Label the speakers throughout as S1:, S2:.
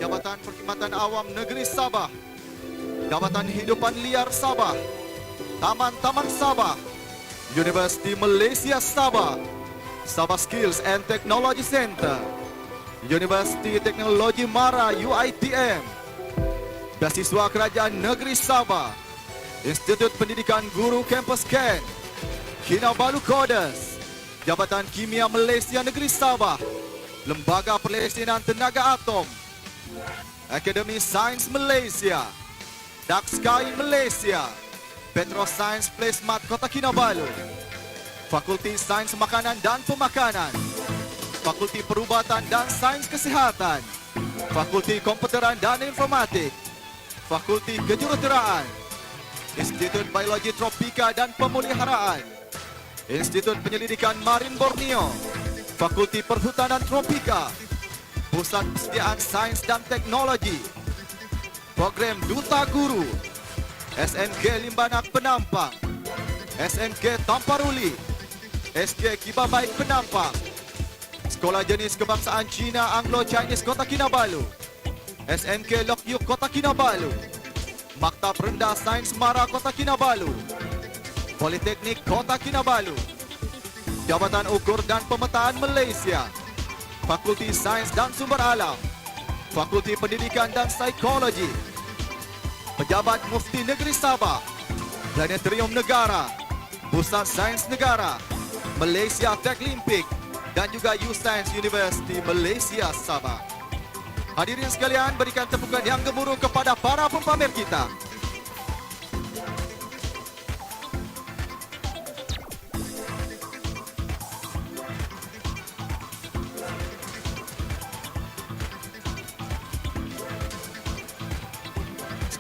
S1: Jabatan Perkhidmatan Awam Negeri Sabah, Jabatan Hidupan Liar Sabah, Taman-Taman Sabah, Universiti Malaysia Sabah, Sabah Skills and Technology Center, Universiti Teknologi Mara UiTM, Beasiswa Kerajaan Negeri Sabah, Institut Pendidikan Guru Kampus Ken, Kinabalu Kodes, Jabatan Kimia Malaysia Negeri Sabah, Lembaga Perlesenan Tenaga Atom, Akademi Sains Malaysia, Dark Sky Malaysia, Petrosains Placemat Kota Kinabalu, Fakulti Sains Makanan dan Pemakanan, Fakulti Perubatan dan Sains Kesihatan, Fakulti Komputeran dan Informatik, Fakulti Kejuruteraan, Institut Biologi Tropika dan Pemeliharaan, Institut Penyelidikan Marin Borneo, Fakulti Perhutanan Tropika, Pusat Persediaan Sains dan Teknologi, Program Duta Guru, SNK Limbanak Penampang, SNK Tamparuli, SK Kiba Baik Penampang, Sekolah Jenis Kebangsaan Cina Anglo-Chinese Kota Kinabalu, SNK Lok Yuk Kota Kinabalu, Maktab Rendah Sains Mara Kota Kinabalu, Politeknik Kota Kinabalu, Jabatan Ukur dan Pemetaan Malaysia, Fakulti Sains dan Sumber Alam, Fakulti Pendidikan dan Psikologi, Pejabat Mufti Negeri Sabah, Planetarium Negara, Pusat Sains Negara, Malaysia Techlimpik dan juga Sains University Malaysia Sabah. Hadirin sekalian, berikan tepukan yang gemuruh kepada para pempamer kita.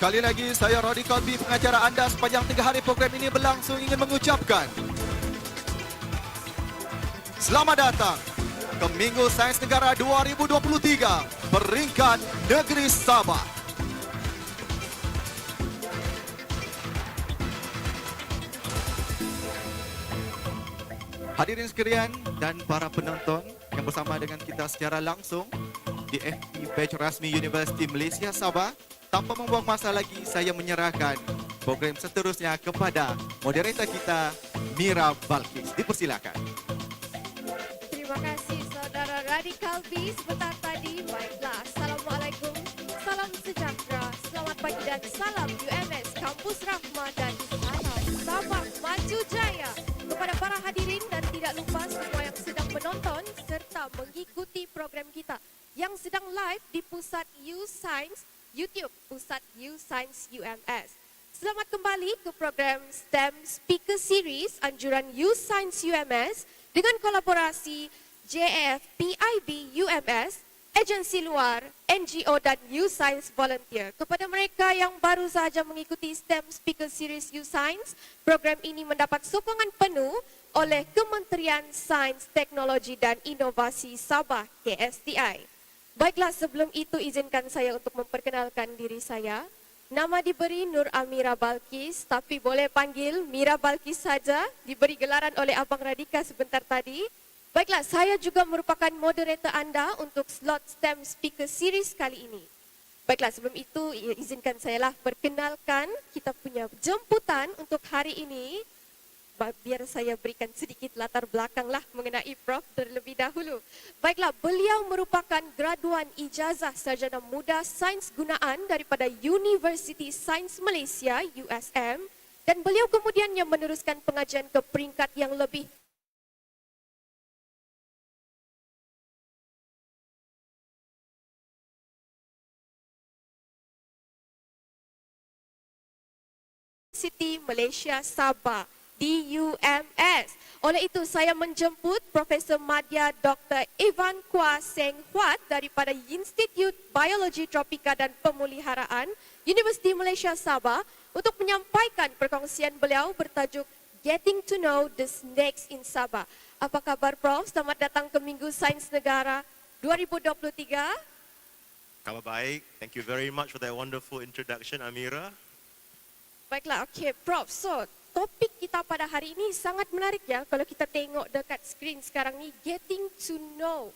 S1: Sekali lagi, saya Radikal B, pengacara anda sepanjang 3 hari program ini berlangsung, ingin mengucapkan selamat datang ke Minggu Sains Negara 2023, peringkat Negeri Sabah. Hadirin sekalian dan para penonton yang bersama dengan kita secara langsung di FB page rasmi Universiti Malaysia Sabah, tanpa membuang masa lagi, saya menyerahkan program seterusnya kepada moderator kita, Mira Balkis. Dipersilakan.
S2: Terima kasih saudara Radikal B sebentar tadi. Baiklah, Assalamualaikum, salam sejahtera, selamat pagi dan salam UMS Kampus Rahmah dan salam Sabah Maju Jaya kepada para hadirin dan tidak lupa semua yang sedang menonton serta mengikuti program kita yang sedang live di Pusat Sains YouTube Pusat Sains UMS. Selamat kembali ke program STEM Speaker Series anjuran Sains UMS dengan kolaborasi JAF PIB UMS, agensi luar, NGO dan Sains Volunteer. Kepada mereka yang baru sahaja mengikuti STEM Speaker Series Sains, program ini mendapat sokongan penuh oleh Kementerian Sains, Teknologi dan Inovasi Sabah KSTI. Baiklah, sebelum itu izinkan saya untuk memperkenalkan diri saya. Nama diberi Nur Amira Balkis, tapi boleh panggil Mira Balkis saja, diberi gelaran oleh Abang Radika sebentar tadi. Baiklah, saya juga merupakan moderator anda untuk slot STEM Speaker Series kali ini. Baiklah, sebelum itu izinkan saya lah perkenalkan kita punya jemputan untuk hari ini. Biar saya berikan sedikit latar belakang lah mengenai Prof terlebih dahulu. Baiklah, beliau merupakan graduan ijazah sarjana muda sains gunaan daripada University Sains Malaysia USM dan beliau kemudian yang meneruskan pengajian ke peringkat yang lebih University Malaysia Sabah DUMS. Oleh itu, saya menjemput Profesor Madya Dr. Ivan Kwa Seng Huat daripada Institut Biologi Tropika dan Pemuliharaan Universiti Malaysia Sabah untuk menyampaikan perkongsian beliau bertajuk Getting to Know the Snakes in Sabah. Apa kabar Prof? Selamat datang ke Minggu Sains Negara 2023.
S3: Kabar baik. Thank you very much for that wonderful introduction, Amira.
S2: Baiklah, okey Prof. So, topik kita pada hari ini sangat menarik ya. Kalau kita tengok dekat skrin sekarang ni, getting to know.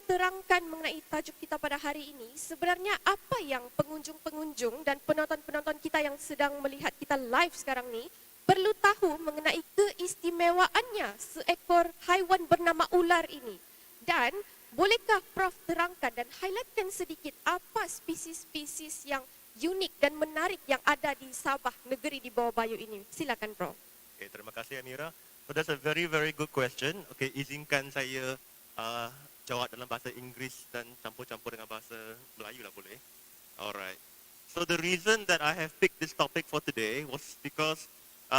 S2: Terangkan mengenai tajuk kita pada hari ini, sebenarnya apa yang pengunjung-pengunjung dan penonton-penonton kita yang sedang melihat kita live sekarang ni perlu tahu mengenai keistimewaannya seekor haiwan bernama ular ini. Dan bolehkah Prof terangkan dan highlightkan sedikit apa spesies-spesies yang unik dan menarik yang ada di Sabah, negeri di bawah bayu ini? Silakan Prof.
S3: Okay, terima kasih Amira. So that's a very good question. Okay, izinkan saya jawab dalam bahasa Inggeris dan campur-campur dengan bahasa Melayu lah boleh. Alright. So the reason that I have picked this topic for today was because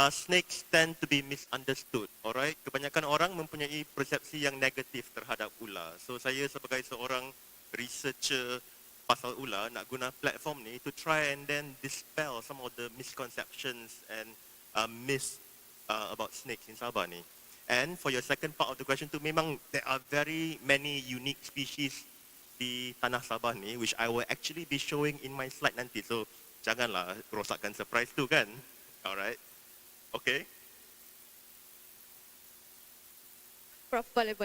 S3: snakes tend to be misunderstood. Alright, kebanyakan orang mempunyai persepsi yang negatif terhadap ular. So saya sebagai seorang researcher pasal ular nak guna platform ni to try and then dispel some of the misconceptions and myths about snakes in Sabah ni. And for your second part of the question too, memang there are very many unique species di tanah Sabah ni, which I will actually be showing in my slide nanti. So janganlah rosakkan surprise tu kan. Alright. Okay.
S2: Prof, boleh.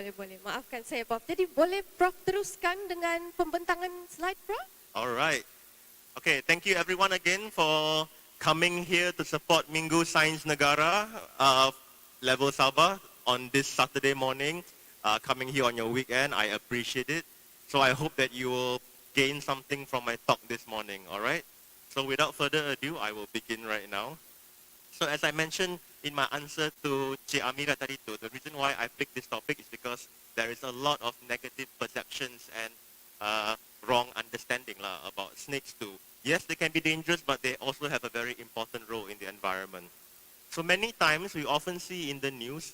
S2: Maafkan saya, Prof. Jadi boleh Prof teruskan dengan pembentangan slide, Prof?
S3: Alright. Okay, thank you everyone again for coming here to support Minggu Sains Negara level Sabah on this Saturday morning, coming here on your weekend. I appreciate it. So I hope that you will gain something from my talk this morning, alright? So without further ado, I will begin right now. So as I mentioned in my answer to Cik Amira tadi tu, the reason why I picked this topic is because there is a lot of negative perceptions and wrong understanding lah about snakes too. Yes, they can be dangerous, but they also have a very important role in the environment. So many times we often see in the news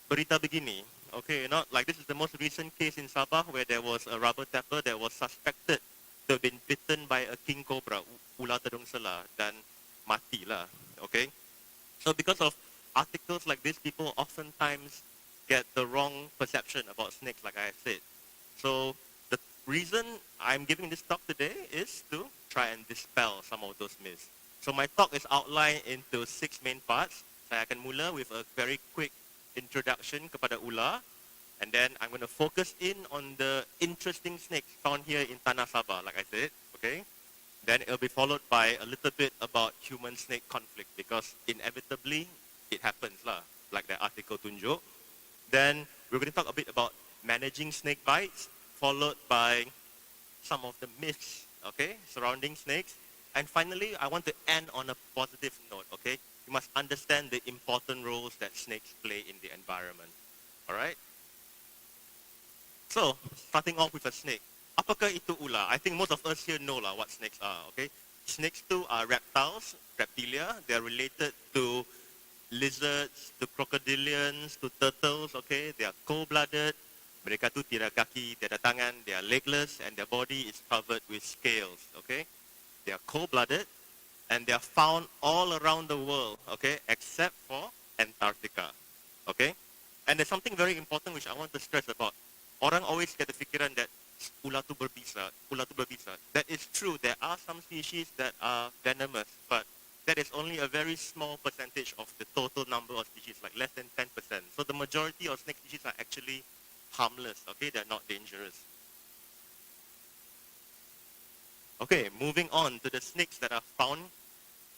S3: berita begini, okay, not like this is the most recent case in Sabah where there was a rubber tapper that was suspected to have been bitten by a king cobra, ular tedung sela, dan mati lah, okay. So because of articles like this, people oftentimes get the wrong perception about snakes, like I have said. So the reason I'm giving this talk today is to try and dispel some of those myths. So my talk is outlined into 6 main parts. Saya akan mula with a very quick introduction kepada ular, and then I'm going to focus in on the interesting snakes found here in Tanah Sabah, like I said, okay? Then it'll be followed by a little bit about human-snake conflict, because inevitably it happens lah, like the article tunjuk. Then we're going to talk a bit about managing snake bites, followed by some of the myths, okay, surrounding snakes. And finally, I want to end on a positive note, okay? You must understand the important roles that snakes play in the environment, all right? So, starting off with a snake. Apakah itu ular? I think most of us here know lah what snakes are, okay? Snakes too are reptiles, reptilia. They are related to lizards, to crocodilians, to turtles, okay? They are cold-blooded. Mereka tu tiada kaki, tiada tangan, they are legless, and their body is covered with scales, okay? They are cold-blooded, and they are found all around the world, okay? Except for Antarctica, okay? And there's something very important which I want to stress about. Orang always get the fikiran that ular tu berbisa, ular tu berbisa. That is true. There are some species that are venomous, but that is only a very small percentage of the total number of species, like less than 10%. So the majority of snake species are actually harmless, okay? They're not dangerous. Okay, moving on to the snakes that are found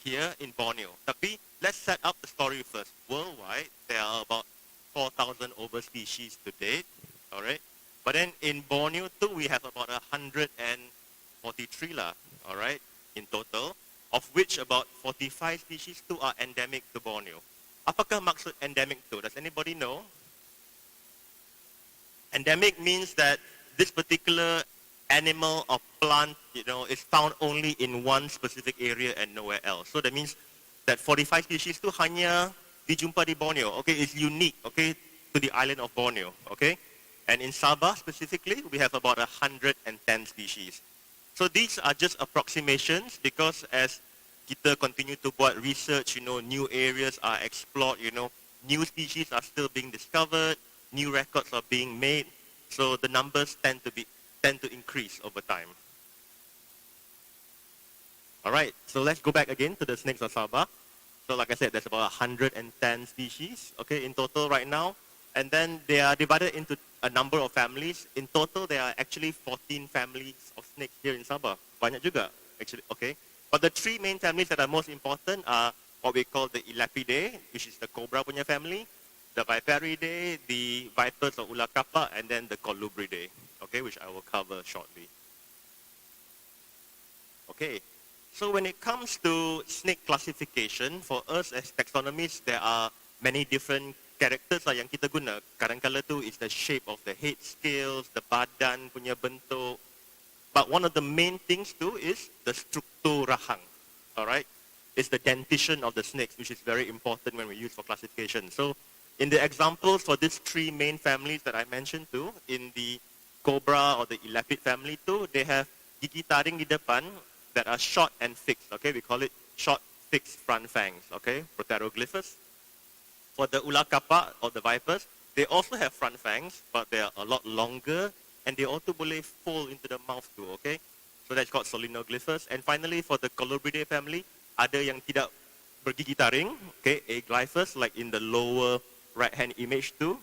S3: here in Borneo. Tapi let's set up the story first. Worldwide, there are about 4,000 over species to date, all right? But then in Borneo too, we have about 143 lah, all right, in total, of which about 45 species too are endemic to Borneo. Apakah maksud endemic tu? Does anybody know? Endemic means that this particular animal or plant, you know, is found only in one specific area and nowhere else. So that means that 45 species tu hanya dijumpa di Borneo. Okay, it's unique, okay, to the island of Borneo, okay? And in Sabah specifically, we have about 110 species. So these are just approximations, because as kita continue to buat research, you know, new areas are explored, you know, new species are still being discovered, new records are being made, so the numbers tend to increase over time. All right, so let's go back again to the snakes of Sabah. So like I said, there's about 110 species, okay, in total right now. And then they are divided into a number of families. In total, there are actually 14 families of snakes here in Sabah. Banyak juga, actually, okay. But the 3 main families that are most important are what we call the Elapidae, which is the cobra punya family, the Viperidae, the vipers or ular kapa, and then the Colubridae, okay, which I will cover shortly. Okay, so when it comes to snake classification, for us as taxonomists, there are many different characters lah yang kita guna. Kadang-kala tu is the shape of the head scales, the badan punya bentuk. But one of the main things too is the struktur rahang, alright? It's the dentition of the snakes, which is very important when we use for classification. So in the examples for these 3 main families that I mentioned too, in the cobra or the elapid family too, they have gigi taring di depan that are short and fixed, okay? We call it short fixed front fangs, okay? Proteroglyphus. For the ular kapak or the vipers, they also have front fangs, but they are a lot longer, and they also boleh fold into the mouth too, okay? So that's called solenoglyphus. And finally, for the Colubridae family, ada yang tidak bergigi taring, okay, aglyphus, like in the lower right-hand image too,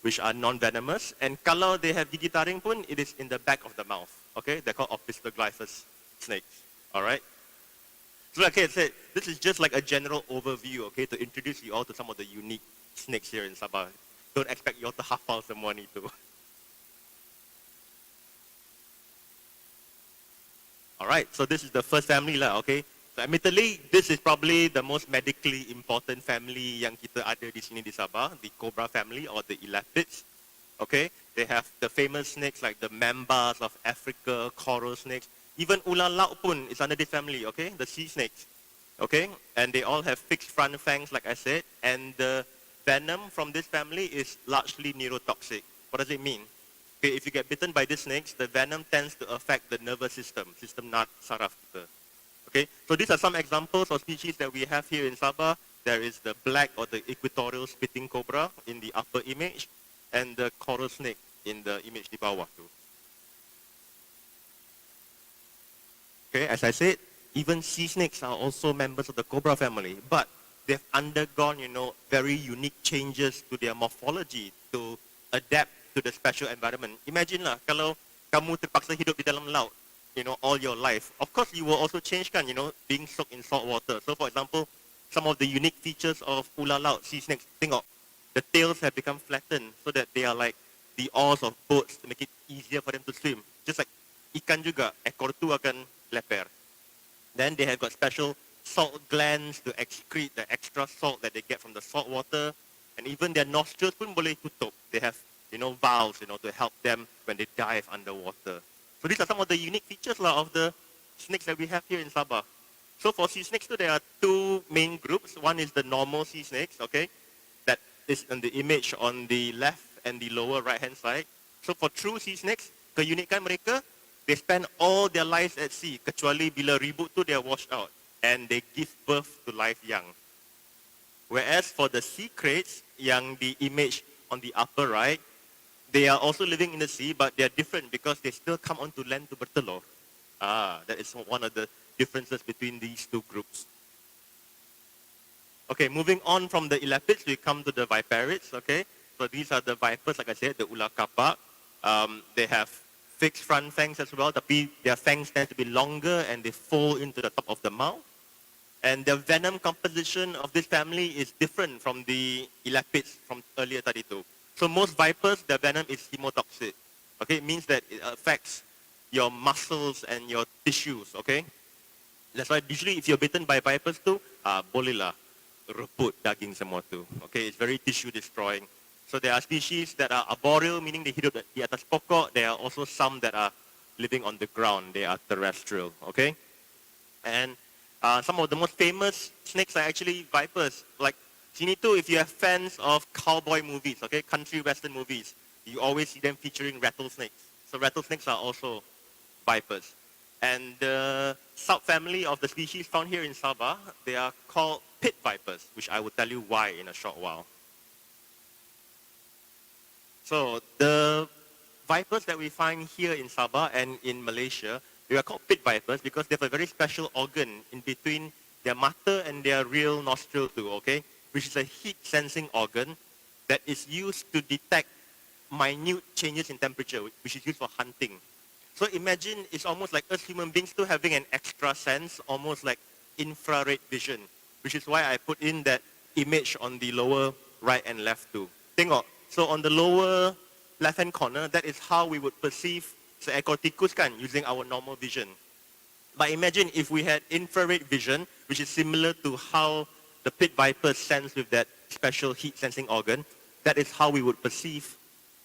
S3: which are non-venomous. And kalau they have gigi taring pun, it is in the back of the mouth, okay? They're called opisthoglyphus snakes, all right? So like I said, this is just like a general overview, okay, to introduce you all to some of the unique snakes here in Sabah. Don't expect you all to hafal semua ni tu. All right, so this is the first family lah, okay. So admittedly, this is probably the most medically important family yang kita ada di sini di Sabah, the cobra family or the elapids. Okay, they have the famous snakes like the mambas of Africa, coral snakes. Even ular laut pun is under this family, okay, the sea snakes. Okay, and they all have fixed front fangs, like I said, and the venom from this family is largely neurotoxic. What does it mean? Okay, if you get bitten by these snakes, the venom tends to affect the nervous system nat saraf kita. Okay, so these are some examples of species that we have here in Sabah. There is the black or the equatorial spitting cobra in the upper image, and the coral snake in the image di bawah tu. Okay, as I said, even sea snakes are also members of the cobra family, but they've undergone, very unique changes to their morphology to adapt to the special environment. Imagine lah, kalau kamu terpaksa hidup di dalam laut, all your life. Of course, you will also change kan, being soaked in salt water. So for example, some of the unique features of ular laut, sea snakes, tengok, the tails have become flattened so that they are like the oars of boats to make it easier for them to swim. Just like ikan juga, ekor tu akan leper. Then they have got special salt glands to excrete the extra salt that they get from the salt water. And even their nostrils pun boleh tutup. They have, valves, to help them when they dive underwater. So these are some of the unique features of the snakes that we have here in Sabah. So for sea snakes too, there are two main groups. One is the normal sea snakes, okay? That is in the image on the left and the lower right-hand side. So for true sea snakes, keunikan mereka, they spend all their lives at sea, kecuali bila ribut tu they are washed out. And they give birth to live young. Whereas for the sea kraits, yang the image on the upper right, they are also living in the sea, but they are different because they still come onto land to bertelur. That is one of the differences between these two groups. Okay, moving on from the elapids, we come to the viperids, okay? So these are the vipers, like I said, the ular kapak. They have fixed front fangs as well, tapi their fangs tend to be longer and they fall into the top of the mouth. And the venom composition of this family is different from the elapids from earlier tadi tu. So most vipers, their venom is hemotoxic. Okay, it means that it affects your muscles and your tissues, okay? That's why usually if you're bitten by vipers too, boleh lah rebut daging semua tu. Okay, it's very tissue destroying. So there are species that are arboreal, meaning they hidup di atas pokok. There are also some that are living on the ground. They are terrestrial, okay? And some of the most famous snakes are actually vipers. Like sini tu, if you are fans of cowboy movies, okay, country western movies, you always see them featuring rattlesnakes. So rattlesnakes are also vipers. And the subfamily of the species found here in Sabah, they are called pit vipers, which I will tell you why in a short while. So the vipers that we find here in Sabah and in Malaysia, they are called pit vipers because they have a very special organ in between their mata and their real nostril too, okay? Which is a heat-sensing organ that is used to detect minute changes in temperature, which is used for hunting. So imagine it's almost like us human beings still having an extra sense, almost like infrared vision, which is why I put in that image on the lower right and left too. Tengok, so on the lower left-hand corner, that is how we would perceive seekor tikus kan, using our normal vision. But imagine if we had infrared vision, which is similar to how the pit vipers sense with that special heat-sensing organ, that is how we would perceive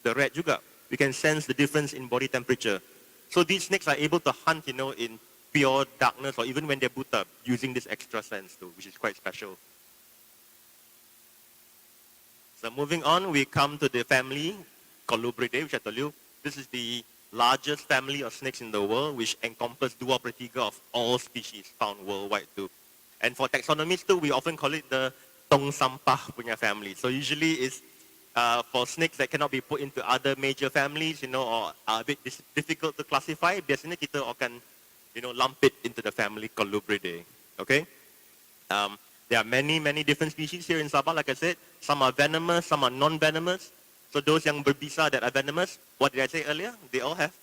S3: the rat juga. We can sense the difference in body temperature. So these snakes are able to hunt, in pure darkness or even when they're buta, using this extra sense too, which is quite special. So moving on, we come to the family Colubridae, which I told you. This is the largest family of snakes in the world, which encompasses 2 per 3 of all species found worldwide too. And for taxonomists too, we often call it the tong sampah punya family. So usually it's for snakes that cannot be put into other major families, or are a bit difficult to classify. Biasanya kita akan, lump it into the family Colubridae. Okay. There are many different species here in Sabah. Like I said, some are venomous, some are non-venomous. So those yang berbisa that are venomous, what did I say earlier? They all have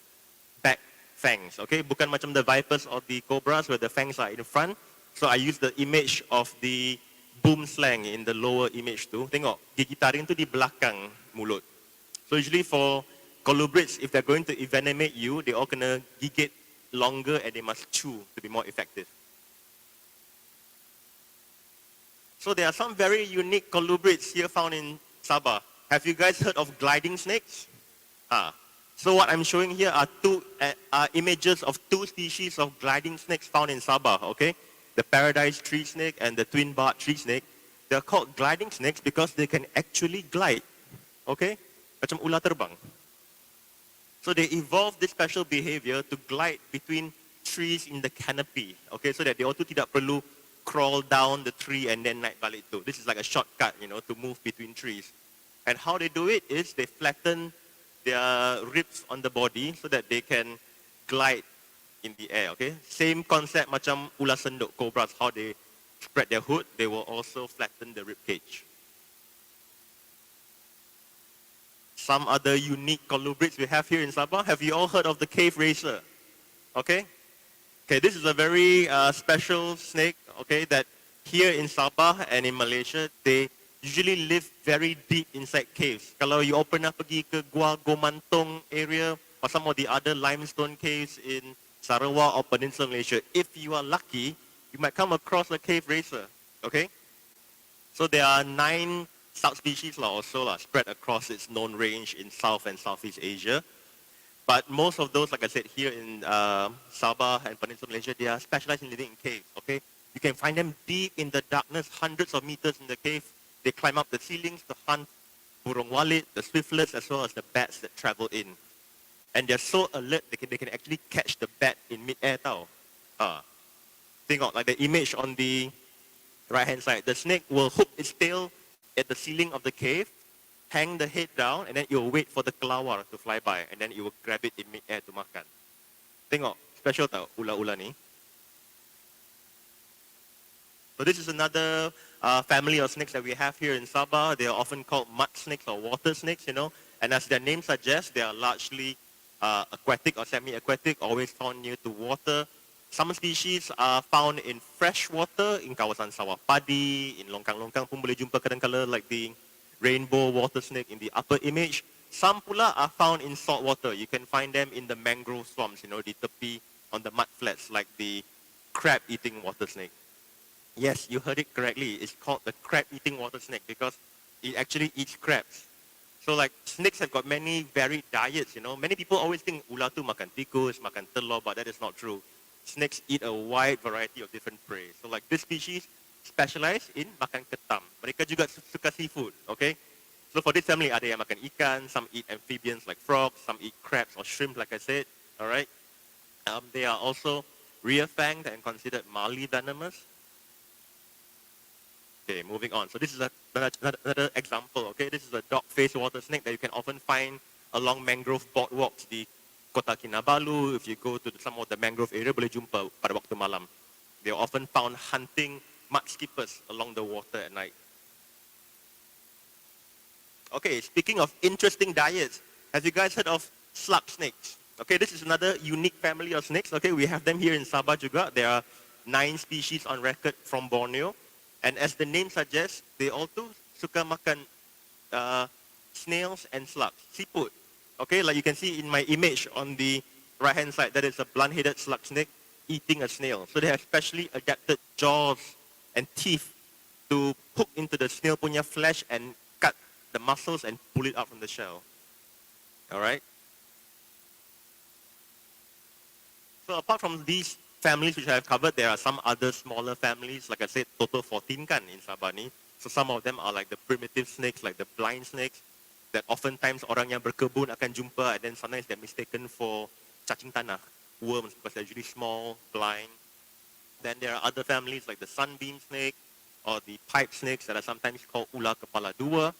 S3: back fangs. Okay, bukan macam the vipers or the cobras where the fangs are in front. So I use the image of the boom slang in the lower image tu. Tengok, gigi taring tu di belakang mulut. So usually for colubrids, if they're going to envenomate you, they all kena gigit longer and they must chew to be more effective. So there are some very unique colubrids here found in Sabah. Have you guys heard of gliding snakes? So what I'm showing here are two images of two species of gliding snakes found in Sabah, okay? The paradise tree snake and the twin barred tree snake. They're called gliding snakes because they can actually glide, okay? Macam ular terbang. So they evolved this special behavior to glide between trees in the canopy, okay? So that they also tidak perlu crawl down the tree and then naik balik tu. This is like a shortcut, to move between trees. And how they do it is they flatten their ribs on the body so that they can glide in the air, okay? Same concept macam ular senduk, cobras, how they spread their hood, they will also flatten the rib cage. Some other unique colubrids we have here in Sabah. Have you all heard of the cave racer? Okay? Okay, this is a very special snake, okay, that here in Sabah and in Malaysia, they usually live very deep inside caves. Kalau you pernah pergi ke Gua Gomantong area or some of the other limestone caves in Sarawak or Peninsula Malaysia, if you are lucky, you might come across a cave racer, okay? So there are 9 subspecies or so spread across its known range in South and Southeast Asia. But most of those, like I said, here in Sabah and Peninsula Malaysia, they are specialized in living in caves, okay? You can find them deep in the darkness, hundreds of meters in the cave. They climb up the ceilings to hunt burung walit, the swiftlets, as well as the bats that travel in. And they're so alert, they can actually catch the bat in mid-air tau. Think of like the image on the right-hand side. The snake will hook its tail at the ceiling of the cave, hang the head down, and then it will wait for the kelawar to fly by, and then it will grab it in mid-air to makan. Tengok, special tau, ular-ular ni. So this is another family of snakes that we have here in Sabah. They are often called mud snakes or water snakes, And as their name suggests, they are largely aquatic or semi-aquatic, always found near to water. Some species are found in fresh water, in kawasan sawah padi, in longkang-longkang pun boleh jumpa kadang-kala, like the rainbow water snake in the upper image. Some pula are found in salt water. You can find them in the mangrove swamps, di tepi on the mud flats, like the crab-eating water snake. Yes, you heard it correctly. It's called the crab-eating water snake because it actually eats crabs. So like snakes have got many varied diets, Many people always think ular tu makan tikus, makan telur, but that is not true. Snakes eat a wide variety of different prey. So like this species specialize in makan ketam. Mereka juga suka seafood, okay? So for this family, ada yang makan ikan, some eat amphibians like frogs, some eat crabs or shrimp, like I said, all right? They are also rear-fanged and considered mildly venomous. Okay, moving on. So this is another example, okay? This is a dog-faced water snake that you can often find along mangrove boardwalks di Kota Kinabalu. If you go to some of the mangrove area, boleh jumpa pada waktu malam. They are often found hunting mudskippers along the water at night. Okay, speaking of interesting diets, have you guys heard of slug snakes? Okay, this is another unique family of snakes. Okay, we have them here in Sabah juga. There are 9 species on record from Borneo. And as the name suggests, they also suka makan snails and slugs, siput. Okay, like you can see in my image on the right-hand side, that is a blunt-headed slug snake eating a snail. So they have specially adapted jaws and teeth to hook into the snail punya flesh and cut the muscles and pull it out from the shell. All right. So apart from these families which I have covered, there are some other smaller families. Like I said, total 14 kan in Sabah ni. So some of them are like the primitive snakes, like the blind snakes, that oftentimes orang yang berkebun akan jumpa, and then sometimes they're mistaken for cacing tanah, worms, because they're usually small, blind. Then there are other families like the sunbeam snake or the pipe snakes that are sometimes called ular kepala dua.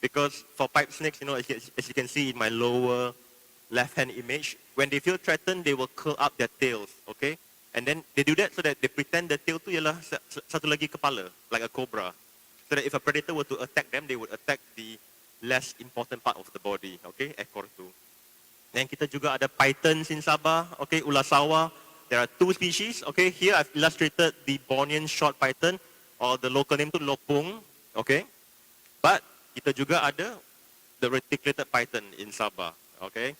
S3: Because for pipe snakes, as you can see in my lower left-hand image, when they feel threatened, they will curl up their tails, okay? And then they do that so that they pretend the tail tu ialah satu lagi kepala, like a cobra. So that if a predator were to attack them, they would attack the less important part of the body, okay? Ekor tu. Dan kita juga ada pythons in Sabah, okay? Ular sawah. There are 2 species, okay? Here I've illustrated the Bornean short python, or the local name tu lopung, okay? But kita juga ada the reticulated python in Sabah, okay?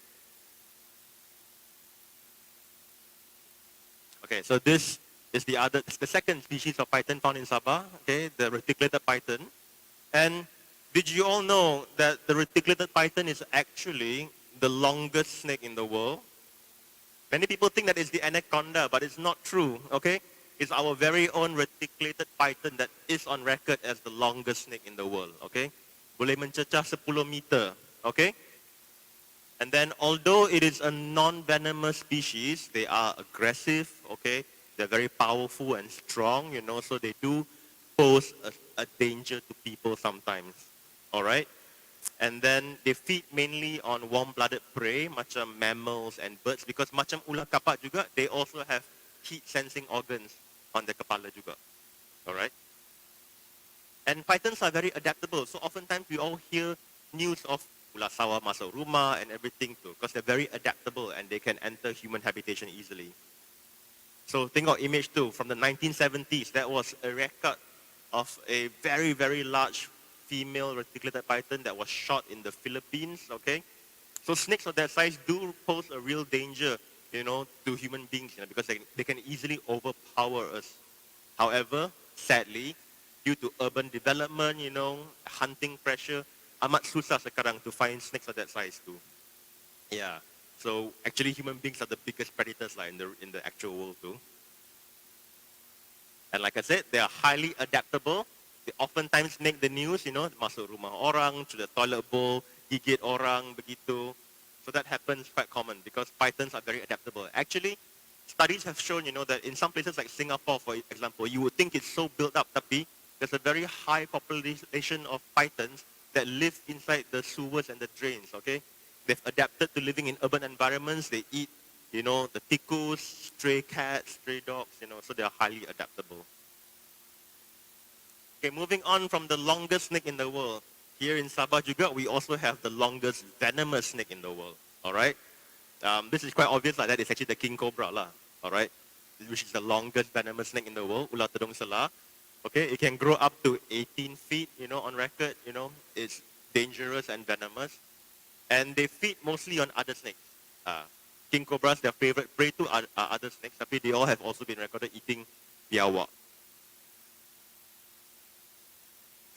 S3: Okay, so this is the second species of python found in Sabah, okay, the reticulated python. And did you all know that the reticulated python is actually the longest snake in the world? Many people think that it's the anaconda, but it's not true, okay? It's our very own reticulated python that is on record as the longest snake in the world, okay? Boleh mencecah 10 meter, okay? And then although it is a non-venomous species, they are aggressive, okay? They're very powerful and strong, so they do pose a danger to people sometimes, all right? And then they feed mainly on warm-blooded prey, macam mammals and birds, because macam ular kapak juga, they also have heat-sensing organs on the kepala juga, all right? And pythons are very adaptable, so oftentimes we all hear news of ular sawah masuk rumah and everything too, because they're very adaptable and they can enter human habitation easily. So tengok image 2 from the 1970s. That was a record of a very, very large female reticulated python that was shot in the Philippines, okay? So snakes of that size do pose a real danger, to human beings, because they can easily overpower us. However, sadly, due to urban development, hunting pressure, amat susah sekarang to find snakes of that size too. Yeah. So actually human beings are the biggest predators in the actual world too. And like I said, they are highly adaptable. They oftentimes make the news, masuk rumah orang, to the toilet bowl, gigit orang, begitu. So that happens quite common because pythons are very adaptable. Actually, studies have shown, that in some places like Singapore, for example, you would think it's so built up, tapi there's a very high population of pythons that live inside the sewers and the drains, okay? They've adapted to living in urban environments. They eat, the tikus, stray cats, stray dogs, so they are highly adaptable. Okay, moving on from the longest snake in the world. Here in Sabah juga, we also have the longest venomous snake in the world, all right? This is quite obvious, that is actually the king cobra, all right? Which is the longest venomous snake in the world, ular tedung selah. Okay, it can grow up to 18 feet, on record, it's dangerous and venomous. And they feed mostly on other snakes. King cobras, their favorite prey too are other snakes, but they all have also been recorded eating biawak.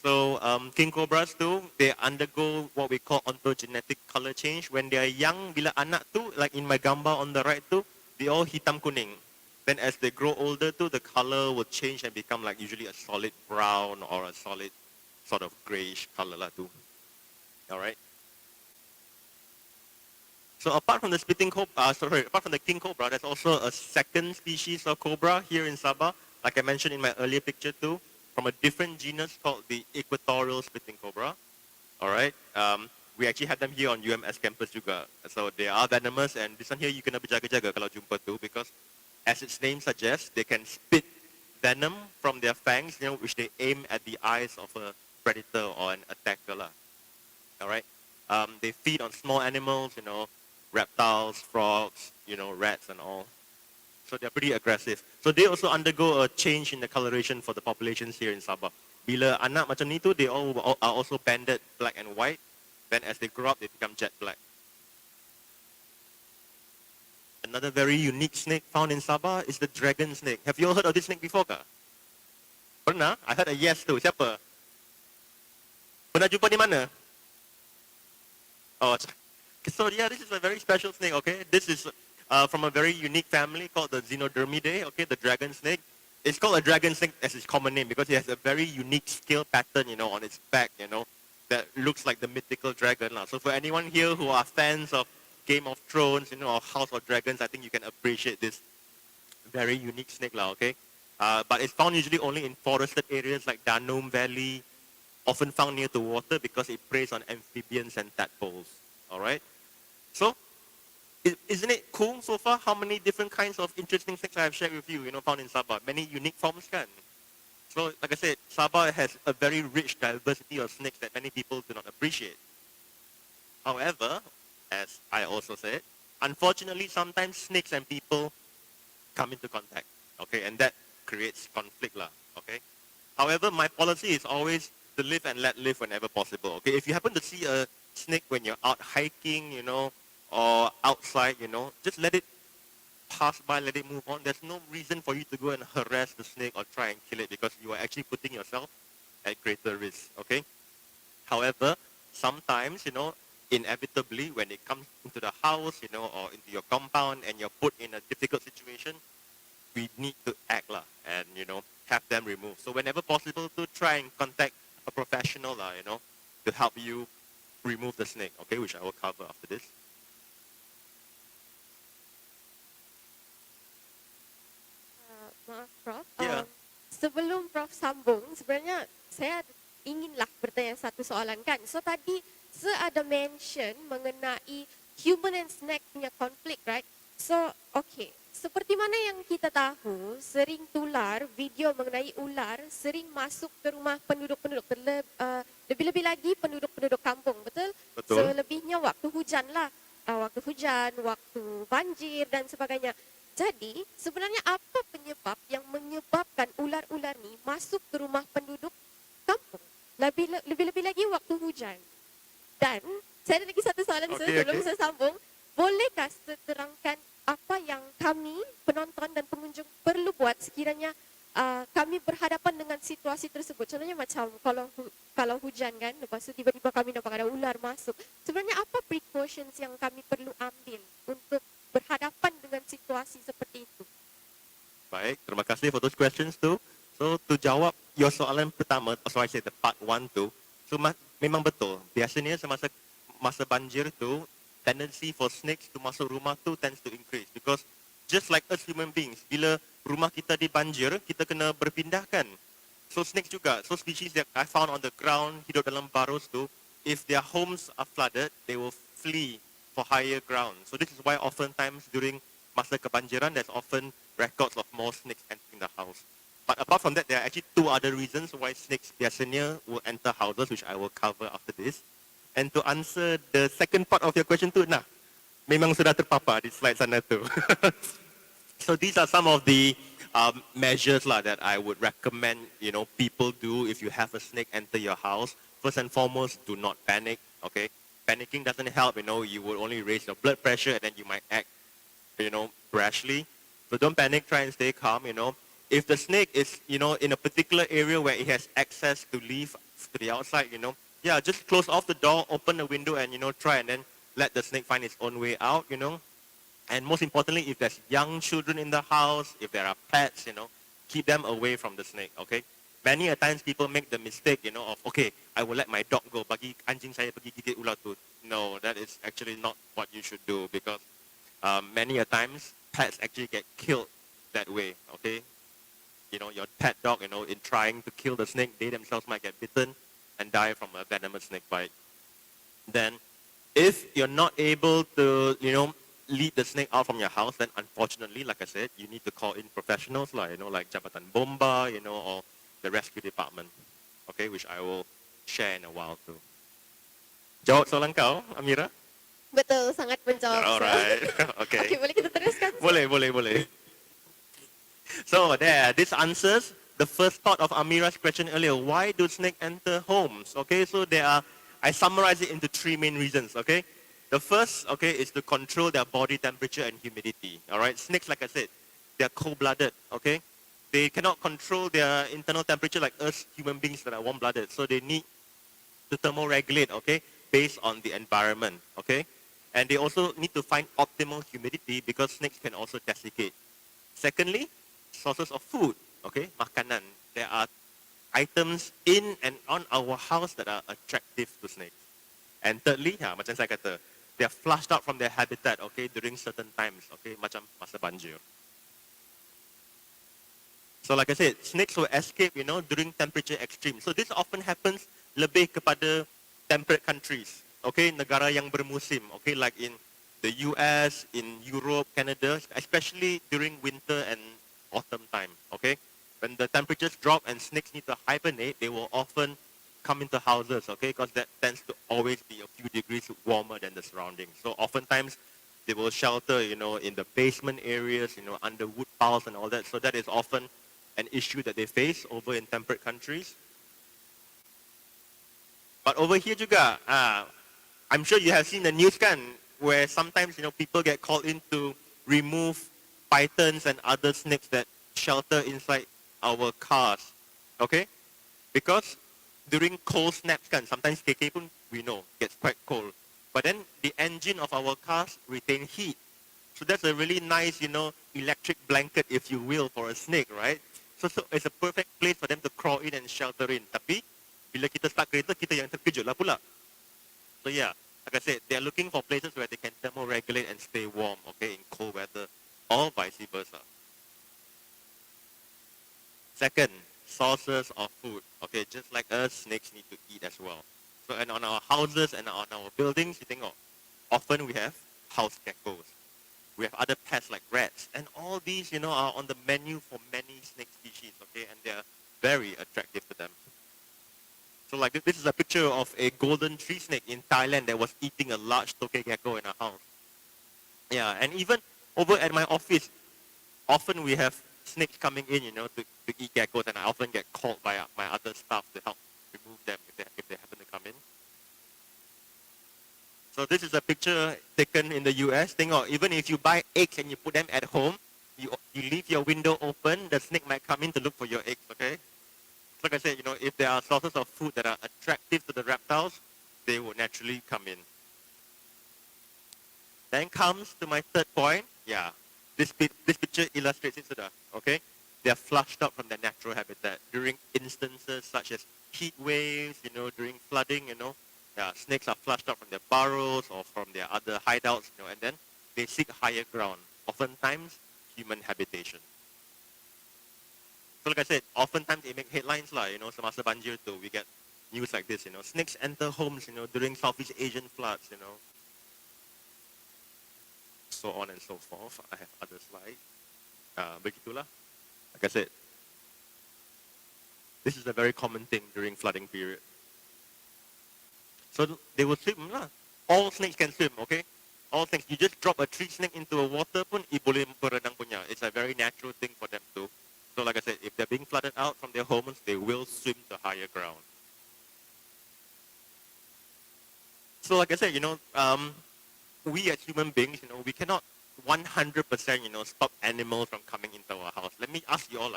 S3: So king cobras too, they undergo what we call ontogenetic color change. When they are young, bila anak tu, like in my gambar on the right too, they all hitam kuning. Then as they grow older too, the color will change and become like usually a solid brown or a solid sort of grayish color lah too. All right. So apart from the apart from the king cobra, there's also a second species of cobra here in Sabah, like I mentioned in my earlier picture too, from a different genus called the equatorial spitting cobra. All right. We actually have them here on UMS campus juga. So they are venomous, and this one here you kena berjaga-jaga kalau jumpa tu, because as its name suggests, they can spit venom from their fangs, which they aim at the eyes of a predator or an attacker lah. All right. They feed on small animals, reptiles, frogs, rats and all. So they're pretty aggressive. So they also undergo a change in the coloration for the populations here in Sabah. Bila anak macam ni tu, they all are also banded black and white. Then as they grow up, they become jet black. Another very unique snake found in Sabah is the dragon snake. Have you all heard of this snake before kah? Pernah? I heard a yes tu. Siapa? Pernah jumpa di mana? Oh, so yeah, this is a very special snake, okay? This is from a very unique family called the Xenodermidae, okay, the dragon snake. It's called a dragon snake as its common name because it has a very unique scale pattern, on its back, that looks like the mythical dragon. So for anyone here who are fans of Game of Thrones, or House of Dragons, I think you can appreciate this very unique snake, okay? But it's found usually only in forested areas like Danum Valley, often found near the water because it preys on amphibians and tadpoles. All right. So, isn't it cool so far? How many different kinds of interesting snakes I have shared with you? Found in Sabah. Many unique forms, kan? So, like I said, Sabah has a very rich diversity of snakes that many people do not appreciate. However, as I also said, unfortunately, sometimes snakes and people come into contact. Okay, and that creates conflict, lah. Okay. However, my policy is always to live and let live whenever possible. Okay, if you happen to see a snake when you're out hiking, or outside, just let it pass by, let it move on. There's no reason for you to go and harass the snake or try and kill it because you are actually putting yourself at greater risk. Okay. However, sometimes, inevitably, when it comes into the house, or into your compound and you're put in a difficult situation, we need to act lah, and have them removed. So whenever possible, to try and contact a professional lah, to help you remove the snake. Okay, which I will cover after this.
S2: Maaf Prof.
S3: Ya.
S2: Sebelum Prof sambung, sebenarnya saya inginlah bertanya satu soalan kan. So tadi saya ada mention mengenai human and snake punya konflik, right? So, okay. Seperti mana yang kita tahu, sering tular, video mengenai ular sering masuk ke rumah penduduk-penduduk, lebih-lebih lagi penduduk-penduduk kampung, betul?
S3: Betul.
S2: Selebihnya waktu hujan lah, waktu hujan, waktu banjir dan sebagainya. Jadi, sebenarnya apa penyebab yang menyebabkan ular-ular ni masuk ke rumah penduduk kampung? Lebih-lebih lagi waktu hujan. Dan, saya ada lagi satu soalan sebelum saya sambung. Bolehkah saya terangkan apa yang kami, penonton dan pengunjung perlu buat sekiranya kami berhadapan dengan situasi tersebut? Contohnya macam kalau hujan kan, lepas tu tiba-tiba kami nampak ada ular masuk. Sebenarnya apa precautions yang kami perlu ambil untuk berhadapan dengan situasi seperti itu?
S3: Baik, terima kasih for those questions too. So, to jawab your soalan pertama, so I say the part 1 tu, so memang betul. Biasanya semasa masa banjir tu, tendency for snakes to masuk rumah tu tends to increase because just like us human beings, bila rumah kita dibanjir, kita kena berpindahkan. So snakes juga, so species that I found on the ground, hidup dalam barus tu, if their homes are flooded, they will flee for higher ground. So this is why oftentimes during masa kebanjiran, there's often records of more snakes entering the house. But apart from that, there are actually 2 other reasons why snakes biasanya will enter houses, which I will cover after this. And to answer the second part of your question tu, memang sudah terpapar di slide sana tu. So these are some of the measures lah that I would recommend, people do if you have a snake enter your house. First and foremost, do not panic, okay? Panicking doesn't help, you will only raise your blood pressure and then you might act, brashly. So don't panic, try and stay calm, If the snake is, in a particular area where it has access to leave to the outside, yeah, just close off the door, open the window and, try and then let the snake find its own way out, And most importantly, if there's young children in the house, if there are pets, keep them away from the snake, okay? Many a times people make the mistake, of, okay, I will let my dog go, bagi anjing saya pergi gigit ular tu. No, that is actually not what you should do because many a times pets actually get killed that way, okay? Your pet dog, in trying to kill the snake, they themselves might get bitten and die from a venomous snake bite. Then, if you're not able to, lead the snake out from your house, then unfortunately, like I said, you need to call in professionals, like Jabatan Bomba, or the rescue department, okay, which I will share in a while too. Jawab soalan kau, Amira?
S2: Betul, sangat menjawab.
S3: Alright, okay.
S2: Okay, boleh kita teruskan?
S3: Boleh. So this answers the first part of Amira's question earlier. Why do snakes enter homes? Okay, so I summarize it into 3 main reasons, okay? The first, okay, is to control their body temperature and humidity, all right? Snakes, like I said, they're cold-blooded, okay? They cannot control their internal temperature like us human beings that are warm-blooded, so they need to thermoregulate, okay, based on the environment, okay? And they also need to find optimal humidity because snakes can also desiccate. Secondly, sources of food, okay, makanan. There are items in and on our house that are attractive to snakes. And thirdly, macam saya kata, they are flushed out from their habitat, okay, during certain times, okay, macam masa banjir. So like I said, snakes will escape, during temperature extreme. So this often happens lebih kepada temperate countries, okay, negara yang bermusim, okay, like in the US, in Europe, Canada, especially during winter and autumn time, okay. When the temperatures drop and snakes need to hibernate, they will often come into houses, okay, because that tends to always be a few degrees warmer than the surroundings. So oftentimes they will shelter, in the basement areas, under wood piles and all that. So that is often an issue that they face over in temperate countries. But over here juga, I'm sure you have seen the news kan, where sometimes, people get called in to remove pythons and other snakes that shelter inside our cars, okay? Because during cold snaps kan, sometimes KK pun we know gets quite cold. But then the engine of our cars retain heat. So that's a really nice, electric blanket, if you will, for a snake, right? So it's a perfect place for them to crawl in and shelter in. Tapi bila kita start kereta, kita yang terkejut lah pula. So yeah, like I said, they're looking for places where they can thermoregulate and stay warm, okay, in cold weather, or vice versa. Second, sources of food. Okay, just like us, snakes need to eat as well. So and on our houses and on our buildings, you think, often we have house geckos. We have other pests like rats. And all these, are on the menu for many snake species, okay? And they're very attractive to them. So like this is a picture of a golden tree snake in Thailand that was eating a large tokay gecko in a house. Yeah, and even over at my office, often we have snakes coming in, to eat geckos, and I often get called by my other staff to help remove them if they happen to come in. So this is a picture taken in the US. Think of, even if you buy eggs and you put them at home, you leave your window open, the snake might come in to look for your eggs, okay? Like I said, if there are sources of food that are attractive to the reptiles, they will naturally come in. Then comes to my third point. Yeah, this picture illustrates it, okay? They are flushed out from their natural habitat during instances such as heat waves, during flooding, yeah, snakes are flushed out from their burrows or from their other hideouts, and then they seek higher ground, oftentimes human habitation. So like I said, oftentimes they make headlines lah, semasa banjir tu, we get news like this, snakes enter homes, during Southeast Asian floods, so on and so forth. I have other slides. Begitulah. Like I said, this is a very common thing during flooding period. So they will swim lah. All snakes can swim, okay? All snakes. You just drop a tree snake into a water pun, boleh berenang punya. It's a very natural thing for them to. So like I said, if they're being flooded out from their homes, they will swim to higher ground. So like I said, we as human beings, we cannot 100%, stop animals from coming into our house. Let me ask you all,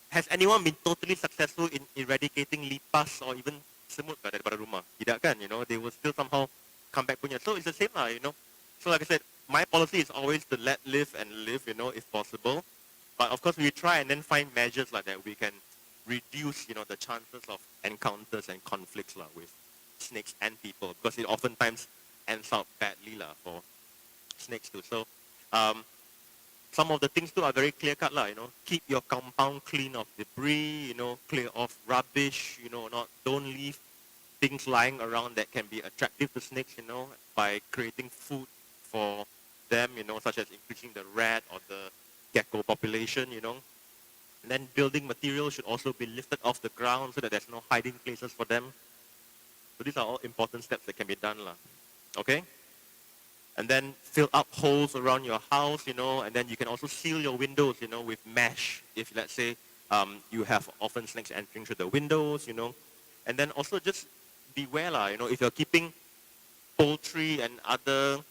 S3: has anyone been totally successful in eradicating lipas or even semut daripada rumah? Tidak kan, they will still somehow come back punya. So it's the same lah, So like I said, my policy is always to let live and live, if possible. But of course, we try and then find measures like that we can reduce, the chances of encounters and conflicts with snakes and people, because it oftentimes ends out badly for snakes too. So some of the things too are very clear cut Keep your compound clean of debris, clear off rubbish, don't leave things lying around that can be attractive to snakes, by creating food for them, such as increasing the rat or the gecko population, And then building materials should also be lifted off the ground so that there's no hiding places for them. So these are all important steps that can be done, okay? And then fill up holes around your house, and then you can also seal your windows, with mesh. If let's say you have often snakes entering through the windows, And then also just beware, if you're keeping poultry and other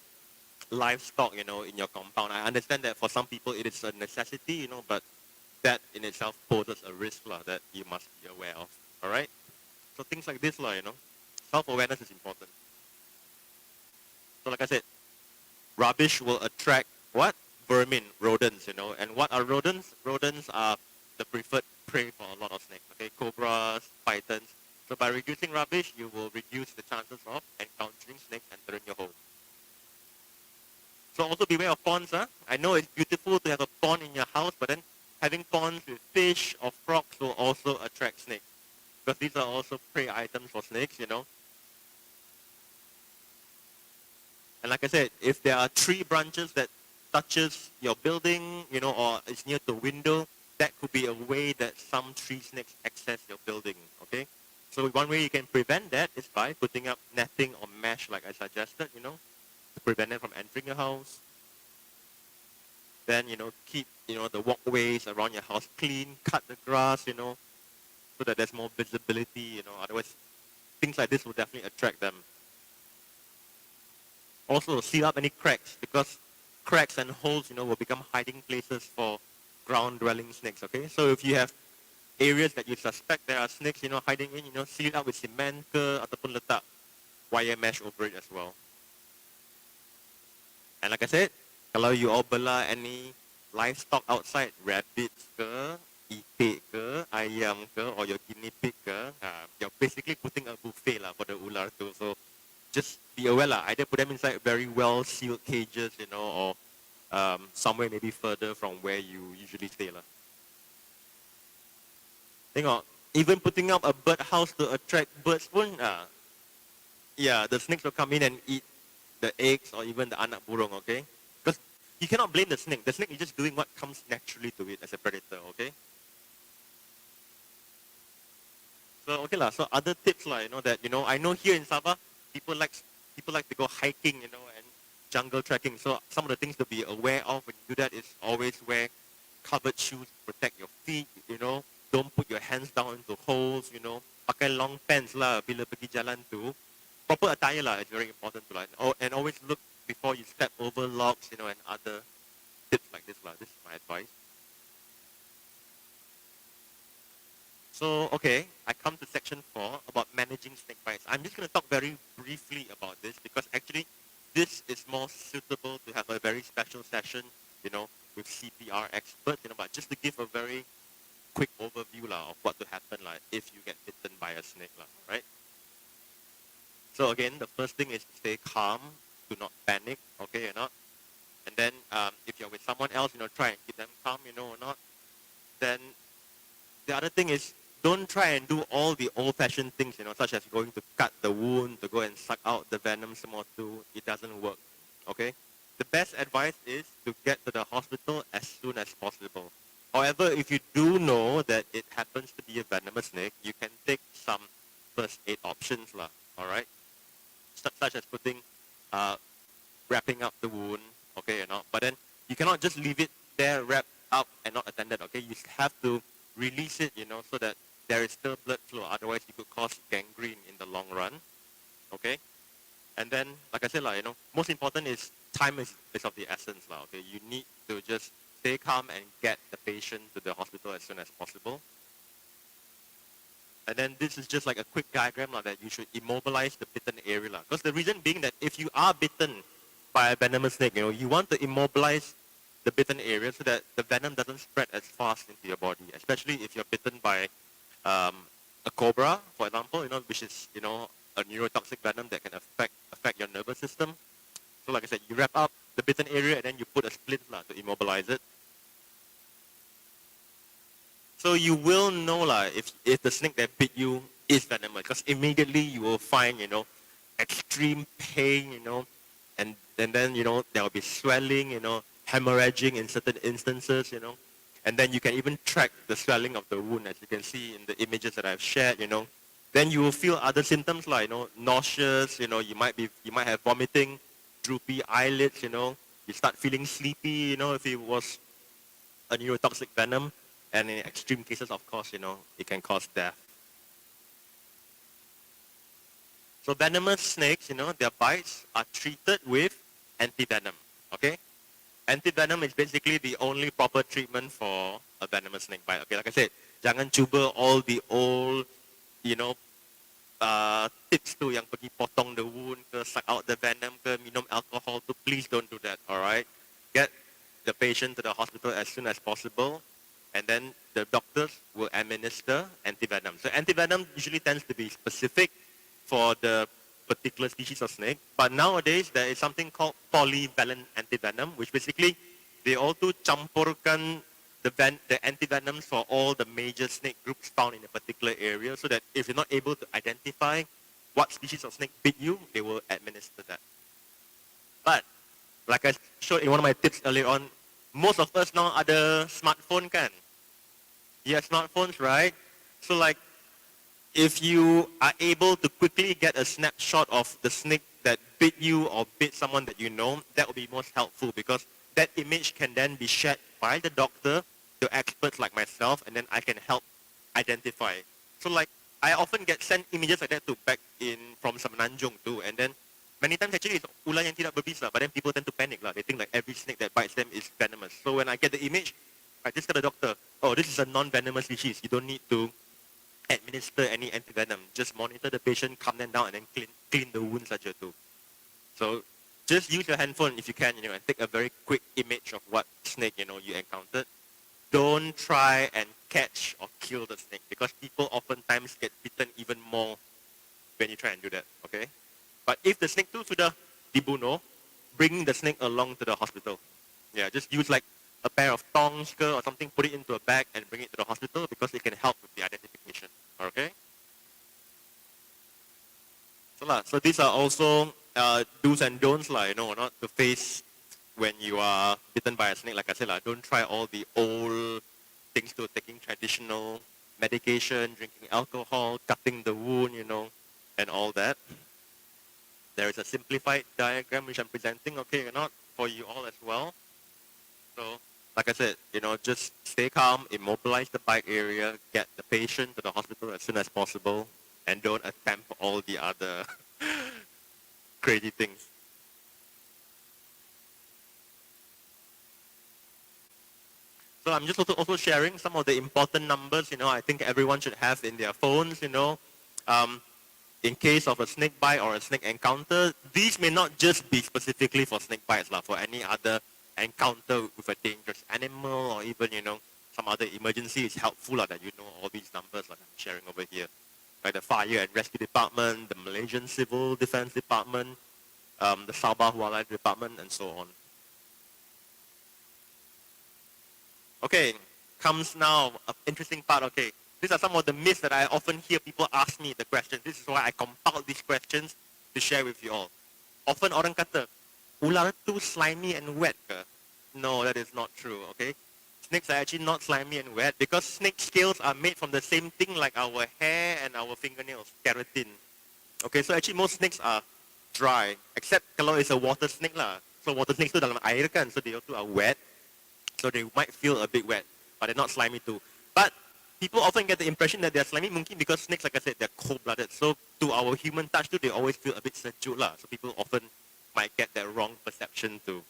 S3: livestock, in your compound. I understand that for some people it is a necessity, but that in itself poses a risk that you must be aware of. All right? So things like this, self-awareness is important. So like I said, rubbish will attract what? Vermin, rodents, And what are rodents? Rodents are the preferred prey for a lot of snakes, okay? Cobras, pythons. So by reducing rubbish, you will reduce the chances of encountering snakes entering your home. So also beware of ponds. I know it's beautiful to have a pond in your house, but then having ponds with fish or frogs will also attract snakes, because these are also prey items for snakes, you know. And like I said, if there are tree branches that touches your building, you know, or is near the window, that could be a way that some tree snakes access your building, okay? So one way you can prevent that is by putting up netting or mesh, like I suggested, you know, to prevent them from entering your house. Then, you know, keep, you know, the walkways around your house clean, cut the grass, you know, so that there's more visibility, you know, otherwise things like this will definitely attract them. Also, seal up any cracks, because cracks and holes, you know, will become hiding places for ground-dwelling snakes, okay? So if you have areas that you suspect there are snakes, you know, hiding in, you know, seal it up with cement ke, ataupun letak wire mesh over it as well. And like I said, kalau you all bela any livestock outside, rabbits ke, itik ke, ayam ke, or your guinea pig ke, you're basically putting a buffet lah for the ular too. So just be aware lah, either put them inside very well sealed cages, you know, or somewhere maybe further from where you usually stay lah. Tengok, even putting up a bird house to attract birds pun, yeah, the snakes will come in and eat the eggs or even the anak burung, okay? Because you cannot blame the snake. The snake is just doing what comes naturally to it as a predator, okay? So okay lah. So other tips lah, you know, that, you know, I know here in Sabah, people like to go hiking, you know, and jungle trekking. So some of the things to be aware of when you do that is always wear covered shoes to protect your feet, you know. Don't put your hands down into holes, you know. Pakai long pants lah bila pergi jalan tu. Proper attire lah is very important to like. Oh, and always look before you step over logs, you know, and other tips like this lah. This is my advice. So, okay, I come to section 4 about managing snake bites. I'm just going to talk very briefly about this because actually this is more suitable to have a very special session, you know, with CPR experts, you know, but just to give a very quick overview lah of what to happen like if you get bitten by a snake lah, right? So again, the first thing is to stay calm, do not panic, okay, or not. And then if you're with someone else, you know, try and keep them calm, you know, or not. Then the other thing is don't try and do all the old-fashioned things, you know, such as going to cut the wound, to go and suck out the venom some more too. It doesn't work, okay? The best advice is to get to the hospital as soon as possible. However, if you do know that it happens to be a venomous snake, you can take some first aid options lah, all right? Such as putting, wrapping up the wound, okay, you know, but then you cannot just leave it there wrapped up and not attended, okay? You have to release it, you know, so that there is still blood flow. Otherwise, it could cause gangrene in the long run, okay? And then, like I said, you know, most important is time is of the essence, okay? You need to just stay calm and get the patient to the hospital as soon as possible. And then this is just like a quick diagram that you should immobilize the bitten area. Because the reason being that if you are bitten by a venomous snake, you know, you want to immobilize the bitten area so that the venom doesn't spread as fast into your body, especially if you're bitten by a cobra, for example, you know, which is, you know, a neurotoxic venom that can affect your nervous system. So like I said, you wrap up the bitten area and then you put a splint to immobilize it. So you will know if the snake that bit you is venomous, because immediately you will find, you know, extreme pain, you know, and then, you know, there will be swelling, you know, hemorrhaging in certain instances, you know, and then you can even track the swelling of the wound, as you can see in the images that I've shared, you know. Then you will feel other symptoms like, you know, nauseous, you know, you might have vomiting, droopy eyelids, you know, you start feeling sleepy, you know, if it was a neurotoxic venom. And in extreme cases, of course, you know, it can cause death. So venomous snakes, you know, their bites are treated with antivenom, okay? Antivenom is basically the only proper treatment for a venomous snake bite, okay? Like I said, jangan cuba all the old, you know, tips tu yang pergi potong the wound, ke, suck out the venom, ke, minum alcohol tu, please don't do that, all right? Get the patient to the hospital as soon as possible. And then the doctors will administer antivenom. So antivenom usually tends to be specific for the particular species of snake. But nowadays, there is something called polyvalent antivenom, which basically, they all do campurkan the antivenoms for all the major snake groups found in a particular area, so that if you're not able to identify what species of snake bit you, they will administer that. But like I showed in one of my tips earlier on, most of us now ada smartphone kan? Yeah, smartphones, right? So like, if you are able to quickly get a snapshot of the snake that bit you or bit someone that you know, that will be most helpful, because that image can then be shared by the doctor to experts like myself, and then I can help identify. So like, I often get sent images like that to back in from Semenanjung too, and then many times actually it's ular yang tidak berbisa, but then people tend to panic lah. They think like every snake that bites them is venomous. So when I get the image, I just tell the doctor, oh, this is a non-venomous species. You don't need to administer any antivenom. Just monitor the patient, calm them down, and then clean the wounds saja too. So just use your handphone if you can, and take a very quick image of what snake you encountered. Don't try and catch or kill the snake, because people oftentimes get bitten even more when you try and do that. Okay. But if the snake tu sudah dibunuh, bring the snake along to the hospital. Yeah, just use like a pair of tongs or something, put it into a bag and bring it to the hospital, because it can help with the identification. Okay? So these are also do's and don'ts, not to face when you are bitten by a snake. Like I said, don't try all the old things to taking traditional medication, drinking alcohol, cutting the wound, and all that. There is a simplified diagram which I'm presenting, okay, not for you all as well. So, like I said, just stay calm, immobilize the bite area, get the patient to the hospital as soon as possible, and don't attempt all the other crazy things. So I'm just also sharing some of the important numbers, I think everyone should have in their phones, in case of a snake bite or a snake encounter. These may not just be specifically for snake bites, for any other encounter with a dangerous animal, or even, some other emergency. It's helpful that you know all these numbers like I'm sharing over here. Like the Fire and Rescue Department, the Malaysian Civil Defense Department, the Sabah Wildlife Department, and so on. Okay, comes now an interesting part. Okay, these are some of the myths that I often hear people ask me the questions. This is why I compiled these questions to share with you all. Often orang kata, ular tu slimy and wet ke? No, that is not true, okay? Snakes are actually not slimy and wet, because snake scales are made from the same thing like our hair and our fingernails, keratin. Okay, so actually most snakes are dry, except kalau it's a water snake lah. So water snakes tu dalam air kan, so they also are wet. So they might feel a bit wet, but they're not slimy too. But people often get the impression that they're slimy mungkin because snakes, like I said, they're cold-blooded. So to our human touch too, they always feel a bit sejuk lah. So people often might get that wrong perception too.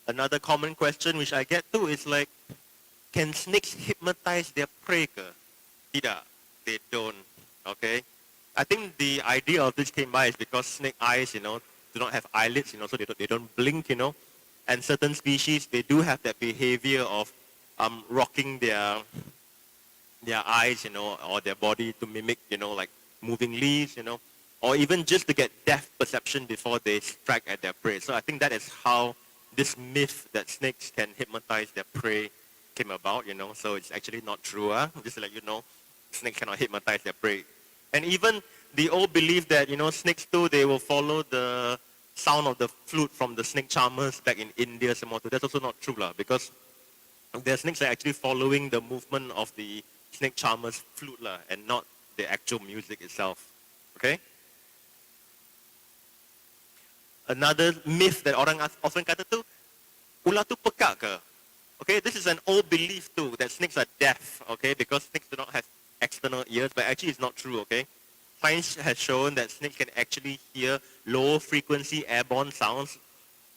S3: Another common question which I get too is like, can snakes hypnotize their prey ke? Tidak, they don't, okay? I think the idea of this came by is because snake eyes, do not have eyelids, so they don't blink, And certain species, they do have that behavior of rocking their eyes, or their body to mimic, like moving leaves, or even just to get depth perception before they strike at their prey. So I think that is how this myth that snakes can hypnotize their prey came about, So it's actually not true, just to let you know, snakes cannot hypnotize their prey. And even the old belief that, snakes too, they will follow the sound of the flute from the snake charmers back in India, that's also not true, because the snakes are actually following the movement of the snake charmers flute and not the actual music itself. Okay? Another myth that orang often kata tu, ular tu pekak ke? Okay, this is an old belief too, that snakes are deaf, okay, because snakes do not have external ears, but actually it's not true, okay? Science has shown that snakes can actually hear low frequency airborne sounds.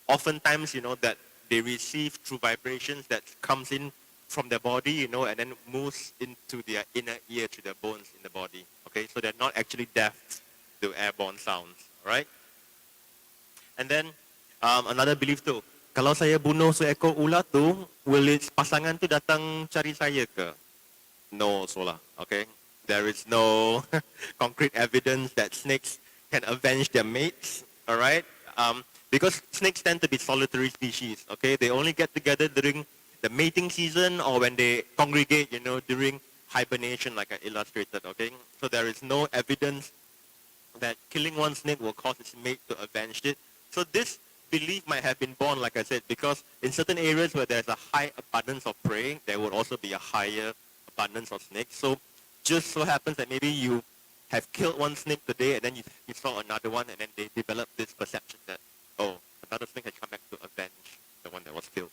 S3: Oftentimes, that they receive through vibrations that comes in from their body, and then moves into their inner ear to their bones in the body. Okay, so they're not actually deaf to airborne sounds, right? And then another belief too, kalau saya bunuh seekor ular tu, will its pasangan tu datang cari saya ke? No, solah, okay? There is no concrete evidence that snakes can avenge their mates, all right? Because snakes tend to be solitary species, okay? They only get together during the mating season or when they congregate, during hibernation like I illustrated, okay? So there is no evidence that killing one snake will cause its mate to avenge it. So this belief might have been born, like I said, because in certain areas where there's a high abundance of prey, there would also be a higher abundance of snakes. So just so happens that maybe you have killed one snake today and then you saw another one and then they developed this perception that, oh, another snake has come back to avenge the one that was killed.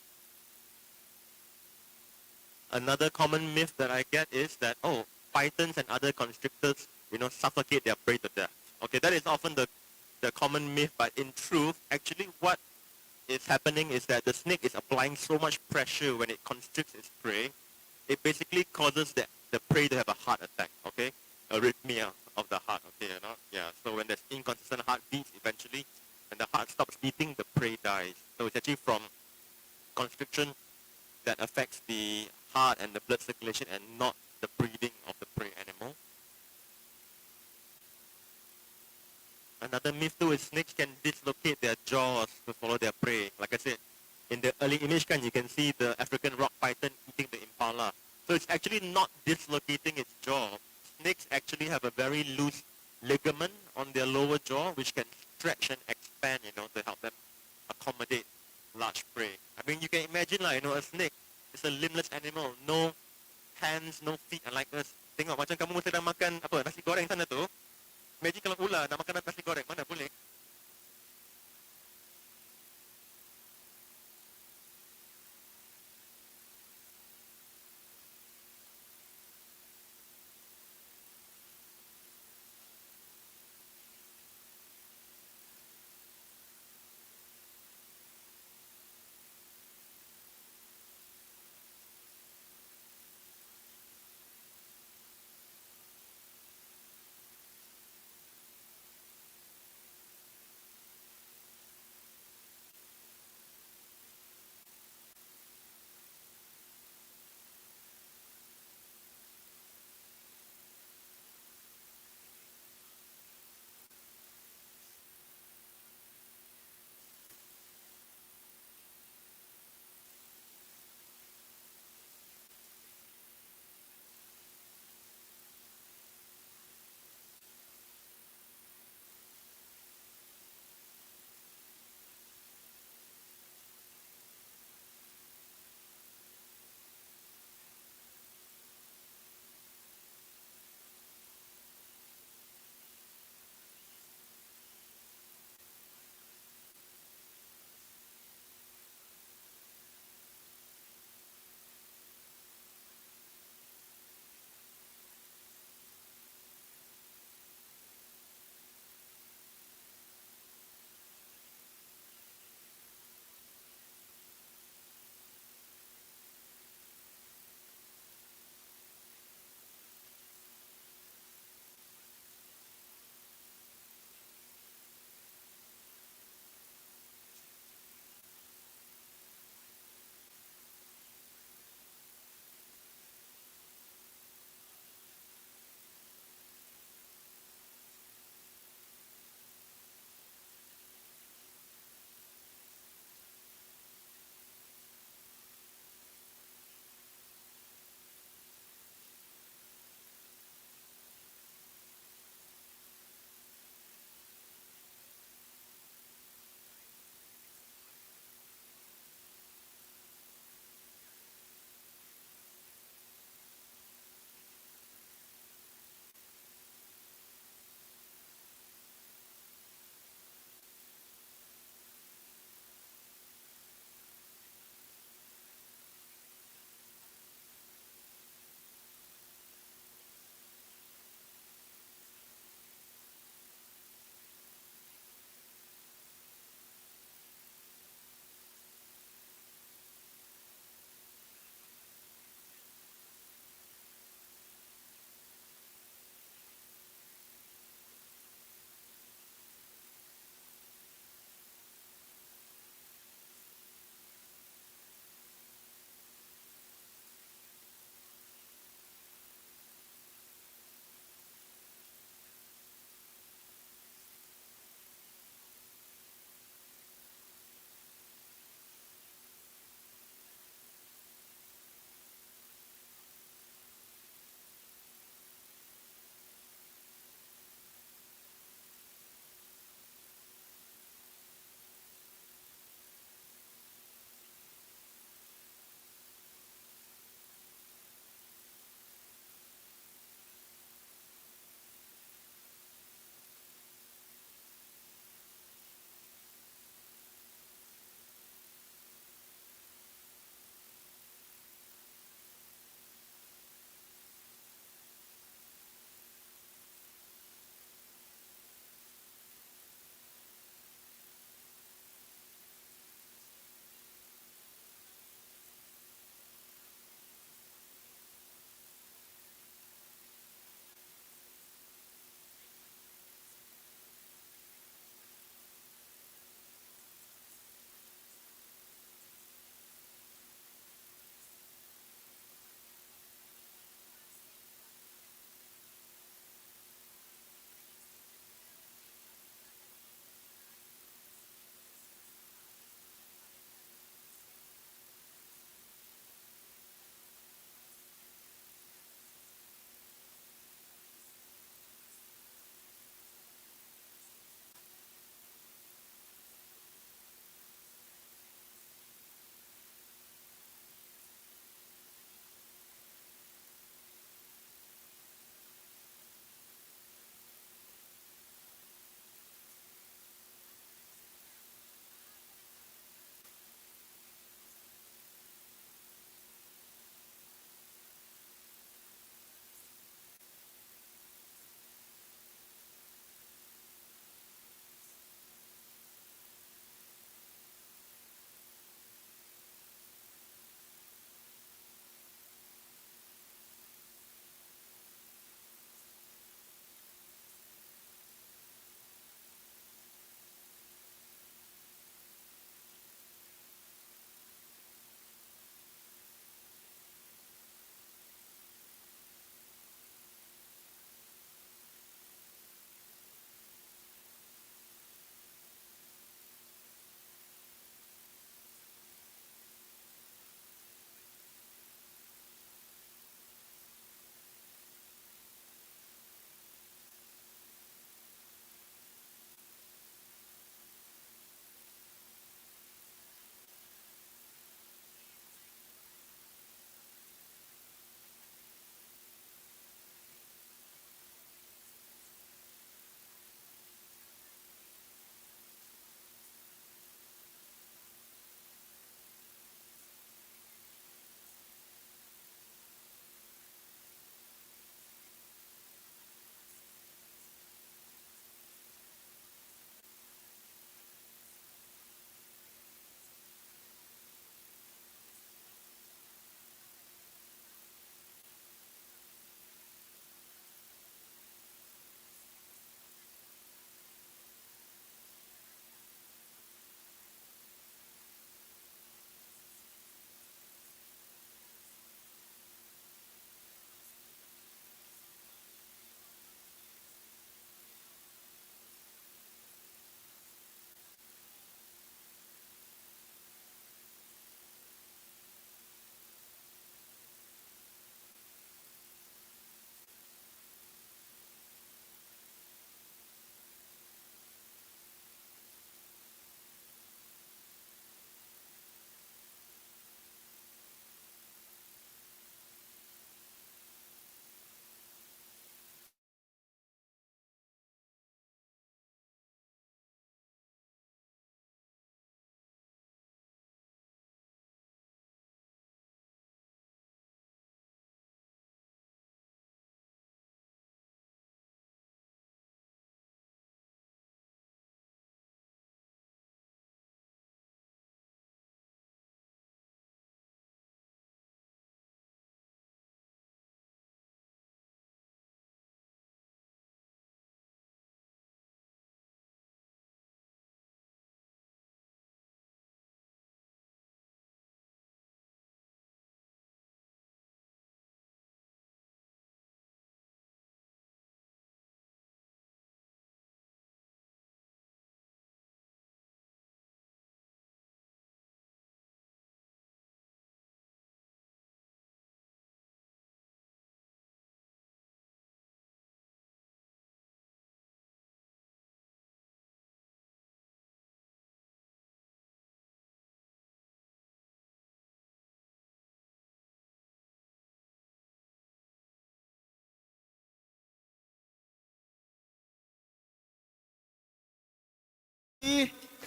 S3: Another common myth that I get is that, oh, pythons and other constrictors, suffocate their prey to death. Okay, that is often the common myth, but in truth, actually what is happening is that the snake is applying so much pressure when it constricts its prey, it basically causes the prey to have a heart attack, okay? Arrhythmia of the heart, okay, Yeah, so when there's inconsistent heartbeats, eventually, when the heart stops beating, the prey dies. So it's actually from constriction that affects the heart and the blood circulation and not the breathing of the prey animal. Another myth too is snakes can dislocate their jaws to follow their prey. Like I said, in the early image you can see the African rock python eating the impala. So it's actually not dislocating its jaw. Snakes actually have a very loose ligament on their lower jaw which can stretch and expand, to help them accommodate large prey. I mean, you can imagine a snake is a limbless animal, no hands, no feet, unlike us. Tengok macam kamu sedang makan nasi goreng sana tu. Imagine kalau ular nak makan nasi goreng, mana boleh?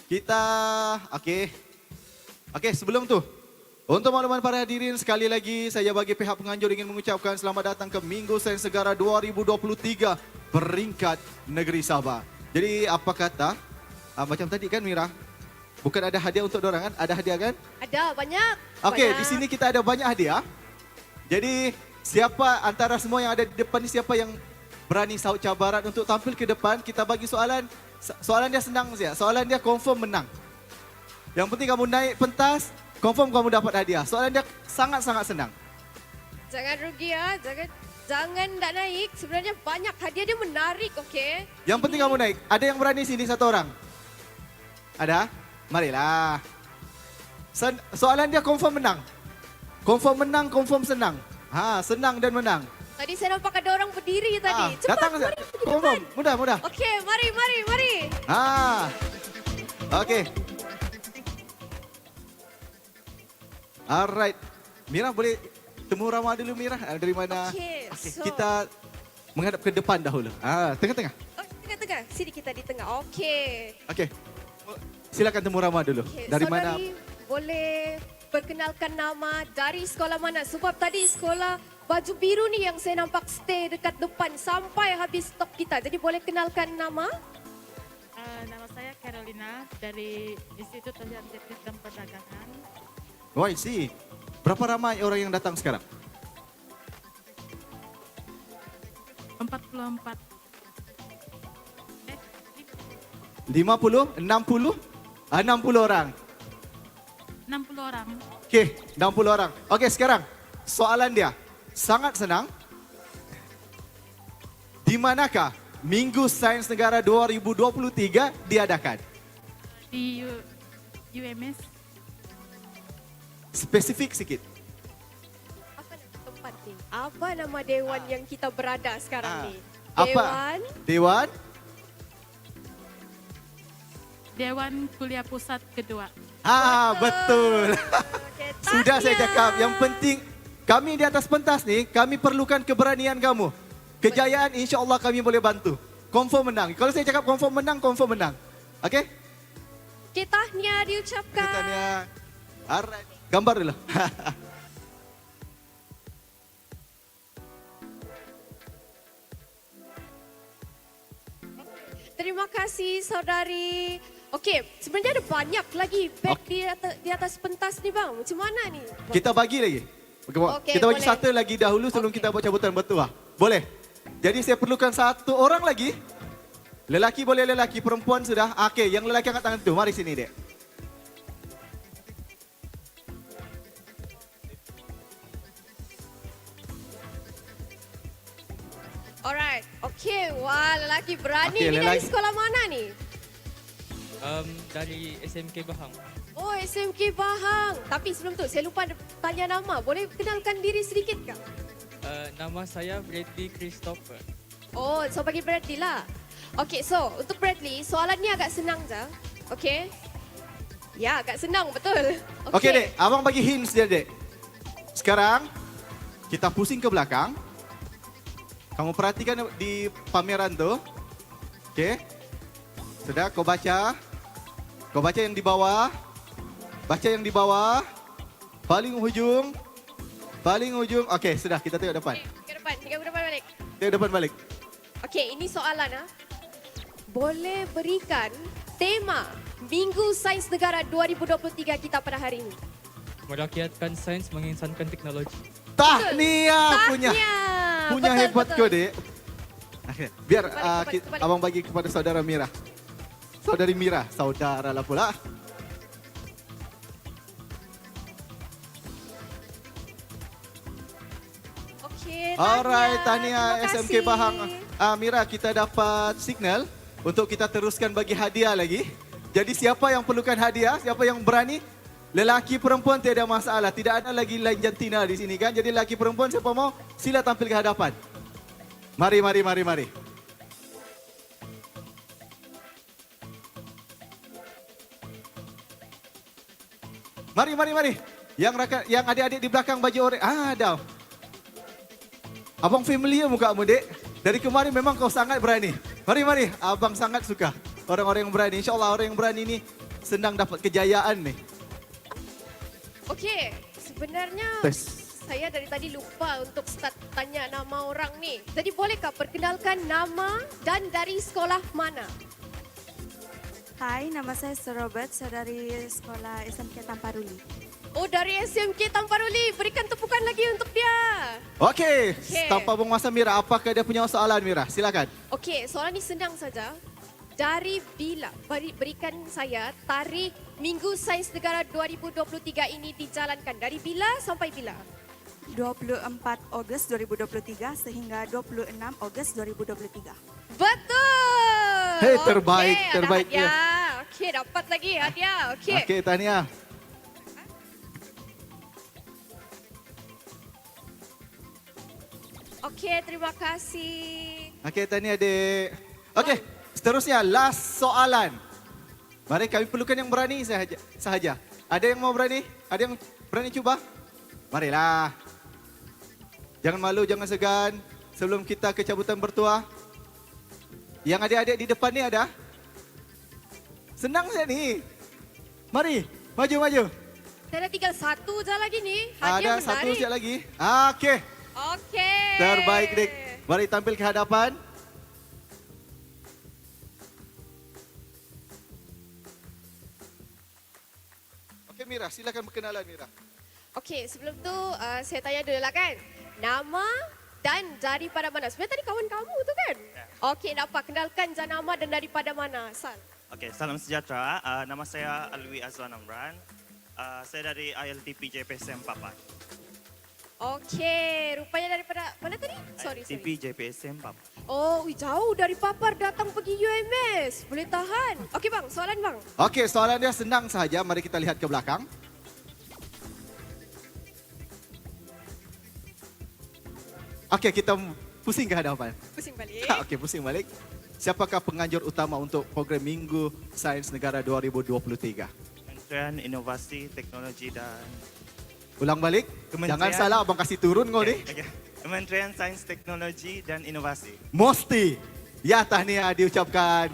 S1: kita Okey, sebelum tu, untuk makluman para hadirin, sekali lagi saya bagi pihak penganjur ingin mengucapkan selamat datang ke Minggu Sains Negara 2023 peringkat negeri Sabah. Jadi apa kata, macam tadi kan Mira, bukan ada hadiah untuk dorang kan? Ada hadiah kan?
S2: Ada, banyak.
S1: Okey,
S2: banyak.
S1: di sini kita ada banyak hadiah. Jadi siapa antara semua yang ada di depan ni, siapa yang berani sahut cabaran untuk tampil ke depan, kita bagi soalan. Soalan dia senang saja, soalan dia confirm menang. Yang penting kamu naik pentas, confirm kamu dapat hadiah. Soalan dia sangat-sangat senang.
S2: Jangan rugi ya, jangan tak naik. Sebenarnya banyak hadiah dia menarik, okey?
S1: Yang penting kamu naik. Ada yang berani sini satu orang? Ada? Marilah. Soalan dia confirm menang. Confirm menang, confirm senang. Senang dan menang.
S2: Tadi saya nampak ada orang berdiri tadi. Cepat,
S1: datang saja. Confirm, mudah.
S2: Okey, mari.
S1: Okey. Alright. Mira boleh temu ramah dulu Mira. Dari mana?
S2: Okey, so
S1: kita menghadap ke depan dahulu. Tengah-tengah.
S2: Oh, tengah-tengah. Sini kita di tengah. Okey.
S1: Okey. Silakan temu ramah dulu.
S2: Okay,
S1: dari
S2: saudari,
S1: mana?
S2: Boleh perkenalkan nama, dari sekolah mana? Sebab tadi sekolah baju biru ni yang saya nampak stay dekat depan sampai habis stok kita. Jadi boleh kenalkan nama?
S4: Nama saya Carolina dari Institut Teknik dan Perdagangan.
S1: Oh, I see. Berapa ramai orang yang datang sekarang?
S4: 44.
S1: 50? 60? 60 orang.
S4: 60 orang.
S1: Okey, 60 orang. Okey, sekarang soalan dia sangat senang. Di manakah Minggu Sains Negara 2023 diadakan?
S4: Di UMS.
S1: Spesifik sikit.
S2: Apa nama tempat ni? Apa nama dewan yang kita berada sekarang ni?
S1: Apa? Dewan?
S4: Dewan Kuliah Pusat kedua.
S1: Betul.
S2: Okay,
S1: Sudah saya cakap, yang penting kami di atas pentas ni, kami perlukan keberanian kamu. Kejayaan insya-Allah kami boleh bantu. Confirm menang. Kalau saya cakap confirm menang. Okey?
S2: Okay, tahniah diucapkan.
S1: Katanya. Alright. Gambar dulu.
S2: Terima kasih saudari. Okey, sebenarnya ada banyak lagi beg di atas pentas ni bang. Macam mana ni?
S1: Kita bagi lagi.
S2: Okey,
S1: Kita bagi
S2: boleh.
S1: satu lagi dahulu sebelum kita buat cabutan bertuah. Boleh? Jadi saya perlukan satu orang lagi. Lelaki boleh lelaki, perempuan sudah. Okey, yang lelaki angkat tangan tu. Mari sini, Dek.
S2: Alright. Okey, wah lelaki berani.
S1: Okey,
S2: Ni dari
S1: lelaki.
S2: sekolah mana ni?
S5: Dari SMK Bahang.
S2: Oh, SMK Bahang. Tapi sebelum tu saya lupa tanya nama. Boleh kenalkan diri sedikit kah?
S5: Nama saya Bradley Christopher.
S2: Oh, so bagi Bradley lah. Okey, so untuk Bradley, soalan ni agak senang je. Okey? Ya, agak senang, betul.
S1: Okey, Dek. Abang bagi hints dia, Dek. Sekarang, kita pusing ke belakang. Kamu perhatikan di pameran tu. Okey? Sudah, kau baca. Kau baca yang di bawah. Baca yang di bawah. Paling hujung. Paling hujung. Okey, sudah. Kita tengok depan.
S2: Okay, ke depan. Tengok ke depan balik.
S1: Tengok depan balik.
S2: Okey, ini soalan. Boleh berikan tema Minggu Sains Negara 2023 kita pada hari ini?
S5: Merakyatkan sains menginsankan teknologi.
S1: Tahniah punya. Punya
S2: Betul,
S1: hebat
S2: betul.
S1: kau, Dek. Okay. Biar
S2: Kembali.
S1: abang bagi kepada saudara Mira. Saudari Mira, saudara lah pula.
S2: Okey,
S1: Alright, tahniah
S2: terima
S1: SMK
S2: kasih.
S1: Bahang. Mira, kita dapat signal untuk kita teruskan bagi hadiah lagi. Jadi siapa yang perlukan hadiah, siapa yang berani, lelaki perempuan tiada masalah. Tidak ada lagi lain jantina di sini kan. Jadi lelaki perempuan siapa mau, sila tampil ke hadapan. Mari. Mari. Yang adik-adik di belakang baju oranye. Dah. Abang familiar mukamu, Dek. Dari kemarin memang kau sangat berani. Mari. Abang sangat suka. Orang-orang yang berani. InsyaAllah orang yang berani ni senang dapat kejayaan ni.
S2: Okey, sebenarnya saya dari tadi lupa untuk start tanya nama orang ni. Jadi bolehkah perkenalkan nama dan dari sekolah mana?
S6: Hai, nama saya Sir Robert, saya dari sekolah SMK Tamparuli.
S2: Oh, dari SMK Tamparuli. Berikan tepukan lagi untuk dia.
S1: Okey, tanpa buang masa Mira, apakah dia punya soalan Mira? Silakan.
S2: Okey, soalan ni senang saja. Dari bila berikan saya tarikh Minggu Sains Negara 2023 ini dijalankan? Dari bila sampai bila?
S6: 24 Ogos 2023 sehingga 26 Ogos 2023.
S2: Betul!
S1: Hei, terbaik,
S2: Okey,
S1: terbaik
S2: ada hadiah. Okey, dapat lagi hadiah. Okey.
S1: Okey, tahniah.
S2: Okey, terima kasih.
S1: Okey, tahniah adik. Okey, seterusnya last soalan. Mari kami perlukan yang berani sahaja. Ada yang mau berani? Ada yang berani cuba? Marilah. Jangan malu, jangan segan. Sebelum kita ke cabutan bertuah. Yang adik-adik di depan ni ada? Senang saja ni. Mari, maju.
S2: Saya tinggal satu je lagi ni.
S1: Ada
S2: Hadiah
S1: satu
S2: menarik.
S1: siap lagi. Okey.
S2: Okey.
S1: Terbaik, Dik. Mari tampil ke hadapan. Okey, Mira. Silakan berkenalan, Mira.
S2: Okey, sebelum tu saya tanya dulu lah kan. Nama dan daripada mana? Sebenarnya tadi kawan kamu tu kan? Okey, tak apa. Kenalkan je nama dan daripada mana. Asal.
S7: Okey, salam sejahtera. Nama saya Alwi Azwan Amran. Saya dari ILTP JPSM Papat.
S2: Okey, rupanya daripada mana tadi? Sorry.
S7: ILTP JPSM Papat.
S2: Oh, jauh dari Papar datang pergi UMS. Boleh tahan. Okey bang, soalan bang.
S1: Okey, soalan dia senang sahaja. Mari kita lihat ke belakang. Okey, kita pusing ke hadapan.
S2: Pusing balik.
S1: Okey, pusing balik. Siapakah penganjur utama untuk program Minggu Sains Negara 2023?
S7: Kementerian Inovasi, Teknologi dan...
S1: Ulang balik. Jangan salah, abang kasih turun kau ni.
S7: Okey. Kementerian Sains, Teknologi dan Inovasi.
S1: Mesti. Ya, tahniah diucapkan.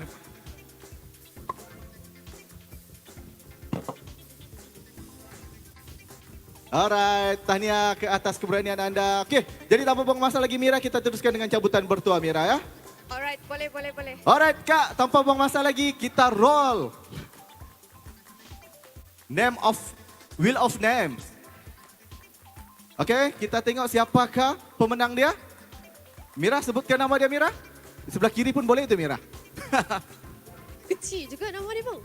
S1: Alright, tahniah ke atas keberanian anda. Okey, jadi tanpa buang masa lagi Mira, kita teruskan dengan cabutan bertuah Mira ya.
S2: Alright, boleh.
S1: Alright Kak, tanpa buang masa lagi, kita roll. Wheel of Names. Okey, kita tengok siapakah pemenang dia. Mira, sebutkan nama dia Mira. Di sebelah kiri pun boleh itu Mira.
S2: Kecil juga nama dia bang.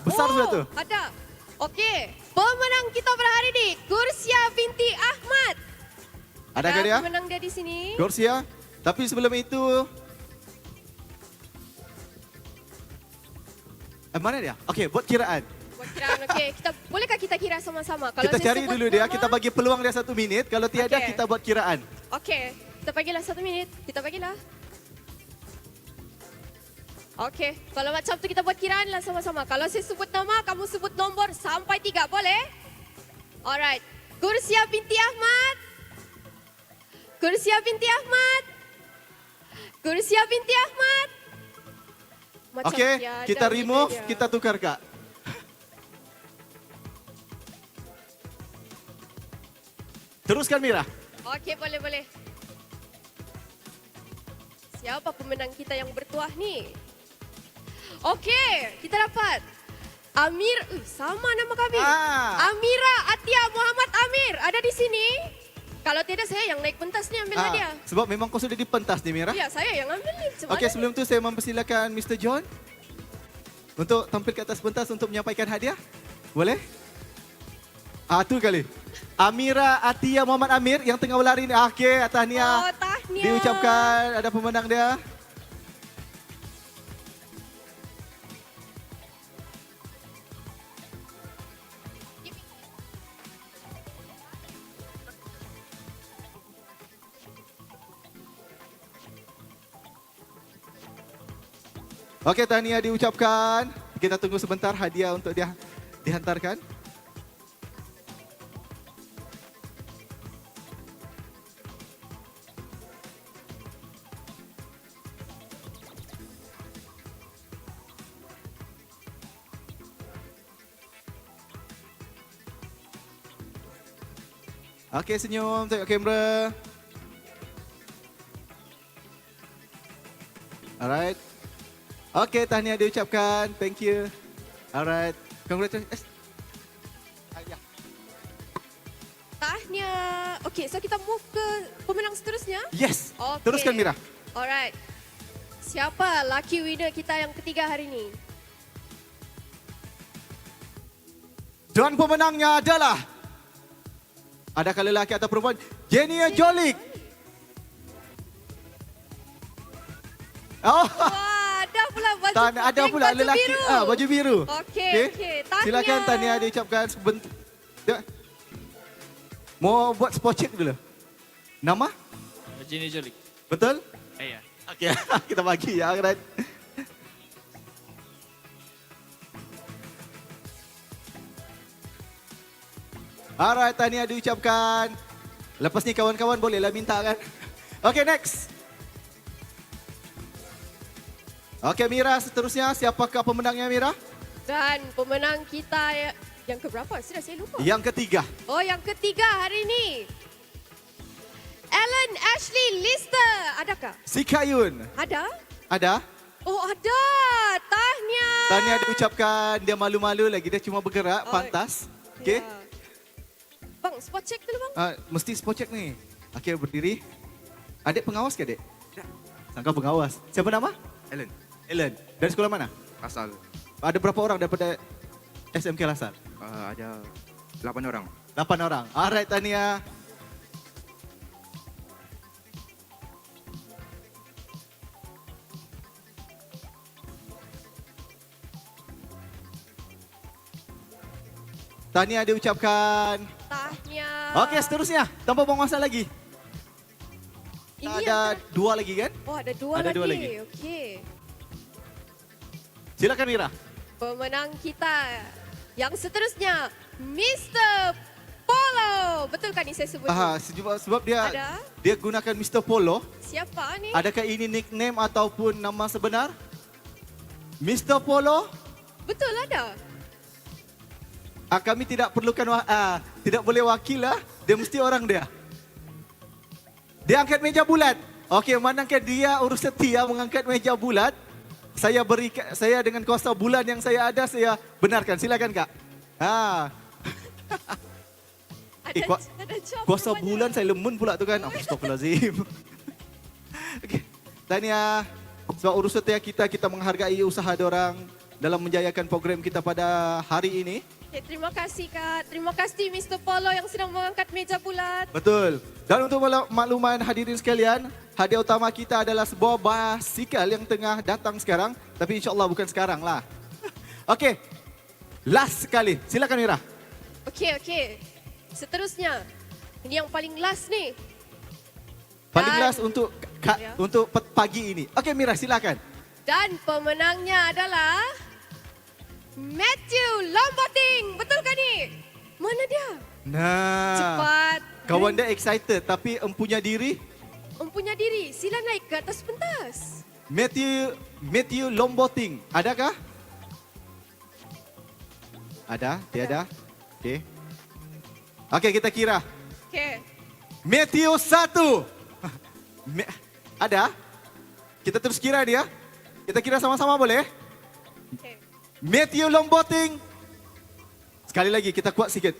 S1: Besar sudah tu.
S2: Ada. Okey, pemenang kita pada hari ini, Kursia binti Ahmad.
S1: Adakah dia?
S2: Pemenang dia di sini.
S1: Gorsia. Tapi sebelum itu... mana dia? Okey, buat kiraan.
S2: Buat kiraan, okey. Bolehkah kita kira sama-sama?
S1: Kita
S2: saya
S1: cari
S2: sebut
S1: dulu dia,
S2: nama-
S1: kita bagi peluang dia 1 minit. Kalau tiada,
S2: Okey.
S1: kita buat kiraan.
S2: Okey, kita bagilah 1 minit. Kita bagilah. Okey, kalau macam tu kita buat kiraan lah sama-sama. Kalau saya sebut nama, kamu sebut nombor sampai 3, boleh? Alright. Kursia binti Ahmad. Kursia binti Ahmad. Kursia binti Ahmad. Macam
S1: Okey,
S2: tiada
S1: kita remove,
S2: bedanya.
S1: kita tukar Kak. Teruskan Mira.
S2: Okey, boleh. Siapa pemenang kita yang bertuah ni? Okey, kita dapat Amir, sama nama kami. Amira Atia Muhammad Amir ada di sini. Kalau tidak saya yang naik pentas ni ambil hadiah.
S1: Sebab memang kau sudah di pentas ni Mira.
S2: Ya, saya yang ambil ni.
S1: Okey, sebelum tu saya mempersilakan Mr. John untuk tampil ke atas pentas untuk menyampaikan hadiah. Boleh? Tu kali. Amira Atia Muhammad Amir yang tengah berlari ni. Okey, tahniah.
S2: Oh, tahniah.
S1: Diucapkan ada pemenang dia. Okey, tahniah diucapkan. Kita tunggu sebentar hadiah untuk dia dihantarkan. Okey, senyum, tengok kamera. Alright. Okey, tahniah diucapkan. Thank you. Alright. Congratulations.
S2: Tahniah. Okey, so kita move ke pemenang seterusnya.
S1: Yes.
S2: Okey.
S1: Teruskan Mira.
S2: Alright. Siapa lucky winner kita yang ketiga hari ini?
S1: Dan pemenangnya adalah, adakah lelaki atau perempuan? Jenia Jolik. Oh,
S2: Wah, ada pula baju
S1: ada
S2: pink,
S1: pula
S2: baju
S1: lelaki
S2: biru.
S1: baju biru.
S2: Okey, okey. Tahniah.
S1: Silakan tahniah diucapkan sebentar. Ya. Mau buat spot check dulu. Nama?
S5: Jenia Jolik.
S1: Betul?
S5: Ya.
S1: Okey, kita bagi ya. Alright. Alright, tahniah diucapkan. Lepas ni kawan-kawan bolehlah minta kan. Okey, next. Okey, Mira, seterusnya siapakah pemenangnya Mira?
S2: Dan pemenang kita yang keberapa? Sudah saya lupa.
S1: Yang ketiga.
S2: Oh, yang ketiga hari ini. Ellen Ashley Lister. Adakah?
S1: Si Kayun.
S2: Ada?
S1: Ada?
S2: Oh, ada. Tahniah.
S1: Tahniah diucapkan. Dia malu-malu lagi. Dia cuma bergerak,
S2: Oh,
S1: pantas. Okey.
S2: Ya. Bang, spot check dulu bang.
S1: Mesti spot check ni. Okey, berdiri. Adik pengawas ke adik? Sangka pengawas. Siapa nama?
S8: Ellen,
S1: Ellen. Dari sekolah mana?
S8: asal
S1: Ada berapa orang daripada SMK Lasar?
S8: ada 8 orang.
S1: 8 orang. Alright, tahniah. Tahniah diucapkan.
S2: Tahniah.
S1: Okey, seterusnya. Tanpa buang masa lagi.
S2: Ini
S1: Ada
S2: yang
S1: 2 lagi kan?
S2: Oh, ada dua
S1: Ada
S2: lagi.
S1: dua lagi.
S2: Okey.
S1: Silakan Mira.
S2: Pemenang kita yang seterusnya, Mr. Polo. Betul kan ni saya sebut?
S1: Sebab dia
S2: Ada?
S1: dia gunakan Mr. Polo.
S2: Siapa ni?
S1: Adakah ini nickname ataupun nama sebenar? Mr. Polo?
S2: Betul ada.
S1: Kami tidak perlukan tidak boleh wakil lah. Dia mesti orang dia. Dia angkat meja bulat. Okey, manakah dia urus setia mengangkat meja bulat? Saya dengan kuasa bulan yang saya ada, saya benarkan. Silakan Kak.
S2: Ada job
S1: Kuasa
S2: rupanya.
S1: bulan saya lemun pula tu kan. Astagfirullahalazim. Okey. Tahniah. Sebab urus setia kita menghargai usaha diorang dalam menjayakan program kita pada hari ini.
S2: Okay, terima kasih Kak. Terima kasih Mr. Polo yang sedang mengangkat meja bulat.
S1: Betul. Dan untuk makluman hadirin sekalian, hadiah utama kita adalah sebuah basikal yang tengah datang sekarang. Tapi insyaAllah bukan sekarang lah. Okey. Last sekali. Silakan Mira.
S2: Okey. Seterusnya. Ini yang paling last ni.
S1: Paling
S2: Dan-
S1: last untuk
S2: Ya.
S1: untuk pagi ini. Okey Mira, silakan.
S2: Dan pemenangnya adalah Matthew Lomboting. Betul kan ni? Mana dia?
S1: Nah.
S2: Cepat.
S1: Kawan dia excited tapi empunya diri.
S2: Mempunyai diri. Sila naik ke atas pentas.
S1: Matthew Lomboting. Adakah? Ada? Tiada? Okey. Okey, kita kira.
S2: Okey.
S1: Matthew 1. Ada? Kita terus kira dia. Kita kira sama-sama boleh?
S2: Okay.
S1: Matthew Lomboting. Sekali lagi kita kuat sikit.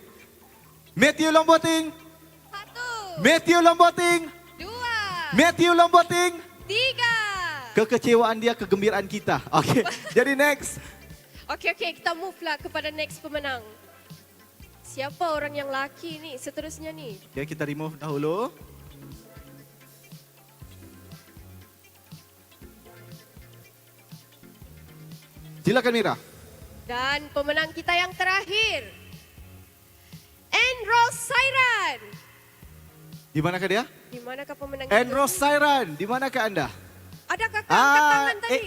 S1: Matthew Lomboting.
S2: 1,
S1: Matthew Lomboting.
S2: 2,
S1: Matthew Lomboting.
S2: 3.
S1: Kekecewaan dia, kegembiraan kita. Okey. Jadi next.
S2: Okey, kita move lah kepada next pemenang. Siapa orang yang laki ni seterusnya ni?
S1: Okay, kita remove dahulu. Silakan Mira.
S2: Dan pemenang kita yang terakhir. Enros Sairan.
S1: Di manakah dia?
S2: Di manakah pemenang
S1: Enros Sairan, di manakah anda?
S2: Ada kakak angkat tangan tadi?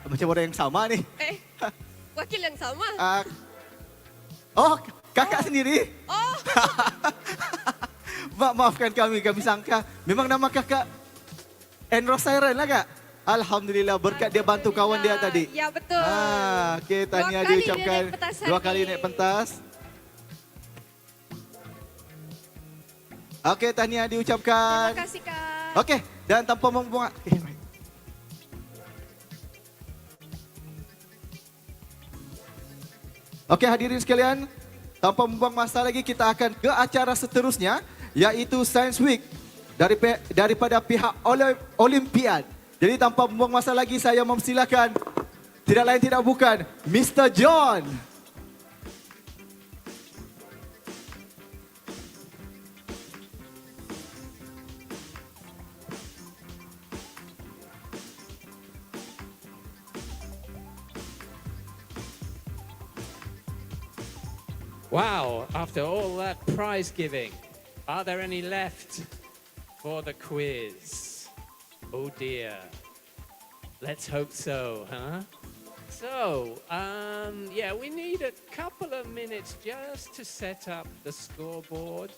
S1: Macam orang yang sama ni.
S2: Wakil yang sama.
S1: Kakak sendiri?
S2: Oh,
S1: Maafkan kami sangka. Memang nama kakak Enros Sairan lah Kak? Alhamdulillah berkat dia bantu kawan dia tadi.
S2: Ya, betul.
S1: Okey, tahniah
S2: Dua kali dia
S1: diucapkan.
S2: naik pentas hari
S1: 2 kali
S2: ni.
S1: naik pentas. Okey, tahniah diucapkan.
S2: Terima kasih, Kak.
S1: Okey, dan tanpa membuang Okey, hadirin sekalian, tanpa membuang masa lagi kita akan ke acara seterusnya iaitu Science Week daripada pihak Olimpiad. Jadi tanpa membuang masa lagi saya mempersilakan tidak lain tidak bukan Mr. John.
S9: Wow, after all that prize giving, are there any left for the quiz? Oh dear. Let's hope so, huh? So, yeah, we need a couple of minutes just to set up the scoreboard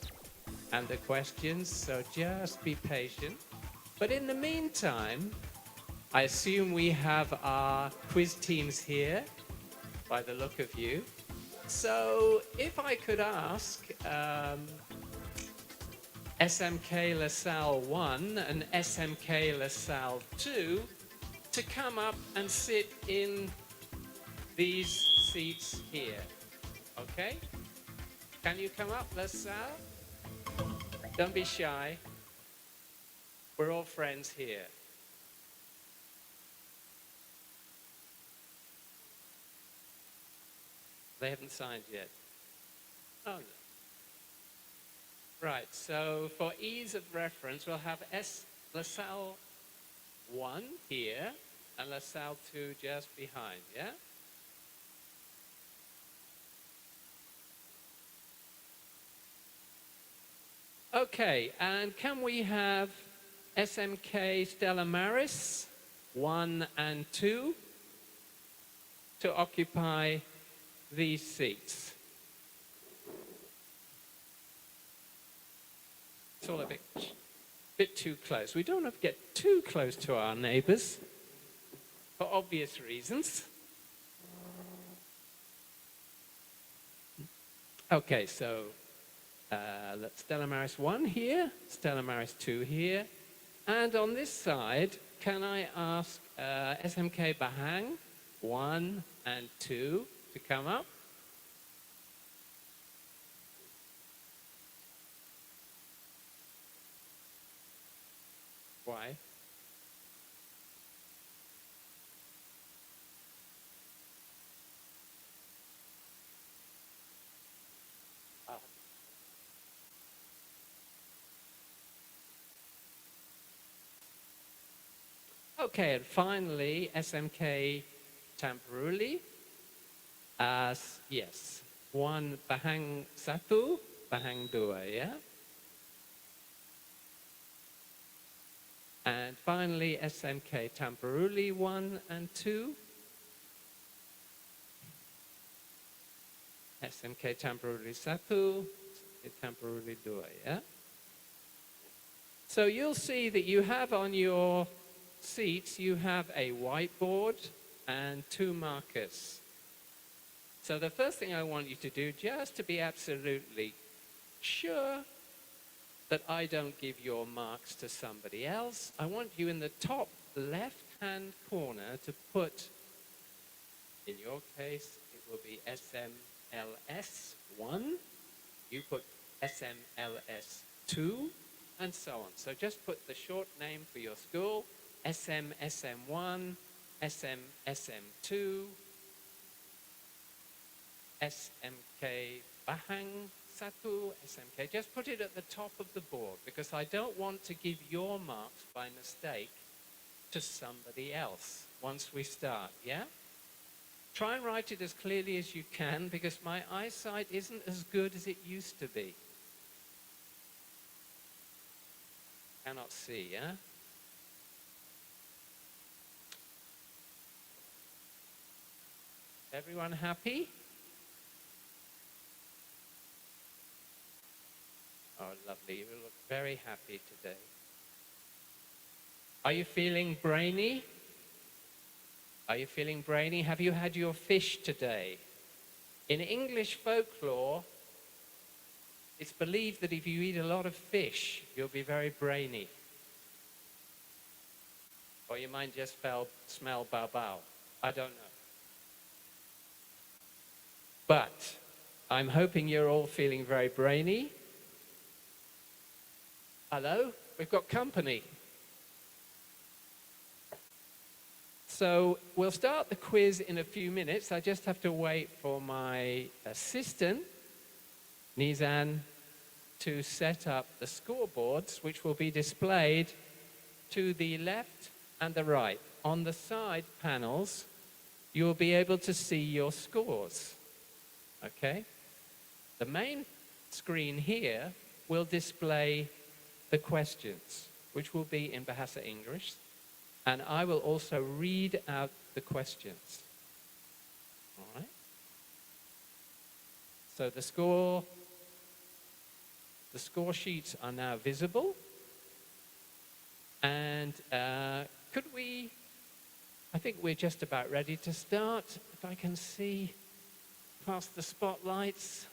S9: and the questions, so just be patient. But in the meantime, I assume we have our quiz teams here, by the look of you. So, if I could ask SMK LaSalle 1 and SMK LaSalle 2 to come up and sit in these seats here. Okay? Can you come up, LaSalle? Don't be shy. We're all friends here. They haven't signed yet. Oh, no. Right, so for ease of reference, we'll have LaSalle 1 here and LaSalle 2 just behind, yeah? Okay, and can we have SMK Stella Maris 1 and 2 to occupy these seats? It's all a bit too close. We don't want to get too close to our neighbors for obvious reasons. Okay, so let's Stella Maris 1 here, Stella Maris 2 here. And on this side, can I ask SMK Bahang 1 and 2 to come up? Why? Okay, and finally, SMK Tamperuli. Yes, 1 Bahang 1, Bahang 2, yeah? And finally, SMK Tamperuli 1 and 2. SMK Tamperuli 1, Tamperuli 2, yeah? So you'll see that you have on your seats, you have a whiteboard and 2 markers. So the first thing I want you to do, just to be absolutely sure that I don't give your marks to somebody else, I want you in the top left-hand corner to put, in your case, it will be SMLS 1, you put SMLS 2, and so on. So just put the short name for your school, SMSM1, SMSM2, SMK Bahang 1, SMK. Just put it at the top of the board because I don't want to give your marks by mistake to somebody else once we start, yeah? Try and write it as clearly as you can because my eyesight isn't as good as it used to be. Cannot see, yeah? Everyone happy? Oh, lovely. You look very happy today. Are you feeling brainy? Are you feeling brainy? Have you had your fish today? In English folklore, it's believed that if you eat a lot of fish, you'll be very brainy. Or you might just smell bao-bao. I don't know. But I'm hoping you're all feeling very brainy. Hello? We've got company. So we'll start the quiz in a few minutes. I just have to wait for my assistant, Nizan, to set up the scoreboards, which will be displayed to the left and the right. On the side panels, you'll be able to see your scores. Okay? The main screen here will display the questions, which will be in Bahasa English, and I will also read out the questions. All right? So the score sheets are now visible, and I think we're just about ready to start. If I can see past the spotlights.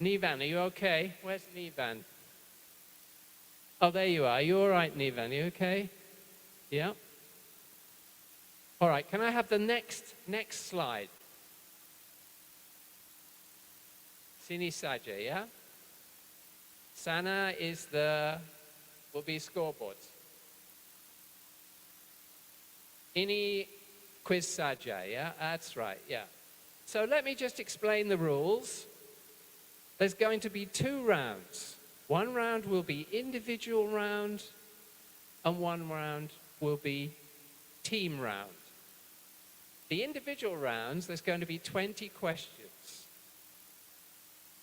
S9: Nivan, are you okay? Where's Nivan? Oh, there you are. You all right, Nivan? You okay? Yeah? All right, can I have the next slide? Sini saja, yeah? Sana will be scoreboards. Ini quiz saja, yeah? That's right, yeah. So let me just explain the rules. There's going to be 2 rounds. One round will be individual round, and one round will be team round. The individual rounds, there's going to be 20 questions.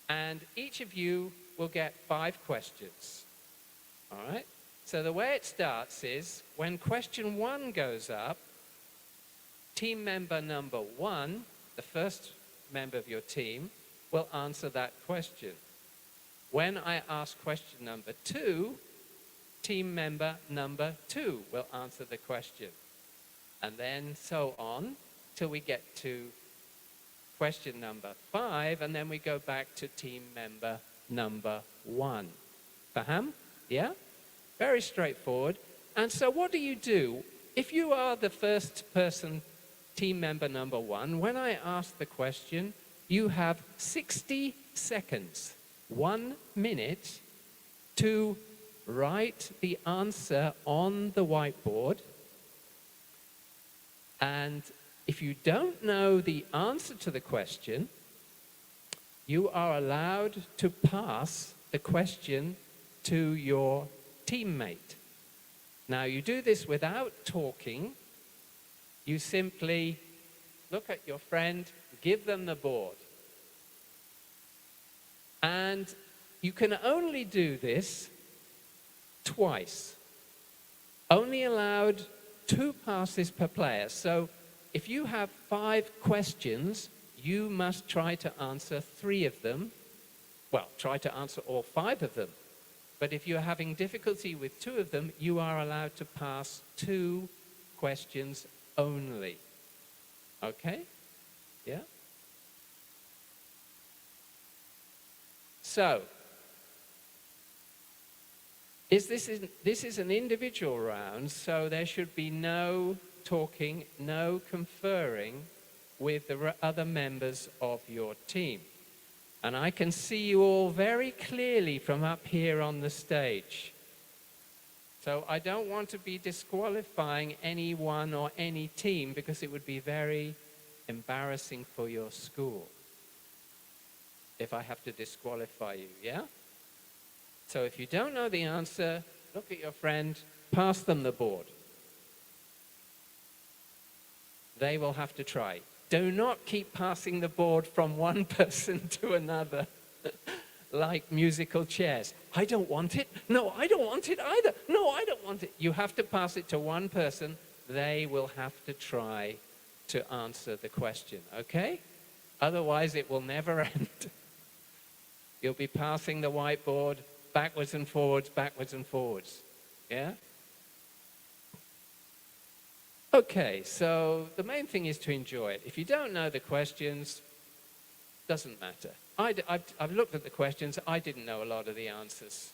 S9: And each of you will get 5 questions. All right? So the way it starts is, when question 1 goes up, team member number 1, the first member of your team, will answer that question. When I ask question number 2, team member number 2 will answer the question. And then so on till we get to question number 5, and then we go back to team member number 1. Faham? Yeah? Very straightforward. And so what do? If you are the first person, team member number 1, when I ask the question, you have 60 seconds, 1 minute, to write the answer on the whiteboard. And if you don't know the answer to the question, you are allowed to pass the question to your teammate. Now, you do this without talking. You simply look at your friend, give them the board. And you can only do this twice. Only allowed 2 passes per player. So if you have 5 questions, you must try to answer 3 of them. Well, try to answer all 5 of them. But if you're having difficulty with 2 of them, you are allowed to pass 2 questions only. Okay? Yeah? So, this is an individual round, so there should be no talking, no conferring with the other members of your team. And I can see you all very clearly from up here on the stage. So I don't want to be disqualifying anyone or any team, because it would be very embarrassing for your school if I have to disqualify you, yeah? So if you don't know the answer, look at your friend, pass them the board. They will have to try. Do not keep passing the board from one person to another like musical chairs. I don't want it. No, I don't want it either. No, I don't want it. You have to pass it to one person. They will have to try to answer the question, okay? Otherwise, it will never end. You'll be passing the whiteboard backwards and forwards, yeah? Okay, so the main thing is to enjoy it. If you don't know the questions, doesn't matter. I've looked at the questions. I didn't know a lot of the answers.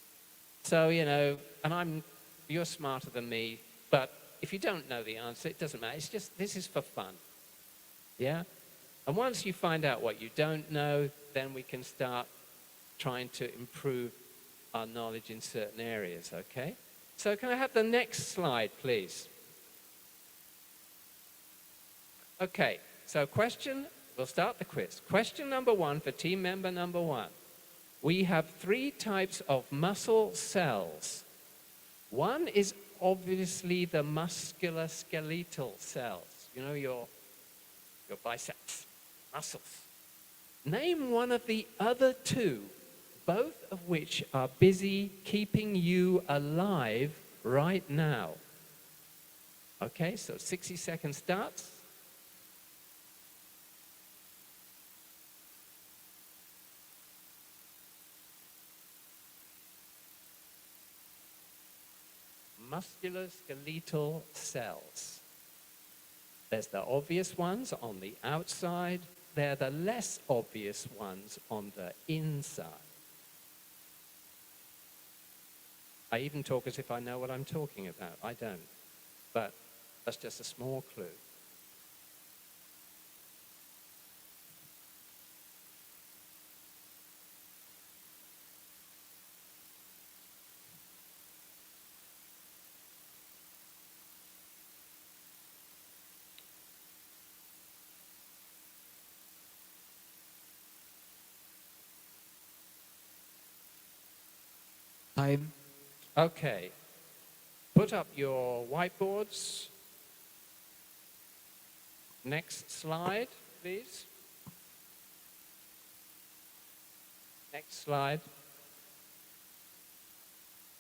S9: So, you know, and you're smarter than me, but if you don't know the answer, it doesn't matter. It's just, this is for fun. Yeah? And once you find out what you don't know, then we can start trying to improve our knowledge in certain areas, okay? So can I have the next slide, please? Okay, so we'll start the quiz. Question number 1 for team member number 1. We have 3 types of muscle cells. One is obviously the musculoskeletal cells. You know, your biceps, muscles. Name one of the other 2, both of which are busy keeping you alive right now. Okay, so 60 seconds starts. Musculoskeletal cells. There's the obvious ones on the outside. They're the less obvious ones on the inside. I even talk as if I know what I'm talking about. I don't. But that's just a small clue.
S8: Time.
S9: Okay. Put up your whiteboards. Next slide, please. Next slide.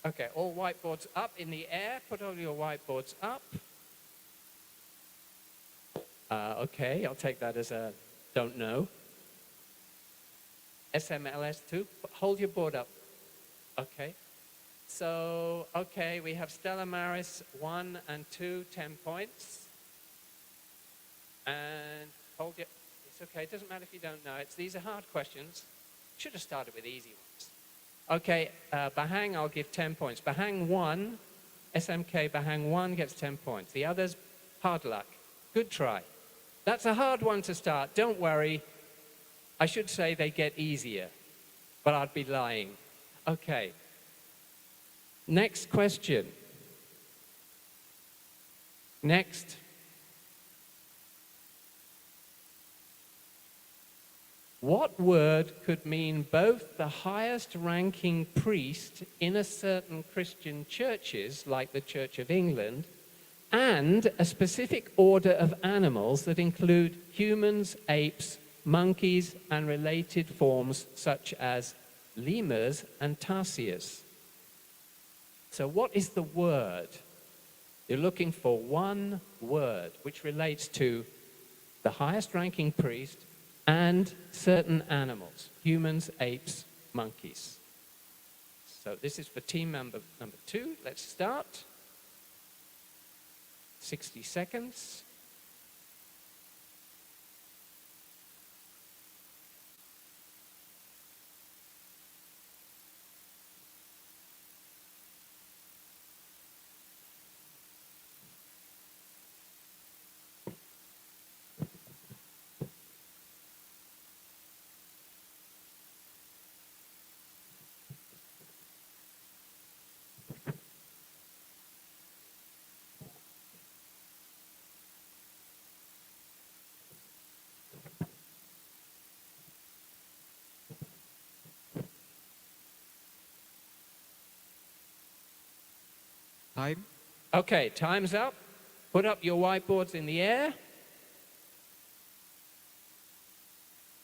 S9: Okay, all whiteboards up in the air. Put all your whiteboards up. Okay, I'll take that as a don't know. SMLS2, hold your board up. Okay. So, okay, we have Stella Maris, 1 and 2, 10 points. And hold your, it's okay, it doesn't matter if you don't know it. These are hard questions. Should have started with easy ones. Okay, Bahang, I'll give 10 points. Bahang 1, SMK Bahang 1 gets 10 points. The others, hard luck. Good try. That's a hard one to start. Don't worry. I should say they get easier, but I'd be lying. Okay. Next question. Next. What word could mean both the highest ranking priest in a certain Christian churches, like the Church of England, and a specific order of animals that include humans, apes, monkeys, and related forms such as lemurs and tarsiers? So what is the word? You're looking for one word which relates to the highest ranking priest and certain animals, humans, apes, monkeys. So this is for team member number 2. Let's start. 60 seconds.
S8: Time.
S9: Okay, time's up. Put up your whiteboards in the air.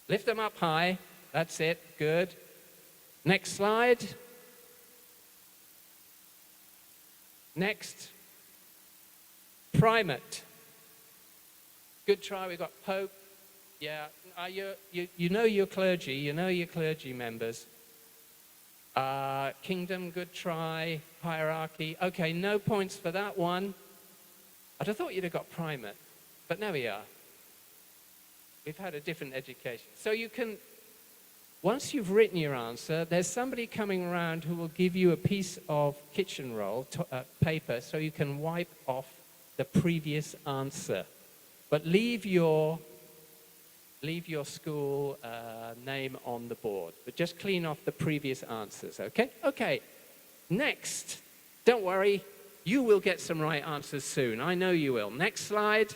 S9: Lift them up high. That's it. Good. Next slide. Next. Primate. Good try. We've got Pope. Yeah. You know your clergy. You know your clergy members. Kingdom, good try. Hierarchy. Okay, no points for that one. I'd have thought you'd have got primate, but there we are. We've had a different education. So you can, once you've written your answer, there's somebody coming around who will give you a piece of kitchen roll, paper, so you can wipe off the previous answer. But leave your school name on the board. But just clean off the previous answers, okay? Okay, next. Don't worry, you will get some right answers soon. I know you will. Next slide.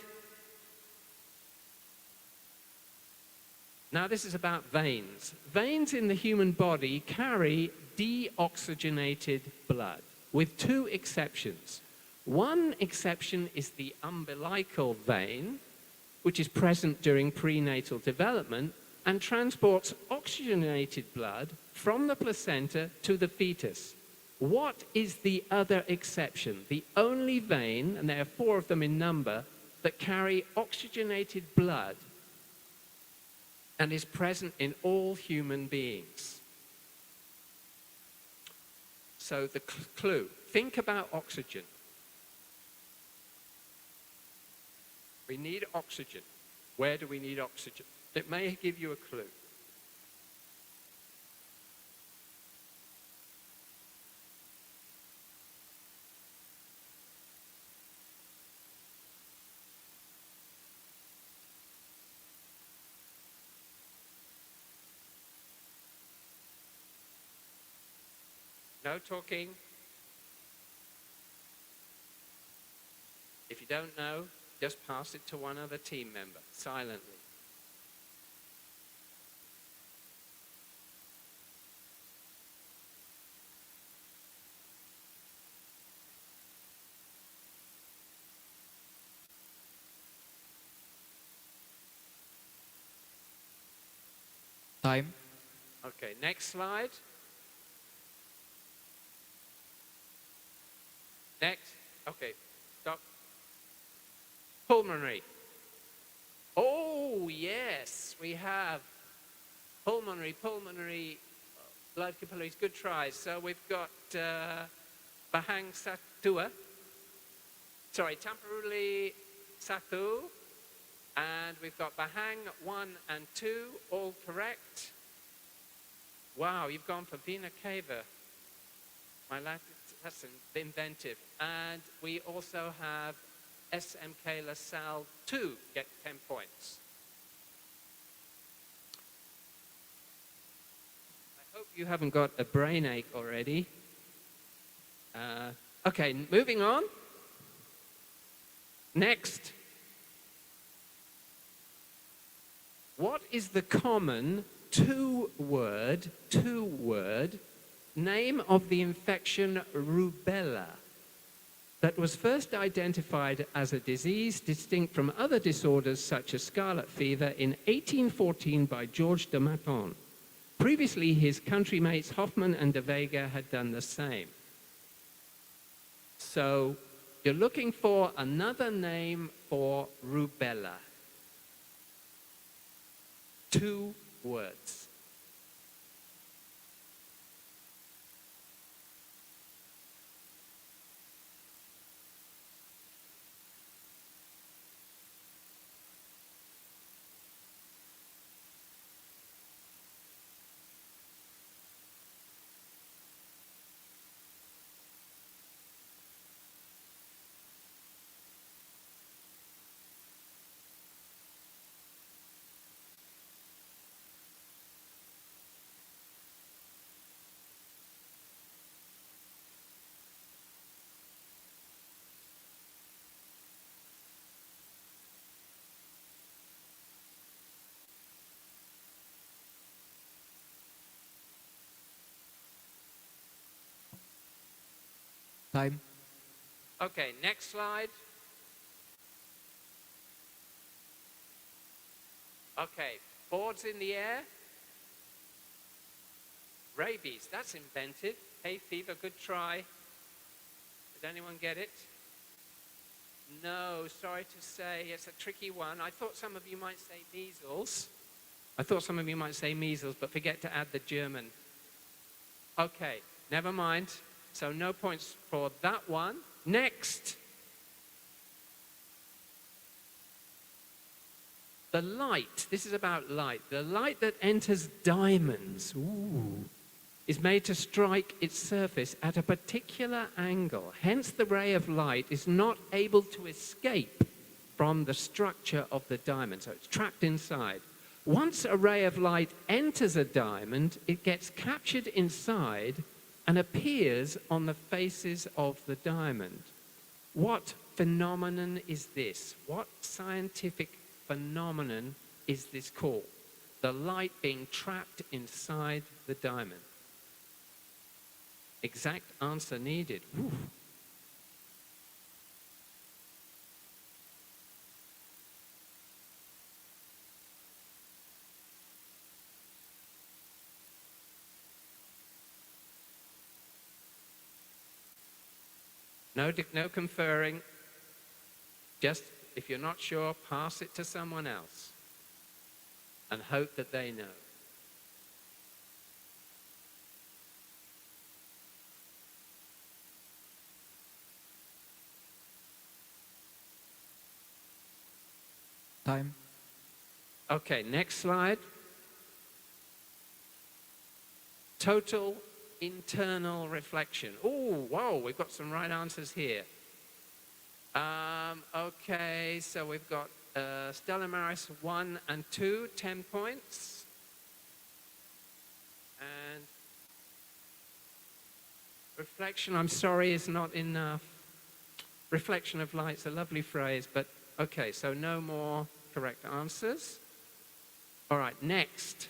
S9: Now this is about veins. Veins in the human body carry deoxygenated blood, with two exceptions. One exception is the umbilical vein, which is present during prenatal development and transports oxygenated blood from the placenta to the fetus. What is the other exception? The only vein, and there are 4 of them in number, that carry oxygenated blood and is present in all human beings. So the clue, think about oxygen. We need oxygen. Where do we need oxygen? It may give you a clue. No talking. If you don't know, just pass it to one other team member, silently.
S8: Time.
S9: Okay, next slide. Next. Okay, stop. Pulmonary. Oh, yes, we have pulmonary blood capillaries. Good tries. So we've got Bahang Satua. Sorry, Tamperuli Satu. And we've got Bahang 1 and 2, all correct. Wow, you've gone for Vena Cava. My Latin, that's inventive. And we also have SMK LaSalle 2, get 10 points. I hope you haven't got a brain ache already. Okay, moving on. Next. What is the common two-word name of the infection rubella that was first identified as a disease distinct from other disorders such as scarlet fever in 1814 by George de Maton? Previously, his countrymates Hoffman and de Vega had done the same. So you're looking for another name for rubella. 2 words.
S8: Time.
S9: Okay, next slide. Okay, boards in the air. Rabies, that's inventive. Hay fever, good try. Did anyone get it? No, sorry to say, it's a tricky one. I thought some of you might say measles. But forget to add the German. Okay, never mind. So no points for that one. Next. The light, this is about light. The light that enters diamonds, is made to strike its surface at a particular angle. Hence, the ray of light is not able to escape from the structure of the diamond, so it's trapped inside. Once a ray of light enters a diamond, it gets captured inside and appears on the faces of the diamond. What phenomenon is this? What scientific phenomenon is this called? The light being trapped inside the diamond. Exact answer needed. Whew. No conferring. Just, if you're not sure, pass it to someone else and hope that they know.
S8: Time.
S9: Okay, next slide. Total internal reflection. Oh, whoa, we've got some right answers here. Okay, so we've got Stella Maris 1 and 2, 10 points. And reflection, I'm sorry, is not enough. Reflection of light's a lovely phrase, but okay, so no more correct answers. All right, next.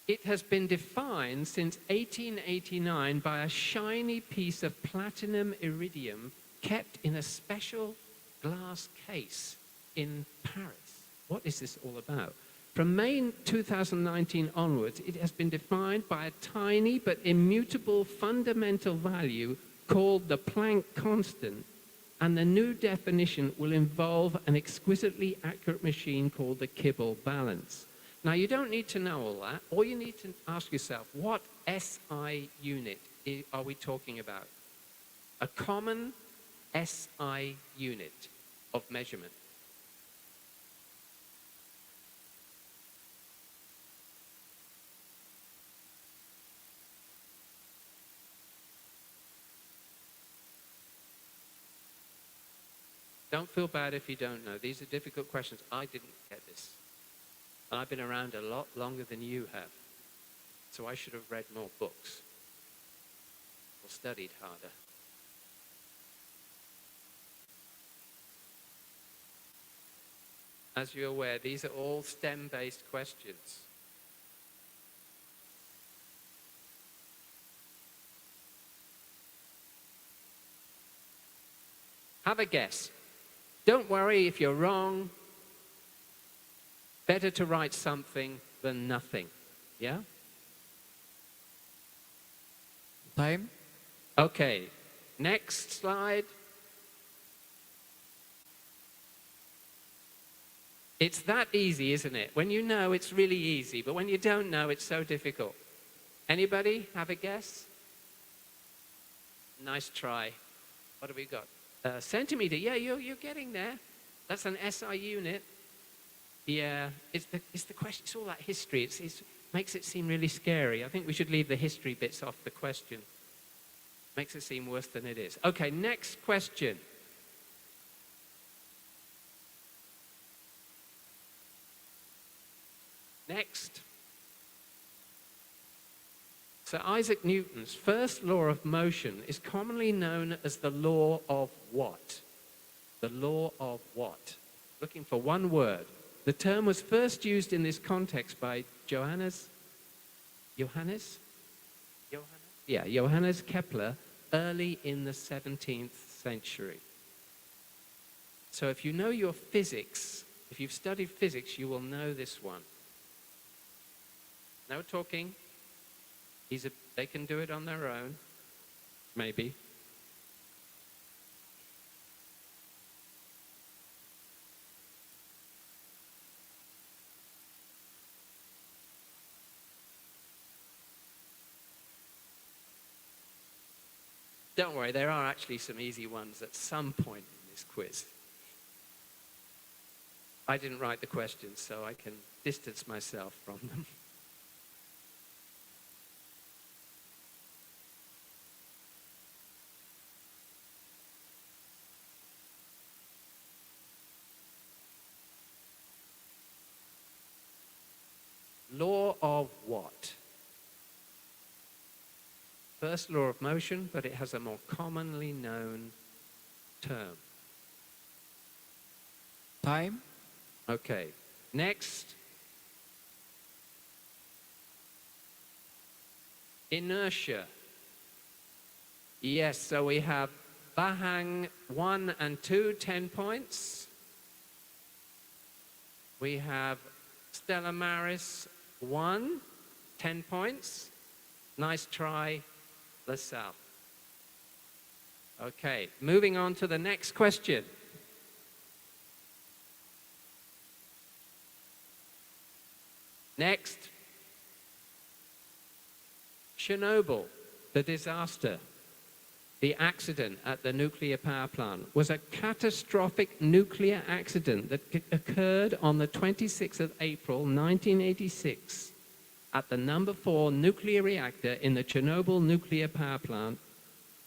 S9: It has been defined since 1889 by a shiny piece of platinum iridium kept in a special glass case in Paris. What is this all about? From May 2019 onwards, it has been defined by a tiny but immutable fundamental value called the Planck constant, and the new definition will involve an exquisitely accurate machine called the Kibble balance. Now, you don't need to know all that. All you need to ask yourself, what SI unit are we talking about? A common SI unit of measurement. Don't feel bad if you don't know. These are difficult questions. I didn't get this. And I've been around a lot longer than you have. So I should have read more books or studied harder. As you're aware, these are all STEM-based questions. Have a guess. Don't worry if you're wrong. Better to write something than nothing. Yeah?
S8: Time.
S9: Okay. Next slide. It's that easy, isn't it? When you know, it's really easy. But when you don't know, it's so difficult. Anybody have a guess? Nice try. What have we got? Centimeter. Yeah, you're getting there. That's an SI unit. Yeah, it's the question. It's all that history. It makes it seem really scary. I think we should leave the history bits off the question. Makes it seem worse than it is. Okay, next question. Next. Sir Isaac Newton's first law of motion is commonly known as the law of what? The law of what? Looking for one word. The term was first used in this context by Johannes Kepler early in the 17th century. So if you know your physics, if you've studied physics, you will know this one. No talking. They can do it on their own, maybe. Don't worry, there are actually some easy ones at some point in this quiz. I didn't write the questions, so I can distance myself from them. Law of what? First, law of motion, but it has a more commonly known term.
S8: Time.
S9: Okay, next. Inertia. Yes, so we have Bahang 1 and 2, 10 points. We have Stella Maris 1, 10 points. Nice try, LaSalle. Okay, moving on to the next question. Next, Chernobyl, the disaster, the accident at the nuclear power plant, was a catastrophic nuclear accident that occurred on the 26th of April, 1986, at the number 4 nuclear reactor in the Chernobyl nuclear power plant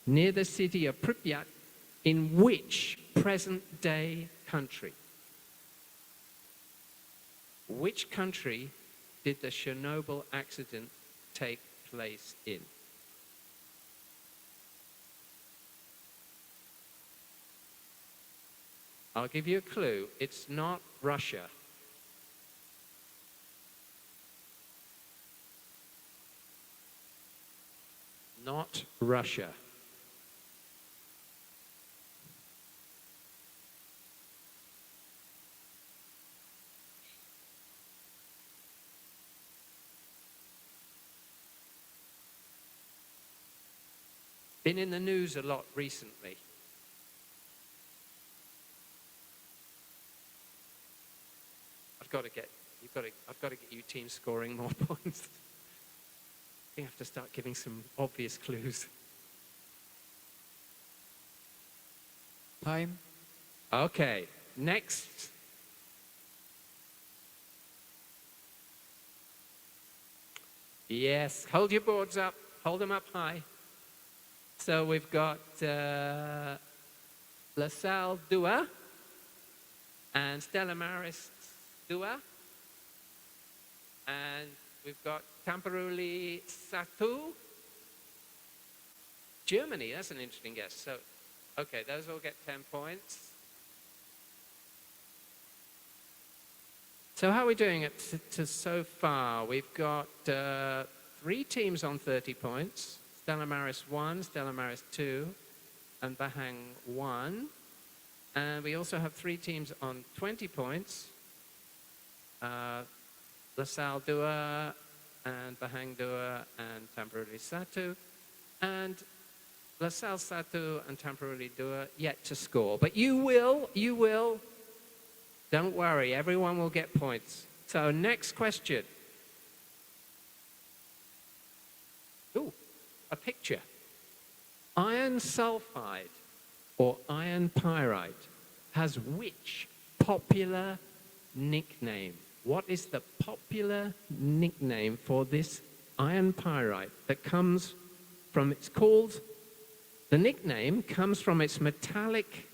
S9: near the city of Pripyat, in which present-day country? Which country did the Chernobyl accident take place in? I'll give you a clue. It's not Russia. Not Russia. Been in the news a lot recently. I've got to get you teams scoring more points. I think I have to start giving some obvious clues.
S8: Time.
S9: Okay, next. Yes, hold your boards up, hold them up high. So we've got LaSalle Dua and Stella Maris Dua. And we've got Tamperuli Satu. Germany, that's an interesting guess. So, okay, those all get 10 points. So how are we doing it so far? We've got 3 teams on 30 points. Stella Maris 1, Stella Maris 2, and Bahang 1. And we also have 3 teams on 20 points. LaSalle Dua, and Bahang Dua, and Tamperuli Satu. And LaSalle Satu and Tamperuli Dua yet to score. But you will. Don't worry, everyone will get points. So next question. Ooh, a picture. Iron sulfide or iron pyrite has which popular nickname? What is the popular nickname for this iron pyrite that comes from, the nickname comes from its metallic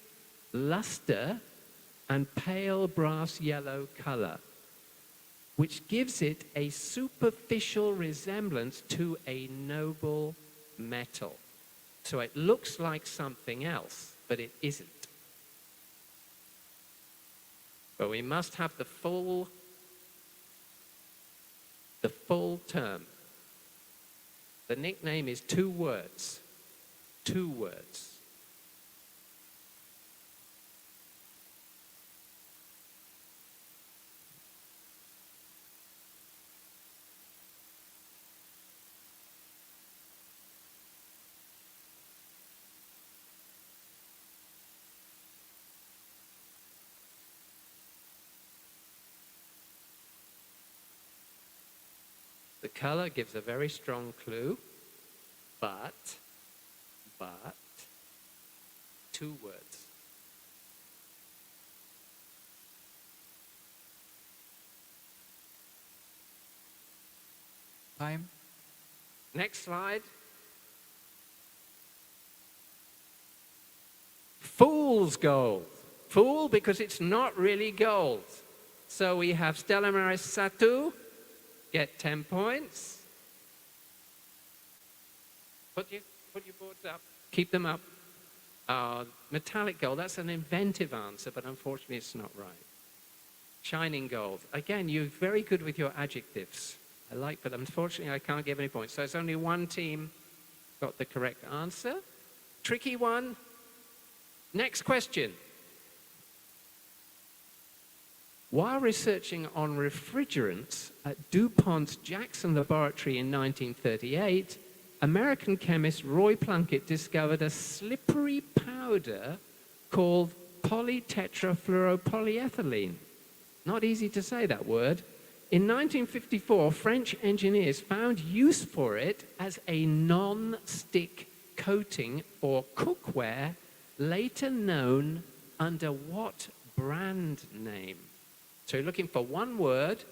S9: luster and pale brass yellow color, which gives it a superficial resemblance to a noble metal. So it looks like something else, but it isn't. But we must have the full term. The nickname is 2 words. 2 words. The color gives a very strong clue, but 2 words.
S8: Time.
S9: Next slide. Fool's gold. Fool because it's not really gold. So we have Stella Maris SABTU, get 10 points. Put your boards up. Keep them up. Metallic gold, that's an inventive answer, but unfortunately it's not right. Shining gold. Again, you're very good with your adjectives. I like, but unfortunately I can't give any points. So it's only one team got the correct answer. Tricky one. Next question. While researching on refrigerants at DuPont's Jackson Laboratory in 1938, American chemist Roy Plunkett discovered a slippery powder called polytetrafluoropolyethylene. Not easy to say that word. In 1954, French engineers found use for it as a non-stick coating for cookware, later known under what brand name? So you're looking for one word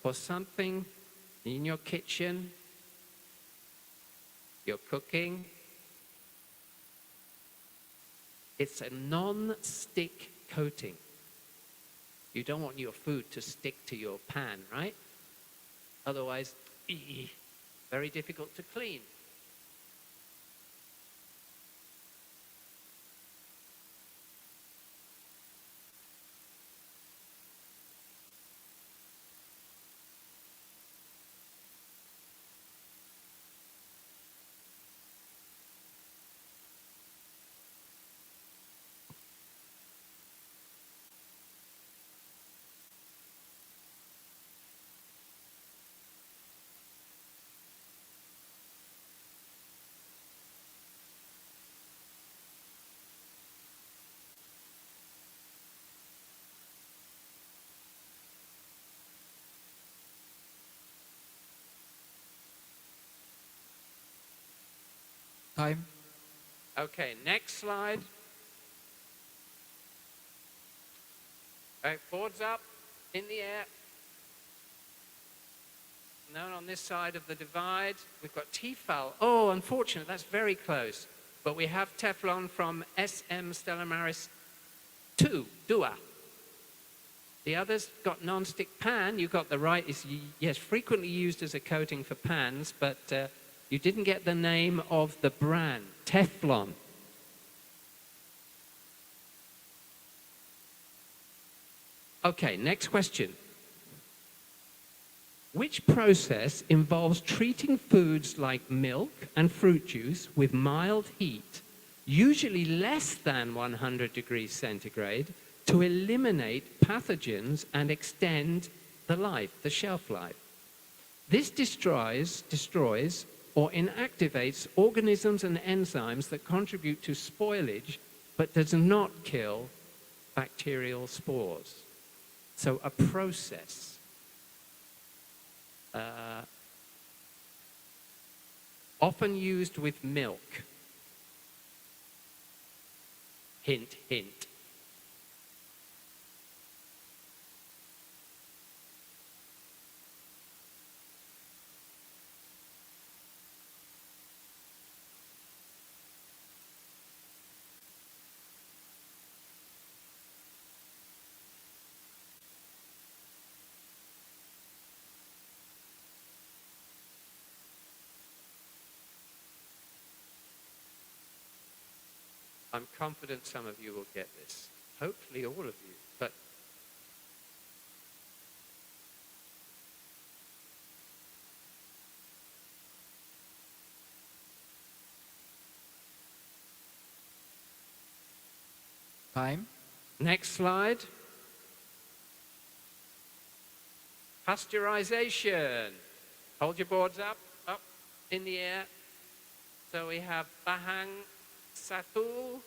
S9: for something in your kitchen, you're cooking. It's a non-stick coating. You don't want your food to stick to your pan, right? Otherwise, very difficult to clean.
S8: Time.
S9: Okay, next slide. All right, boards up, in the air. Known on this side of the divide. We've got Tefal. Oh, unfortunate, that's very close. But we have Teflon from SM Stella Maris 2, DUA. The others got non-stick pan. You got the right. It's, yes, frequently used as a coating for pans, but you didn't get the name of the brand, Teflon. Okay, next question. Which process involves treating foods like milk and fruit juice with mild heat, usually less than 100 degrees centigrade, to eliminate pathogens and extend the life, the shelf life? This destroys or inactivates organisms and enzymes that contribute to spoilage, but does not kill bacterial spores. So a process. Often used with milk. Hint, hint. I'm confident some of you will get this. Hopefully all of you, but
S8: Time.
S9: next slide. Pasteurization. Hold your boards up in the air. So we have Bahang Satu,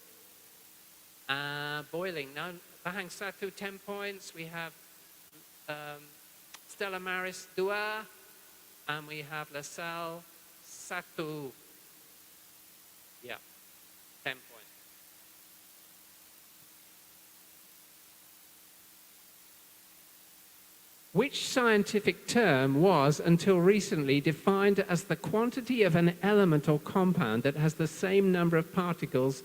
S9: boiling. Now, Bahang Satu, 10 points. We have Stella Maris 2, and we have La Salle Satu. Yeah, 10 points. Which scientific term was, until recently, defined as the quantity of an element or compound that has the same number of particles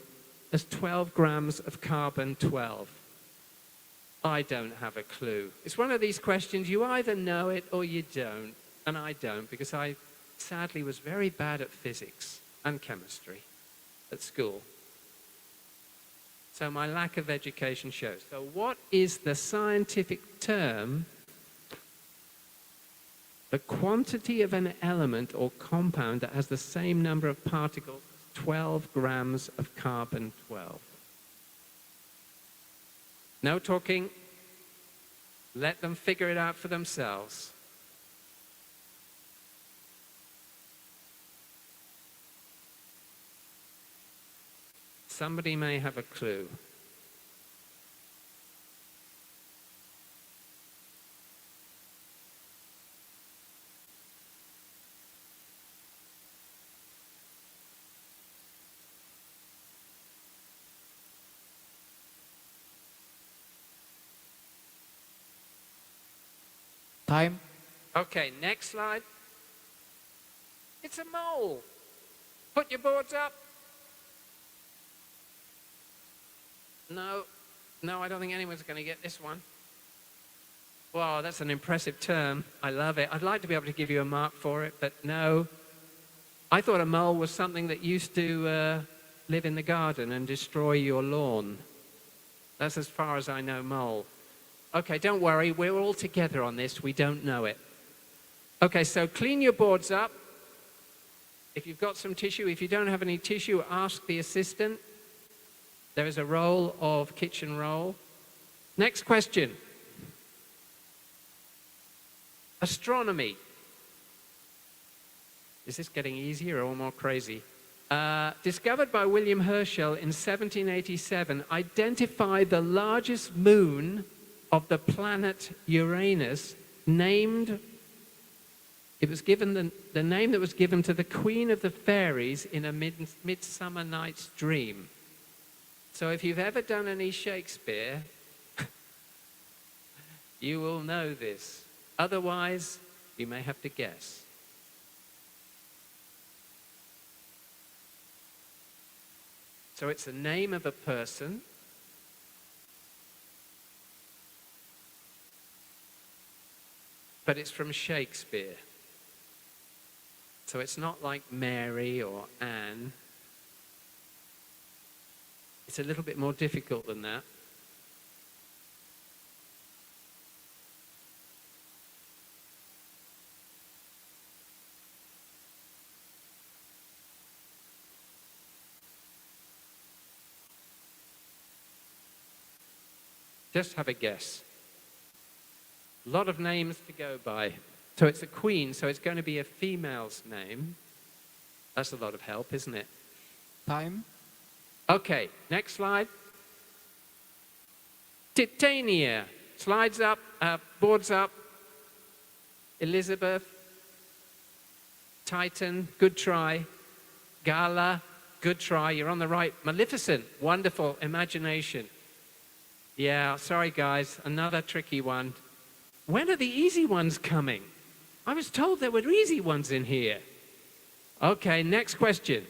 S9: as 12 grams of carbon-12? I don't have a clue. It's one of these questions, you either know it or you don't. And I don't, because I sadly was very bad at physics and chemistry at school. So my lack of education shows. So what is the scientific term? The quantity of an element or compound that has the same number of particles as 12 grams of carbon-12. No talking. Let them figure it out for themselves. Somebody may have a clue.
S8: Time.
S9: Okay, next slide. It's a mole. Put your boards up. No, I don't think anyone's going to get this one. Wow, that's an impressive term. I love it. I'd like to be able to give you a mark for it, but no. I thought a mole was something that used to live in the garden and destroy your lawn. That's as far as I know mole. Okay, don't worry. We're all together on this. We don't know it. Okay, so clean your boards up. If you've got some tissue, if you don't have any tissue, ask the assistant. There is a roll of kitchen roll. Next question. Astronomy. Is this getting easier or more crazy? Discovered by William Herschel in 1787, identified the largest moon of the planet Uranus, named, it was given the name that was given to the Queen of the Fairies in a Midsummer Night's Dream. So if you've ever done any Shakespeare, you will know this. Otherwise, you may have to guess. So it's the name of a person. But it's from Shakespeare. So it's not like Mary or Anne. It's a little bit more difficult than that. Just have a guess. A lot of names to go by. So it's a queen, so it's going to be a female's name. That's a lot of help, isn't it?
S8: Time.
S9: Okay, next slide. Titania. Slides up, boards up. Elizabeth. Titan, good try. Gala, good try. You're on the right. Maleficent, wonderful. Imagination. Yeah, sorry guys, another tricky one. When are the easy ones coming? I was told there were easy ones in here. Okay, next question.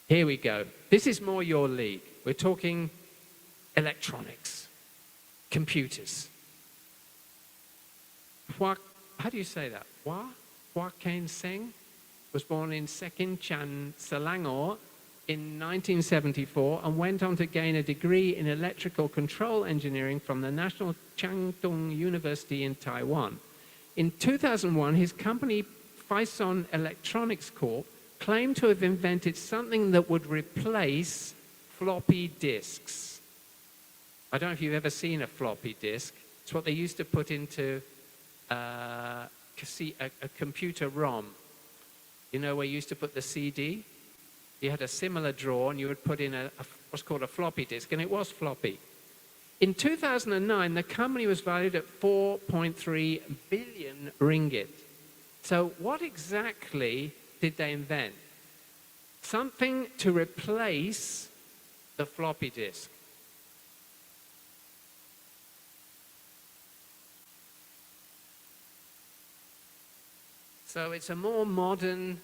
S9: Here we go. This is more your league. We're talking electronics, computers. How do you say that? Hua Kain Seng was born in Sekinchan, Selangor in 1974 and went on to gain a degree in electrical control engineering from the National Changtung University in Taiwan. In 2001, his company, Phison Electronics Corp., claimed to have invented something that would replace floppy disks. I don't know if you've ever seen a floppy disk. It's what they used to put into a computer ROM. You know where you used to put the CD? You had a similar drawer and you would put in what's called a floppy disk, and it was floppy. In 2009, the company was valued at 4.3 billion ringgit. So what exactly did they invent? Something to replace the floppy disk. So it's a more modern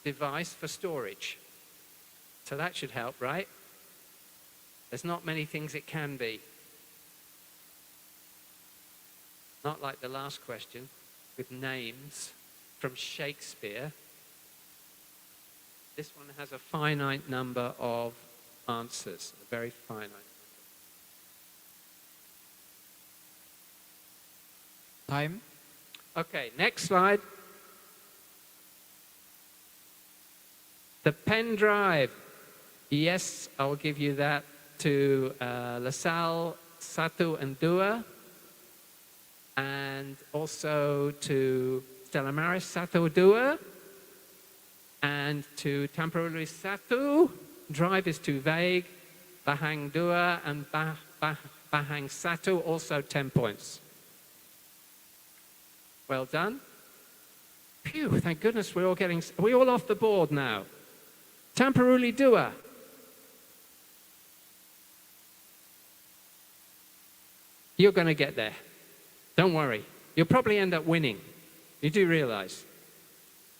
S9: device for storage. So that should help, right? There's not many things it can be. Not like the last question with names from Shakespeare. This one has a finite number of answers, a very finite number.
S8: Time.
S9: Okay, next slide. The pen drive. Yes, I'll give you that to LaSalle, SABTU, and DEWA. And also to Stella Maris, SABTU, DEWA. And to Tamperuli, SABTU. Drive is too vague. Bahang, DEWA, and Bahang, SABTU, also 10 points. Well done. Phew, thank goodness we're all off the board now. Tamperuli, DEWA. You're going to get there. Don't worry. You'll probably end up winning. You do realize.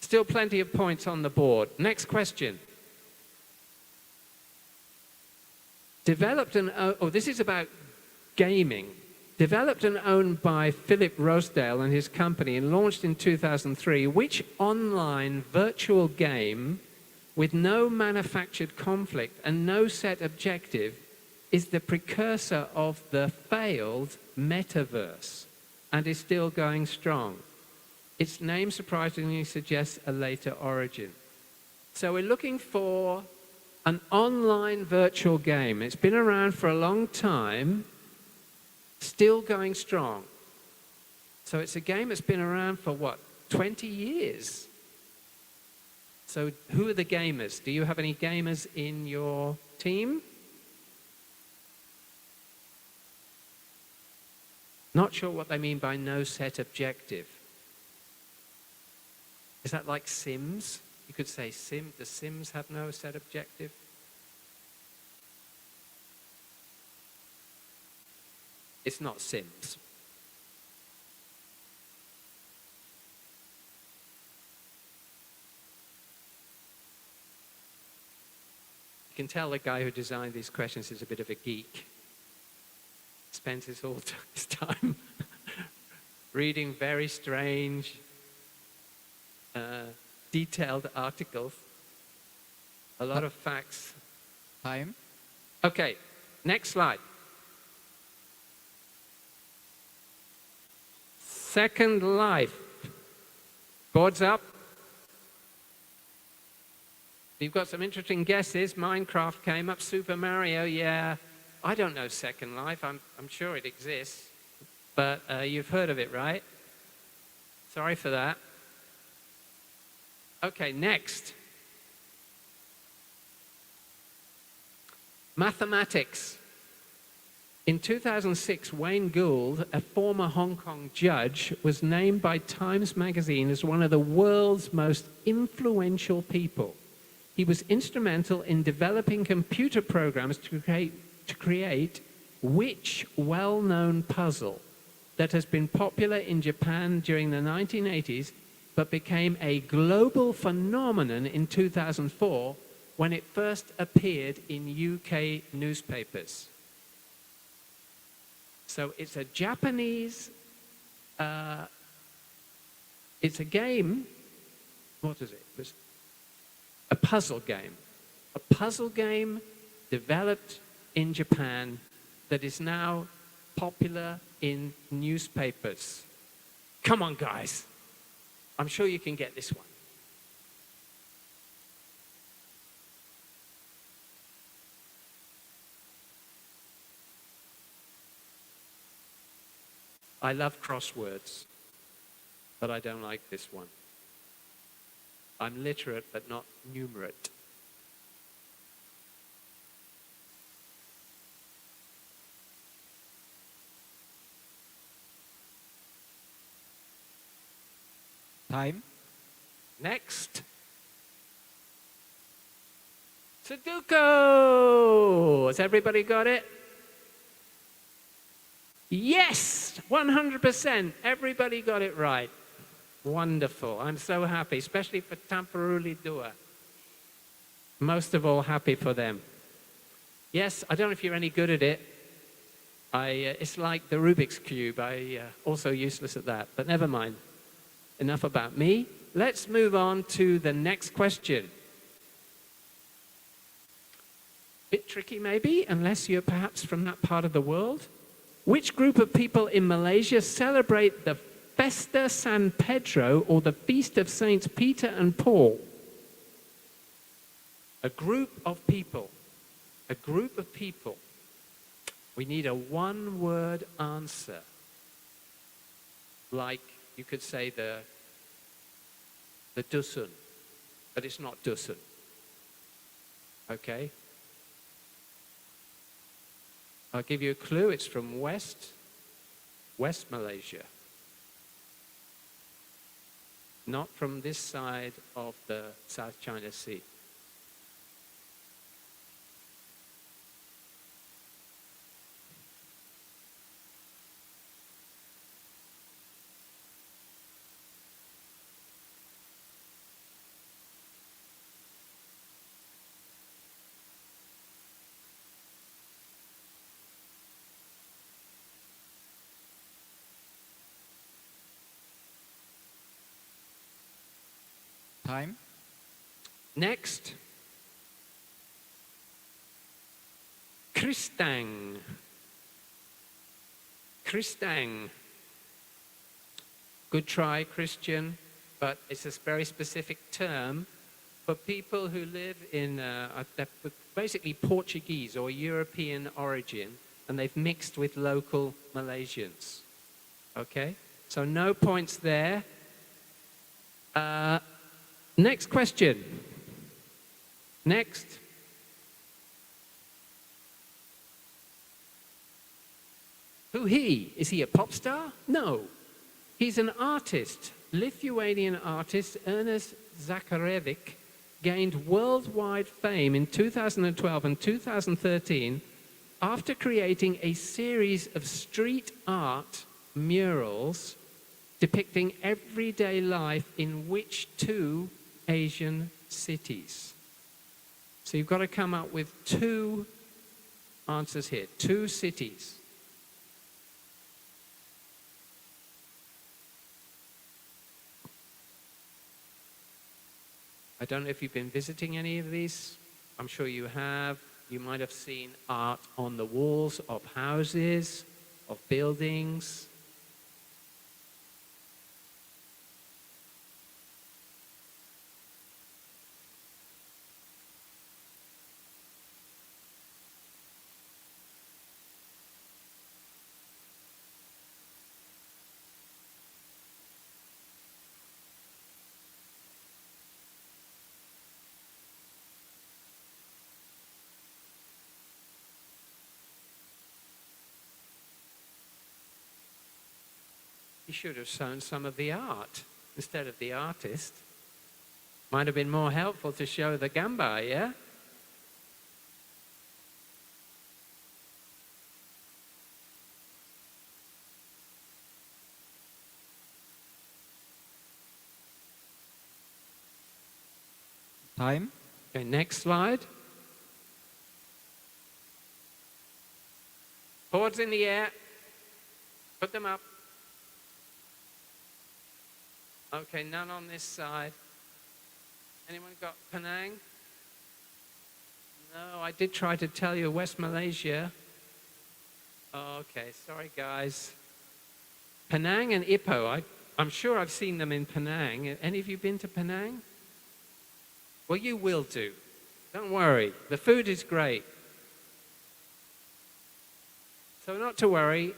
S9: Still plenty of points on the board. Next question. This is about gaming. Developed and owned by Philip Rosedale and his company and launched in 2003, which online virtual game with no manufactured conflict and no set objective is the precursor of the failed metaverse and is still going strong? Its name surprisingly suggests a later origin. So we're looking for an online virtual game. It's been around for a long time, still going strong. So it's a game that's been around for what, 20 years? So who are the gamers? Do you have any gamers in your team? Not sure what they mean by no set objective. Is that like Sims? You could say does Sims have no set objective? It's not Sims. You can tell the guy who designed these questions is a bit of a geek. Spends his time reading very strange, detailed articles. A lot of facts.
S8: Time.
S9: Okay, next slide. Second Life. Boards up. You've got some interesting guesses. Minecraft came up. Super Mario, yeah. I don't know Second Life. I'm sure it exists. But you've heard of it, right? Sorry for that. Okay, next. Mathematics. In 2006, Wayne Gould, a former Hong Kong judge, was named by Times Magazine as one of the world's most influential people. He was instrumental in developing computer programs to create which well-known puzzle that has been popular in Japan during the 1980s but became a global phenomenon in 2004 when it first appeared in UK newspapers. So it's a Japanese, it's a game, what is it? It's a puzzle game. A puzzle game developed in Japan that is now popular in newspapers. Come on, guys. I'm sure you can get this one. I love crosswords, but I don't like this one. I'm literate, but not numerate.
S8: Time.
S9: Next. Sudoku! Has everybody got it? Yes! 100%. Everybody got it right. Wonderful. I'm so happy, especially for Tamparuli Dua. Most of all, happy for them. Yes, I don't know if you're any good at it. It's like the Rubik's Cube. Also useless at that, but never mind. Enough about me. Let's move on to the next question. Bit tricky maybe, unless you're perhaps from that part of the world. Which group of people in Malaysia celebrate the Festa San Pedro, or the Feast of Saints Peter and Paul? A group of people. A group of people. We need a one-word answer. Like you could say the Dusun, but it's not Dusun. Okay? I'll give you a clue. It's from West Malaysia. Not from this side of the South China Sea.
S8: Time.
S9: Next. Kristang. Kristang. Good try, Christian, but it's a very specific term for people who live in basically Portuguese or European origin, and they've mixed with local Malaysians. Okay? So no points there. Next question. Next. Who he? Is he a pop star? No. He's an artist. Lithuanian artist Ernest Zakarevic gained worldwide fame in 2012 and 2013 after creating a series of street art murals depicting everyday life in which two Asian cities? So you've got to come up with two answers here, two cities. I don't know if you've been visiting any of these. I'm sure you have. You might have seen art on the walls of houses, of buildings. You should have shown some of the art instead of the artist. Might have been more helpful to show the gambar, yeah?
S8: Time.
S9: Okay, next slide. Boards in the air. Put them up. Okay, none on this side. Anyone got Penang? No, I did try to tell you West Malaysia. Okay, sorry guys. Penang and Ipoh, I'm sure I've seen them in Penang. Any of you been to Penang? Well, you will do. Don't worry, the food is great. So not to worry.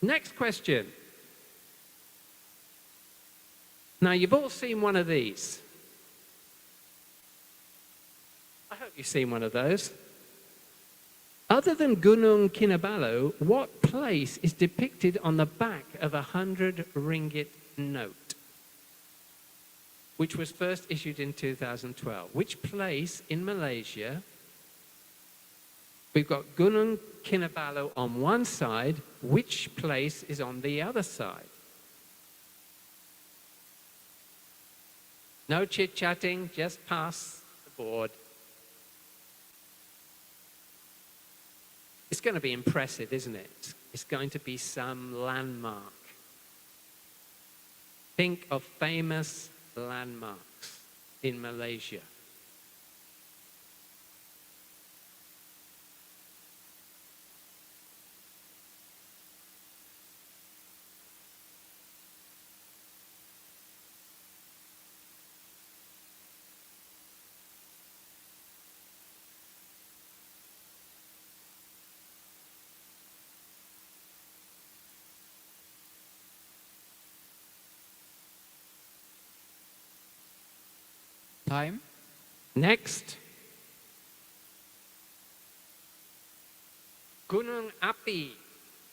S9: Next question. Now, you've all seen one of these. I hope you've seen one of those. Other than Gunung Kinabalu, what place is depicted on the back of a 100 ringgit note, which was first issued in 2012? Which place in Malaysia? We've got Gunung Kinabalu on one side. Which place is on the other side? No chit-chatting, just pass the board. It's going to be impressive, isn't it? It's going to be some landmark. Think of famous landmarks in Malaysia.
S8: Time.
S9: Next. Gunung Api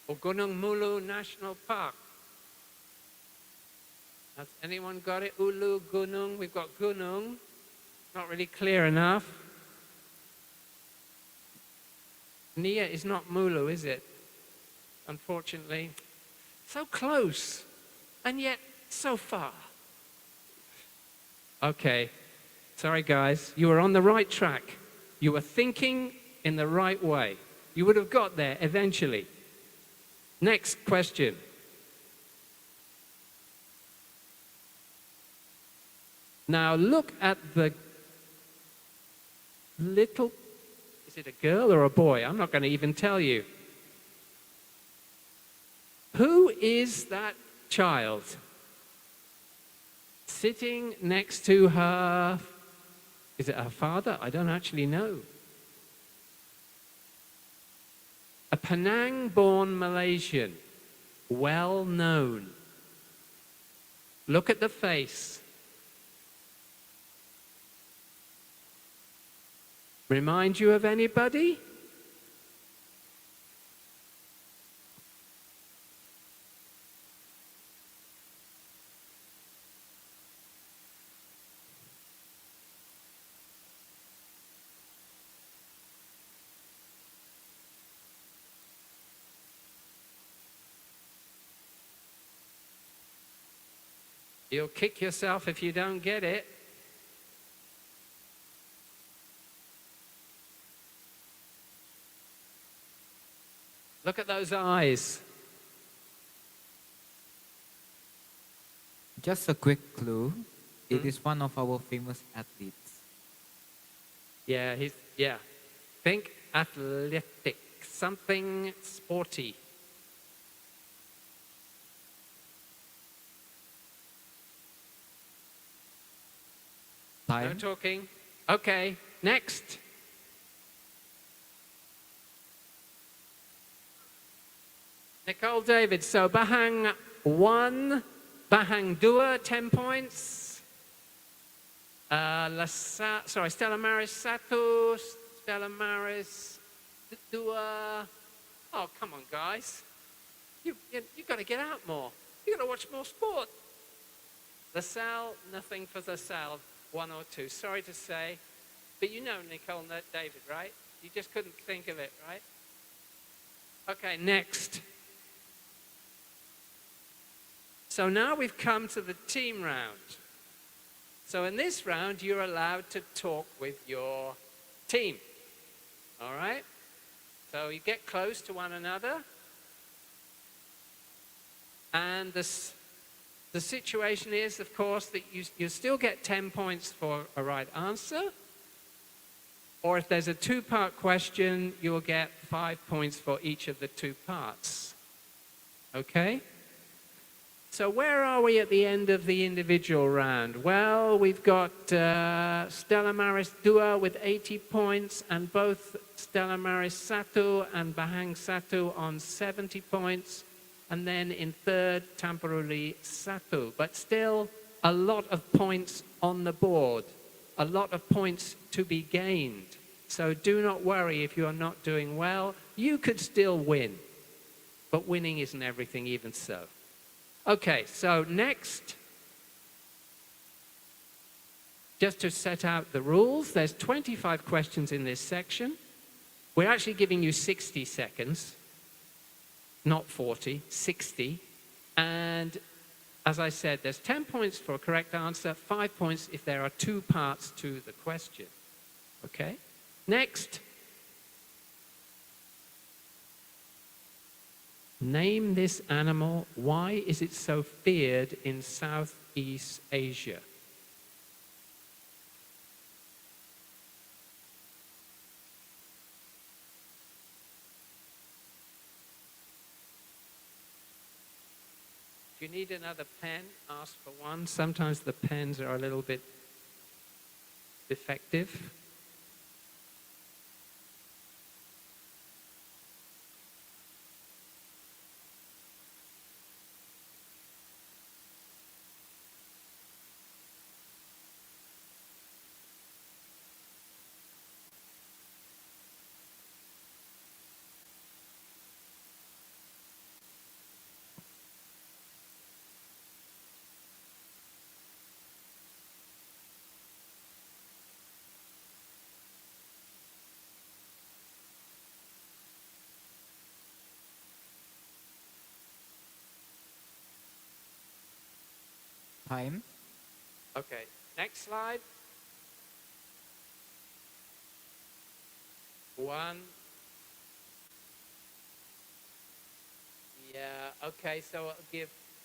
S9: or Gunung Mulu National Park. Has anyone got it? Ulu, Gunung. We've got Gunung. Not really clear enough. Nia is not Mulu, is it? Unfortunately. So close, and yet so far. Okay. Sorry, guys. You were on the right track. You were thinking in the right way. You would have got there eventually. Next question. Now look at the little, is it a girl or a boy? I'm not going to even tell you. Who is that child sitting next to her? Is it her father? I don't actually know. A Penang-born Malaysian, well known. Look at the face. Remind you of anybody? You'll kick yourself if you don't get it. Look at those eyes.
S8: Just a quick clue. It is one of our famous athletes.
S9: Yeah, think athletic, something sporty.
S8: Time.
S9: No talking. Okay, next. Nicole David, so Bahang 1, Bahang 2, 10 points. Stella Maris 1, Stella Maris 2. Oh, come on, guys. You've got to get out more. You've got to watch more sport. LaSalle, nothing for LaSalle, 1 or 2. Sorry to say, but you know Nicole David, right? You just couldn't think of it, right? Okay, next. So now we've come to the team round. So in this round, you're allowed to talk with your team. All right? So you get close to one another. And the situation is, of course, that you still get 10 points for a right answer. Or if there's a two-part question, you'll get 5 points for each of the 2 parts. Okay? So where are we at the end of the individual round? Well, we've got Stella Maris 2 with 80 points, and both Stella Maris 1 and Bahang 1 on 70 points. And then in third, Tamparuli 1. But still, a lot of points on the board. A lot of points to be gained. So do not worry if you're not doing well. You could still win. But winning isn't everything even so. Okay, so next, just to set out the rules, there's 25 questions in this section. We're actually giving you 60 seconds, not 40, 60. And as I said, there's 10 points for a correct answer, 5 points if there are 2 parts to the question. Okay? Next. Name this animal. Why is it so feared in Southeast Asia? If you need another pen, ask for one. Sometimes the pens are a little bit defective.
S8: Time.
S9: Okay, next slide. 1. Yeah, okay, so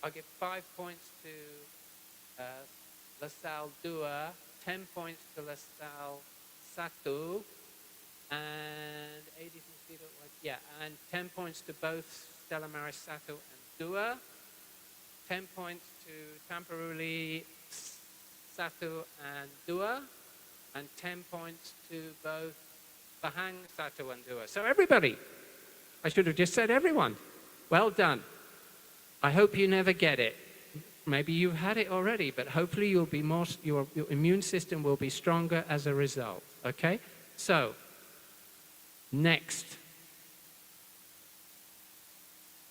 S9: I'll give 5 points to La Salle 2, 10 points to La Salle 1, and 80 yeah, and 10 points to both Stella Maris 1 and 2. 10 points to Tamperuli 1 and 2, and 10 points to both Bahang 1 and 2. So everybody, I should have just said everyone. Well done. I hope you never get it. Maybe you had it already, but hopefully you'll be more, your immune system will be stronger as a result. Okay? So, next.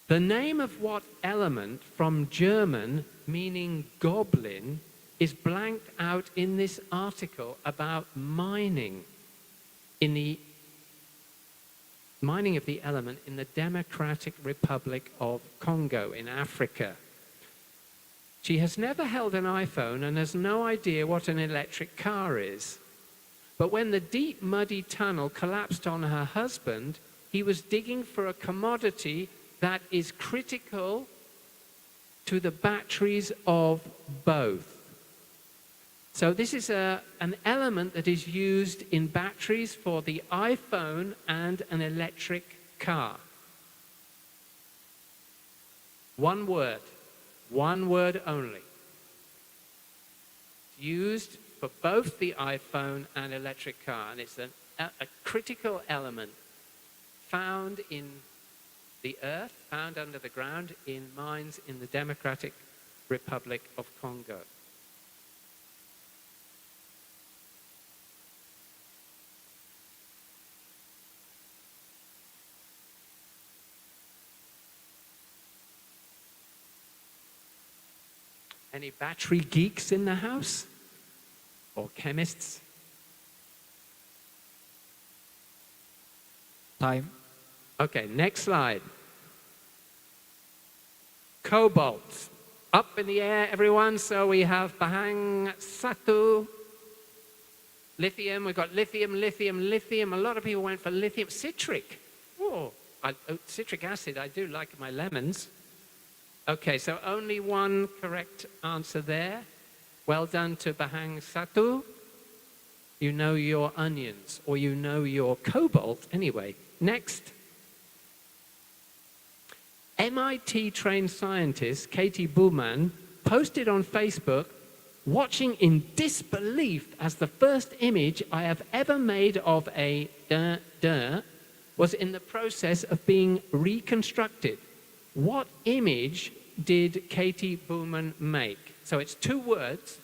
S9: The name of what element from German meaning goblin is blanked out in this article about mining in the mining of the element in the Democratic Republic of Congo in Africa. She has never held an iPhone and has no idea what an electric car is. But when the deep, muddy tunnel collapsed on her husband, he was digging for a commodity that is critical to the batteries of both. So this is an element that is used in batteries for the iPhone and an electric car. One word only. Used for both the iPhone and electric car, and it's a critical element found in the earth, found under the ground in mines in the Democratic Republic of Congo. Any battery geeks in the house? Or chemists?
S8: Time.
S9: Okay, next slide. Cobalt. Up in the air, everyone. So we have Bahang 1. Lithium, we've got lithium. A lot of people went for lithium. Citric. Oh, citric acid, I do like my lemons. Okay, so only one correct answer there. Well done to Bahang 1. You know your onions, or you know your cobalt. Anyway, next. MIT-trained scientist Katie Bouman posted on Facebook, watching in disbelief as the first image I have ever made of a was in the process of being reconstructed. What image did Katie Bouman make? So it's 2 words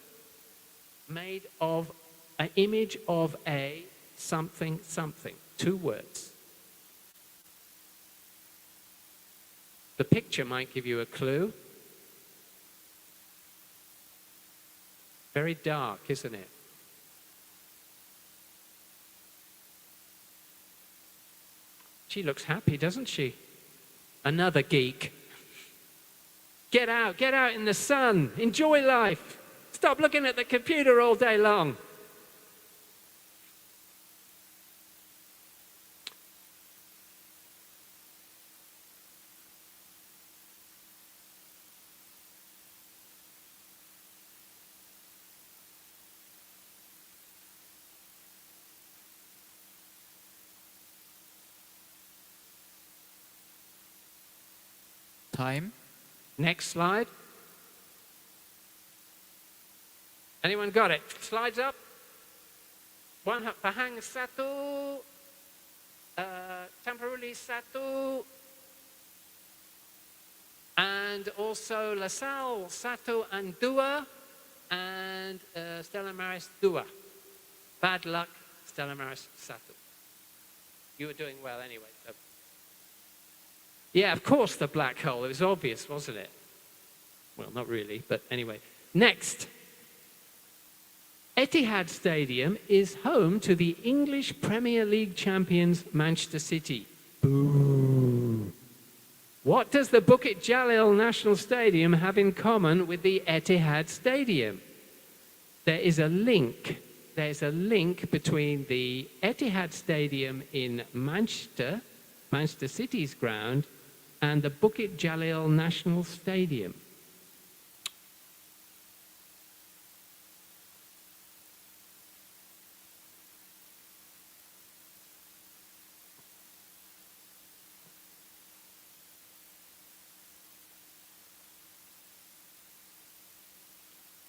S9: made of an image of a something. 2 words. The picture might give you a clue. Very dark, isn't it? She looks happy, doesn't she? Another geek. Get out in the sun, enjoy life. Stop looking at the computer all day long.
S8: Time.
S9: Next slide. Anyone got it? Slides up. Pahang satu, temporarily satu, and also LaSalle satu and dua, and Stella Maris dua. Bad luck, Stella Maris satu. You were doing well anyway. So. Yeah, of course the black hole. It was obvious, wasn't it? Well, not really, but anyway. Next. Etihad Stadium is home to the English Premier League champions Manchester City. Boo. What does the Bukit Jalil National Stadium have in common with the Etihad Stadium? There is a link. There's a link between the Etihad Stadium in Manchester City's ground, and the Bukit Jalil National Stadium.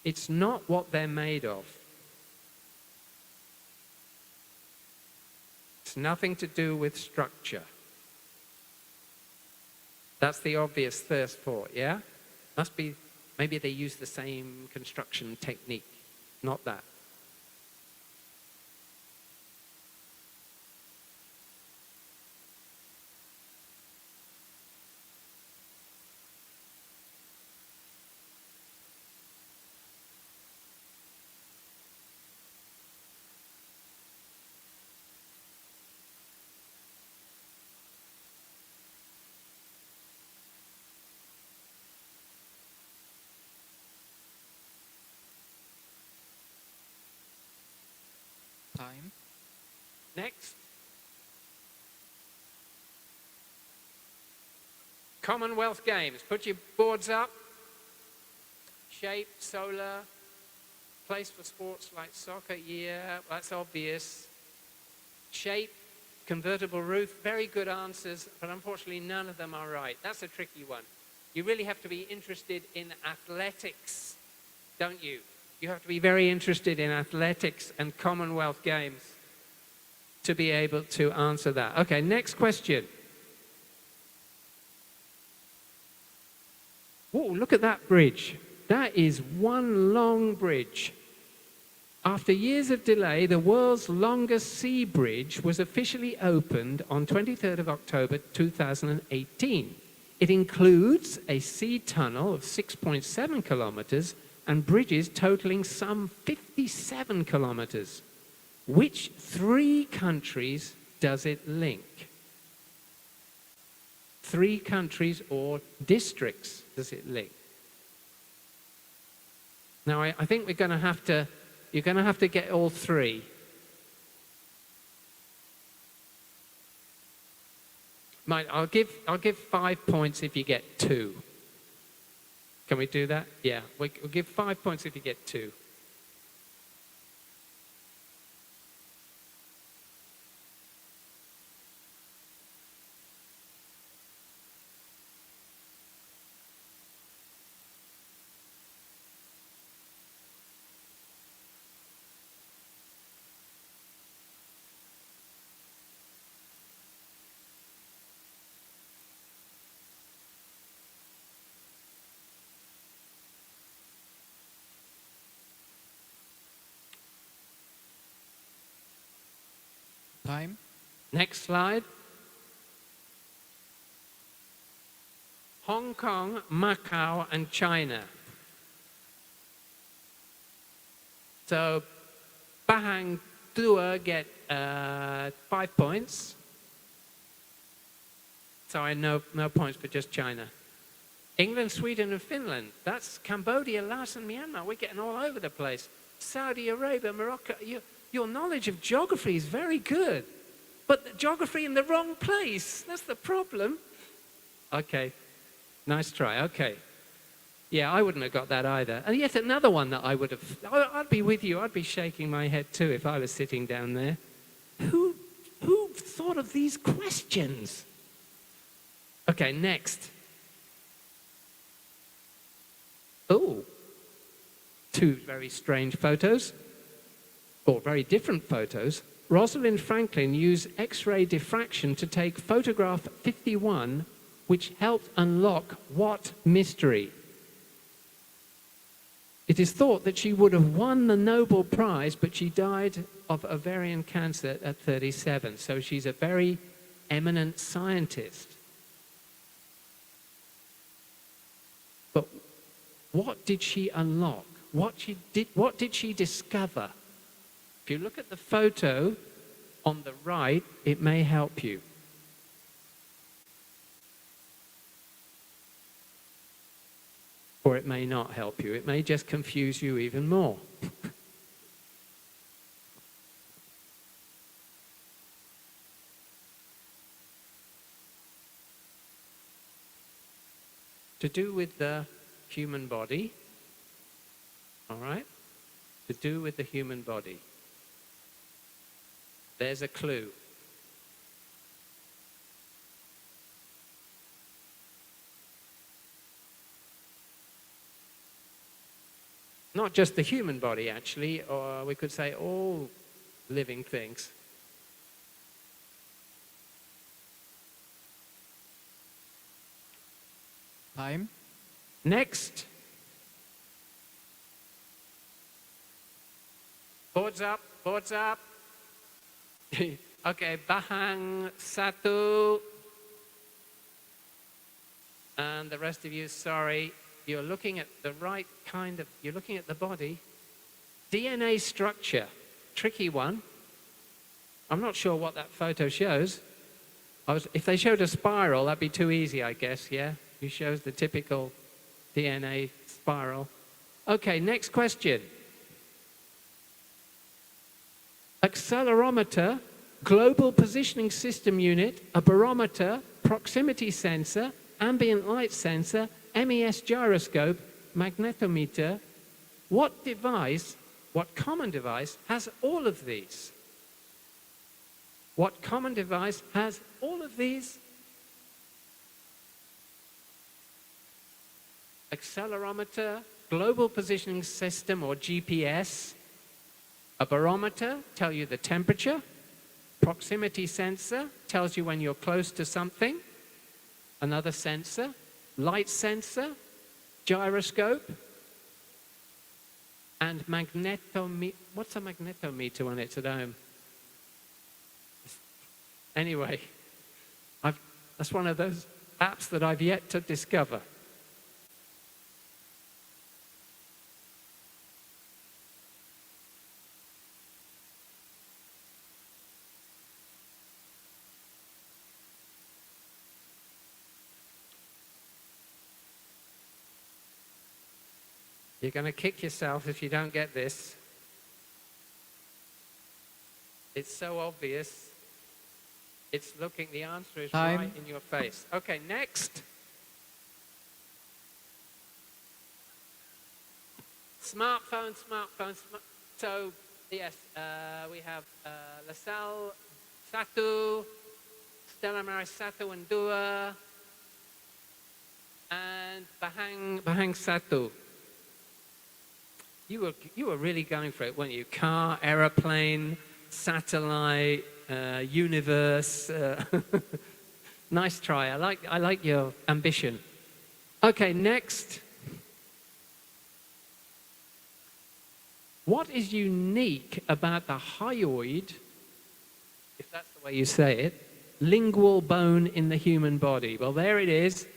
S9: It's not what they're made of. It's nothing to do with structure. That's the obvious first thought, yeah? Must be, maybe they use the same construction technique. Not that.
S8: Time.
S9: Next. Commonwealth Games. Put your boards up. Shape, solar, place for sports like soccer, yeah, that's obvious. Shape, convertible roof, very good answers, but unfortunately none of them are right. That's a tricky one. You really have to be interested in athletics, don't you? You have to be very interested in athletics and Commonwealth Games to be able to answer that. Okay, next question. Whoa, look at that bridge. That is one long bridge. After years of delay, the world's longest sea bridge was officially opened on 23rd of October 2018. It includes a sea tunnel of 6.7 kilometers and bridges totaling some 57 kilometers. Which three countries does it link? 3 countries or districts does it link? Now, I think you're going to have to get all 3. I'll give 5 points if you get 2. Can we do that? Yeah, we'll give 5 points if you get 2.
S8: Time.
S9: Next slide. Hong Kong, Macau, and China. So, Pahang Dua get 5 points. So I no points for just China. England, Sweden, and Finland. That's Cambodia, Laos, and Myanmar. We're getting all over the place. Saudi Arabia, Morocco. Your knowledge of geography is very good, but the geography in the wrong place. That's the problem. Okay, nice try. Okay. Yeah, I wouldn't have got that either. And yet another one that I would have, I'd be with you, I'd be shaking my head too if I was sitting down there. Who thought of these questions? Okay, next. Oh, two very strange photos, or very different photos. Rosalind Franklin used X-ray diffraction to take photograph 51, which helped unlock what mystery? It is thought that she would have won the Nobel Prize, but she died of ovarian cancer at 37. So she's a very eminent scientist. But what did she unlock? What did she discover? If you look at the photo on the right, it may help you. Or it may not help you. It may just confuse you even more. To do with the human body, all right? To do with the human body. There's a clue. Not just the human body, actually, or we could say all living things.
S5: Time.
S9: Next. Boards up, boards up. Okay, Bahang Satu. And the rest of you, sorry. You're looking at the right kind of, you're looking at the body. DNA structure, tricky one. I'm not sure what that photo shows. If they showed a spiral, that'd be too easy, I guess, yeah? It shows the typical DNA spiral. Okay, next question. Accelerometer, global positioning system unit, a barometer, proximity sensor, ambient light sensor, MES gyroscope, magnetometer. What device, what common device has all of these? What common device has all of these? Accelerometer, global positioning system or GPS, a barometer, tell you the temperature, proximity sensor, tells you when you're close to something, another sensor, light sensor, gyroscope, and magnetometer. What's a magnetometer when it's at home? Anyway, that's one of those apps that I've yet to discover. You're going to kick yourself if you don't get this. It's so obvious. It's looking, the answer is
S5: Time.
S9: right in your face. Okay, next. Smartphone. So, yes, we have LaSalle, Satu, Stella Maris Satu and Dua, and Bahang Satu. You were really going for it, weren't you? Car, aeroplane, satellite, universe. Nice try. I like your ambition. Okay, next. What is unique about the hyoid, if that's the way you say it, lingual bone in the human body? Well, there it is.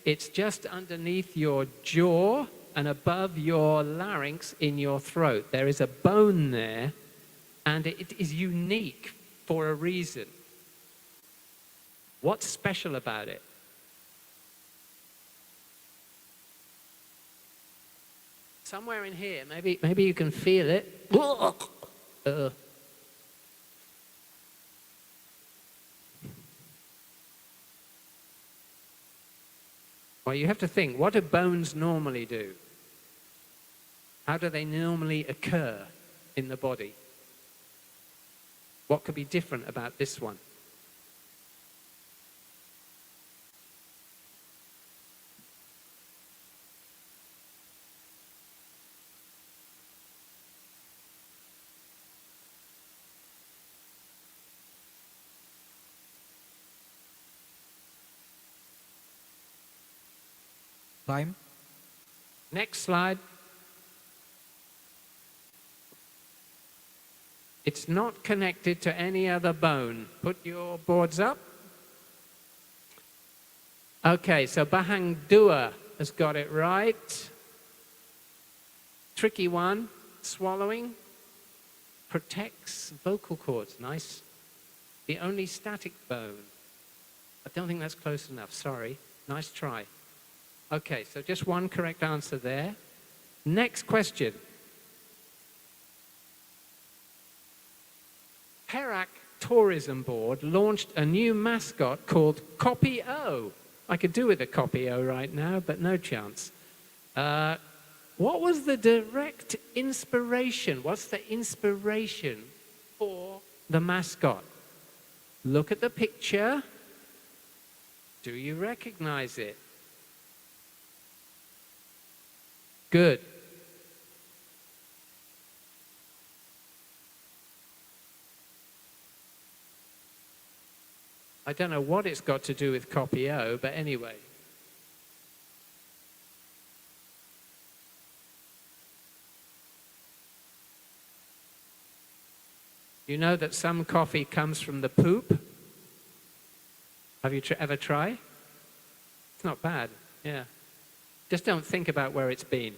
S9: It's just underneath your jaw and above your larynx in your throat. There is a bone there, and it is unique for a reason. What's special about it? Somewhere in here. Maybe you can feel it. Well, you have to think, what do bones normally do? How do they normally occur in the body? What could be different about this one?
S8: Time.
S9: Next slide. It's not connected to any other bone. Put your boards up. Okay, so Bahang Dua has got it right. Tricky one. Swallowing. Protects vocal cords. Nice. The only static bone. I don't think that's close enough. Sorry. Nice try. Okay, so just one correct answer there. Next question. Perak Tourism Board launched a new mascot called Kopi O. I could do with a Kopi O right now, but no chance. What was the direct inspiration? What's the inspiration for the mascot? Look at the picture. Do you recognize it? Good. I don't know what it's got to do with Kopi O, but anyway. You know that some coffee comes from the poop? Have you ever tried? It's not bad, yeah. Just don't think about where it's been.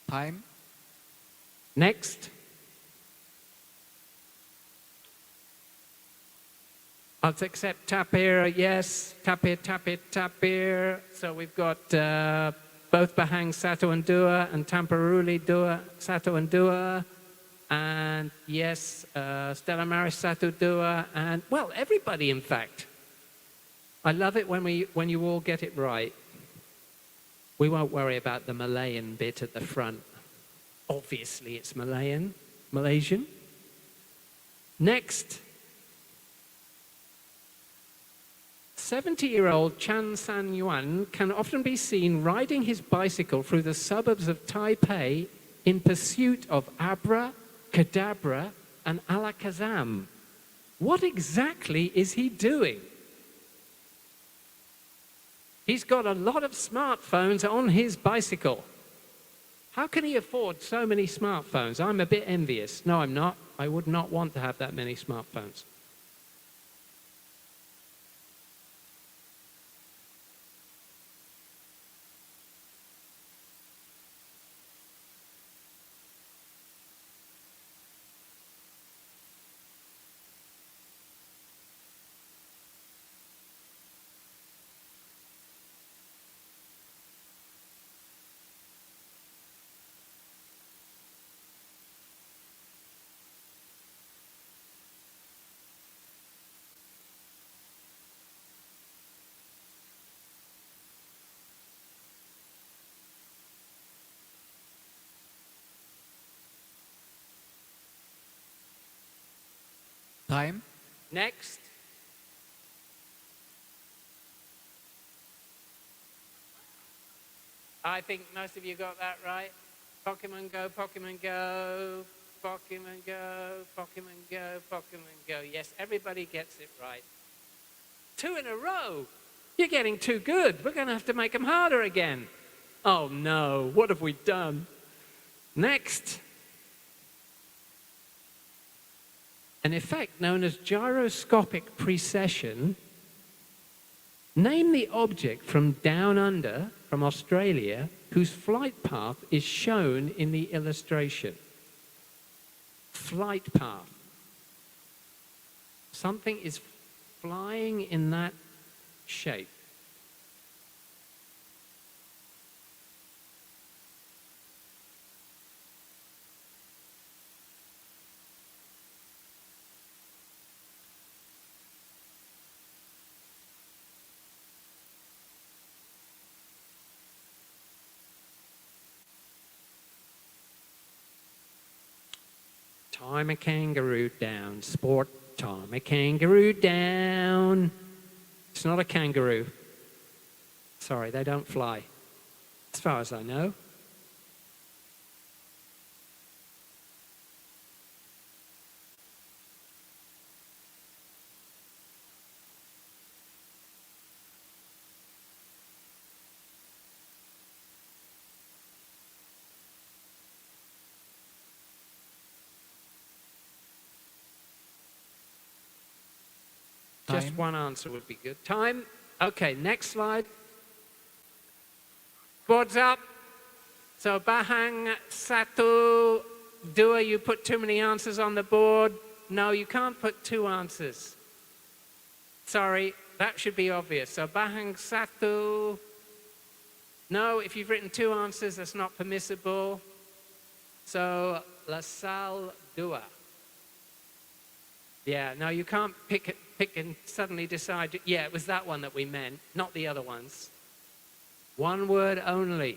S8: Time.
S9: Next. Let's accept tapir, yes. Tapir, tapir, tapir. So we've got both Bahang Satu and Dua and Tamparuli Dua, Satu and Dua. And yes, Stella Maris Satu Dua. And, well, everybody, in fact. I love it when you all get it right. We won't worry about the Malayan bit at the front. Obviously, it's Malaysian. Next. 70-year-old Chan San Yuan can often be seen riding his bicycle through the suburbs of Taipei in pursuit of Abra, Kadabra, and Alakazam. What exactly is he doing? He's got a lot of smartphones on his bicycle. How can he afford so many smartphones? I'm a bit envious. No, I'm not. I would not want to have that many smartphones.
S8: Time.
S9: Next. I think most of you got that right. Pokemon Go, Pokemon Go, Pokemon Go, Pokemon Go, Pokemon Go. Yes, everybody gets it right. 2 in a row. You're getting too good. We're going to have to make them harder again. Oh no, what have we done? Next. An effect known as gyroscopic precession. Name the object from down under from Australia whose flight path is shown in the illustration. Flight path. Something is flying in that shape. Time a kangaroo down. Sport. Time a kangaroo down. It's not a kangaroo. Sorry, they don't fly. As far as I know. Just one answer would be good. Time. Okay, next slide. Boards up. So Bahang, Satu, Dua, you put too many answers on the board. No, you can't put two answers. Sorry, that should be obvious. So Bahang, Satu. No, if you've written two answers, that's not permissible. So Lasal, Dua. Yeah, no, you can't pick and suddenly decide, yeah, it was that one that we meant, not the other ones. One word only.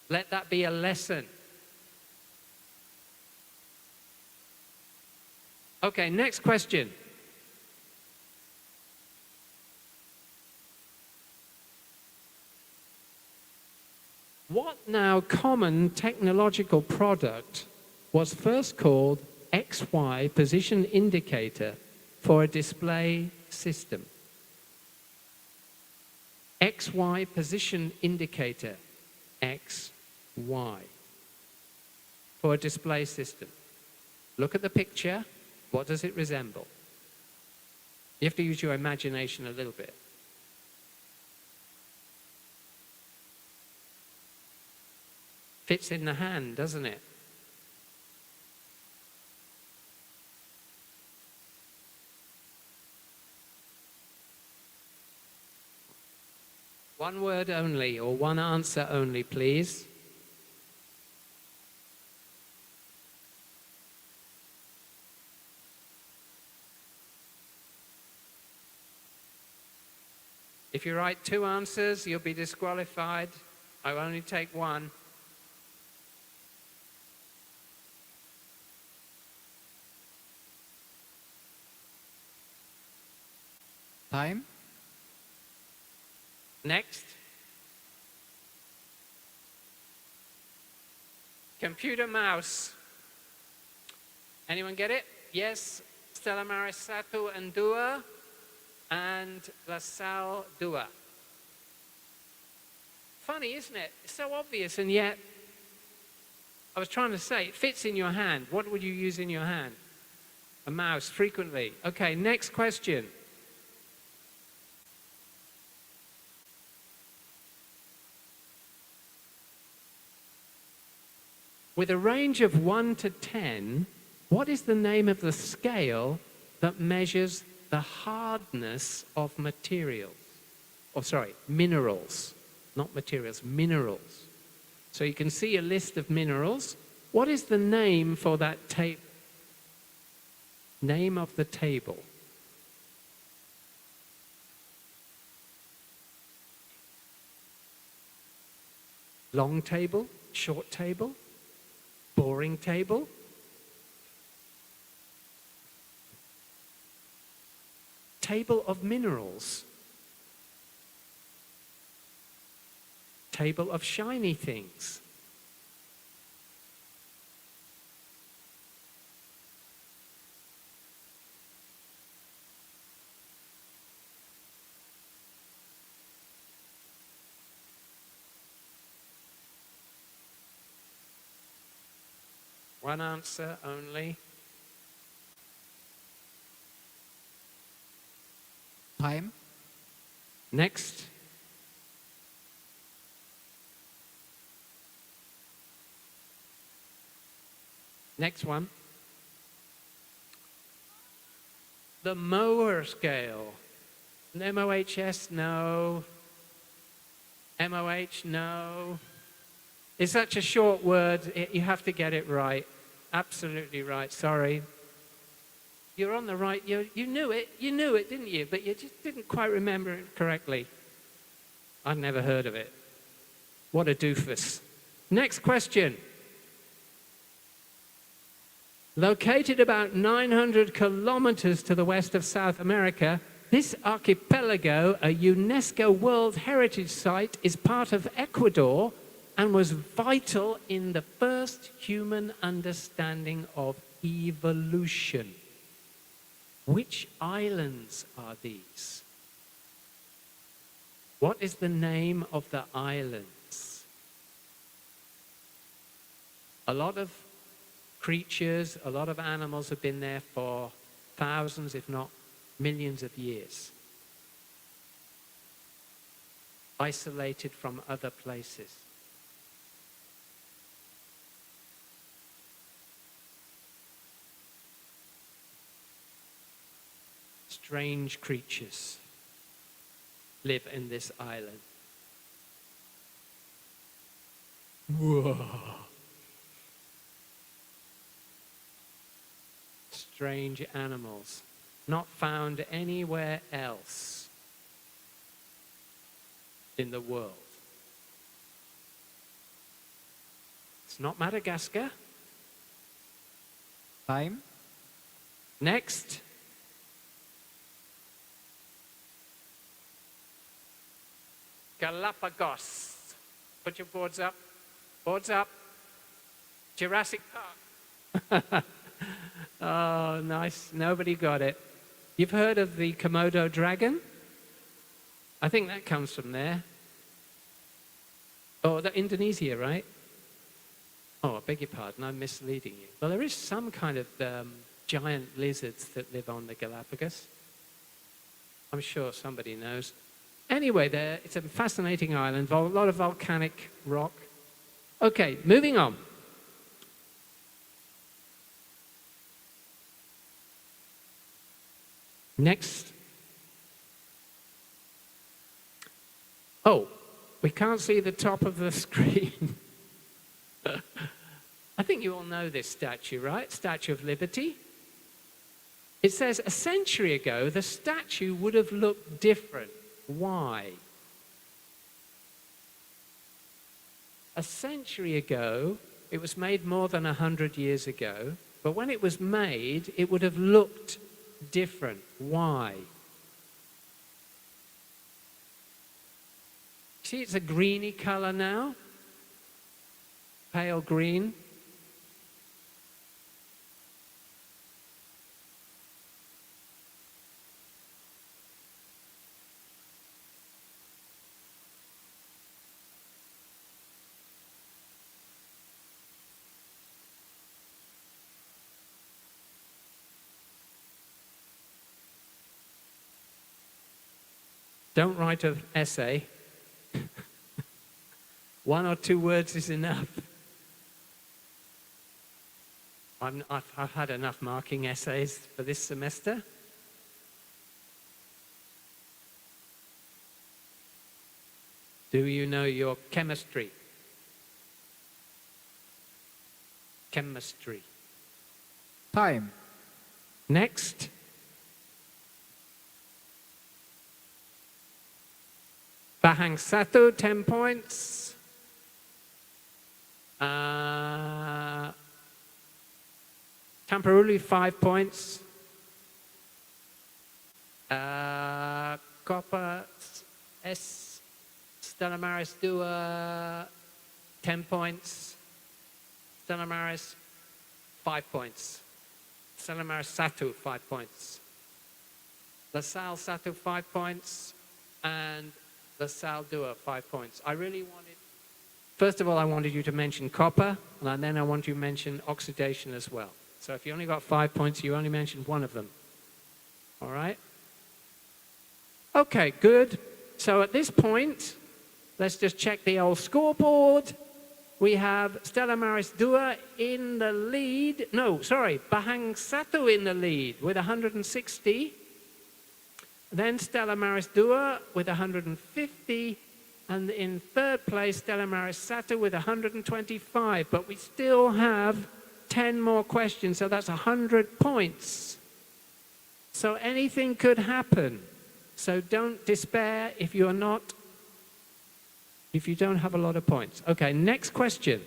S9: Let that be a lesson. Okay, next question. What now common technological product was first called XY position indicator for a display system? XY position indicator, XY, for a display system. Look at the picture. What does it resemble? You have to use your imagination a little bit. Fits in the hand, doesn't it? One word only, or one answer only, please. If you write two answers, you'll be disqualified. I will only take one.
S8: Time.
S9: Next. Computer mouse. Anyone get it? Yes. Stella Maris Satu and Dua. And Lasal Dua. Funny, isn't it? It's so obvious, and yet, I was trying to say, it fits in your hand. What would you use in your hand? A mouse, frequently. Okay, next question. With a range of 1 to 10, what is the name of the scale that measures the hardness of materials? Oh, sorry, minerals, not materials, minerals. So you can see a list of minerals. What is the name for that table? Name of the table. Long table, short table, boring table. Table of minerals. Table of shiny things. One answer only.
S8: Time.
S9: Next. Next one. The Mohr scale. An MOHS, no. MOH, no. It's such a short word, you have to get it right. Absolutely right, sorry. You're on the right, you knew it, didn't you? But you just didn't quite remember it correctly. I'd never heard of it. What a doofus. Next question. Located about 900 kilometers to the west of South America, this archipelago, a UNESCO World Heritage Site, is part of Ecuador and was vital in the first human understanding of evolution. Which islands are these? What is the name of the islands? A lot of creatures, a lot of animals have been there for thousands, if not millions of years. Isolated from other places. Strange creatures live in this island. Whoa. Strange animals, not found anywhere else in the world. It's not Madagascar.
S8: Time.
S9: Next. Galapagos. Put your boards up. Boards up. Jurassic Park. Oh, nice. Nobody got it. You've heard of the Komodo dragon? I think that comes from there. Oh, Indonesia, right? Oh, I beg your pardon. I'm misleading you. Well, there is some kind of giant lizards that live on the Galapagos. I'm sure somebody knows. Anyway, it's a fascinating island, a lot of volcanic rock. Okay, moving on. Next. Oh, we can't see the top of the screen. I think you all know this statue, right? Statue of Liberty. It says, a century ago, the statue would have looked different. Why? A century ago, it was made more than 100 years ago, but when it was made, it would have looked different. Why? See, it's a greeny color now. Pale green. Don't write an essay. 1 or 2 words is enough. I've had enough marking essays for this semester. Do you know your chemistry? Chemistry.
S8: Time.
S9: Next. Bahang Satu, 10 points. Tamparuli, 5 points. Copa S. Stella Maris 2, 10 points. Stella Maris, 5 points. Stella Maris Satu, 5 points. La Salle Satu, 5 points. And La Salle Dua, 5 points. I really wanted, first of all, I wanted you to mention copper, and then I want you to mention oxidation as well. So if you only got 5 points, you only mentioned one of them. All right? Okay, good. So at this point, let's just check the old scoreboard. we have Stella Maris II in the lead. No, sorry, Bahang Satu in the lead with 160. Then Stella Maris II with 150. And in third place, Stella Maris Satu with 125. But we still have 10 more questions, so that's 100 points. So anything could happen. So don't despair if you don't have a lot of points. Okay, next question.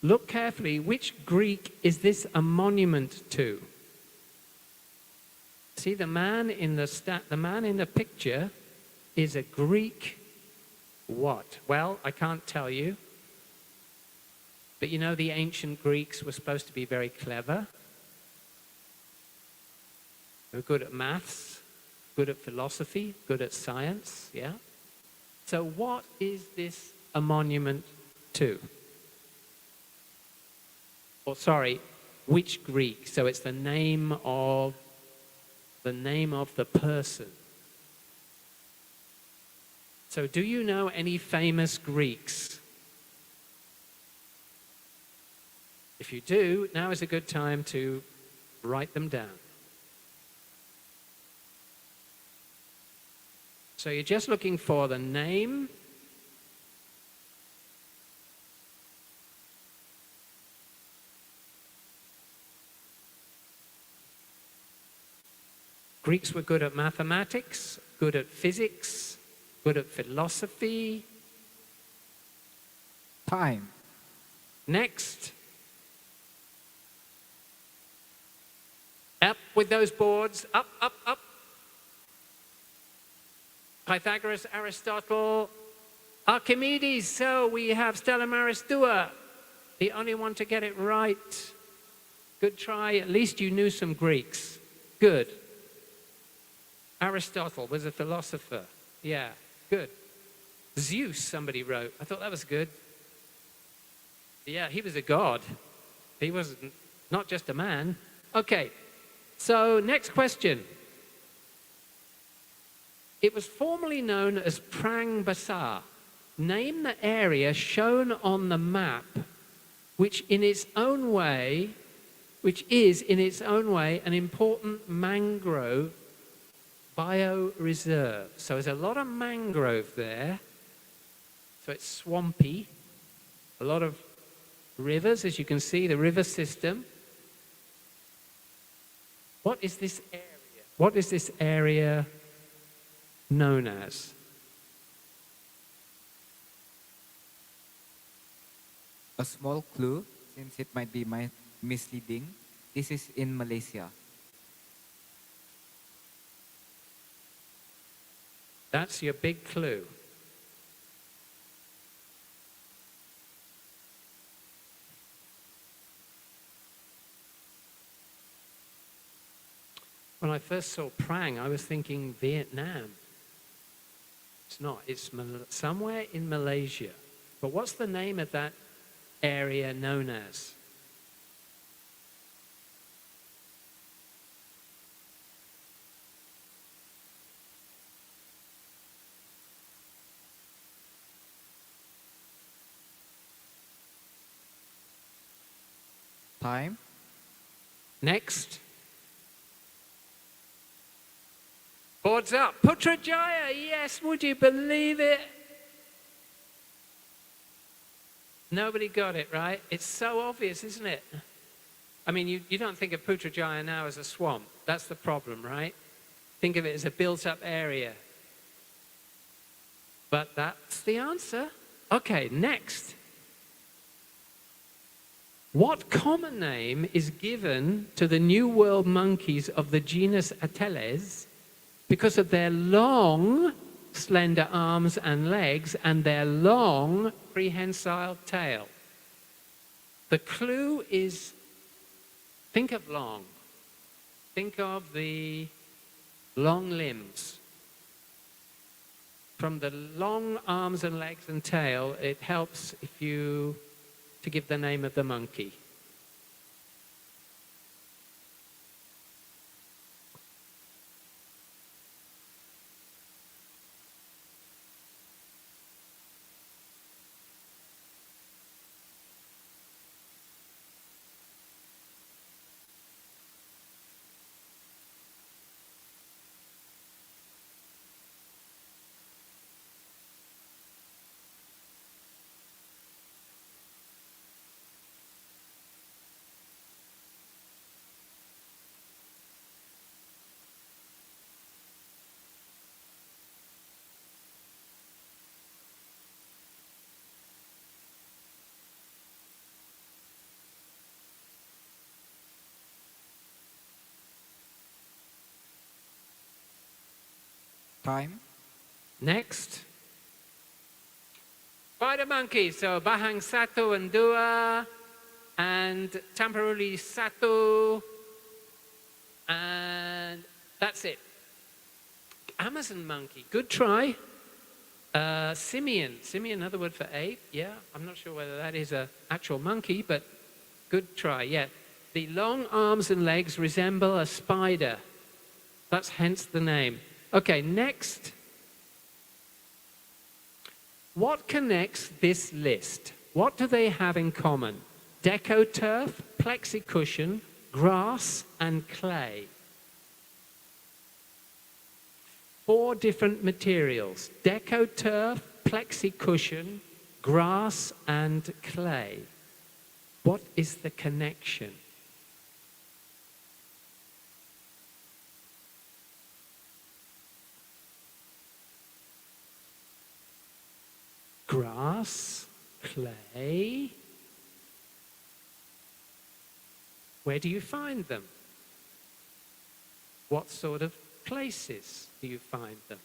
S9: Look carefully, which Greek is this a monument to? See, the man in the picture is a Greek what? Well, I can't tell you. But you know the ancient Greeks were supposed to be very clever. They were good at maths, good at philosophy, good at science, yeah? So what is this a monument to? Or sorry, which Greek? So it's the name of the person. So do you know any famous Greeks? If you do, now is a good time to write them down. So you're just looking for the name, Greeks were good at mathematics, good at physics, good at philosophy.
S8: Time.
S9: Next. Up with those boards, up, up, up. Pythagoras, Aristotle, Archimedes. So we have Stella Maris II, the only one to get it right. Good try. At least you knew some Greeks. Good. Aristotle was a philosopher. Yeah, good. Zeus, somebody wrote. I thought that was good. Yeah, he was a god. He was not just a man. Okay, so next question. It was formerly known as Prang Basar. Name the area shown on the map which is in its own way an important mangrove bioreserve. So there's a lot of mangrove there. So it's swampy. A lot of rivers, as you can see, the river system. What is this area? What is this area known as?
S8: A small clue, since it might be misleading. This is in Malaysia.
S9: That's your big clue. When I first saw Prang, I was thinking Vietnam. It's not. It's somewhere in Malaysia. But what's the name of that area known as?
S8: Time.
S9: Next. Boards up. Putrajaya, yes, would you believe it? Nobody got it, right? It's so obvious, isn't it? I mean, you don't think of Putrajaya now as a swamp. That's the problem, right? Think of it as a built-up area. But that's the answer. Okay, next. What common name is given to the New World monkeys of the genus Ateles because of their long, slender arms and legs and their long, prehensile tail? The clue is, think of long. Think of the long limbs. From the long arms and legs and tail, it helps if you to give the name of the monkey.
S8: Time.
S9: Next. Spider monkey. So Bahang 1 and 2 and Tamparuli 1 and that's it. Amazon monkey. Good try. Simian. Simian, another word for ape. Yeah, I'm not sure whether that is an actual monkey, but good try. Yeah. The long arms and legs resemble a spider. That's hence the name. Okay, next. What connects this list? What do they have in common? DecoTurf, plexicushion, grass, and clay. 4 different materials. DecoTurf, plexicushion, grass, and clay. What is the connection? Grass, clay. Where do you find them? What sort of places do you find them?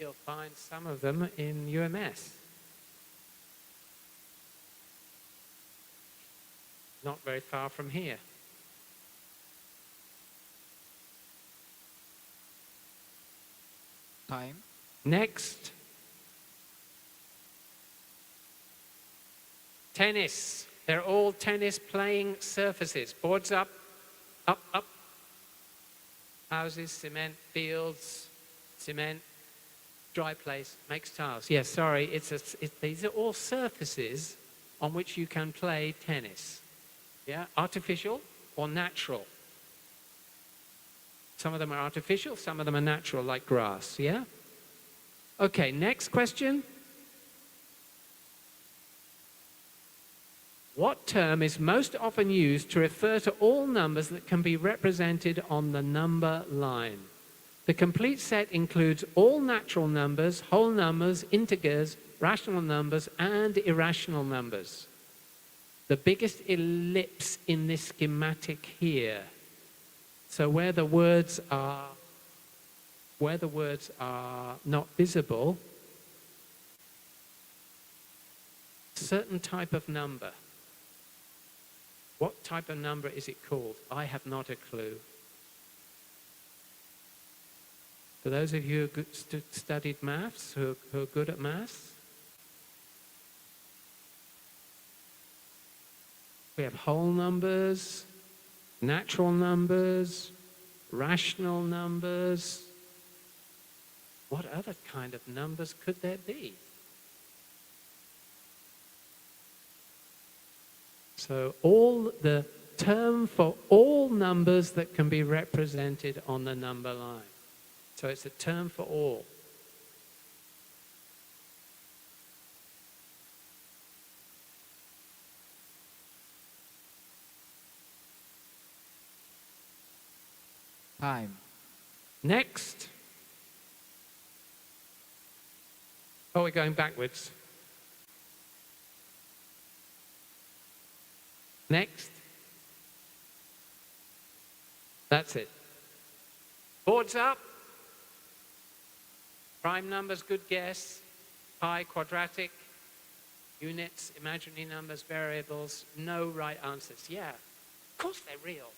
S9: You'll find some of them in UMS. Not very far from here.
S8: Time.
S9: Next. Tennis. They're all tennis playing surfaces. Boards up, up, up. Houses, cement, fields, cement. Dry place, makes tiles. Yes, sorry, these are all surfaces on which you can play tennis. Yeah, artificial or natural. Some of them are artificial, some of them are natural, like grass, yeah? Okay, next question. What term is most often used to refer to all numbers that can be represented on the number line? The complete set includes all natural numbers, whole numbers, integers, rational numbers, and irrational numbers. The biggest ellipse in this schematic here. So where the words are not visible, certain type of number. What type of number is it called? I have not a clue. For those of you who studied maths, who are good at maths, we have whole numbers, natural numbers, rational numbers. What other kind of numbers could there be? So the term for all numbers that can be represented on the number line. So it's a term for all.
S8: Time.
S9: Next. Oh, we're going backwards. Next. That's it. Boards up. Prime numbers, good guess. Pi, quadratic. Units, imaginary numbers, variables. No right answers. Yeah, of course they're real.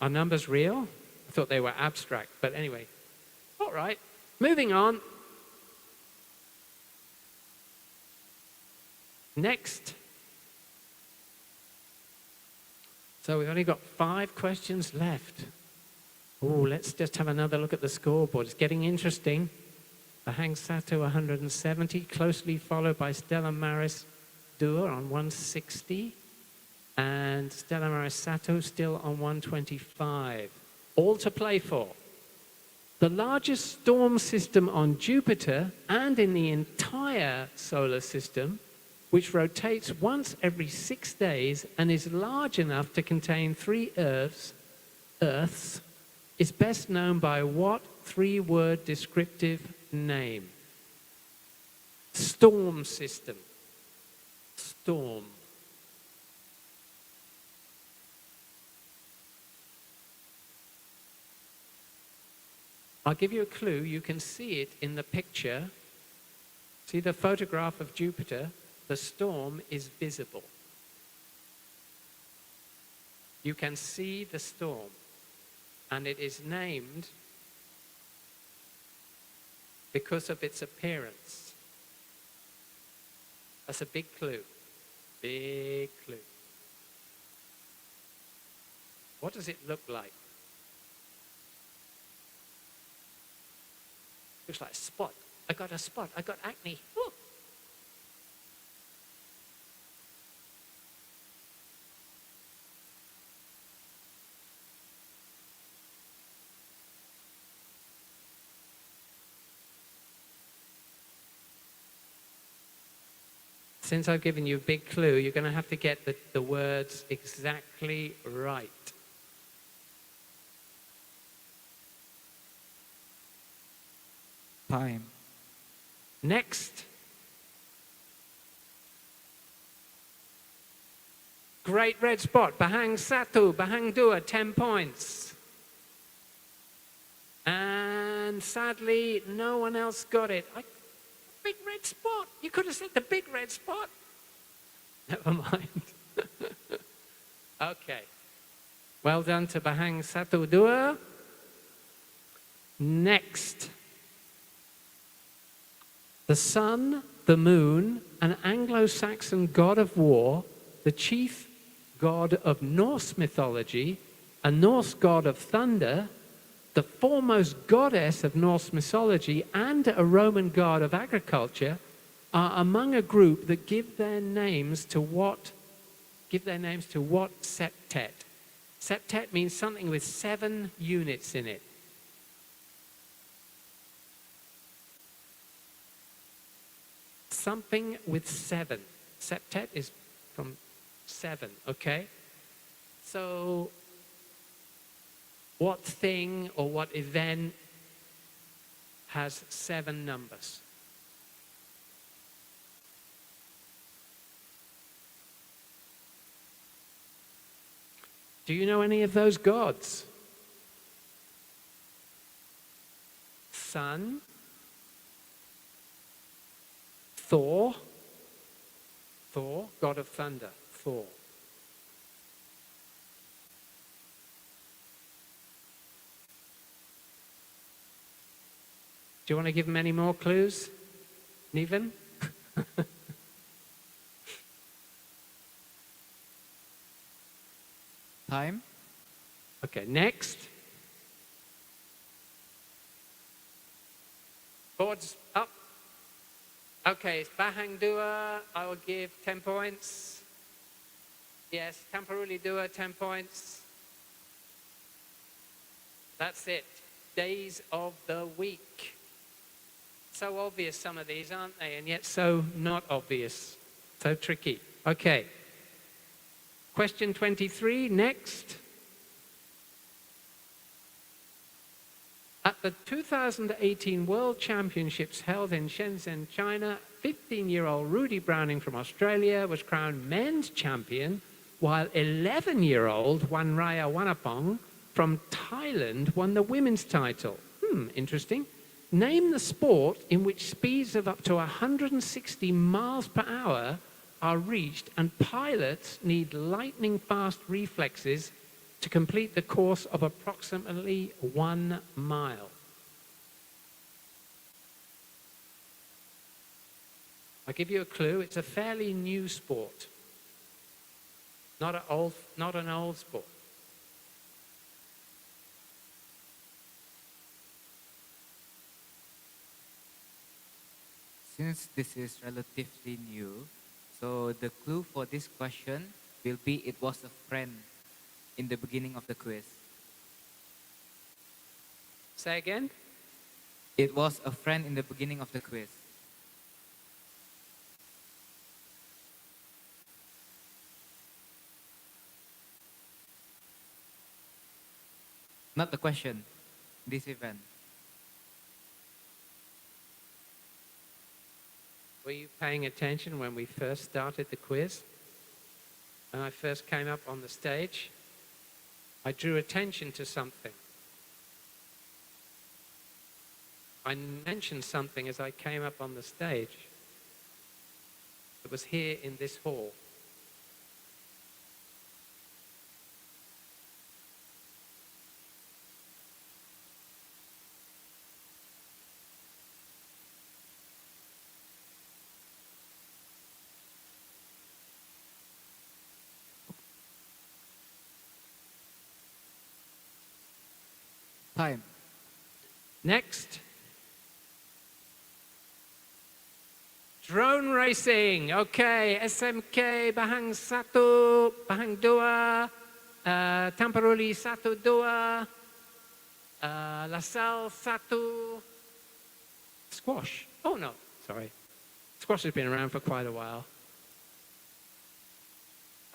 S9: Are numbers real? I thought they were abstract, but anyway. All right, moving on. Next. So we've only got 5 questions left. Oh, let's just have another look at the scoreboard. It's getting interesting. Bahang Satu 170, closely followed by Stella Maris Dua on 160. And Stella Maris Satu still on 125. All to play for. the largest storm system on Jupiter and in the entire solar system, which rotates once every 6 days and is large enough to contain 3 Earths, is best known by what 3-word descriptive name? Storm system. Storm. I'll give you a clue. You can see it in the picture. See the photograph of Jupiter? The storm is visible. You can see the storm, and it is named because of its appearance. That's a big clue. Big clue. What does it look like? Looks like a spot. I got a spot. I got acne. Ooh. Since I've given you a big clue, you're going to have to get the words exactly right.
S8: Time.
S9: Next. Great red spot. Bahang satu, bahang dua, 10 points. And sadly, no one else got it. Big red spot. You could have said the big red spot. Never mind. Okay. Well done to Bahang satu dua. Next. The sun, the moon, an Anglo-Saxon god of war, the chief god of Norse mythology, a Norse god of thunder, the foremost goddess of Norse mythology, and a Roman god of agriculture are among a group that give their names to what septet? Septet means something with 7 units in it. Something with 7. Septet is from 7, okay? So what thing or what event has 7 numbers? Do you know any of those gods? Sun, Thor, god of thunder, Thor. Do you want to give them any more clues? Niven?
S8: Time.
S9: Okay, next. Boards up. Okay, it's Bahang Dua. I will give 10 points. Yes, Tamparuli Dua, 10 points. That's it. Days of the week. So obvious, some of these, aren't they? And yet so not obvious. So tricky. Okay. Question 23, next. At the 2018 World Championships held in Shenzhen, China, 15-year-old Rudy Browning from Australia was crowned men's champion, while 11-year-old Wanraya Wanapong from Thailand won the women's title. Interesting. Name the sport in which speeds of up to 160 miles per hour are reached and pilots need lightning-fast reflexes to complete the course of approximately 1 mile. I'll give you a clue. It's a fairly new sport. Not an old sport.
S8: Since this is relatively new, so the clue for this question will be it was a friend in the beginning of the quiz.
S9: Say again?
S8: It was a friend in the beginning of the quiz. Not the question, this event.
S9: Were you paying attention when we first started the quiz? When I first came up on the stage, I drew attention to something. I mentioned something as I came up on the stage. It was here in this hall.
S8: Time.
S9: Next. Drone racing. Okay, SMK Bahang 1, Bahang 2, Tamparuli 1, 2, LaSalle 1. Squash. Oh no, sorry. Squash has been around for quite a while.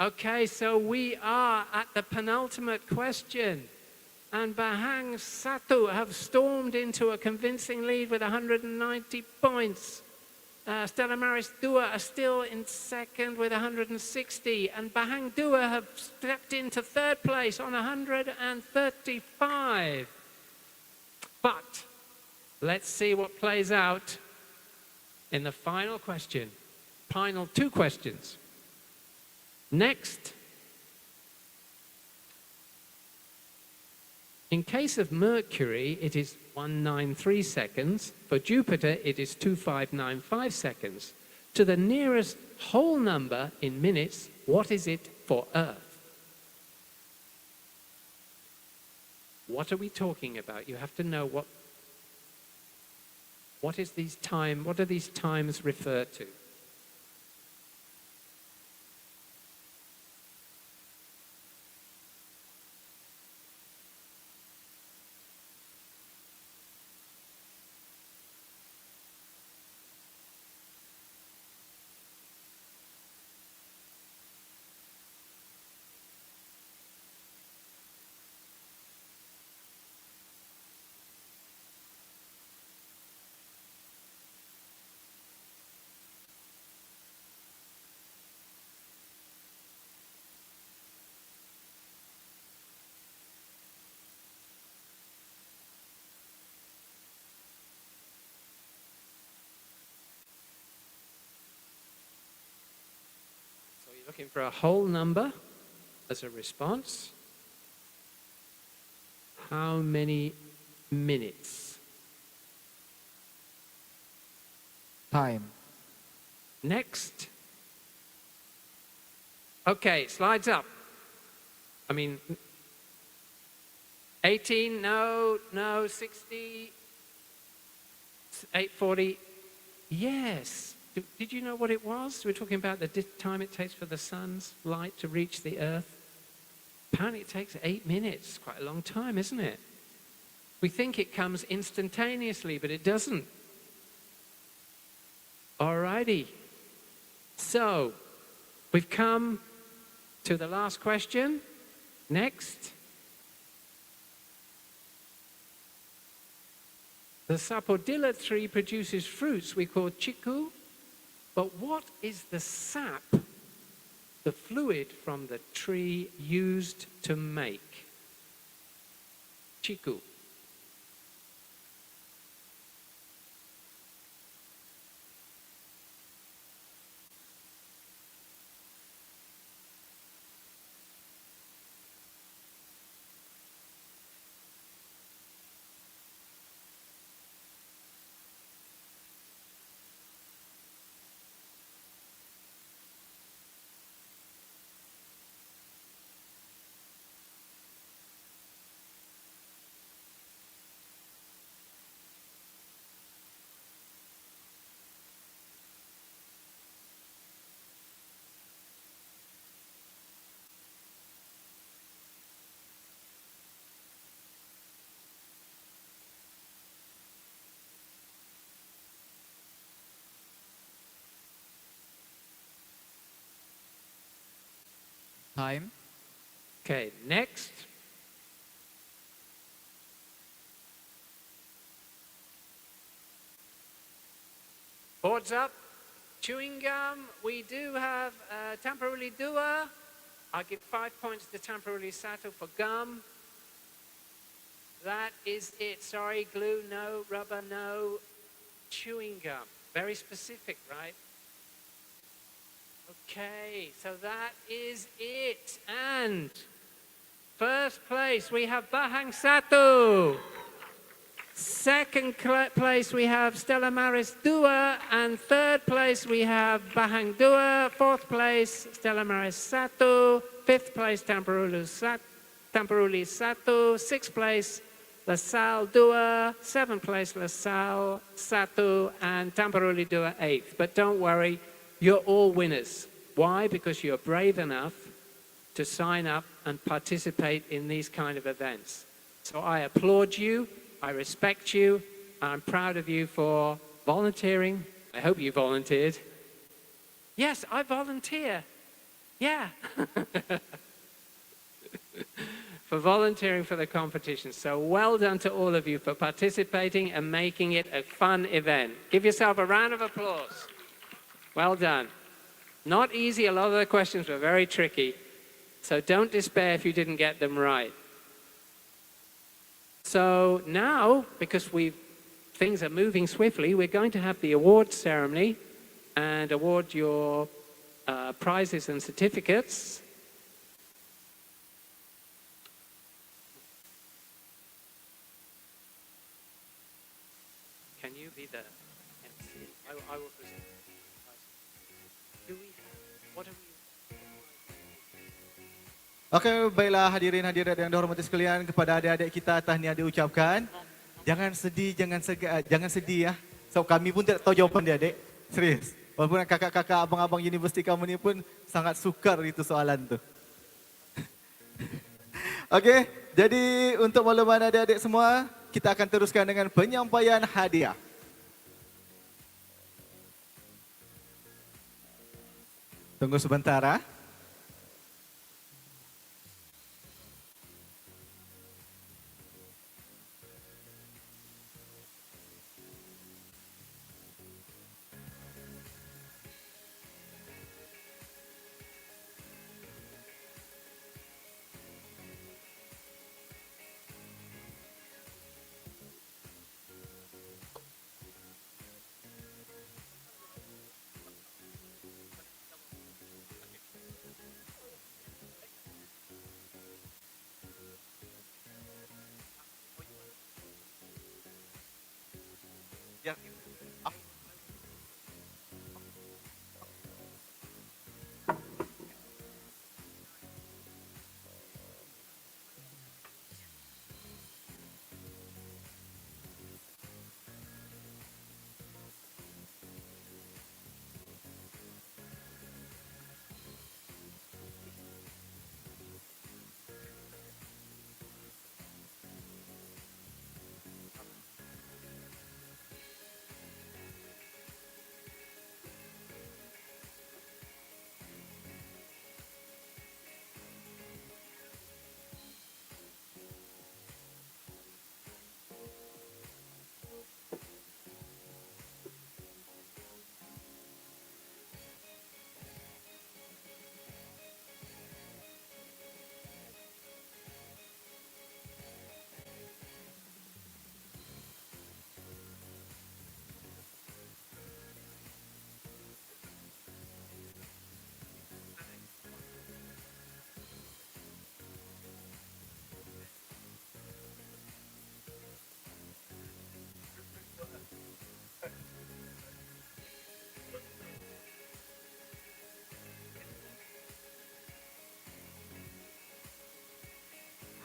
S9: Okay, so we are at the penultimate question. And Bahang 1 have stormed into a convincing lead with 190 points. Stella Maris 2 are still in second with 160. And Bahang 2 have stepped into third place on 135. But let's see what plays out in the final question. Final 2 questions. Next. In case of Mercury, it is 193 seconds. For Jupiter, it is 2595 seconds. To the nearest whole number in minutes, what is it for Earth? What are we talking about? You have to know what are these times refer to? Looking for a whole number as a response. How many minutes?
S8: Time.
S9: Next. Okay, slides up. 18, no, 60, 840, yes. Did you know what it was? We're talking about the time it takes for the sun's light to reach the Earth. Apparently it takes 8 minutes. Quite a long time, isn't it? We think it comes instantaneously, but it doesn't. Alrighty. So, we've come to the last question. Next. The sapodilla tree produces fruits we call chiku. But what is the sap, the fluid from the tree used to make chiku?
S8: time.
S9: Okay, next. Boards up. Chewing gum. We do have Tamperuli Dua. I'll give 5 points to Tamperuli Satu for gum. That is it. Sorry, glue, no. Rubber, no. Chewing gum. Very specific, right? Okay, so that is it. And first place, we have Bahang Satu. Second place, we have Stella Maris Dua. And third place, we have Bahang Dua. Fourth place, Stella Maris Satu. Fifth place, Tamperuli Satu. Sixth place, La Salle Dua. Seventh place, La Salle Satu. And Tamperuli Dua eighth. But don't worry, you're all winners. Why? Because you're brave enough to sign up and participate in these kind of events. So I applaud you. I respect you. I'm proud of you for volunteering. I hope you volunteered. Yes, I volunteer. Yeah. For volunteering for the competition. So well done to all of you for participating and making it a fun event. Give yourself a round of applause. Well done. Not easy. A lot of the questions were very tricky. So don't despair if you didn't get them right. So now, because things are moving swiftly, we're going to have the awards ceremony and award your prizes and certificates. Can you be the MC? I will present. Do we have, what are we?
S1: Okey, baiklah hadirin hadirat yang dihormati sekalian, kepada adik-adik kita tahniah diucapkan. Jangan sedih ya. So kami pun tidak tahu jawapan dia, adik. Serius. Walaupun kakak-kakak, abang-abang universiti kamu ni pun sangat sukar itu soalan tu. Okey, jadi untuk makluman adik-adik semua, kita akan teruskan dengan penyampaian hadiah. Tunggu sebentar ah.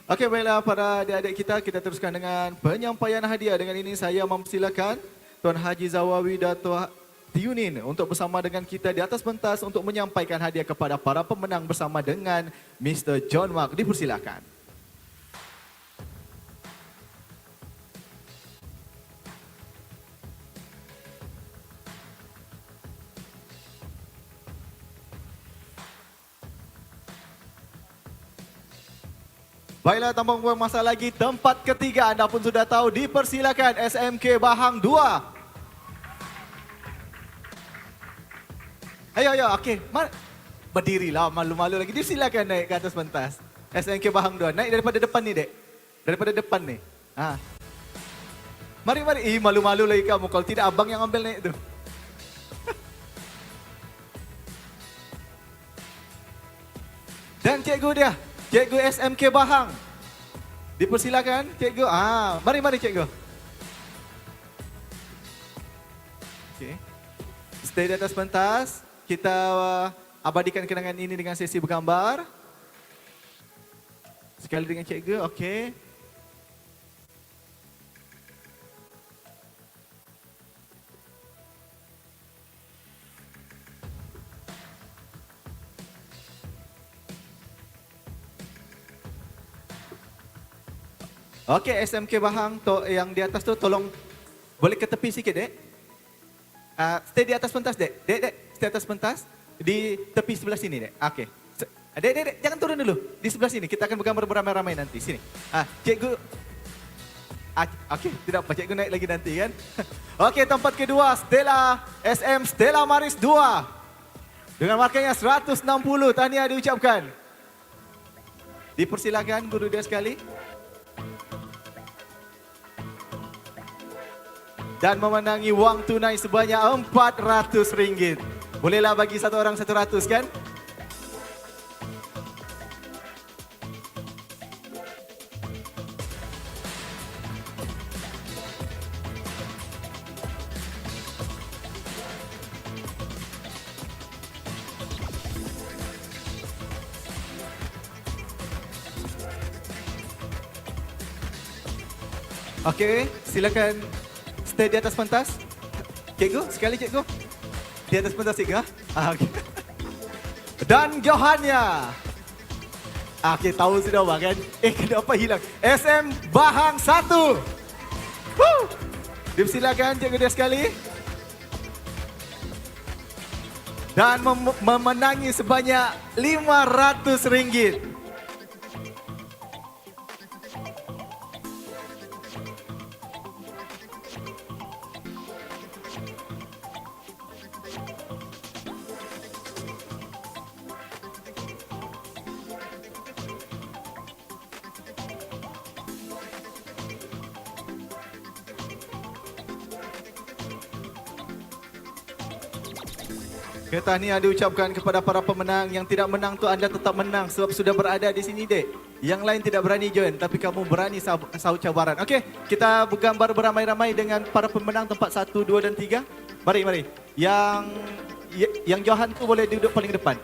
S1: Okey, baiklah para adik-adik kita teruskan dengan penyampaian hadiah. Dengan ini saya mempersilakan Tuan Haji Zawawi Dato' Tiunin untuk bersama dengan kita di atas pentas untuk menyampaikan hadiah kepada para pemenang bersama dengan Mr. John Mark. Dipersilakan. Baiklah, tanpa membuang masa lagi, tempat ketiga anda pun sudah tahu, dipersilakan SMK Bahang 2. Ayo, okey. Berdirilah, malu-malu lagi. Silakan naik ke atas pentas. SMK Bahang 2. Naik daripada depan ni, Dek. Daripada depan ni. Ha. Mari. Malu-malu lagi kamu. Kalau tidak, abang yang ambil naik tu. Dan cikgu dia. Cikgu SMK Bahang. Dipersilakan, cikgu. Mari cikgu. Okey. Stay di atas pentas. Kita abadikan kenangan ini dengan sesi bergambar. Sekali dengan cikgu, okey. Okey, SMK Bahang yang di atas tu tolong boleh ke tepi sikit, Dek. Stay di atas pentas, Dek. Dek, stay atas pentas di tepi sebelah sini, Dek. Okey. Dek, jangan turun dulu. Di sebelah sini kita akan bergambar beramai-ramai nanti. Sini. Cikgu. Okey, tidak apa, cikgu naik lagi nanti kan. Okey, tempat kedua Stella Maris 2. Dengan markanya 160, tahniah diucapkan. Dipersilakan guru dia sekali. Dan memenangi wang tunai sebanyak RM400. Bolehlah bagi satu orang 100 kan? Okey, silakan stay di atas pentas. Cikgu, sekali cikgu. Di atas pentas cikgu. Okay. Dan Johannya. Okey, tahu sudah bang kan? Kenapa hilang? SM Bahang 1. Dipersilakan cikgu dia sekali. Dan memenangi sebanyak RM500. Tahniah diucapkan kepada para pemenang. Yang tidak menang tu anda tetap menang sebab sudah berada di sini, Dek. Yang lain tidak berani join tapi kamu berani sahut cabaran. Okey, kita bergambar beramai-ramai dengan para pemenang tempat 1, 2 dan 3. Mari. Yang Johan tu boleh duduk paling depan.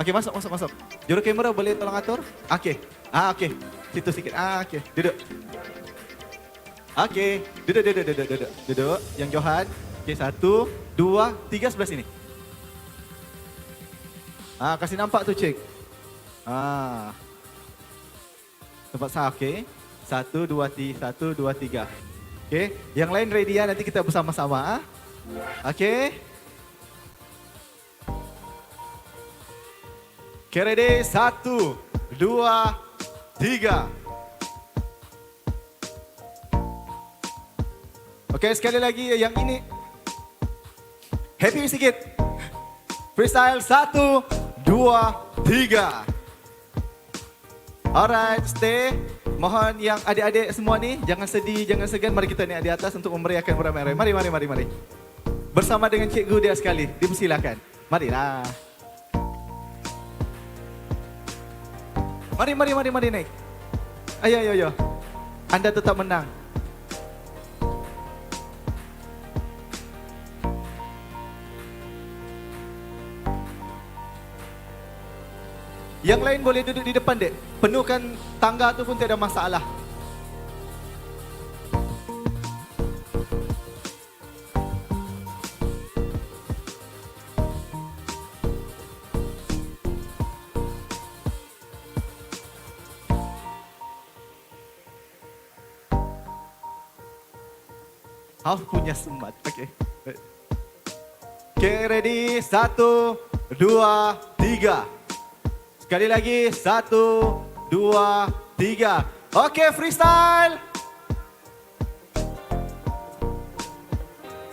S1: Okey, masuk. Juru kamera boleh tolong atur? Okey. Okey. Situ sikit. Okey, duduk. Okey, duduk. Yang Johan. Okey, 1, 2, 3 sebelah sini. Kasih nampak tu, cik. Tempat sah, okey. 1, 2, 3. Okey, yang lain ready ya, nanti kita bersama-sama. Okey. Okey, ready? 1, 2, 3. Okey, sekali lagi yang ini. Happy sikit. Freestyle 1, 2, 3. Alright, stay. Mohon yang adik-adik semua ni jangan sedih, jangan segan. Mari kita naik di atas untuk memeriahkan beramai-ramai. Mari. Bersama dengan cikgu dia sekali. Dipersilakan. Marilah. Mari naik. Ayo. Anda tetap menang. Yang lain boleh duduk di depan, Dek. Penuhkan tangga tu pun tidak ada masalah. Punya semat. Okey. Okey, ready? 1, 2, 3. Sekali lagi, 1, 2, 3. Okey, freestyle.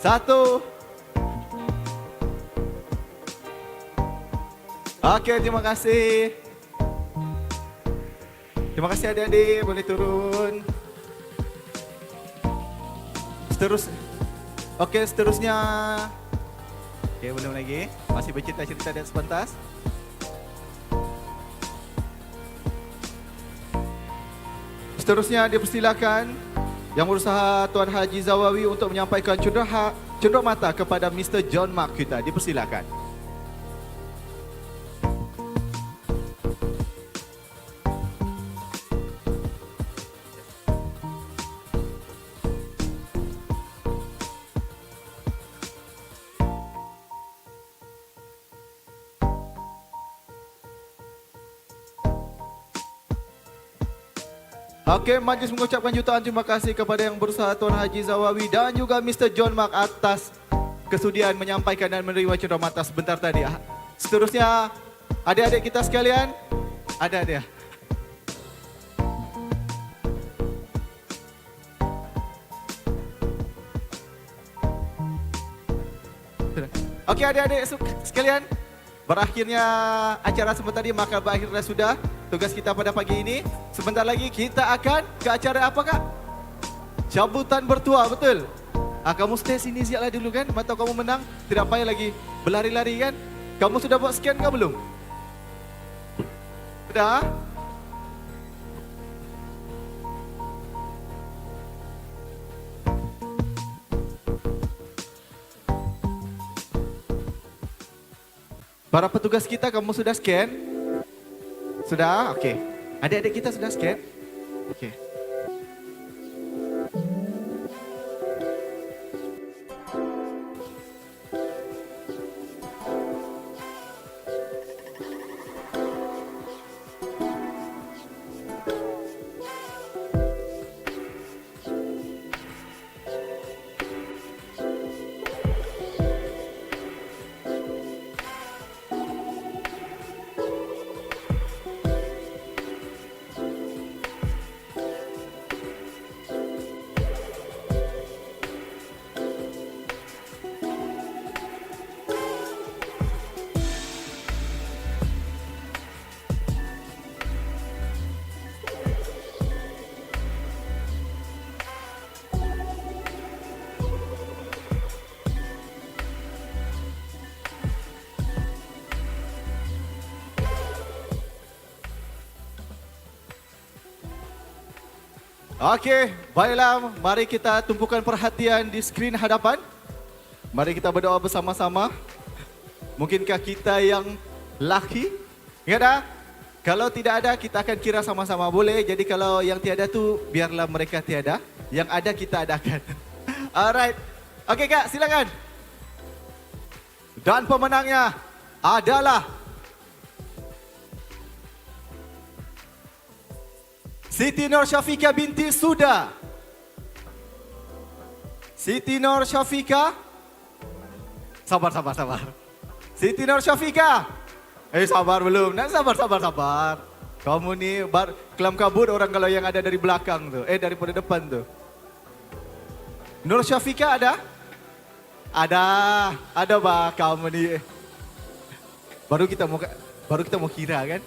S1: 1. Okey, terima kasih. Terima kasih adik-adik, boleh turun. Okey, seterusnya. Okey, belum lagi. Masih bercerita-cerita dan sepentas. Seterusnya dipersilakan Yang Berusaha Tuan Haji Zawawi untuk menyampaikan cendera mata kepada Mr. John Mark kita. Dipersilakan. Okey, majlis mengucapkan jutaan terima kasih kepada Yang Berusaha Tuan Haji Zawawi dan juga Mr. John Mark atas kesudian menyampaikan dan menerima cendera mata sebentar tadi. Seterusnya, adik-adik kita sekalian, ada dia. Okey, adik-adik sekalian, berakhirnya acara sebentar tadi, maka berakhirnya sudah tugas kita pada pagi ini. Sebentar lagi kita akan ke acara apa, Kak? Cabutan bertuah, betul? Kamu stay sini siaplah dulu kan. Mata kamu menang, tidak payah lagi berlari-lari kan? Kamu sudah buat scan ke belum? Sudah? Para petugas kita, kamu sudah scan? Sudah? Okey. Adik-adik kita sudah scan? Okey. Okey, baiklah, mari kita tumpukan perhatian di skrin hadapan. Mari kita berdoa bersama-sama. Mungkinkah kita yang laki? Ingat tak? Kalau tidak ada, kita akan kira sama-sama, boleh? Jadi kalau yang tiada tu, biarlah mereka tiada. Yang ada, kita adakan. Alright. Okey, Kak, silakan. Dan pemenangnya adalah Siti Nur Syafiqah binti Suda. Siti Nur Syafiqah. Sabar. Siti Nur Syafiqah. Sabar belum. Nak sabar. Kamu ni kelam kabut orang kalau yang ada dari belakang tu. Daripada depan tu. Nur Syafiqah ada? Ada bah kamu ni. Baru kita mau kira kan?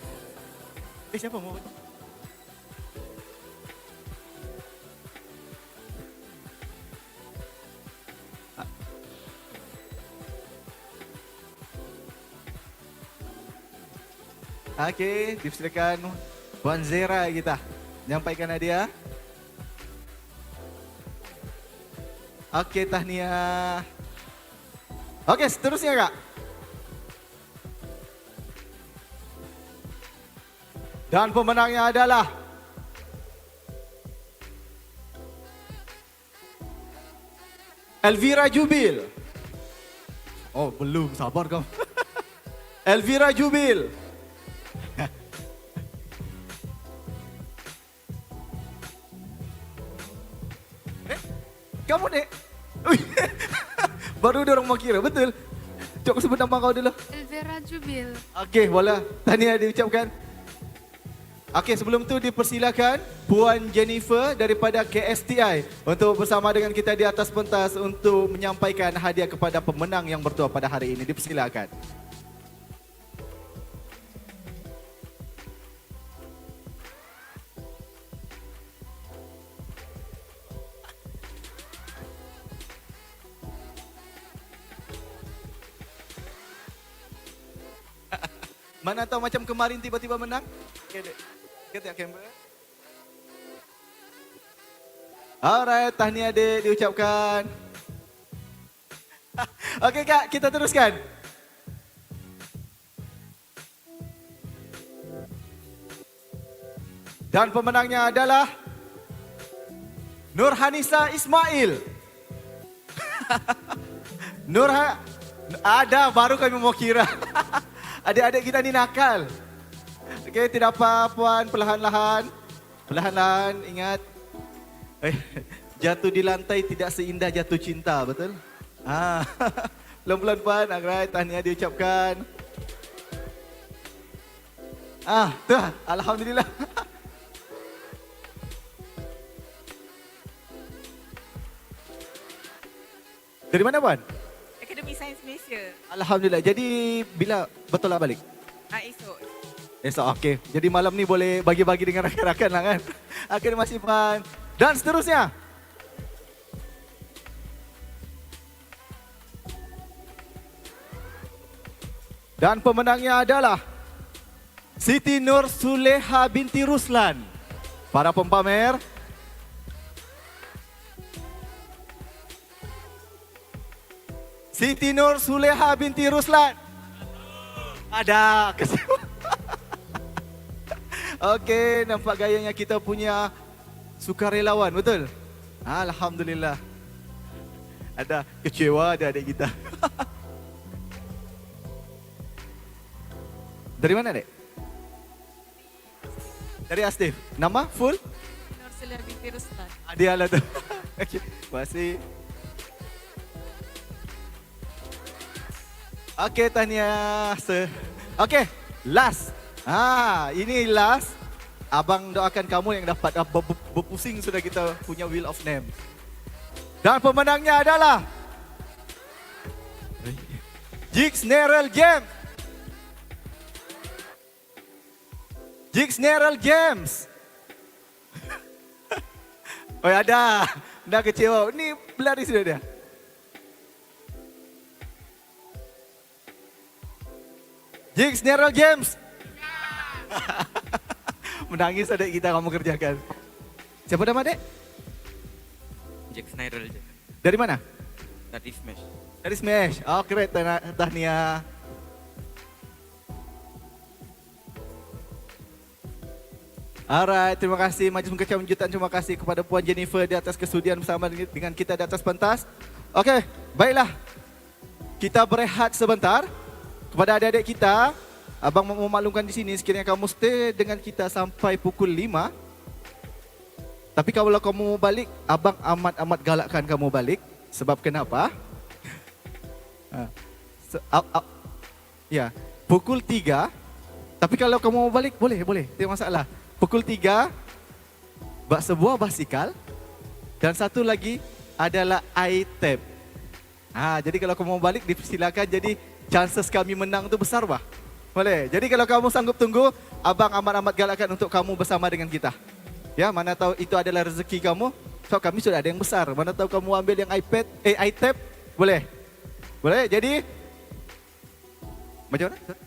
S1: Siapa mau? Okey, dipersilakan Puan Zera kita menyampaikan hadiah. Okey, tahniah. Okey, seterusnya Kak. Dan pemenangnya adalah Elvira Jubil. Oh, belum, sabar kamu. Elvira Jubil. Kamu dek. Baru dia orang mau kira, betul. Cok sebut nama kau dulu.
S4: Elvira Jubil.
S1: Okey, boleh. Tahniah diucapkan. Okey, sebelum tu dipersilakan Puan Jennifer daripada KSTI untuk bersama dengan kita di atas pentas untuk menyampaikan hadiah kepada pemenang yang bertuah pada hari ini. Dipersilakan. Mana tahu macam kemarin tiba-tiba menang? Okay, dek. Kita kamera. Alright, tahniah dek diucapkan. Okey Kak, kita teruskan. Dan pemenangnya adalah Nurhanisa Ismail. Ada, baru kami mau kira. Adik-adik kita ni nakal. Okey, tidak apa puan, perlahan-lahan. Perlahan-lahan, ingat. Jatuh di lantai tidak seindah jatuh cinta, betul? Pelan-pelan puan, alright, tahniah diucapkan. Tuh, alhamdulillah. Dari mana puan?
S10: Akademi Sains Malaysia.
S1: Alhamdulillah. Jadi bila betul lah balik?
S10: Esok.
S1: Esok, okey. Jadi malam ni boleh bagi-bagi dengan rakan-rakan lah kan? Okey, terima kasih Pan. Dan seterusnya. Dan pemenangnya adalah Siti Nur Suleha binti Ruslan. Para pempamer. Siti Nur Suleha binti Ruslan. Ada. Okey, nampak gayanya kita punya sukarelawan, betul? Alhamdulillah. Ada kecewa ada adik kita. Dari mana, Dek? Dari Astif. Nama full?
S10: Nur Suleha binti Ruslan.
S1: Dia lah tu. Okey, terima kasih. Okey, tahniah. Okey, last. Ini last. Abang doakan kamu yang dapat berpusing sudah kita punya Wheel of Name. Dan pemenangnya adalah Jixneral James. Jixneral James. Oh, ada. Dah kecewa. Ini berlari sudah dia. Jixneral James. Menangis adik kita kamu kerjakan. Siapa nama adik?
S11: Jixneral.
S1: Dari mana?
S11: Dari Smash.
S1: Dari Smash. Oh, keren. Tahniah. Alright, terima kasih Majlis Mengucapkan jutaan terima kasih kepada Puan Jennifer di atas kesudian bersama dengan kita di atas pentas. Okey, baiklah. Kita berehat sebentar. Kepada adik-adik kita, abang memaklumkan di sini sekiranya kamu stay dengan kita sampai pukul 5. Tapi kalau kamu balik, abang amat-amat galakkan kamu balik. Sebab kenapa? Ya, pukul 3. Tapi kalau kamu mau balik, boleh. Tidak masalah. Pukul 3, sebuah basikal. Dan satu lagi adalah iTab. Jadi kalau kamu mau balik, dipersilakan. Jadi chances kami menang tu besar bah. Boleh. Jadi kalau kamu sanggup tunggu, abang amat-amat galakkan untuk kamu bersama dengan kita. Ya, mana tahu itu adalah rezeki kamu. So kami sudah ada yang besar. Mana tahu kamu ambil yang iTab, boleh. Boleh. Jadi macam mana?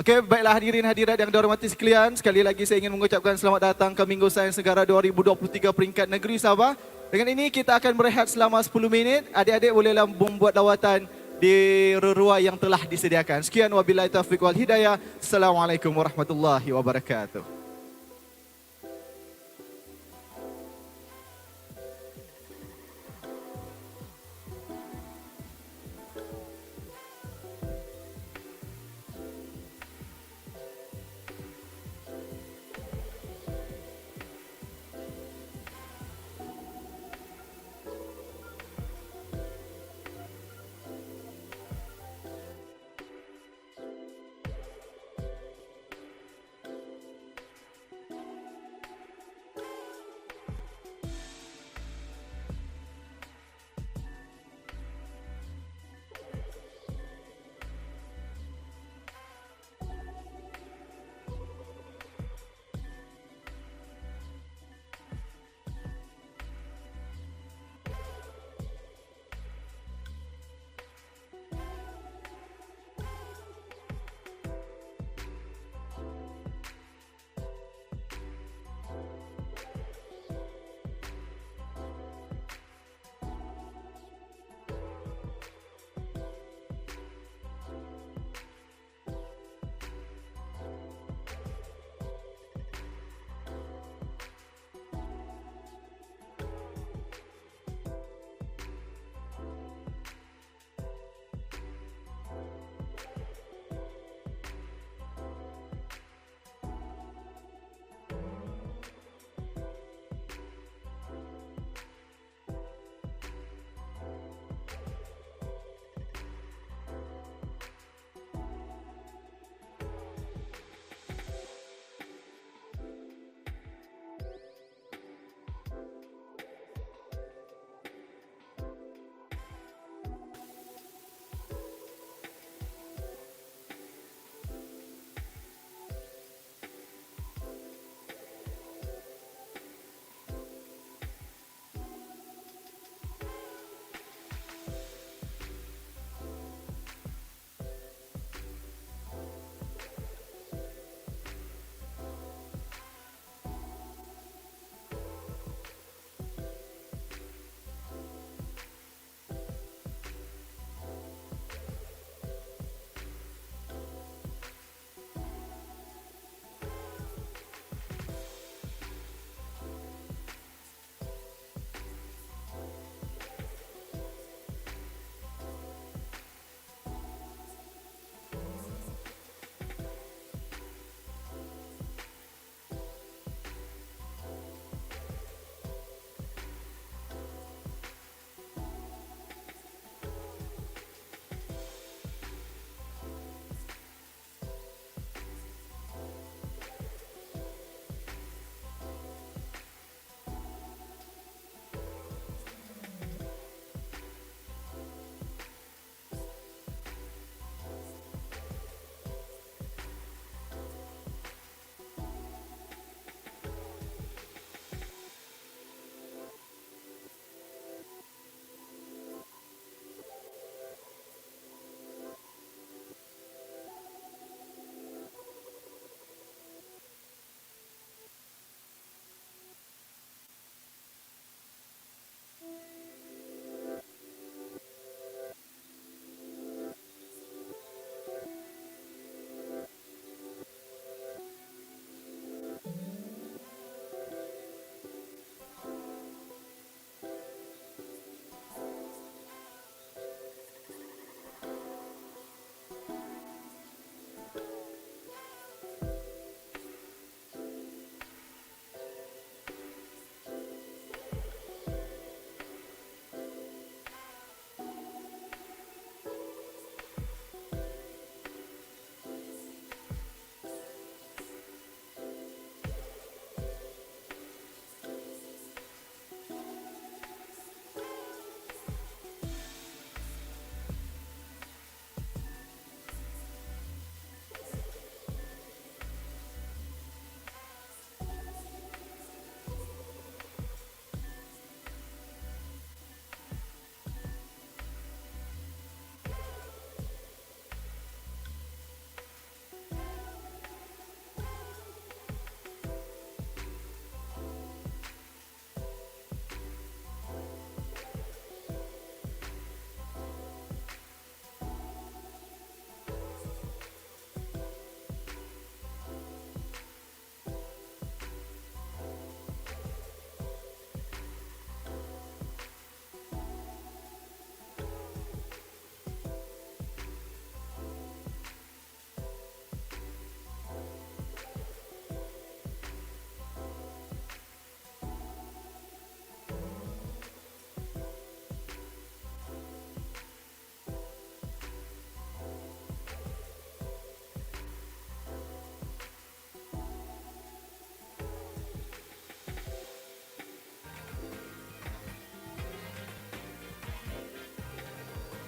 S1: Okey, baiklah hadirin hadirat yang dihormati sekalian. Sekali lagi saya ingin mengucapkan selamat datang ke Minggu Sains Negara 2023 peringkat negeri Sabah. Dengan ini kita akan berehat selama 10 minit. Adik-adik bolehlah membuat lawatan di ruang yang telah disediakan. Sekian wabillahi taufiq wal hidayah. Assalamualaikum warahmatullahi wabarakatuh.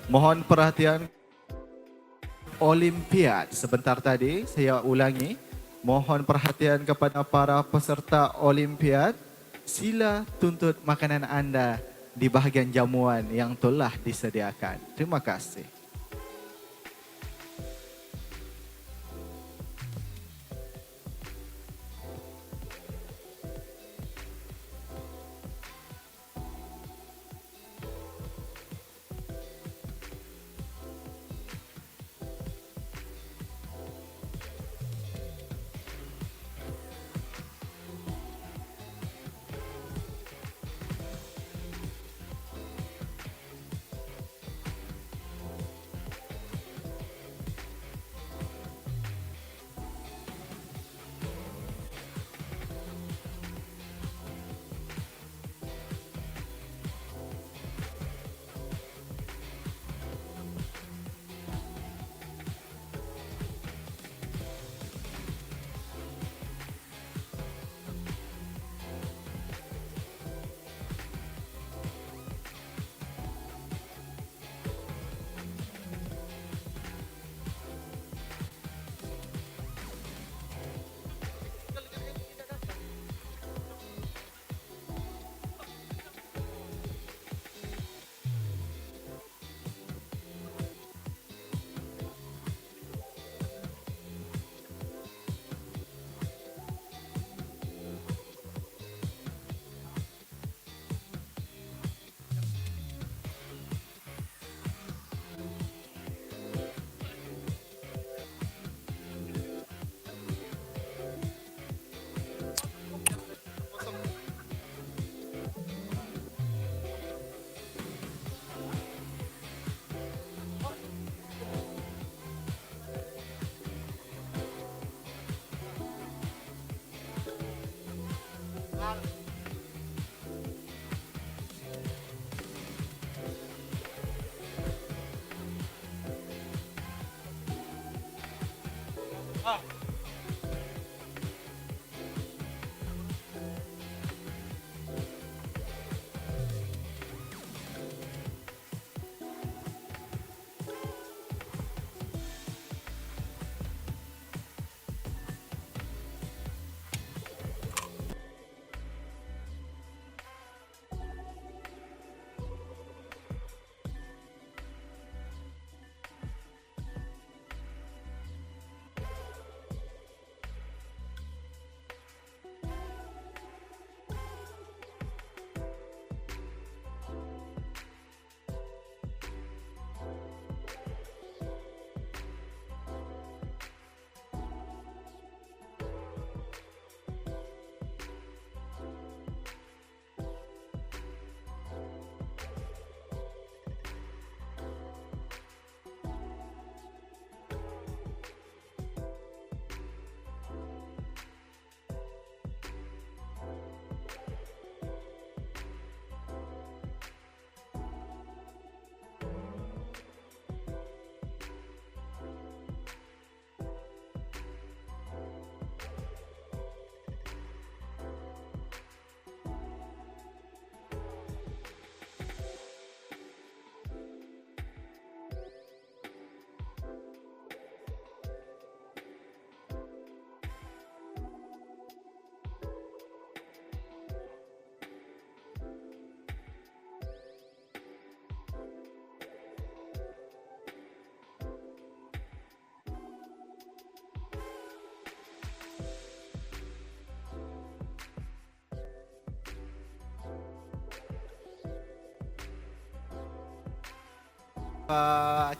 S1: Mohon perhatian Olimpiad. Sebentar tadi saya ulangi. Mohon perhatian kepada para peserta Olimpiad. Sila tuntut makanan anda di bahagian jamuan yang telah disediakan. Terima kasih.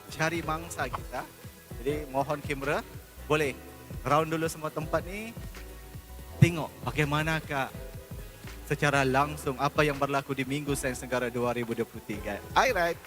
S1: Cari mangsa kita. Jadi mohon kamera, boleh round dulu semua tempat ni. Tengok bagaimanakah secara langsung apa yang berlaku di Minggu Sains Negara 2023. Alright.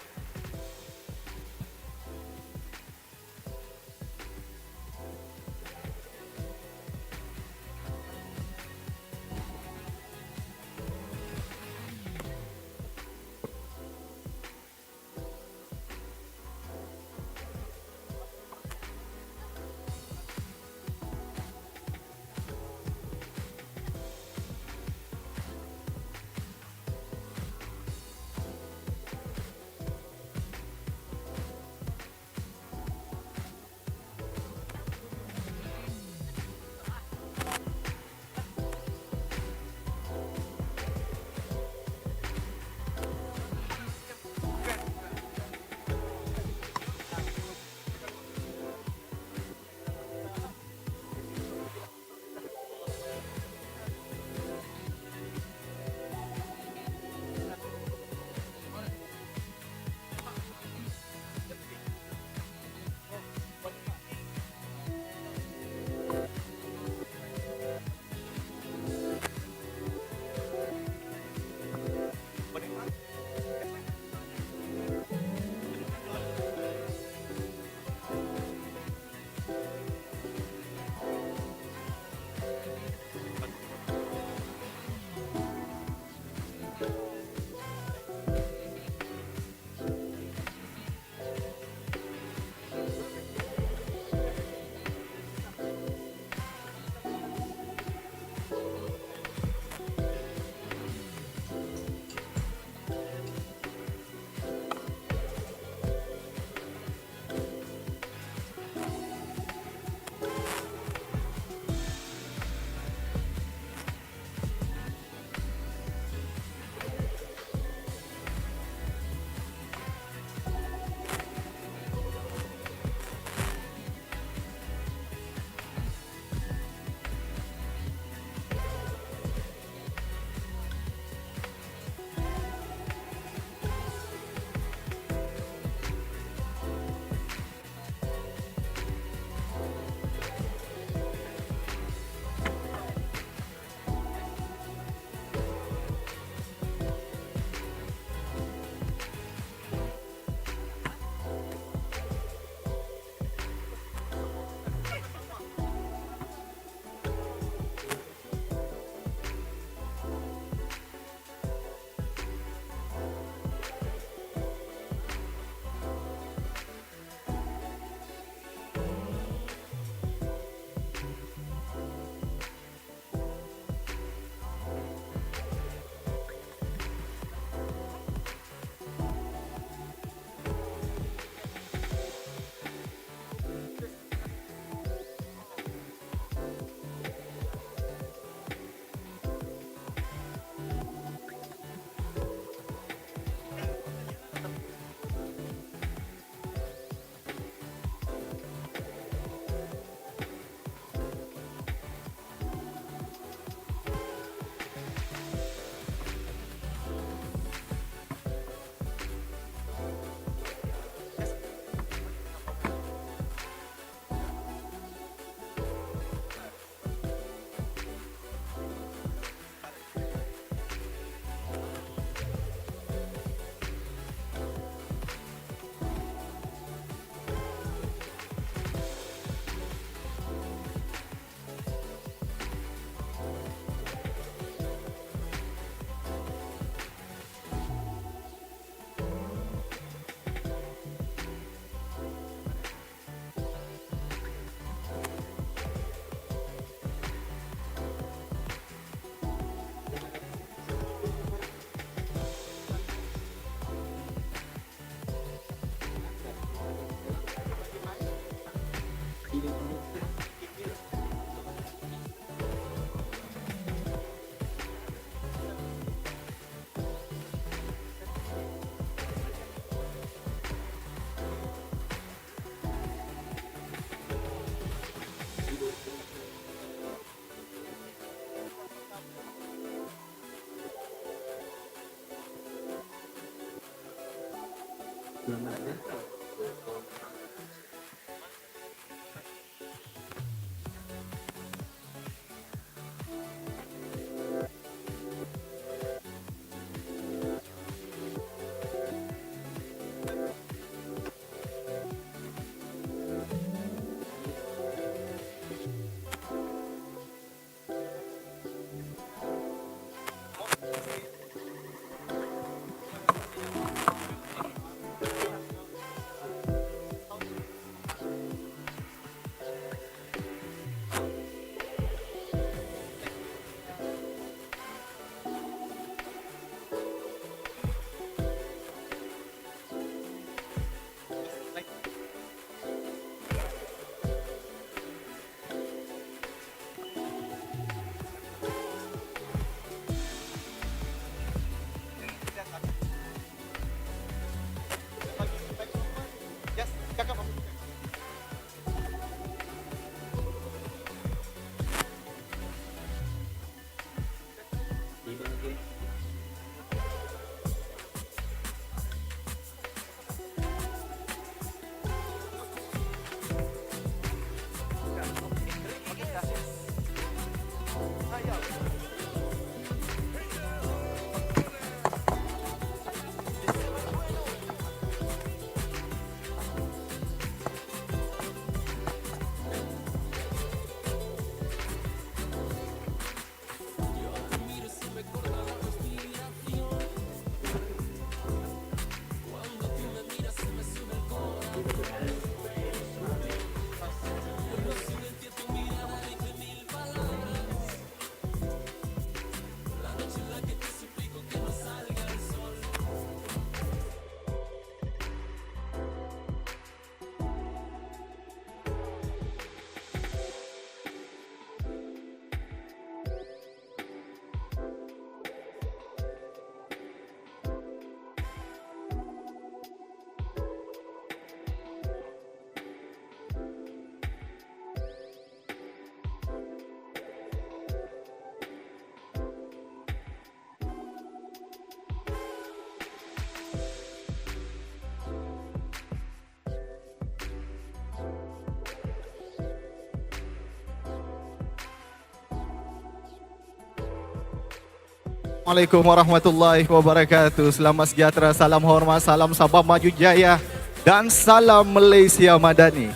S1: Assalamualaikum warahmatullahi wabarakatuh. Selamat sejahtera, salam hormat, salam Sabah Maju Jaya dan salam Malaysia Madani.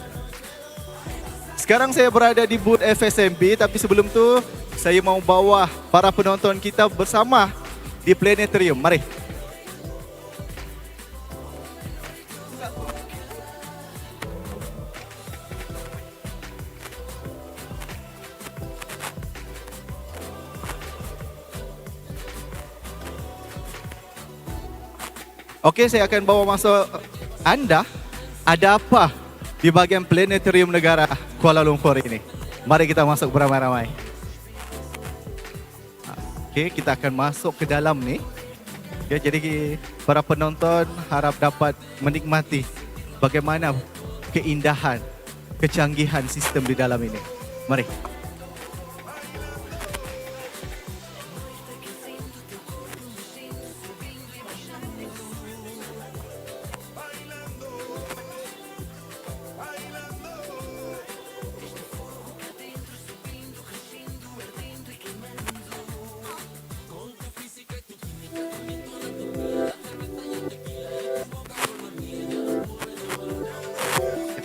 S1: Sekarang saya berada di booth FSMB, tapi sebelum tu saya mau bawa para penonton kita bersama di planetarium. Mari. Okey, saya akan bawa masuk anda. Ada apa di bahagian planetarium negara Kuala Lumpur ini? Mari kita masuk beramai-ramai. Okey, kita akan masuk ke dalam ni. Okay, jadi para penonton harap dapat menikmati bagaimana keindahan, kecanggihan sistem di dalam ini. Mari.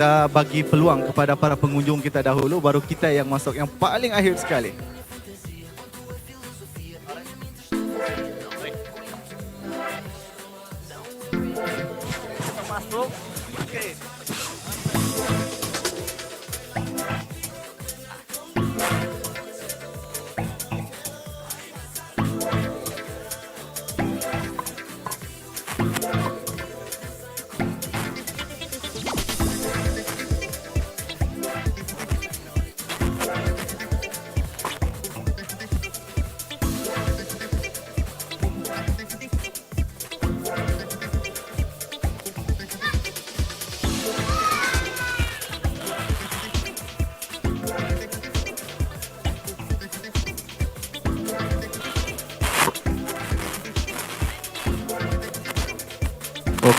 S1: Kita bagi peluang kepada para pengunjung kita dahulu, baru kita yang masuk yang paling akhir sekali. Kita masuk. Okey.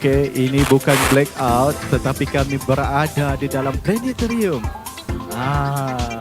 S11: Okey, ini bukan blackout tetapi kami berada di dalam planetarium. Ah.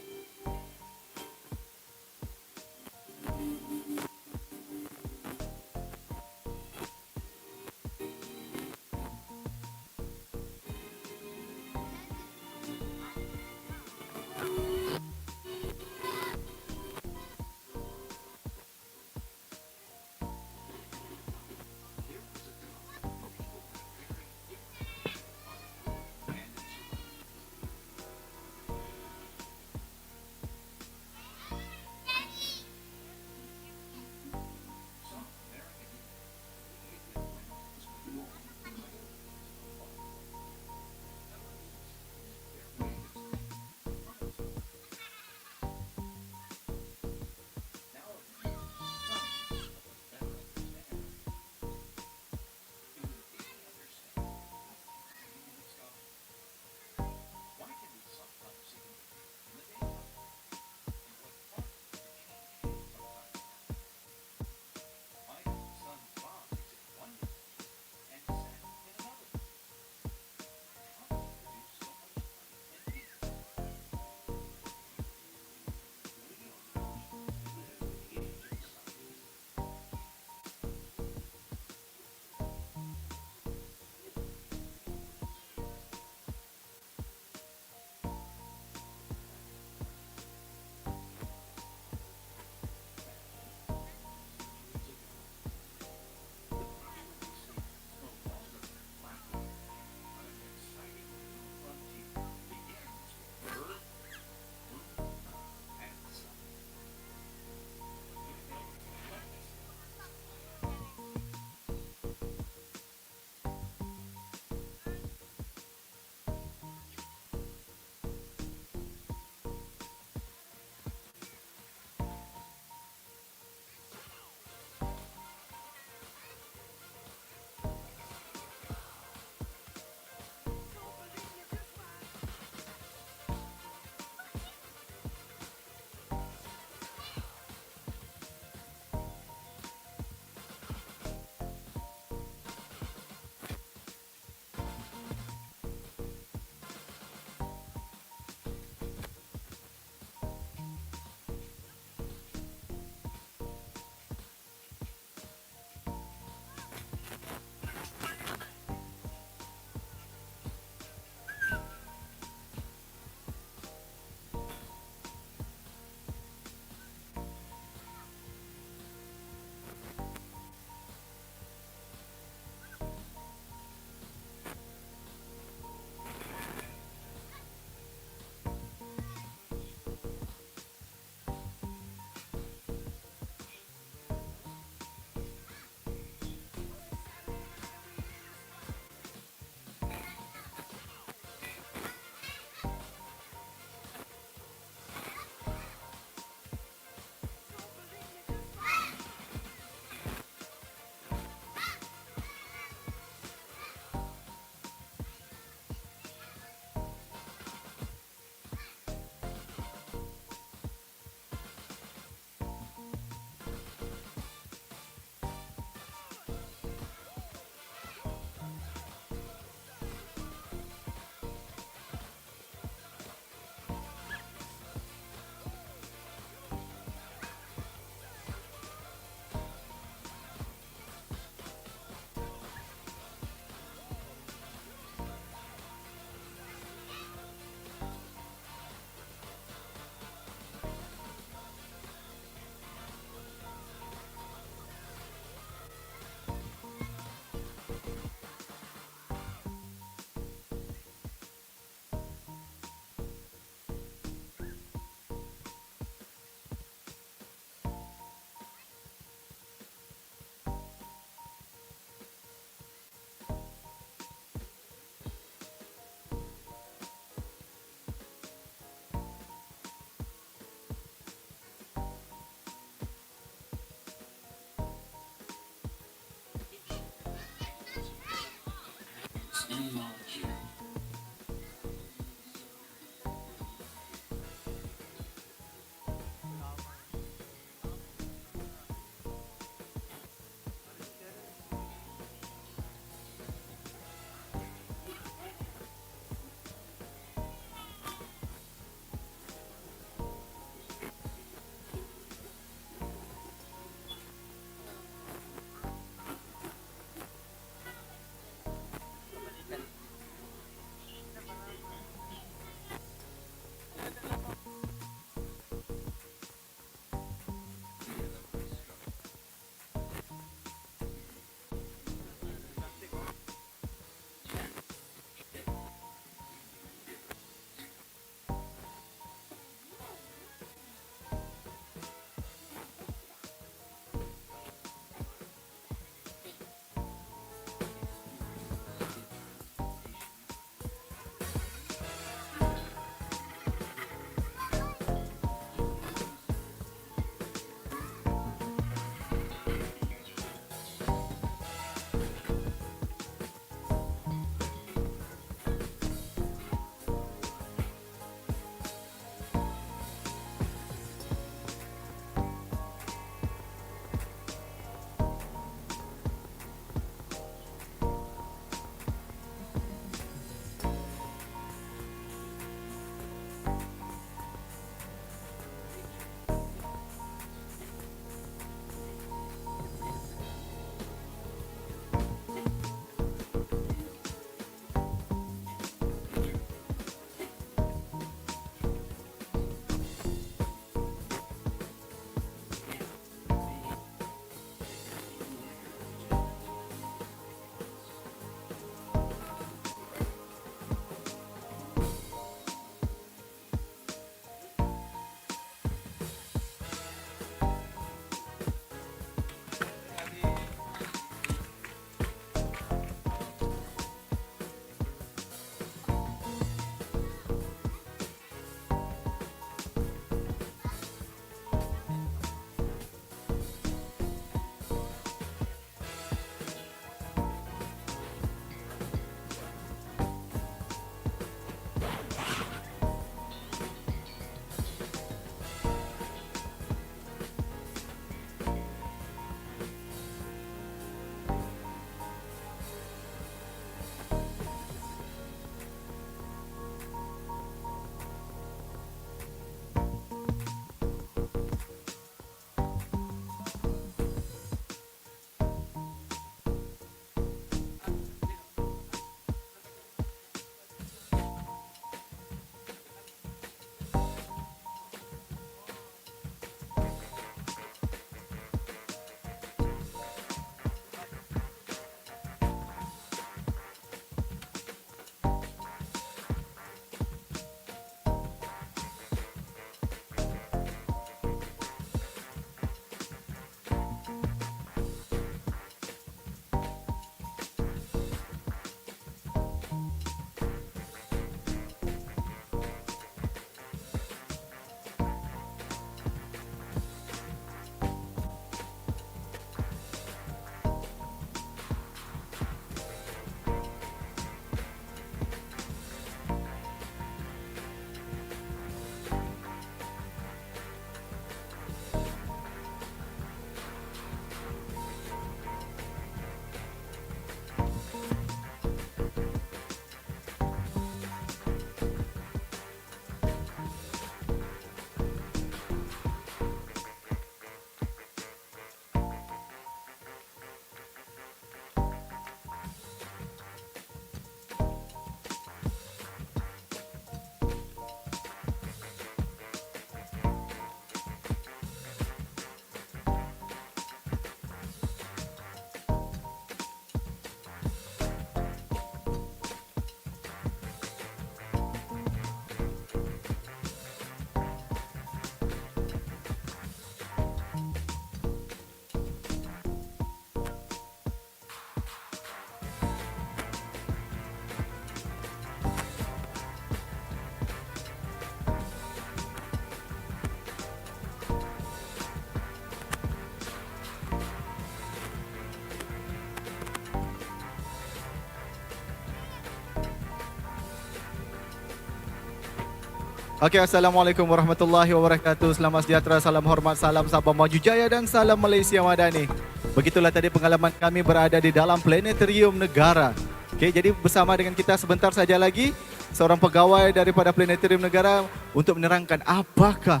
S1: Okey, Assalamualaikum warahmatullahi wabarakatuh. Selamat sejahtera, salam hormat, salam Sabah Maju Jaya dan salam Malaysia Madani. Begitulah tadi pengalaman kami berada di dalam Planetarium Negara. Okey, jadi bersama dengan kita sebentar saja lagi seorang pegawai daripada Planetarium Negara untuk menerangkan apakah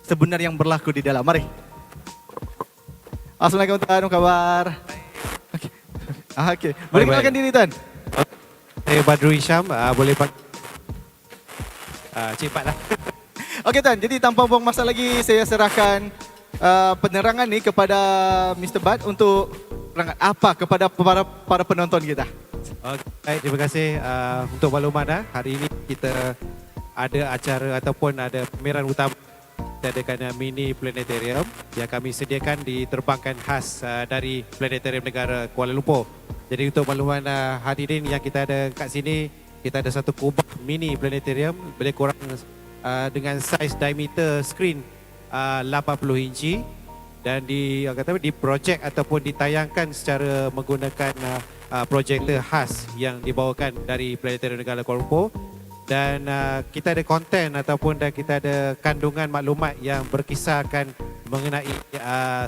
S1: sebenarnya yang berlaku di dalam. Mari. Assalamualaikum Tuan, apa kabar? Okey. Okey. Boleh kenalkan diri Tuan?
S12: Saya Badru Hisham, boleh cepat lah.
S1: Okey Tuan, jadi tanpa buang masa lagi saya serahkan penerangan ni kepada Mr. Bad untuk penerangan apa kepada para penonton kita.
S12: Okay, baik, terima kasih untuk makluman. Hari ini kita ada acara ataupun ada pameran utama. Kita adakan mini planetarium yang kami sediakan diterbangkan khas dari Planetarium Negara Kuala Lumpur. Jadi untuk makluman hadirin yang kita ada kat sini, kita ada satu kubah mini planetarium lebih kurang dengan saiz diameter screen 80 inci dan diprojek ataupun ditayangkan secara menggunakan projektor khas yang dibawakan dari Planetarium Negara Kuala Lumpur. Dan kita ada konten ataupun kita ada kandungan maklumat yang berkisarkan mengenai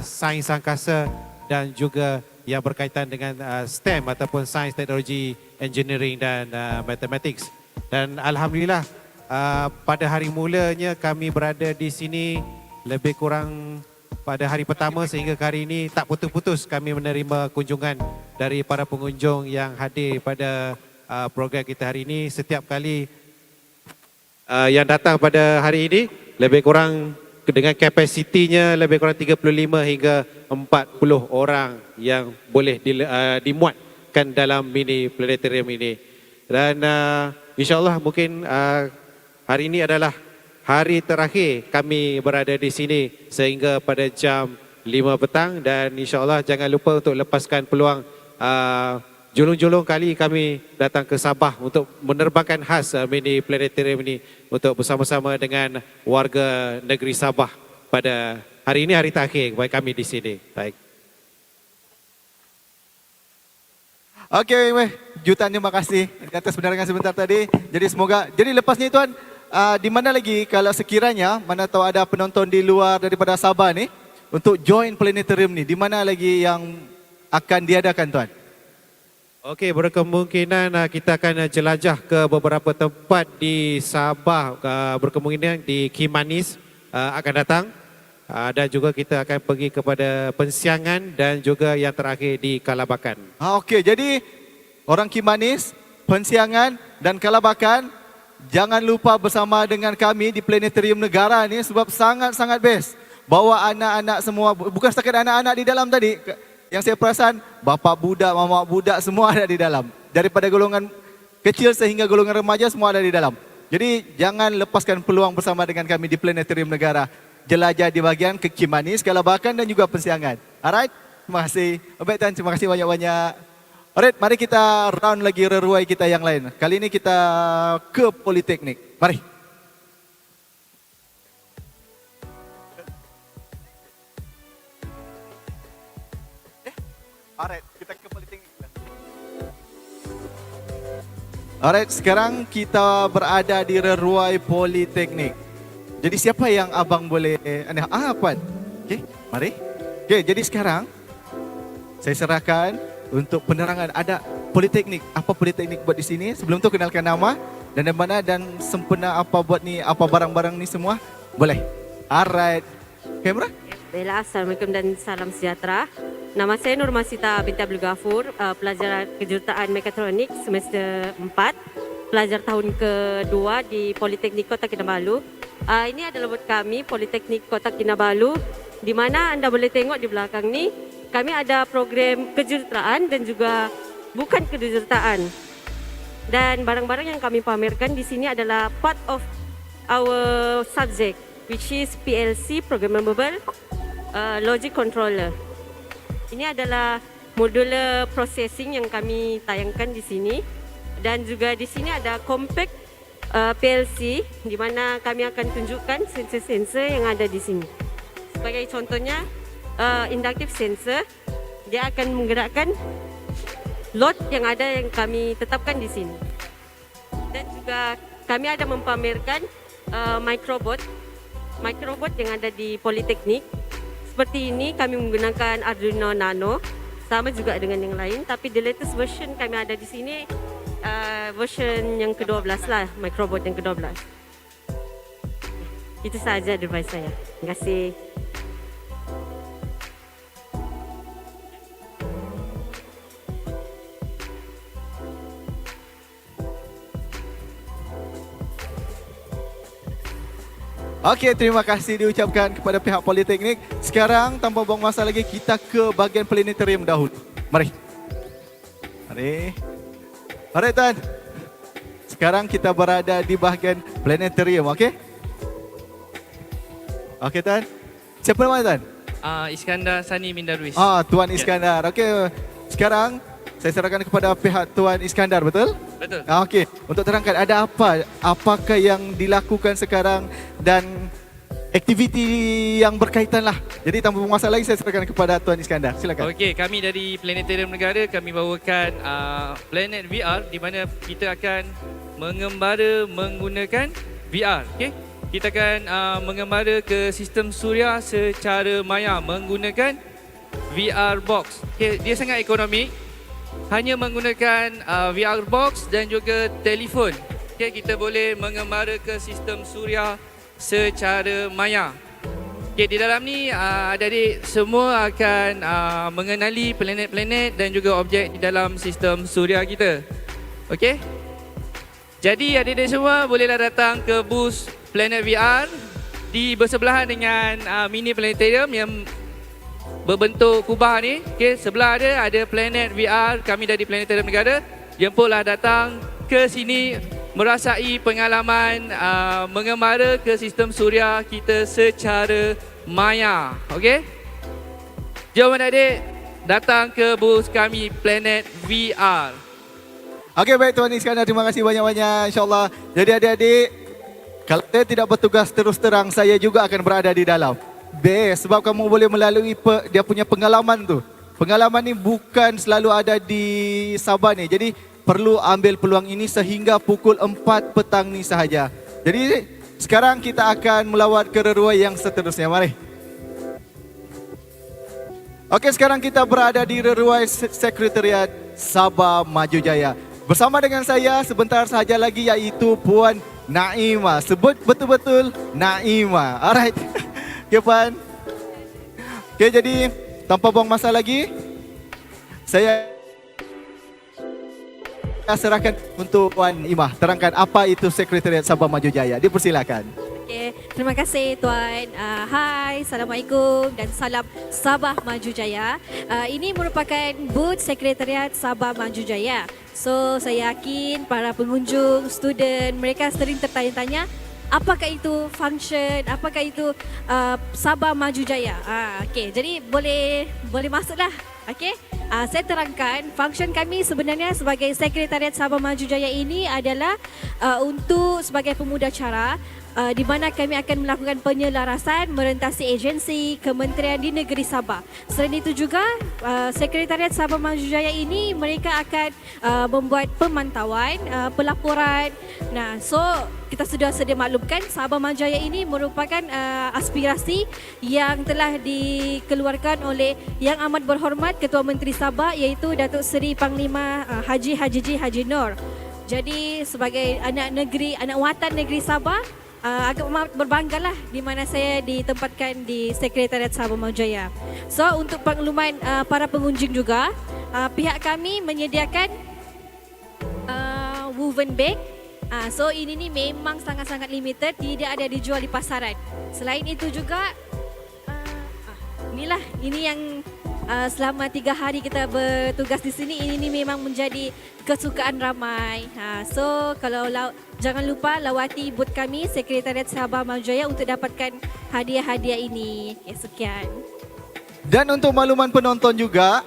S12: sains angkasa dan juga yang berkaitan dengan STEM ataupun sains, teknologi, engineering dan mathematics. Dan Alhamdulillah pada hari mulanya kami berada di sini lebih kurang pada hari pertama sehingga ke hari ini tak putus-putus kami menerima kunjungan dari para pengunjung yang hadir pada program kita hari ini. Setiap kali yang datang pada hari ini lebih kurang dengan kapasitinya lebih kurang 35 hingga 40 orang yang boleh dimuatkan dalam mini planetarium ini. Dan insyaAllah mungkin hari ini adalah hari terakhir kami berada di sini sehingga pada jam 5 petang dan insyaAllah jangan lupa untuk lepaskan peluang julung-julung kali kami datang ke Sabah untuk menerbangkan khas mini planetarium ini untuk bersama-sama dengan warga negeri Sabah pada hari ini, hari terakhir bagi kami di sini. Baik.
S1: Okey, jutaan terima kasih atas penerangan sebentar tadi. Jadi semoga, jadi lepas ni Tuan, di mana lagi kalau sekiranya mana tahu ada penonton di luar daripada Sabah ni untuk join planetarium ni, di mana lagi yang akan diadakan Tuan?
S12: Okey, berkemungkinan kita akan jelajah ke beberapa tempat di Sabah, berkemungkinan di Kimanis akan datang dan juga kita akan pergi kepada Pensiangan dan juga yang terakhir di Kalabakan.
S1: Okey, jadi orang Kimanis, Pensiangan dan Kalabakan jangan lupa bersama dengan kami di Planetarium Negara ni sebab sangat-sangat best. Bawa anak-anak semua, bukan setakat anak-anak di dalam tadi. Yang saya perasan, bapa budak, mama budak semua ada di dalam. Daripada golongan kecil sehingga golongan remaja semua ada di dalam. Jadi jangan lepaskan peluang bersama dengan kami di Planetarium Negara. Jelajah di bahagian Kimanis, Kalabakan dan juga Pensiangan. Alright, terima kasih. Baik Tan, terima kasih banyak-banyak. Alright, mari kita round lagi reruai kita yang lain. Kali ini kita ke Politeknik. Mari. Alright, kita ke Politeknik. Alright, sekarang kita berada di reruai Politeknik. Jadi siapa yang abang boleh Puan? Okey, mari. Okey, jadi sekarang saya serahkan untuk penerangan ada Politeknik. Apa Politeknik buat di sini? Sebelum tu kenalkan nama dan di mana dan sempena apa buat ni, apa barang-barang ni semua. Boleh. Alright. Kamera?
S13: Baiklah, Assalamualaikum dan salam sejahtera. Nama saya Nur Masita binti Abdul Ghafur, pelajar kejuruteraan mekatronik semester 4, pelajar tahun kedua di Politeknik Kota Kinabalu. Ini adalah buat kami Politeknik Kota Kinabalu, di mana anda boleh tengok di belakang ni, kami ada program kejuruteraan dan juga bukan kejuruteraan. Dan barang-barang yang kami pamerkan di sini adalah part of our subject, which is PLC, Programmable Logic Controller. Ini adalah modul processing yang kami tayangkan di sini dan juga di sini ada kompleks PLC di mana kami akan tunjukkan sensor-sensor yang ada di sini. Sebagai contohnya inductive sensor, dia akan menggerakkan load yang ada yang kami tetapkan di sini. Dan juga kami ada mempamerkan microbot yang ada di Politeknik. Seperti ini kami menggunakan Arduino Nano, sama juga dengan yang lain, tapi the latest version kami ada di sini version yang ke-12 lah, microbot yang ke-12. Itu saja device saya. Terima kasih.
S1: Okey, terima kasih diucapkan kepada pihak Politeknik. Sekarang tanpa buang masa lagi, kita ke bahagian planetarium dahulu. Mari. Alright, Tuan. Sekarang kita berada di bahagian planetarium, okey? Okey, Tuan. Siapa nama Tuan?
S5: Iskandar Sani Mindarwis.
S1: Tuan Iskandar. Okey. Sekarang saya serahkan kepada pihak Tuan Iskandar, betul?
S5: Betul.
S1: Okey, untuk terangkan ada apakah yang dilakukan sekarang dan aktiviti yang berkaitan lah. Jadi tanpa masa lagi saya serahkan kepada Tuan Iskandar. Silakan.
S5: Okey, kami dari Planetarium Negara, kami bawakan Planet VR di mana kita akan mengembara menggunakan VR. Okey, kita akan mengembara ke sistem suria secara maya menggunakan VR box. Okey, dia sangat ekonomik. Hanya menggunakan VR box dan juga telefon. Okay, kita boleh mengembara ke sistem suria secara maya. Okay, di dalam ni adik-adik semua akan mengenali planet-planet dan juga objek di dalam sistem suria kita. Okay? Jadi adik-adik semua bolehlah datang ke booth Planet VR di bersebelahan dengan mini planetarium yang berbentuk kubah ni. Okay, sebelah ada Planet VR, kami dari Planetarium Negara. Jemputlah datang ke sini merasai pengalaman mengembara ke sistem suria kita secara maya. Okay? Jom adik-adik datang ke booth kami Planet VR.
S1: Okey, baik Tuan Iskandar, terima kasih banyak-banyak insyaAllah. Jadi adik-adik, kalau saya tidak bertugas terus terang, saya juga akan berada di dalam. Best, sebab kamu boleh melalui dia punya pengalaman tu. Pengalaman ni bukan selalu ada di Sabah ni. Jadi perlu ambil peluang ini sehingga pukul 4 petang ni sahaja. Jadi sekarang kita akan melawat ke reruai yang seterusnya. Mari. Okey, sekarang kita berada di reruai Sekretariat Sabah Maju Jaya. Bersama dengan saya sebentar sahaja lagi iaitu Puan Naimah. Sebut betul-betul Naimah. Alright. Okay, Puan. Okay, jadi tanpa buang masa lagi, saya serahkan untuk Puan Imah. Terangkan apa itu Sekretariat Sabah Maju Jaya. Dipersilakan.
S2: Okay, terima kasih Tuan. Hai, Assalamualaikum dan salam Sabah Maju Jaya. Ini merupakan booth Sekretariat Sabah Maju Jaya. So, saya yakin para pengunjung, student, mereka sering tertanya-tanya, apakah itu function, apakah itu Sabah Maju Jaya. Okey, jadi boleh masuklah. Okey. Saya terangkan function kami sebenarnya sebagai Sekretariat Sabah Maju Jaya ini adalah untuk sebagai pemudacara di mana kami akan melakukan penyelarasan merentasi agensi kementerian di negeri Sabah. Selain itu juga Sekretariat Sabah Maju Jaya ini mereka akan membuat pemantauan, pelaporan. Nah, so kita sudah sedia maklumkan Sabah Maju Jaya ini merupakan aspirasi yang telah dikeluarkan oleh Yang Amat Berhormat Ketua Menteri Sabah iaitu Datuk Seri Panglima Haji Haji Nur. Jadi sebagai anak negeri, anak watan negeri Sabah, agak amat berbanggalah di mana saya ditempatkan di Sekretariat Sabah Maju Jaya. So untuk pengumuman para pengunjung juga, pihak kami menyediakan woven bag. So ini ni memang sangat-sangat limited, tidak ada dijual di pasaran. Selain itu juga, ini yang selama 3 hari kita bertugas di sini, ini memang menjadi kesukaan ramai. So kalau jangan lupa lawati booth kami Sekretariat Sabah Maju Jaya untuk dapatkan hadiah-hadiah ini. Okay, sekian.
S1: Dan untuk makluman penonton juga,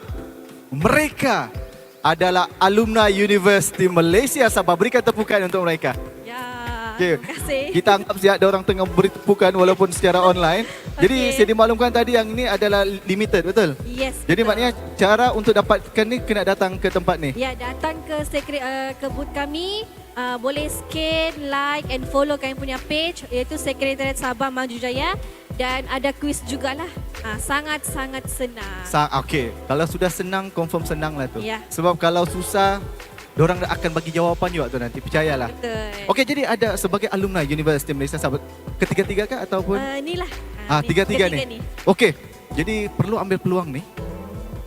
S1: mereka adalah alumni Universiti Malaysia Sabah. Berikan tepukan untuk mereka. Okay.
S2: Terima kasih.
S1: Kita anggap siap ada orang tengah beri tepukan walaupun secara online. Jadi saya dimaklumkan tadi yang ini adalah limited, betul?
S2: Yes.
S1: Jadi betul. Maknanya cara untuk dapatkan ni kena datang ke tempat ni.
S2: Ya, datang ke booth kami boleh scan, like and follow kami punya page iaitu Sekretariat Sabah Maju Jaya dan ada kuis jugalah. Sangat-sangat senang.
S11: Okey, kalau sudah senang, confirm senang lah tu.
S2: Ya.
S11: Sebab kalau susah, diorang akan bagi jawapan juga tu nanti, percayalah.
S2: Betul.
S11: Okey, jadi ada sebagai alumni Universiti Malaysia Sabah, ketiga-tiga kah ataupun?
S2: Inilah.
S11: Tiga-tiga ni. Okey, jadi perlu ambil peluang ni.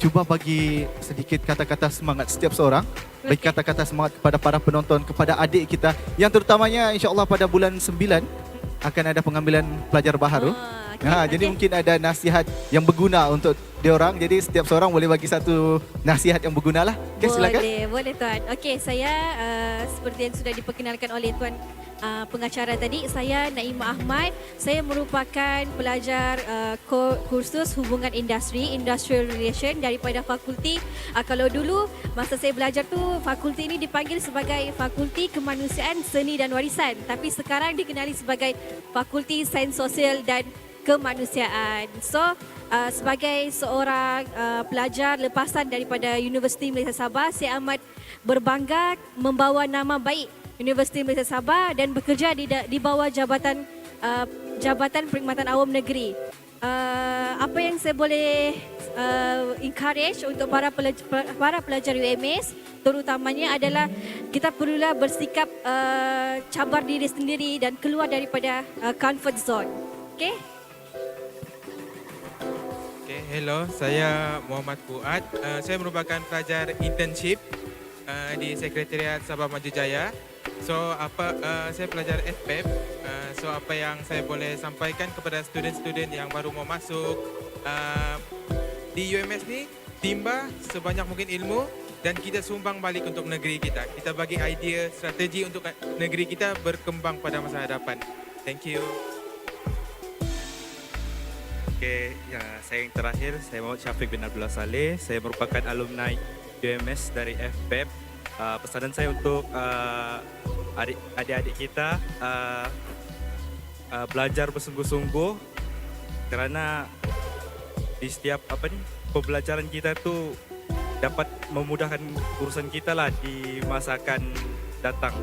S11: Cuba bagi sedikit kata-kata semangat setiap seorang. Bagi kata-kata semangat kepada para penonton, kepada adik kita yang terutamanya insya-Allah pada bulan 9 akan ada pengambilan pelajar baharu. Jadi mungkin ada nasihat yang berguna untuk diorang. Jadi setiap seorang boleh bagi satu nasihat yang berguna lah. Okay, silakan.
S2: Boleh Tuan. Okey, saya seperti yang sudah diperkenalkan oleh Tuan pengacara tadi, saya Naimah Ahmad. Saya merupakan pelajar kursus hubungan industri, industrial relation daripada fakulti. Kalau dulu masa saya belajar tu, fakulti ini dipanggil sebagai Fakulti Kemanusiaan, Seni dan Warisan. Tapi sekarang dikenali sebagai Fakulti Sains Sosial dan Kemanusiaan. So, sebagai seorang pelajar lepasan daripada Universiti Malaysia Sabah, saya amat berbangga membawa nama baik Universiti Malaysia Sabah dan bekerja di bawah Jabatan Perkhidmatan Awam Negeri. Apa yang saya boleh encourage untuk para pelajar UMS terutamanya adalah kita perlulah bersikap cabar diri sendiri dan keluar daripada comfort zone. Okey?
S14: Hello, saya Muhammad Fuad. Saya merupakan pelajar internship di Sekretariat Sabah Maju Jaya. So saya pelajar FPEP. So apa yang saya boleh sampaikan kepada student-student yang baru mau masuk di UMS ni, timba sebanyak mungkin ilmu dan kita sumbang balik untuk negeri kita. Kita bagi idea, strategi untuk negeri kita berkembang pada masa hadapan. Thank you.
S15: Okey, saya yang terakhir, saya Muhammad Syafiq bin Abdullah Saleh. Saya merupakan alumni UMS dari FPEP. Pesanan saya untuk adik-adik kita belajar bersungguh-sungguh kerana di setiap pembelajaran kita tu dapat memudahkan urusan kita lah di masa akan datang.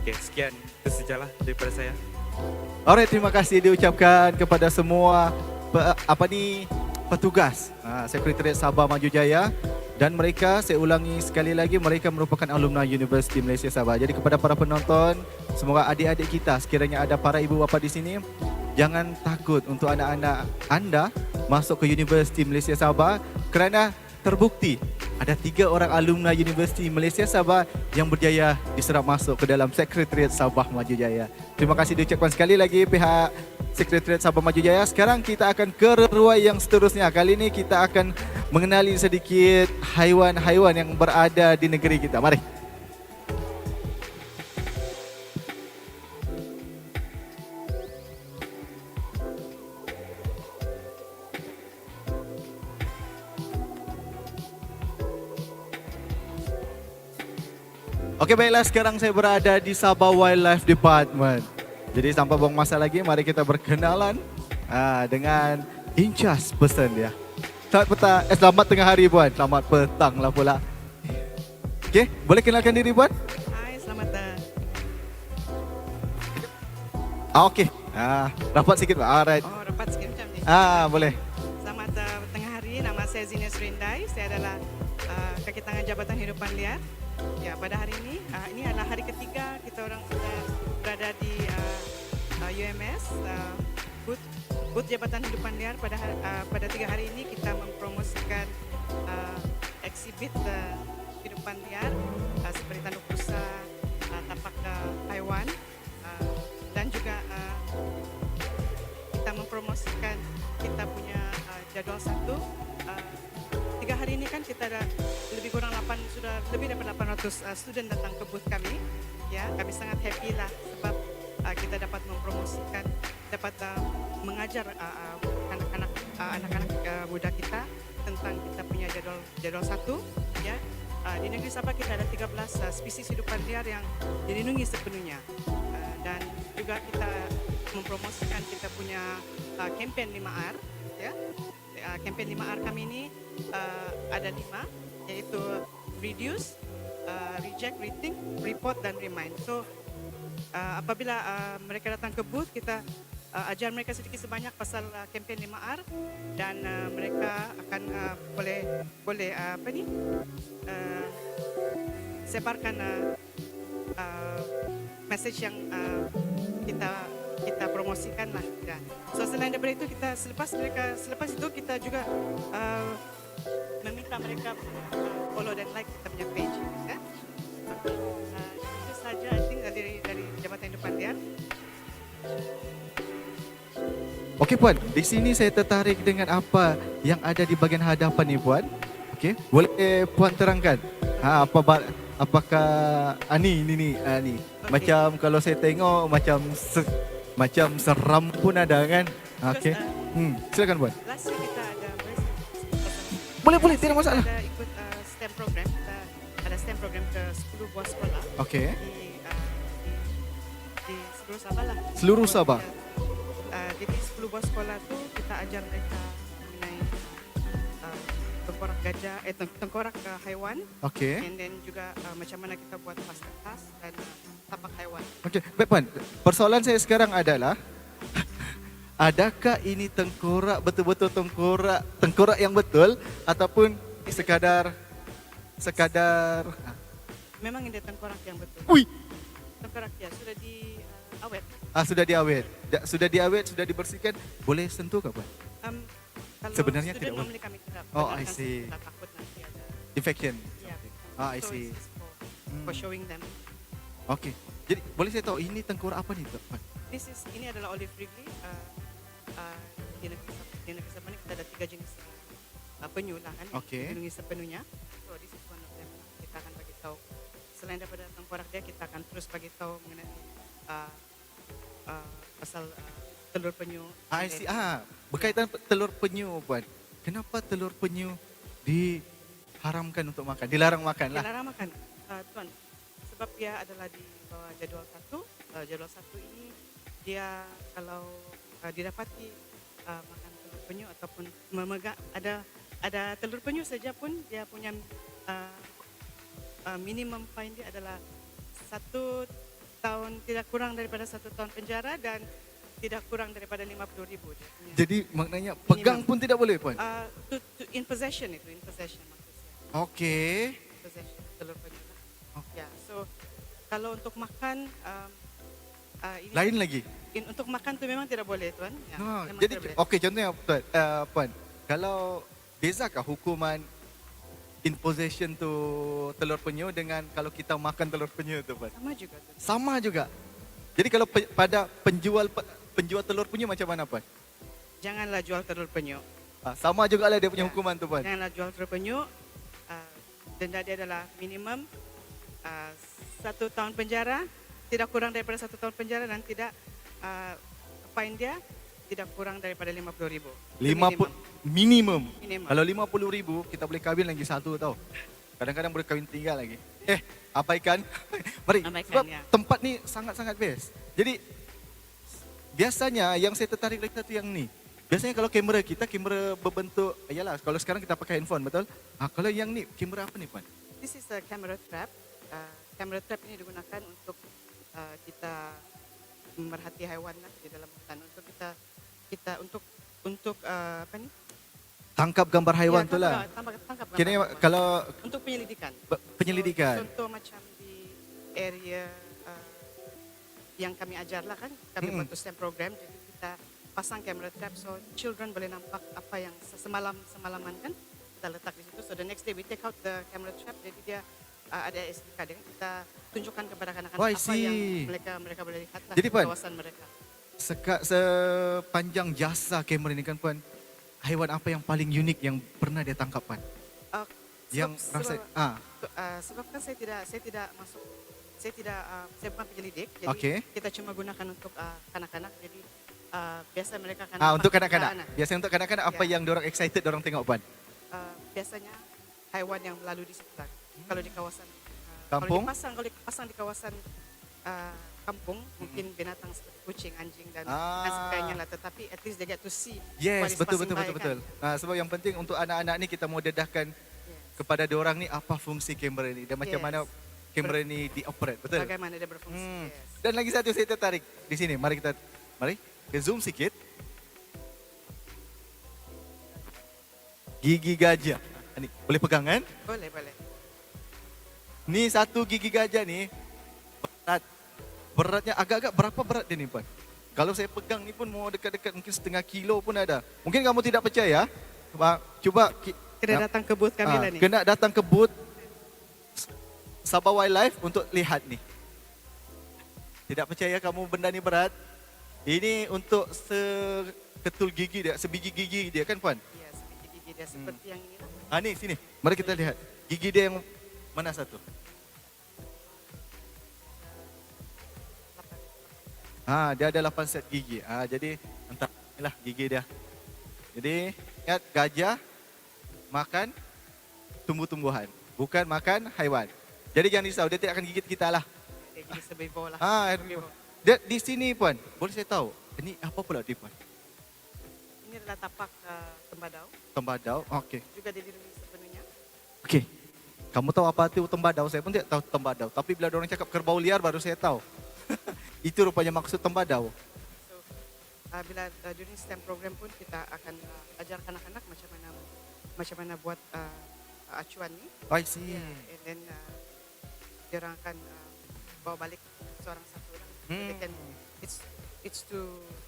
S15: Okey, sekian itu sajalah daripada saya.
S11: Alright, terima kasih diucapkan kepada semua petugas Sekretariat Sabah Maju Jaya dan mereka, saya ulangi sekali lagi, mereka merupakan alumni Universiti Malaysia Sabah. Jadi kepada para penonton, semoga adik-adik kita, sekiranya ada para ibu bapa di sini, jangan takut untuk anak-anak anda masuk ke Universiti Malaysia Sabah kerana terbukti ada 3 orang alumni Universiti Malaysia Sabah yang berjaya diserap masuk ke dalam Sekretariat Sabah Maju Jaya. Terima kasih diucapkan sekali lagi pihak Sekretariat Sabah Maju Jaya. Sekarang kita akan ke ruai yang seterusnya. Kali ini kita akan mengenali sedikit haiwan-haiwan yang berada di negeri kita. Mari. Okey, baiklah, sekarang saya berada di Sabah Wildlife Department. Jadi tanpa buang masa lagi, mari kita berkenalan dengan in charge person dia. Selamat tengah hari Puan. Selamat petang lah pula. Okey, boleh kenalkan diri Puan?
S10: Hai, selamat
S11: Okey. Rapat sikit Pak. Alright.
S10: Oh, rapat sikit macam ni.
S11: Boleh.
S10: Selamat tengah hari. Nama saya Zina Surindai. Saya adalah kaki tangan Jabatan Hidupan Liar. Ya, pada hari ini adalah hari ketiga kita orang sudah berada di UMS, booth Jabatan Hidupan Liar. Pada 3 hari ini kita mempromosikan eksibit hidupan liar seperti tanduk rusa, tapak haiwan, dan juga kita mempromosikan kita punya jadual satu. 3 hari ini kan kita ada lebih kurang sudah lebih daripada 800 student datang ke booth kami. Ya, kami sangat happy lah sebab kita dapat mempromosikan, dapat mengajar anak-anak muda kita tentang kita punya jadual satu. Ya, di negeri Sabah kita ada 13 spesies hidupan liar yang dilindungi sepenuhnya, dan juga kita mempromosikan kita punya kempen 5R. Ya, kempen 5R kami ini ada 5, yaitu reduce, reject, rethink, report dan remind. So apabila mereka datang ke booth, kita ajar mereka sedikit sebanyak pasal kempen 5R dan mereka akan boleh sebarkan message yang kita promosikan lah. Ya. So selain daripada itu, kita selepas itu kita juga meminta mereka follow dan like kita punya page. Ya. Itu saja I think dari Jabatan Hidupan Liar.
S11: Okey Puan, di sini saya tertarik dengan apa yang ada di bahagian hadapan ni Puan. Okey, boleh Puan terangkan? Apakah ni. Okay. Macam kalau saya tengok macam seram pun ada kan? Okey. Silakan Puan.
S10: Last year kita ada
S11: Boleh, tidak masalah.
S10: Kita ikut STEM program. Kita ada STEM program ke 10 buah sekolah.
S11: Okey.
S10: Di seluruh Sabah lah.
S11: Seluruh Sabah.
S10: Jadi 10 buah sekolah tu kita ajar mereka mengenai tengkorak gajah, tengkorak haiwan.
S11: Okey.
S10: And then juga macam mana kita buat tas dan tapak haiwan.
S11: Okey, baik Puan. Persoalan saya sekarang adalah adakah ini tengkorak betul-betul tengkorak yang betul ataupun sekadar
S10: Memang ini tengkorak yang betul.
S11: Ui.
S10: Tengkorak ya sudah diawet.
S11: Sudah diawet, sudah dibersihkan. Boleh sentuh ke Puan?
S10: Kalau
S11: Sebenarnya tidak boleh.
S10: Kami tidak.
S11: Oh, I see.
S10: Kita takut nanti ada
S11: Infection.
S10: Yeah.
S11: I see.
S10: For showing them.
S11: Okey. Jadi boleh saya tahu ini tengkorak apa ni Puan?
S10: Ini adalah olive ridley. Di negeri Sabah ni kita ada 3 jenis penyu lah kan.
S11: Okey.
S10: Dilindungi sepenuhnya. So this is one of them. Kita akan bagi tahu. Selain daripada tengkorak dia, kita akan terus bagi tahu mengenai pasal telur penyu.
S11: I see. Berkaitan telur penyu Puan. Kenapa telur penyu diharamkan untuk makan? Dilarang makan lah.
S10: Dilarang makan. Tuan, sebab dia adalah di bawah jadual 1. Jadual 1 ini dia kalau didapati makan telur penyu ataupun memegang ada telur penyu saja pun dia punya minimum fine dia adalah 1 tahun, tidak kurang daripada 1 tahun penjara dan tidak kurang daripada 50,000.
S11: Jadi maknanya pegang pun tidak boleh Puan?
S10: In possession maksudnya.
S11: Okey.
S10: Possession telur penyu. Ya, so kalau untuk makan ini
S11: lain lagi.
S10: Untuk makan tu memang tidak boleh Tuan. Ya,
S11: jadi okey, contohnya Tuan, Puan, kalau bezakah hukuman in possession tu telur penyu dengan kalau kita makan telur penyu tu Puan?
S10: Sama juga tu.
S11: Sama juga. Jadi kalau pada penjual telur penyu macam mana Puan?
S10: Janganlah jual telur penyu.
S11: Sama juga lah dia punya hukuman tu Puan.
S10: Janganlah jual telur penyu. Denda dia adalah minimum 1 tahun penjara, tidak kurang daripada 1 tahun penjara dan tidak fine dia tidak kurang daripada 50,000.
S11: Minimum. Kalau 50,000 kita boleh kahwin lagi satu tau. Kadang-kadang boleh kahwin tinggal lagi. Abaikan. Mari. Sebab tempat ni sangat-sangat best. Jadi biasanya yang saya tertarik lagi satu yang ni. Biasanya kalau kamera kita, kamera berbentuk, yalah kalau sekarang kita pakai handphone, betul? Kalau yang ni, kamera apa ni Puan?
S10: This is a camera trap. Camera trap ini digunakan untuk kita memerhati haiwan lah di dalam hutan. Untuk kita untuk apa ni?
S11: Tangkap gambar haiwan tu lah.
S10: Tangkap gambar.
S11: Kira kalau
S10: untuk penyelidikan.
S11: Penyelidikan.
S10: Contoh macam di area yang kami ajar lah kan, kami buat STEM program, jadi kita pasang camera trap so children boleh nampak apa yang semalaman kan kita letak di situ. So the next day we take out the camera trap, jadi dia ada SD card yang kita tunjukkan kepada anak-anak apa yang mereka boleh lihat lah di kawasan mereka.
S11: Sepanjang jasa kamera ini kan Puan, haiwan apa yang paling unik yang pernah dia tangkap Puan?
S10: Sebab kan saya bukan penyelidik, jadi kita cuma gunakan untuk kanak-kanak. Jadi biasa mereka akan
S11: untuk kanak-kanak. Biasanya untuk kanak-kanak apa yang diorang excited diorang tengok Puan?
S10: Biasanya haiwan yang lalu di sekitar. Kalau di kawasan
S11: kampung,
S10: kalau dipasang di kawasan kampung, mungkin binatang seperti kucing, anjing dan sebagainya lah. Tetapi at least they get to see.
S11: Yes, betul. Sebab yang penting untuk anak-anak ni kita mau dedahkan kepada diorang ni apa fungsi kamera ni dan macam mana kamera ni dioperate, betul?
S10: Bagaimana dia berfungsi.
S11: Dan lagi satu saya tertarik di sini. Mari kita ke zoom sikit. Gigi gajah. Ni boleh pegang kan?
S10: Boleh, boleh.
S11: Ni satu gigi gajah ni beratnya agak-agak berapa berat dia ni, Puan? Kalau saya pegang ni pun mau dekat-dekat mungkin setengah kilo pun ada. Mungkin kamu tidak percaya. Cuba
S10: kena datang ke booth kami lah ni.
S11: Kena datang ke booth Sabah Wildlife untuk lihat ni. Tidak percaya kamu benda ni berat? Ini untuk seketul gigi dia, sebiji gigi dia kan, Puan?
S10: Ya, sebiji gigi dia seperti yang ini lah.
S11: Ni sini. Mari kita lihat. Gigi dia yang mana satu? Dia ada 8 set gigi. Jadi entah inilah gigi dia. Jadi ingat gajah makan tumbuh-tumbuhan, bukan makan haiwan. Jadi jangan risau, dia tidak akan gigit kita lah.
S10: Dia jadi herbivore lah.
S11: Dia di sini, Puan. Boleh saya tahu? Ini apa pula di, Puan?
S10: Ini adalah tapak tembadau.
S11: Tembadau, okey.
S10: Juga dilindungi sepenuhnya.
S11: Okey. Kamu tahu apa itu tembadau? Saya pun tidak tahu tembadau. Tapi bila orang cakap kerbau liar baru saya tahu. Itu rupanya maksud tembadau.
S10: So, bila during STEM program pun kita akan ajarkan anak-anak macam mana buat acuan ni.
S11: I see.
S10: And then dia orang akan bawa balik seorang satu orang. It's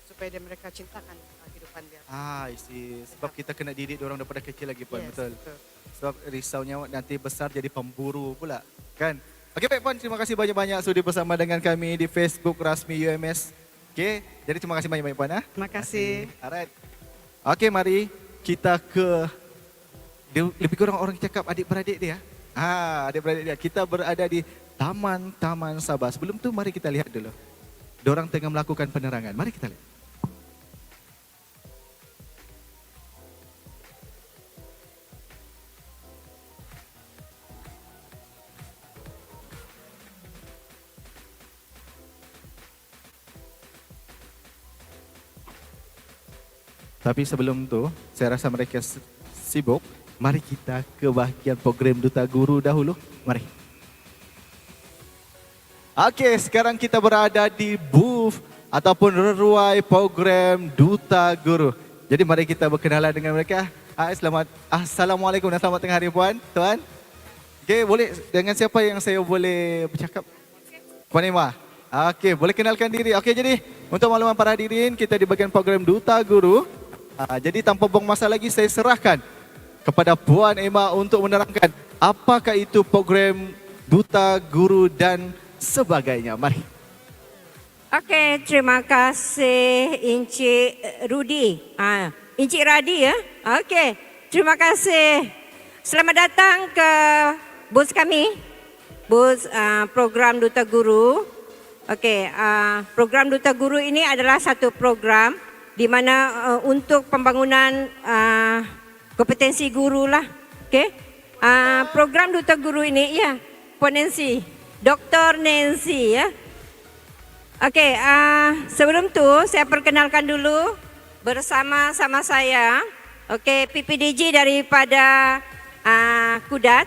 S10: supaya mereka cintakan kehidupan dia.
S11: I see. Sebab kita kena didik orang daripada kecil lagi, Puan.
S10: Yes,
S11: betul.
S10: Betul.
S11: Sebab risaunya nanti besar jadi pemburu pula, kan? Okey, baik, Puan. Terima kasih banyak-banyak sudi bersama dengan kami di Facebook Rasmi UMS. Okey, jadi terima kasih banyak-banyak, Puan.
S10: Terima kasih.
S11: Alright. Okey, mari kita ke lebih kurang orang cakap adik-beradik dia. Adik-beradik dia. Kita berada di Taman Sabah. Sebelum tu mari kita lihat dulu. Diorang tengah melakukan penerangan. Mari kita lihat. Tapi sebelum tu, saya rasa mereka sibuk. Mari kita ke bahagian program Duta Guru dahulu. Mari. Okey, sekarang kita berada di booth ataupun reruai program Duta Guru. Jadi mari kita berkenalan dengan mereka. Assalamualaikum dan selamat tengah hari, Puan, Tuan. Okey, boleh dengan siapa yang saya boleh bercakap? Puan Ima. Okey, boleh kenalkan diri. Okey, jadi untuk makluman para hadirin, kita di bahagian program Duta Guru. Jadi tanpa buang masa lagi, saya serahkan kepada Puan Emma untuk menerangkan apakah itu program Duta Guru dan sebagainya. Mari.
S16: Okey, terima kasih Encik Rudi. Encik Radi ya. Okey, terima kasih. Selamat datang ke booth kami. Booth program Duta Guru. Okey, program Duta Guru ini adalah satu program di mana untuk pembangunan kompetensi guru lah. Okey. Program Duta Guru ini ya, Puan Nancy, Dr. Nancy ya. Okey, sebelum tu saya perkenalkan dulu bersama-sama saya. Okey, PPDG daripada KUDAT.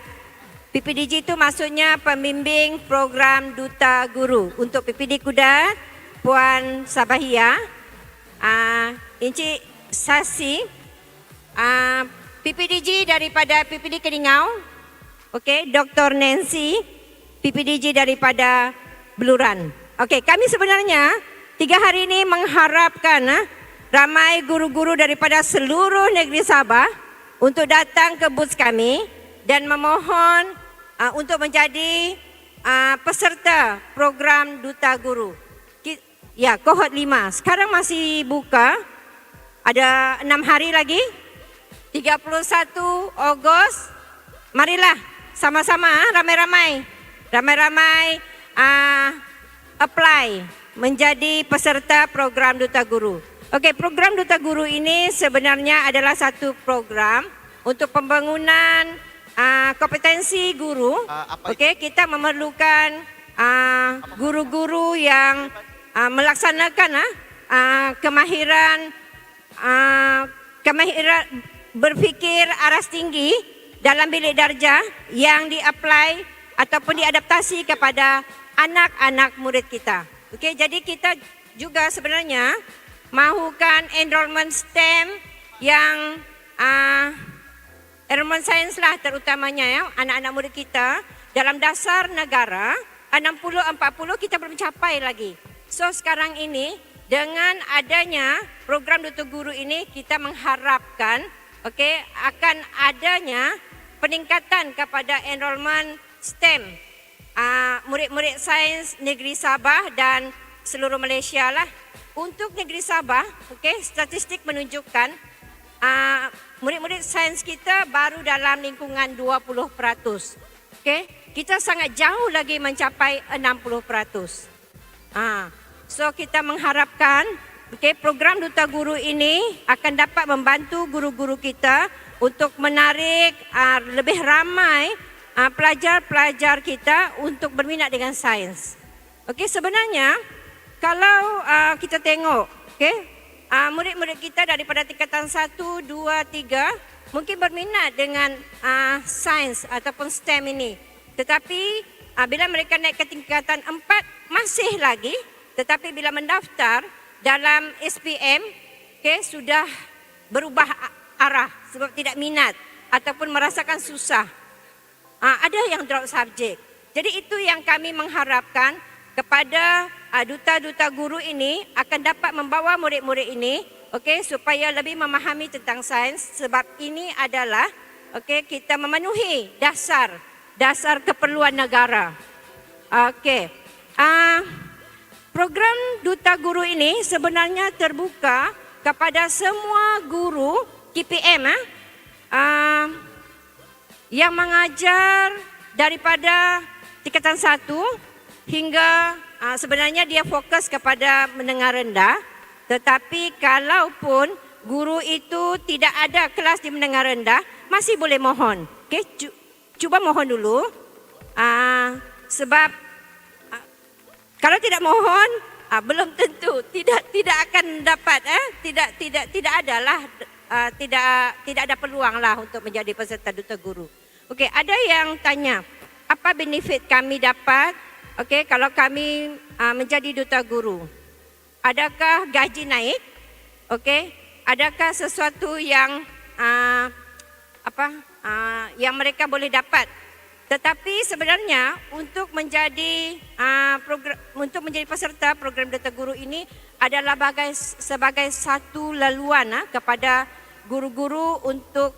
S16: PPDG itu maksudnya pembimbing program Duta Guru. Untuk PPD KUDAT, Puan Sabahia, Encik Sasi, PPDG daripada PPD Keringau, okey, Dr. Nancy, PPDG daripada Beluran. Okey, kami sebenarnya 3 hari ini mengharapkan ramai guru-guru daripada seluruh negeri Sabah untuk datang ke booth kami dan memohon untuk menjadi peserta program Duta Guru. Ya, kohort 5. Sekarang masih buka. Ada 6 hari lagi. 31 Ogos. Marilah sama-sama ramai-ramai. Ramai-ramai apply menjadi peserta program Duta Guru. Okey, program Duta Guru ini sebenarnya adalah satu program untuk pembangunan kompetensi guru. Okey, kita memerlukan guru-guru yang melaksanakan kemahiran berfikir aras tinggi dalam bilik darjah yang di-apply ataupun diadaptasi kepada anak-anak murid kita. Okey, jadi kita juga sebenarnya mahukan enrollment STEM yang enrollment sains lah terutamanya ya, anak-anak murid kita dalam dasar negara 60-40 kita belum capai lagi. So sekarang ini dengan adanya program Duta Guru ini kita mengharapkan akan adanya peningkatan kepada enrollment STEM murid-murid sains negeri Sabah dan seluruh Malaysia lah. Untuk negeri Sabah, statistik menunjukkan murid-murid sains kita baru dalam lingkungan 20%. Kita sangat jauh lagi mencapai 60%. So kita mengharapkan program Duta Guru ini akan dapat membantu guru-guru kita untuk menarik lebih ramai pelajar-pelajar kita untuk berminat dengan sains. Sebenarnya kalau kita tengok murid-murid kita daripada tingkatan 1, 2, 3 mungkin berminat dengan sains ataupun STEM ini. Tetapi bila mereka naik ke tingkatan 4 masih lagi, tetapi bila mendaftar dalam SPM sudah berubah arah sebab tidak minat ataupun merasakan susah. Ada yang drop subjek. Jadi itu yang kami mengharapkan kepada duta-duta guru ini akan dapat membawa murid-murid ini supaya lebih memahami tentang sains sebab ini adalah kita memenuhi dasar keperluan negara. Program Duta Guru ini sebenarnya terbuka kepada semua guru KPM yang mengajar daripada tingkatan 1 hingga sebenarnya dia fokus kepada menengah rendah. Tetapi kalaupun guru itu tidak ada kelas di menengah rendah, masih boleh mohon. Cuba mohon dulu. Sebab kalau tidak mohon, belum tentu tidak akan dapat tidak ada peluang lah untuk menjadi peserta Duta Guru. Ada yang tanya, apa benefit kami dapat kalau kami menjadi Duta Guru? Adakah gaji naik? Adakah sesuatu yang yang mereka boleh dapat? Tetapi sebenarnya untuk menjadi peserta program Duta Guru ini adalah sebagai satu laluan kepada guru-guru untuk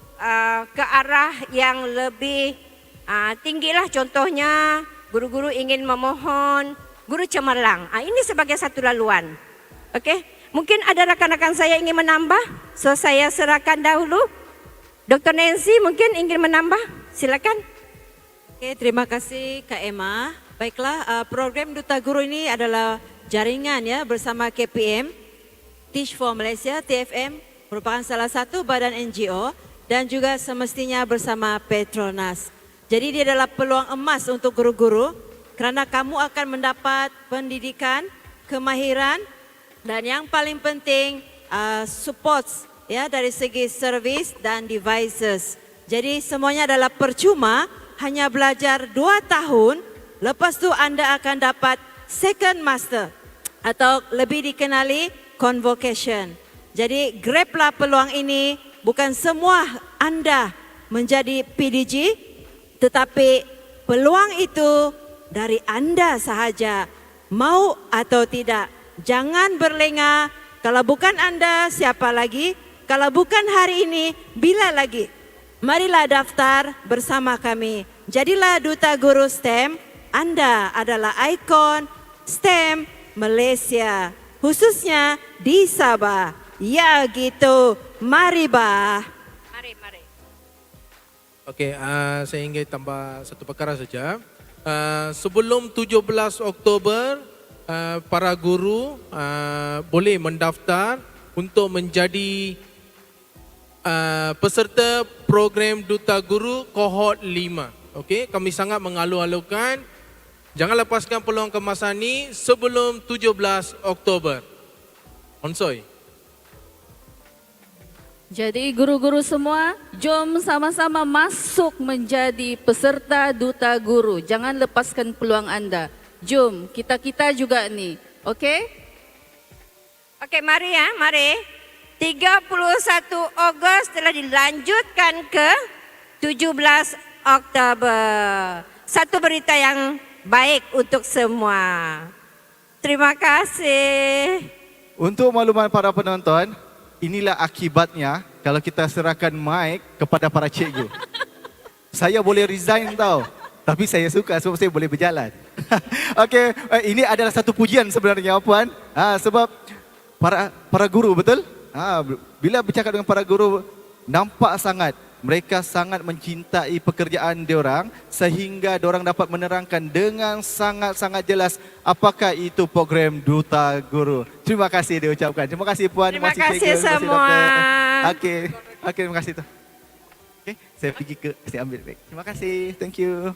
S16: ke arah yang lebih tinggilah. Contohnya guru-guru ingin memohon guru cemerlang. Ini sebagai satu laluan. Mungkin ada rakan-rakan saya ingin menambah, so saya serahkan dahulu. Dr. Nancy mungkin ingin menambah, silakan.
S17: Terima kasih Kak Emma. Baiklah, program Duta Guru ini adalah jaringan ya bersama KPM, Teach for Malaysia, TFM merupakan salah satu badan NGO dan juga semestinya bersama Petronas. Jadi dia adalah peluang emas untuk guru-guru kerana kamu akan mendapat pendidikan, kemahiran dan yang paling penting support ya dari segi servis dan devices. Jadi semuanya adalah percuma. Hanya belajar 2 tahun, lepas tu anda akan dapat second master atau lebih dikenali convocation. Jadi grablah peluang ini, bukan semua anda menjadi PDG, tetapi peluang itu dari anda sahaja, mau atau tidak. Jangan berlengah, kalau bukan anda siapa lagi, kalau bukan hari ini bila lagi. Marilah daftar bersama kami. Jadilah Duta Guru STEM. Anda adalah ikon STEM Malaysia, khususnya di Sabah. Ya gitu, mari bah.
S16: Mari.
S18: Saya ingin tambah satu perkara saja. Sebelum 17 Oktober, para guru boleh mendaftar untuk menjadi peserta program Duta Guru kohort 5. Kami sangat mengalu-alukan, jangan lepaskan peluang kemasan ini sebelum 17 Oktober. Onsoi.
S19: Jadi guru-guru semua, jom sama-sama masuk menjadi peserta Duta Guru. Jangan lepaskan peluang anda. Jom, kita-kita juga nih, okey?
S16: Okey, mari ya, mari. 31 Ogos telah dilanjutkan ke 17 Oktober. Satu berita yang baik untuk semua. Terima kasih.
S11: Untuk makluman para penonton, inilah akibatnya kalau kita serahkan mic kepada para cikgu. Saya boleh resign tau, tapi saya suka sebab saya boleh berjalan. Okey, ini adalah satu pujian sebenarnya puan. Sebab para guru, betul? Bila bercakap dengan para guru, nampak sangat mereka sangat mencintai pekerjaan diorang sehingga diorang dapat menerangkan dengan sangat-sangat jelas apakah itu program Duta Guru. Terima kasih diucapkan. Terima kasih puan,
S16: terima kasih
S11: cikgu,
S16: semua.
S11: Okey, terima kasih tu. Okey, saya pergi saya ambil back. Terima kasih. Thank you.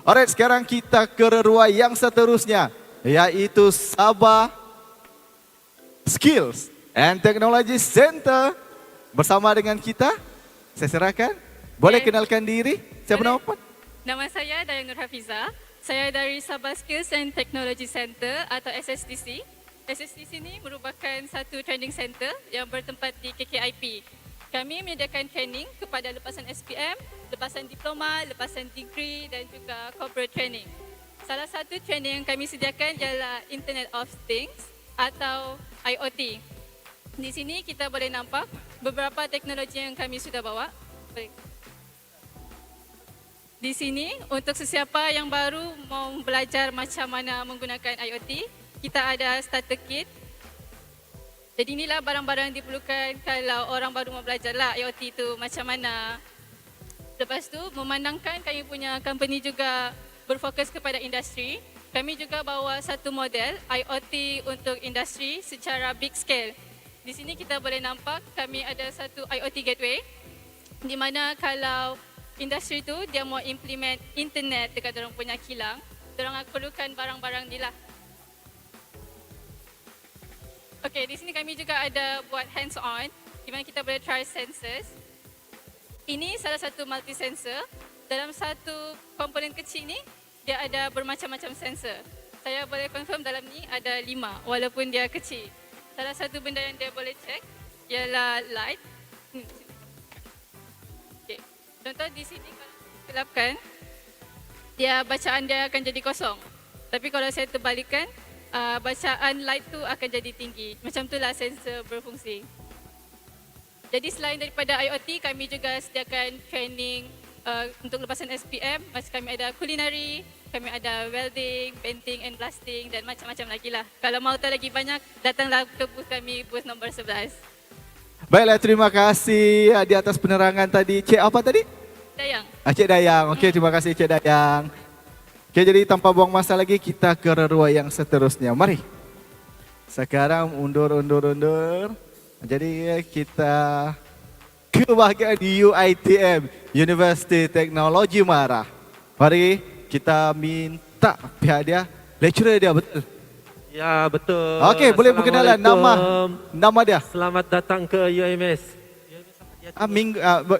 S11: Alright, sekarang kita ke ruang yang seterusnya iaitu Sabah Skills and Technology Center bersama dengan kita. Saya serahkan. Boleh kenalkan diri? Siapa nama puan?
S20: Nama saya Dayang Nur Hafiza. Saya dari Sabah Skills and Technology Center atau SSTC. SSTC ini merupakan satu training center yang bertempat di KKIP. Kami menyediakan training kepada lepasan SPM, lepasan diploma, lepasan degree dan juga corporate training. Salah satu training yang kami sediakan ialah Internet of Things atau IoT. Di sini kita boleh nampak beberapa teknologi yang kami sudah bawa. Di sini untuk sesiapa yang baru mau belajar macam mana menggunakan IoT, kita ada starter kit. Jadi inilah barang-barang yang diperlukan kalau orang baru mau belajar lah IoT itu macam mana. Lepas tu memandangkan kami punya company juga berfokus kepada industri, kami juga bawa satu model IoT untuk industri secara big scale. Di sini kita boleh nampak kami ada satu IoT gateway di mana kalau industri tu dia mau implement internet dekat orang punya kilang, orang akan perlukan barang-barang ni lah. Okey, di sini kami juga ada buat hands on di mana kita boleh try sensors. Ini salah satu multi sensor. Dalam satu komponen kecil ni dia ada bermacam-macam sensor. Saya boleh confirm dalam ni ada 5 walaupun dia kecil. Salah satu benda yang dia boleh cek ialah light. Okay. Contoh di sini kalau gelapkan, dia bacaan dia akan jadi kosong. Tapi kalau saya terbalikkan, bacaan light tu akan jadi tinggi. Macam itulah sensor berfungsi. Jadi selain daripada IoT, kami juga sediakan training untuk lepasan SPM. Macam kami ada culinary, kami ada welding, painting and blasting dan macam-macam lagi lah. Kalau mau tahu lagi banyak, datanglah ke booth kami, booth nombor 11.
S11: Baiklah, terima kasih di atas penerangan tadi. Cik apa tadi?
S20: Dayang.
S11: Cik Dayang. Okey, terima kasih Cik Dayang. Okey, jadi tanpa buang masa lagi, kita ke ruang yang seterusnya. Mari. Sekarang undur. Jadi kita ke bahagian UiTM, University Teknologi Marah. Mari. Kita minta pihak dia, lecturer dia, betul?
S21: Ya, betul.
S11: Okey, boleh perkenalan nama dia.
S21: Selamat datang ke UMS.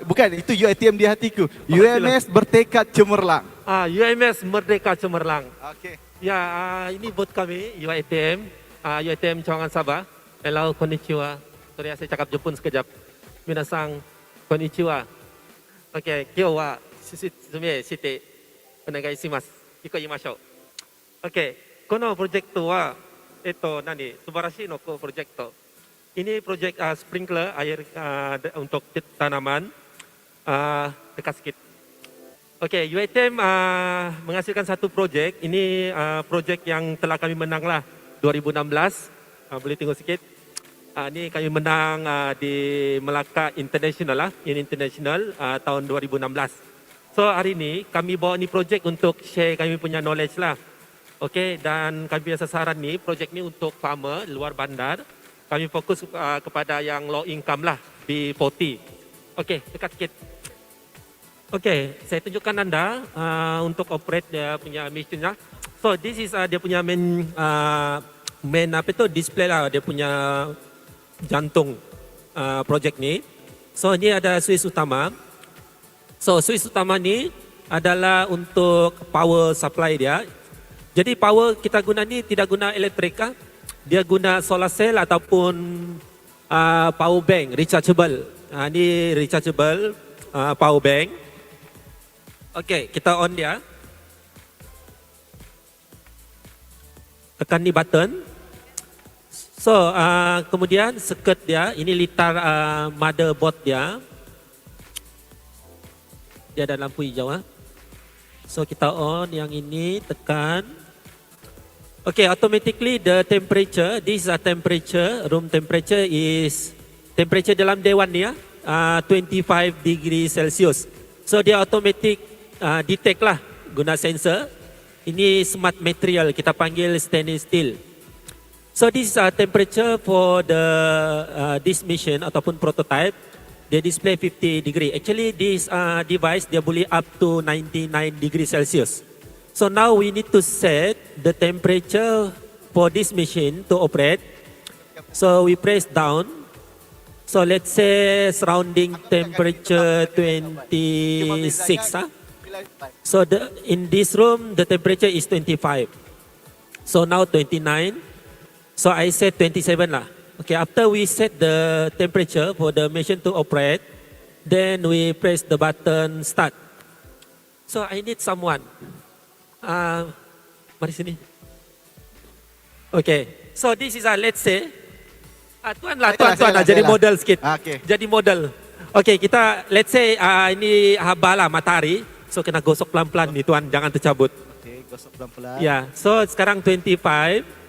S11: Bukan, itu UiTM di hatiku. UMS Bertekad Cemerlang.
S21: UMS Merdeka Cemerlang.
S11: Okey.
S21: Ya, ini booth kami, UiTM, UiTM Cawangan Sabah. Hello, konnichiwa. Sorry, saya cakap Jepun sekejap. Minasang, konnichiwa. Okey, kyou wa susume shite お願いします。行きましょう。OK。このプロジェクトは、素晴らしいのプロジェクト。Ini project sprinkler air untuk tanaman dekat sikit. Okey, UiTM menghasilkan satu projek. Ini projek yang telah kami menang lah 2016. Boleh tengok sikit. Ini kami menang di Melaka International lah, International tahun 2016. So hari ini kami bawa ni projek untuk share kami punya knowledge lah. Okey, dan kami punya sasaran ni, projek ni untuk farmer luar bandar. Kami fokus kepada yang low income lah di Poti. Okey, dekat sikit. Okey, saya tunjukkan anda untuk operate dia punya mesinnya. So this is dia punya main display lah, dia punya jantung projek ni. So ini ada switch utama. So switch utama ni adalah untuk power supply dia. Jadi power kita guna ni tidak guna elektrik, dia guna solar cell ataupun power bank rechargeable. Ini rechargeable power bank. Okey, kita on dia. Tekan ni button. So kemudian circuit dia, ini litar motherboard dia. Dia ada lampu hijau. So kita on yang ini, tekan. Okay, automatically the temperature, this is a temperature, room temperature is, temperature dalam dewan ni 25 degree Celsius. So dia automatic detect lah guna sensor. Ini smart material, kita panggil stainless steel. So this is a temperature for the this machine ataupun prototype. Dia display 50 degree. Actually this device dia boleh up to 99 degree Celsius. So now we need to set the temperature for this machine to operate. So we press down. So let's say surrounding temperature 26. So in this room the temperature is 25. So now 29. So I set 27 lah. Okay, after we set the temperature for the machine to operate, then we press the button start. So I need someone. Mari sini. Okay, so this is let's say, tuan lah, jadi model sikit.
S11: Okay.
S21: Jadi model. Okay, kita let's say ini bala matahari, so kena gosok pelan-pelan ni tuan, jangan tercabut.
S11: Okay, gosok pelan-pelan.
S21: Ya, so sekarang 25.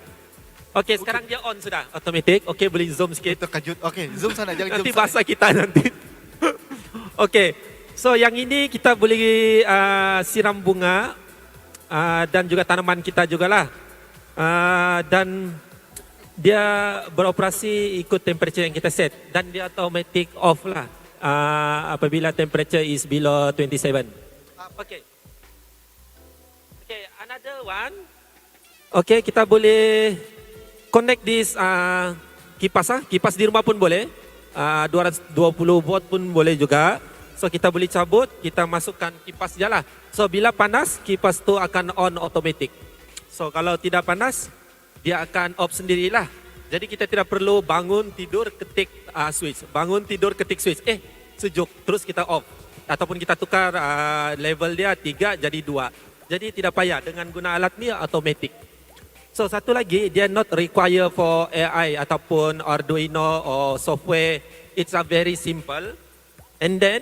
S21: Okey, sekarang dia on sudah, automatic. Okey, boleh zoom sikit.
S11: Terkejut. Okey, zoom sana, jangan
S21: nanti
S11: zoom
S21: bahasa kita nanti. Okey, so yang ini kita boleh siram bunga dan juga tanaman kita jugalah. Dan dia beroperasi ikut temperature yang kita set. Dan dia automatic off lah apabila temperature is below 27. Okey. Okey, another one. Okey, kita boleh connect this kipas, kipas di rumah pun boleh, 220 volt pun boleh juga. So kita boleh cabut, kita masukkan kipas je lah. So bila panas, kipas tu akan on automatic. So kalau tidak panas, dia akan off sendirilah. Jadi kita tidak perlu bangun, tidur, ketik switch. Bangun, tidur, ketik switch. Sejuk, terus kita off. Ataupun kita tukar level dia 3 jadi 2. Jadi tidak payah, dengan guna alat ni automatic. So satu lagi, dia not require for AI ataupun Arduino or software. It's a very simple. And then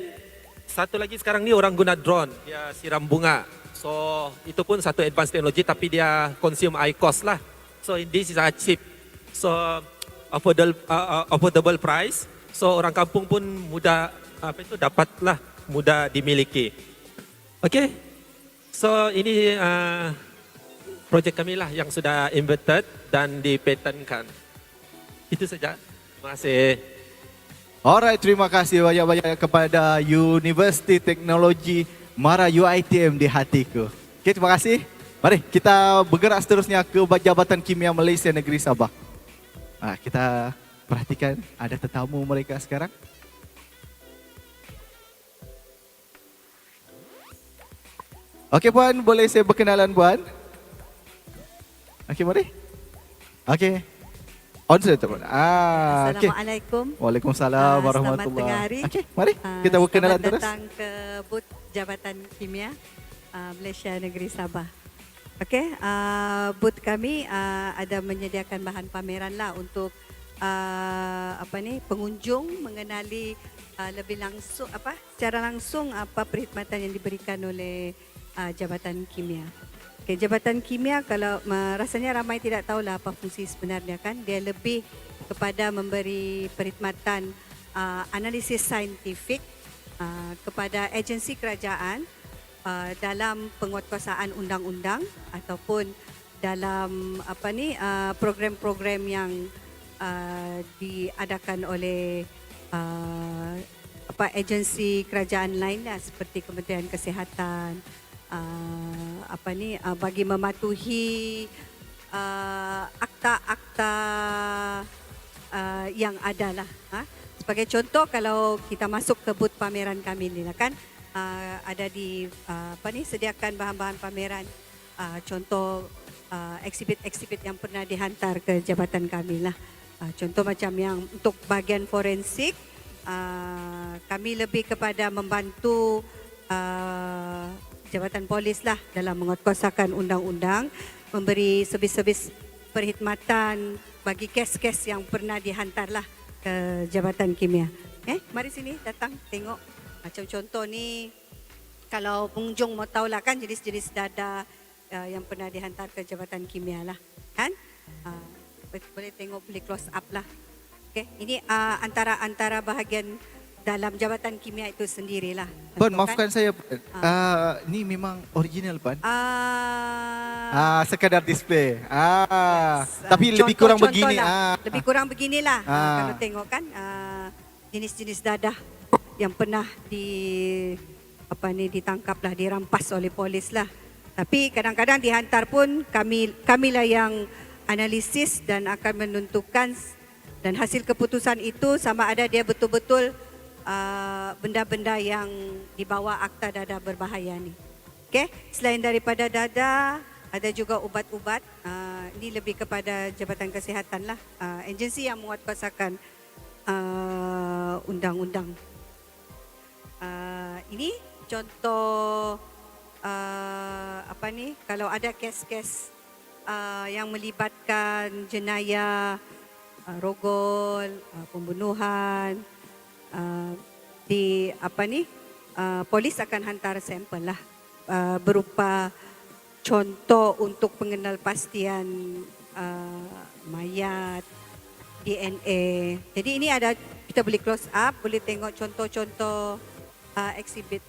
S21: satu lagi sekarang ni orang guna drone, dia siram bunga. So itu pun satu advanced technology tapi dia consume high cost lah. So this is a cheap, so affordable price. So orang kampung pun mudah dapatlah, mudah dimiliki. Okay, so ini projek kami lah yang sudah invented dan dipatenkan. Itu saja. Terima kasih.
S11: Alright, terima kasih banyak-banyak kepada Universiti Teknologi Mara UiTM di hatiku. Okay, terima kasih. Mari kita bergerak seterusnya ke Jabatan Kimia Malaysia Negeri Sabah. Kita perhatikan ada tetamu mereka sekarang. Okey puan, boleh saya berkenalan puan? Okey, mari. Okey. On sudah tuan.
S3: Assalamualaikum.
S11: Okay. Waalaikumsalam warahmatullahi.
S3: Selamat tengah hari.
S11: Okey, mari kita berkenalan terus.
S3: Selamat datang ke booth Jabatan Kimia Malaysia Negeri Sabah. Okey, booth kami ada menyediakan bahan pameran lah untuk pengunjung mengenali lebih langsung secara langsung apa perkhidmatan yang diberikan oleh Jabatan Kimia. Okay, Jabatan Kimia kalau rasanya ramai tidak tahulah apa fungsi sebenarnya kan. Dia lebih kepada memberi perkhidmatan analisis saintifik kepada agensi kerajaan dalam penguatkuasaan undang-undang ataupun dalam program-program yang diadakan oleh agensi kerajaan lain lah, seperti Kementerian Kesihatan, bagi mematuhi akta-akta yang ada lah. sebagai contoh kalau kita masuk ke booth pameran kami ni lah kan, ada di sediakan bahan-bahan pameran, contoh eksibit-eksibit yang pernah dihantar ke jabatan kami lah. Contoh macam yang untuk bahagian forensik, kami lebih kepada membantu jabatan polis lah dalam menguatkuasakan undang-undang, memberi servis-servis perkhidmatan bagi kes-kes yang pernah dihantar lah ke Jabatan Kimia. Mari sini datang tengok. Macam contoh ni, kalau pengunjung mau tahu lah kan jenis-jenis dada yang pernah dihantar ke Jabatan Kimia lah kan. Boleh tengok, boleh close up lah. Ini antara bahagian dalam Jabatan Kimia itu sendirilah.
S11: Puan, maafkan saya. Ni memang original, Puan. Sekadar display. Tapi lebih kurang begini.
S3: Lebih kurang beginilah. Kalau tengok kan jenis-jenis dadah yang pernah ditangkap lah, dirampas oleh polis lah. Tapi kadang-kadang dihantar pun kamilah yang analisis dan akan menentukan, dan hasil keputusan itu sama ada dia betul-betul benda-benda yang dibawa akta dada berbahaya ni. Selain daripada dada, ada juga ubat-ubat. Ini lebih kepada Jabatan Kesihatan lah, agensi yang menguatkuasakan undang-undang. Ini contoh kalau ada kes-kes yang melibatkan jenayah, rogol, pembunuhan, polis akan hantar sampel lah, berupa contoh untuk pengenalpastian mayat, DNA. Jadi ini ada, kita boleh close up, boleh tengok contoh-contoh eksibit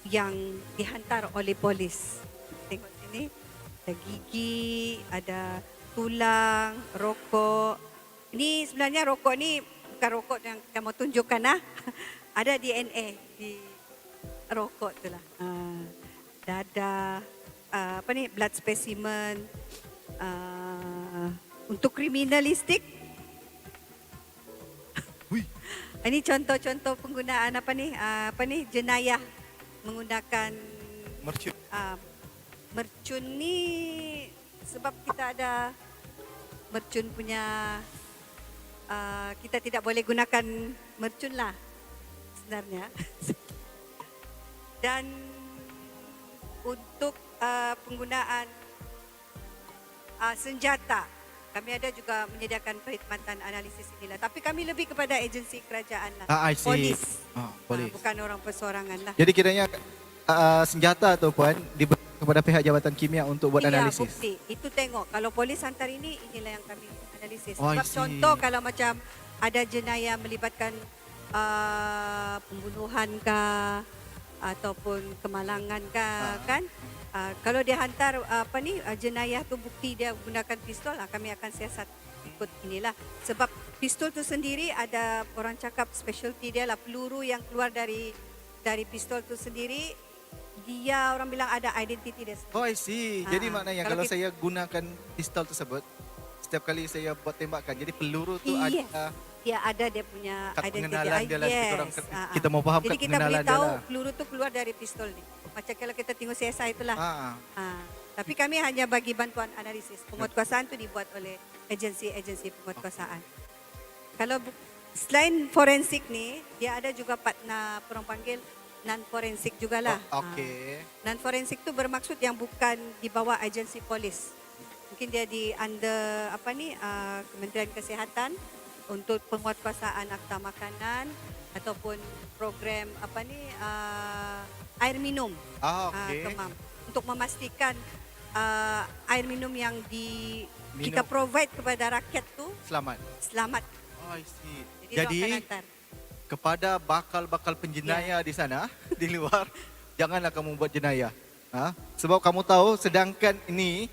S3: yang dihantar oleh polis. Tengok sini, ada gigi, ada tulang, rokok. Ini sebenarnya rokok ni bukan rokok yang kita mau tunjukkan lah. Ada DNA di rokok tu lah. Dada, blood specimen. Untuk kriminalistik, ini contoh-contoh penggunaan jenayah menggunakan mercun. Mercun ni sebab kita ada mercun punya, kita tidak boleh gunakan mercun lah sebenarnya. Dan untuk penggunaan senjata, kami ada juga menyediakan perkhidmatan analisis inilah. Tapi kami lebih kepada agensi kerajaan lah. Polis.
S11: Polis.
S3: Bukan orang persorangan lah.
S11: Jadi kiranya senjata tu Puan diberi kepada pihak Jabatan Kimia untuk buat analisis.
S3: Bukti. Itu tengok. Kalau polis hantar ini, inilah yang kami analisis. Sebab contoh kalau macam ada jenayah melibatkan pembunuhan kah ataupun kemalangan kah, kan? Kalau dia hantar jenayah tu bukti dia gunakan pistol, kami akan siasat ikut inilah. Sebab pistol tu sendiri ada orang cakap specialty dia lah, peluru yang keluar dari pistol tu sendiri, dia orang bilang ada identiti dia sendiri.
S11: I see. Jadi maknanya kalau saya gunakan pistol tersebut, setiap kali saya buat tembakan, jadi peluru tu ada.
S3: Ya, ada dia punya identiti.
S11: Pengenalan dia lah. Kita mau faham
S3: jadi kita
S11: pengenalan dia
S3: beritahu
S11: lah.
S3: peluru tu keluar dari pistol ni. Macam kalau kita tengok CSI itulah. Tapi kami hanya bagi bantuan analisis. Penguatkuasaan tu dibuat oleh agensi-agensi penguatkuasaan. Kalau selain forensik ni, dia ada juga partner orang panggil non-forensik jugalah. Non-forensik tu bermaksud yang bukan di bawah agensi polis. Mungkin dia di under Kementerian Kesihatan untuk penguatkuasaan akta makanan ataupun program air minum. Kemam. Untuk memastikan air minum yang kita provide kepada rakyat tu selamat.
S11: I see. Jadi kepada bakal-bakal penjenayah di sana, di luar, janganlah kamu buat jenayah. Sebab kamu tahu, sedangkan ini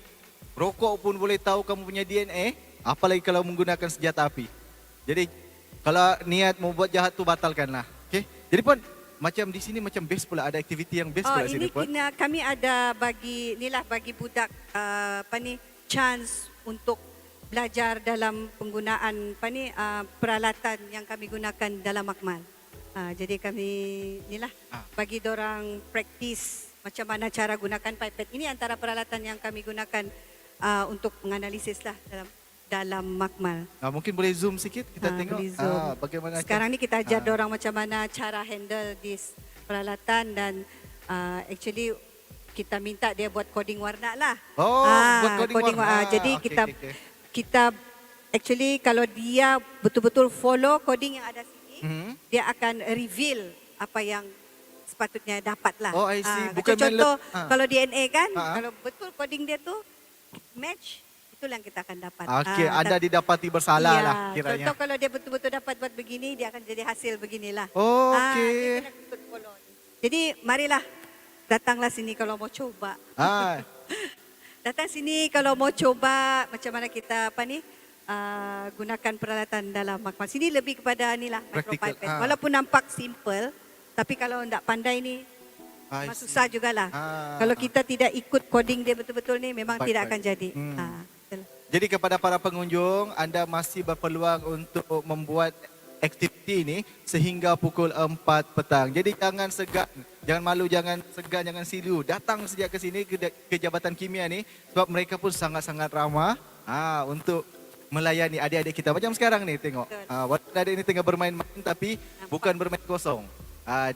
S11: rokok pun boleh tahu kamu punya DNA, apalagi kalau menggunakan senjata api. Jadi kalau niat mau buat jahat tu batalkanlah. Jadi Puan, macam di sini macam best pula, ada aktiviti yang best pula sini Puan.
S3: Ini kami ada bagi budak chance untuk belajar dalam penggunaan peralatan yang kami gunakan dalam makmal. Jadi kami inilah bagi dorang praktis macam mana cara gunakan pipet. Ini antara peralatan yang kami gunakan untuk menganalisis lah dalam makmal.
S11: Mungkin boleh zoom sikit kita tengok
S3: boleh zoom.
S11: Bagaimana.
S3: Sekarang ni kita ajar dorang macam mana cara handle this peralatan dan actually kita minta dia buat coding warna lah.
S11: Buat coding warna.
S3: Jadi kita actually kalau dia betul-betul follow coding yang ada sini, dia akan reveal apa yang sepatutnya dapat lah.
S11: Oh, I see.
S3: Bukan contoh kalau DNA kan, kalau betul coding dia tu match, itulah yang kita akan dapat.
S11: Okey, anda didapati bersalah lah kiranya.
S3: Contoh kalau dia betul-betul dapat buat begini, dia akan jadi hasil beginilah.
S11: Okey.
S3: Jadi marilah datanglah sini kalau mau coba. Datang sini kalau mau coba macam mana kita gunakan peralatan dalam makmal. Sini lebih kepada inilah micropipette. Walaupun nampak simple, tapi kalau tidak pandai ni susah jugalah. Kalau kita tidak ikut coding dia betul-betul ni memang tidak akan jadi.
S11: Jadi kepada para pengunjung, anda masih berpeluang untuk membuat aktiviti ini sehingga pukul 4 petang. Jadi jangan segan, jangan malu, jangan segan, jangan silu. Datang sejak ke sini ke Jabatan Kimia ni sebab mereka pun sangat-sangat ramah untuk melayani adik-adik kita. Macam sekarang ni tengok. Adik-adik ni tengah bermain-main tapi bukan bermain kosong.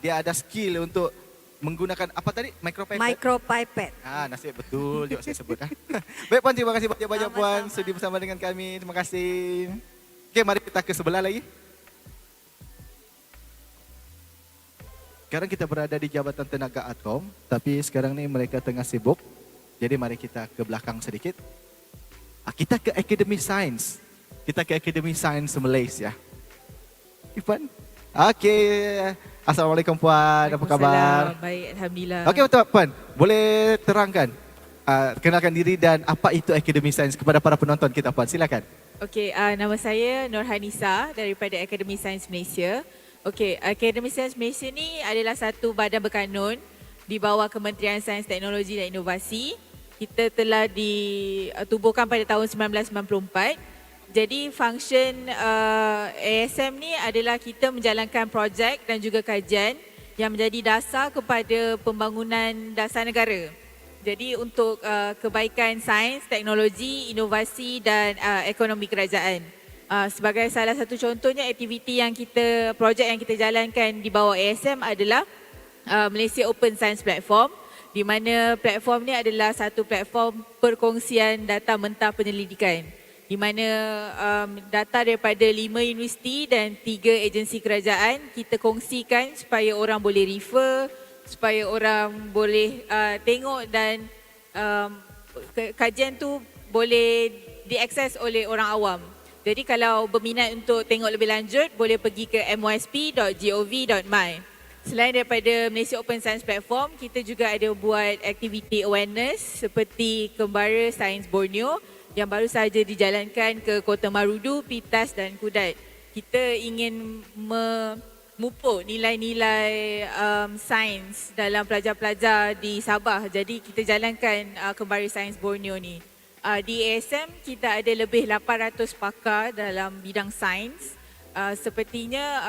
S11: Dia ada skill untuk menggunakan apa tadi? Micropipette.
S3: Micropipette.
S11: Nasib betul juga saya sebut. Baik Puan, terima kasih banyak-banyak Puan sudi bersama dengan kami. Terima kasih. Okey, mari kita ke sebelah lagi. Sekarang kita berada di Jabatan Tenaga Atom, tapi sekarang ni mereka tengah sibuk. Jadi mari kita ke belakang sedikit. Kita ke Akademi Sains. Kita ke Akademi Sains Malaysia. Puan. Okey. Assalamualaikum Puan, apa khabar?
S6: Baik, alhamdulillah.
S11: Okey betul Puan, boleh terangkan, kenalkan diri dan apa itu Akademi Sains kepada para penonton kita Puan, silakan.
S6: Okey, nama saya Nurhanisa daripada Akademi Sains Malaysia. Okey, Akademi Sains Malaysia ni adalah satu badan berkanun di bawah Kementerian Sains, Teknologi dan Inovasi. Kita telah ditubuhkan pada tahun 1994. Jadi function ASM ni adalah kita menjalankan projek dan juga kajian yang menjadi dasar kepada pembangunan dasar negara. Jadi untuk kebaikan sains, teknologi, inovasi dan ekonomi kerajaan. Sebagai salah satu contohnya aktiviti yang projek yang kita jalankan di bawah ASM adalah Malaysia Open Science Platform, di mana platform ni adalah satu platform perkongsian data mentah penyelidikan, di mana data daripada 5 universiti dan 3 agensi kerajaan kita kongsikan supaya orang boleh refer, supaya orang boleh tengok dan kajian tu boleh diakses oleh orang awam. Jadi kalau berminat untuk tengok lebih lanjut, boleh pergi ke mysp.gov.my. Selain daripada Malaysia Open Science Platform, kita juga ada buat aktiviti awareness seperti Kembara Sains Borneo yang baru sahaja dijalankan ke Kota Marudu, Pitas dan Kudat. Kita ingin memupuk nilai-nilai sains dalam pelajar-pelajar di Sabah. Jadi kita jalankan Kembara Sains Borneo ni. Di ASM kita ada lebih 800 pakar dalam bidang sains. Sepertinya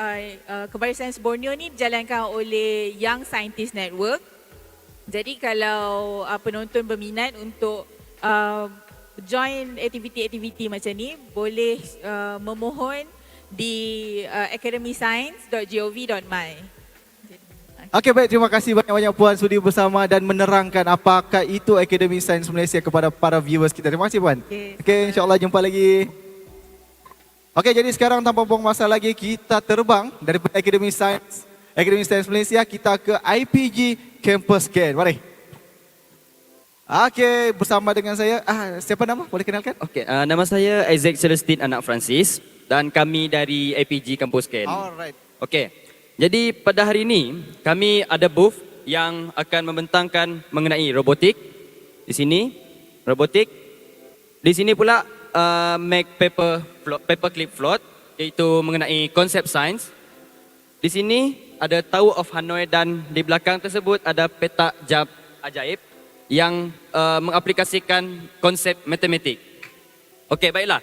S6: Kembara Sains Borneo ni dijalankan oleh Young Scientist Network. Jadi kalau penonton berminat untuk join aktiviti-aktiviti macam ni, boleh memohon di academyscience.gov.my.
S11: Okey baik, terima kasih banyak-banyak Puan sudi bersama dan menerangkan apakah itu Akademi Sains Malaysia kepada para viewers kita. Terima kasih Puan. Okey, insya-Allah jumpa lagi. Okey, jadi sekarang tanpa buang masa lagi kita terbang daripada Akademi Sains Malaysia kita ke IPG Campus Scan. Mari. Okey, bersama dengan saya, siapa nama? Boleh kenalkan?
S22: Okey, nama saya Isaac Celestine anak Francis dan kami dari IPG Campus Scan.
S11: Alright.
S22: Okey. Jadi pada hari ini kami ada booth yang akan membentangkan mengenai robotik. Di sini robotik. Di sini pula make paperclip float, iaitu mengenai konsep sains. Di sini ada Tower of Hanoi dan di belakang tersebut ada petak jam ajaib yang mengaplikasikan konsep matematik. Okey, baiklah.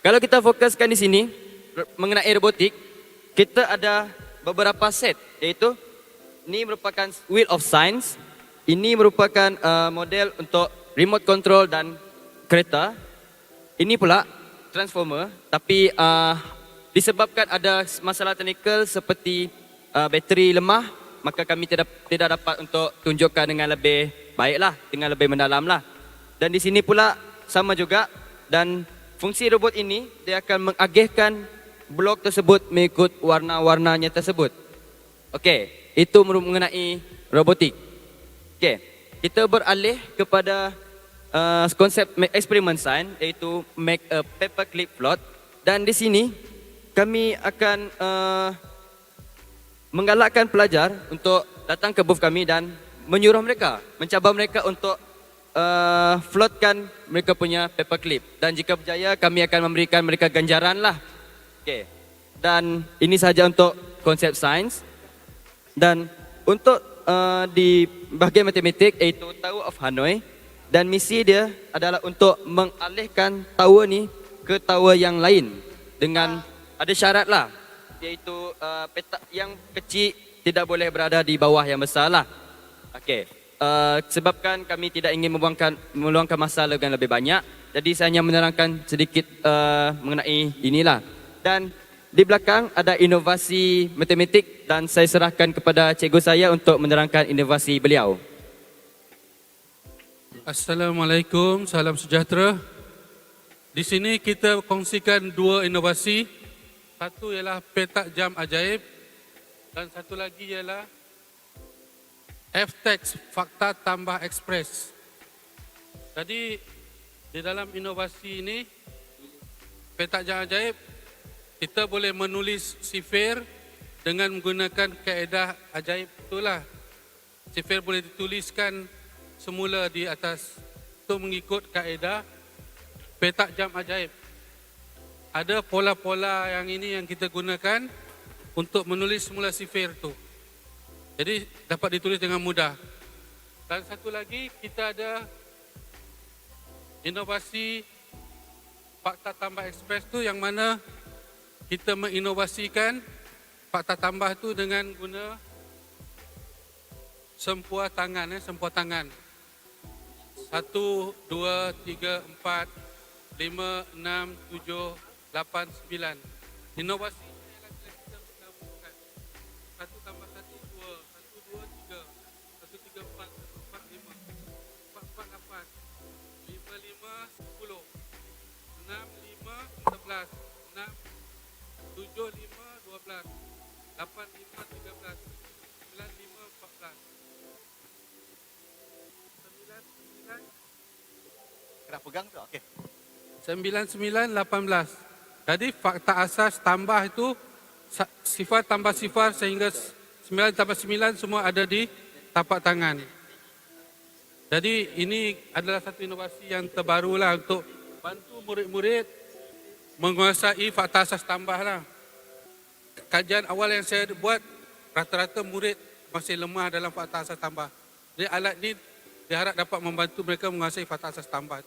S22: Kalau kita fokuskan di sini mengenai robotik, kita ada beberapa set, iaitu ini merupakan Wheel of Science, ini merupakan model untuk remote control dan kereta. Ini pula transformer, tapi disebabkan ada masalah teknikal seperti bateri lemah, maka kami tidak dapat untuk tunjukkan dengan lebih baiklah, dengan lebih mendalamlah. Dan di sini pula sama juga, dan fungsi robot ini dia akan mengagihkan blok tersebut mengikut warna-warnanya tersebut. Okey, itu mengenai robotik. Okey, kita beralih kepada konsep eksperimen sains, iaitu make a paperclip float. Dan di sini kami akan menggalakkan pelajar untuk datang ke booth kami dan menyuruh mereka, mencabar mereka untuk floatkan mereka punya paperclip. Dan jika berjaya, kami akan memberikan mereka ganjaran lah. Okay. Dan ini sahaja untuk konsep sains. Dan untuk di bahagian matematik, iaitu Tower of Hanoi. Dan misi dia adalah untuk mengalihkan tower ni ke tower yang lain. Dengan ada syarat lah, iaitu petak yang kecil tidak boleh berada di bawah yang besar lah. Okay. Sebabkan kami tidak ingin meluangkan masa dengan lebih banyak, jadi saya hanya menerangkan sedikit mengenai inilah. Dan di belakang ada inovasi matematik dan saya serahkan kepada cikgu saya untuk menerangkan inovasi beliau.
S7: Assalamualaikum, salam sejahtera. Di sini kita kongsikan dua inovasi. Satu ialah petak jam ajaib dan satu lagi ialah F-Text Fakta Tambah Ekspres. Jadi di dalam inovasi ini, petak jam ajaib, kita boleh menulis sifir dengan menggunakan kaedah ajaib itulah. Sifir boleh dituliskan semula di atas itu mengikut kaedah petak jam ajaib. Ada pola-pola yang ini yang kita gunakan untuk menulis semula sifir itu. Jadi dapat ditulis dengan mudah. Dan satu lagi kita ada inovasi fakta tambah ekspres tu, yang mana kita menginovasikan fakta tambah tu dengan guna sempua tangan, sempua tangan. 1, 2, 3, 4, 5, 6, 7, 8, 9. Inovasi ialah kita menggabungkan 1 tambah 1, 2, 1, 2, 3, 1, 3, 4, 1, 4, 5, 4, 4, 8, 5, 5, 10, 6, 5, 11, 6, 7, 5, 12, 8, 5, 13, 9, 5, 14.
S11: Kena pegang tu, okey.
S7: 99, 18. Jadi fakta asas tambah itu sifar tambah sifar sehingga 9 tambah 9 semua ada di tapak tangan. Jadi ini adalah satu inovasi yang terbarulah untuk bantu murid-murid menguasai fakta asas tambah lah. Kajian awal yang saya buat, rata-rata murid masih lemah dalam fakta asas tambah. Jadi alat ini diharap dapat membantu mereka menguasai fakta asas tambah.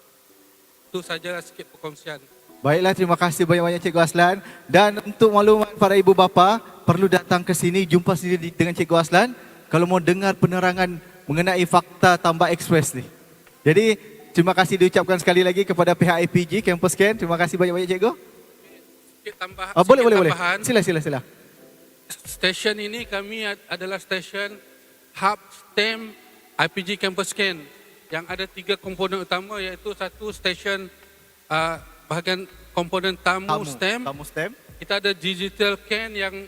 S7: Itu sajalah sikit perkongsian.
S11: Baiklah, terima kasih banyak-banyak Cikgu Aslan. Dan untuk maklumat para ibu bapa, perlu datang ke sini, jumpa sendiri dengan Cikgu Aslan kalau mau dengar penerangan mengenai fakta tambah ekspres ni. Jadi, terima kasih diucapkan sekali lagi kepada pihak IPG Campus Ken. Terima kasih banyak-banyak Cikgu.
S7: Sikit tambahan.
S11: Boleh. Sila.
S7: Stesen ini kami adalah stesen hub STEM IPG Campus Ken yang ada 3 komponen utama, iaitu satu stesen bahagian komponen tamu STEM. Kita ada digital Ken yang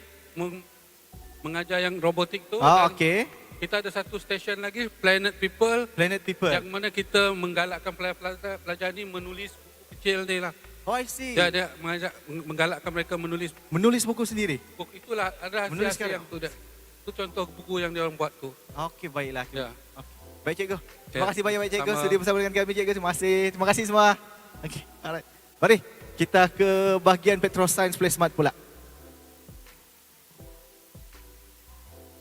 S7: mengajar yang robotik tu.
S11: Okey.
S7: Kita ada satu stesen lagi Planet People. Yang mana kita menggalakkan pelajar ni menulis buku kecil ni lah.
S11: Oh, I see.
S7: Dia menggalakkan mereka menulis
S11: buku sendiri.
S7: Buku itulah ada hasil yang tu. Itu contoh buku yang dia orang buat tu.
S11: Okey, baiklah.
S7: Ya.
S11: Baik Cikgu. Terima kasih banyak-banyak Cikgu sudi bersama dengan kami Cikgu. Terima kasih semua. Okey, alright. Mari kita ke bahagian Petroscience Play Smart pula.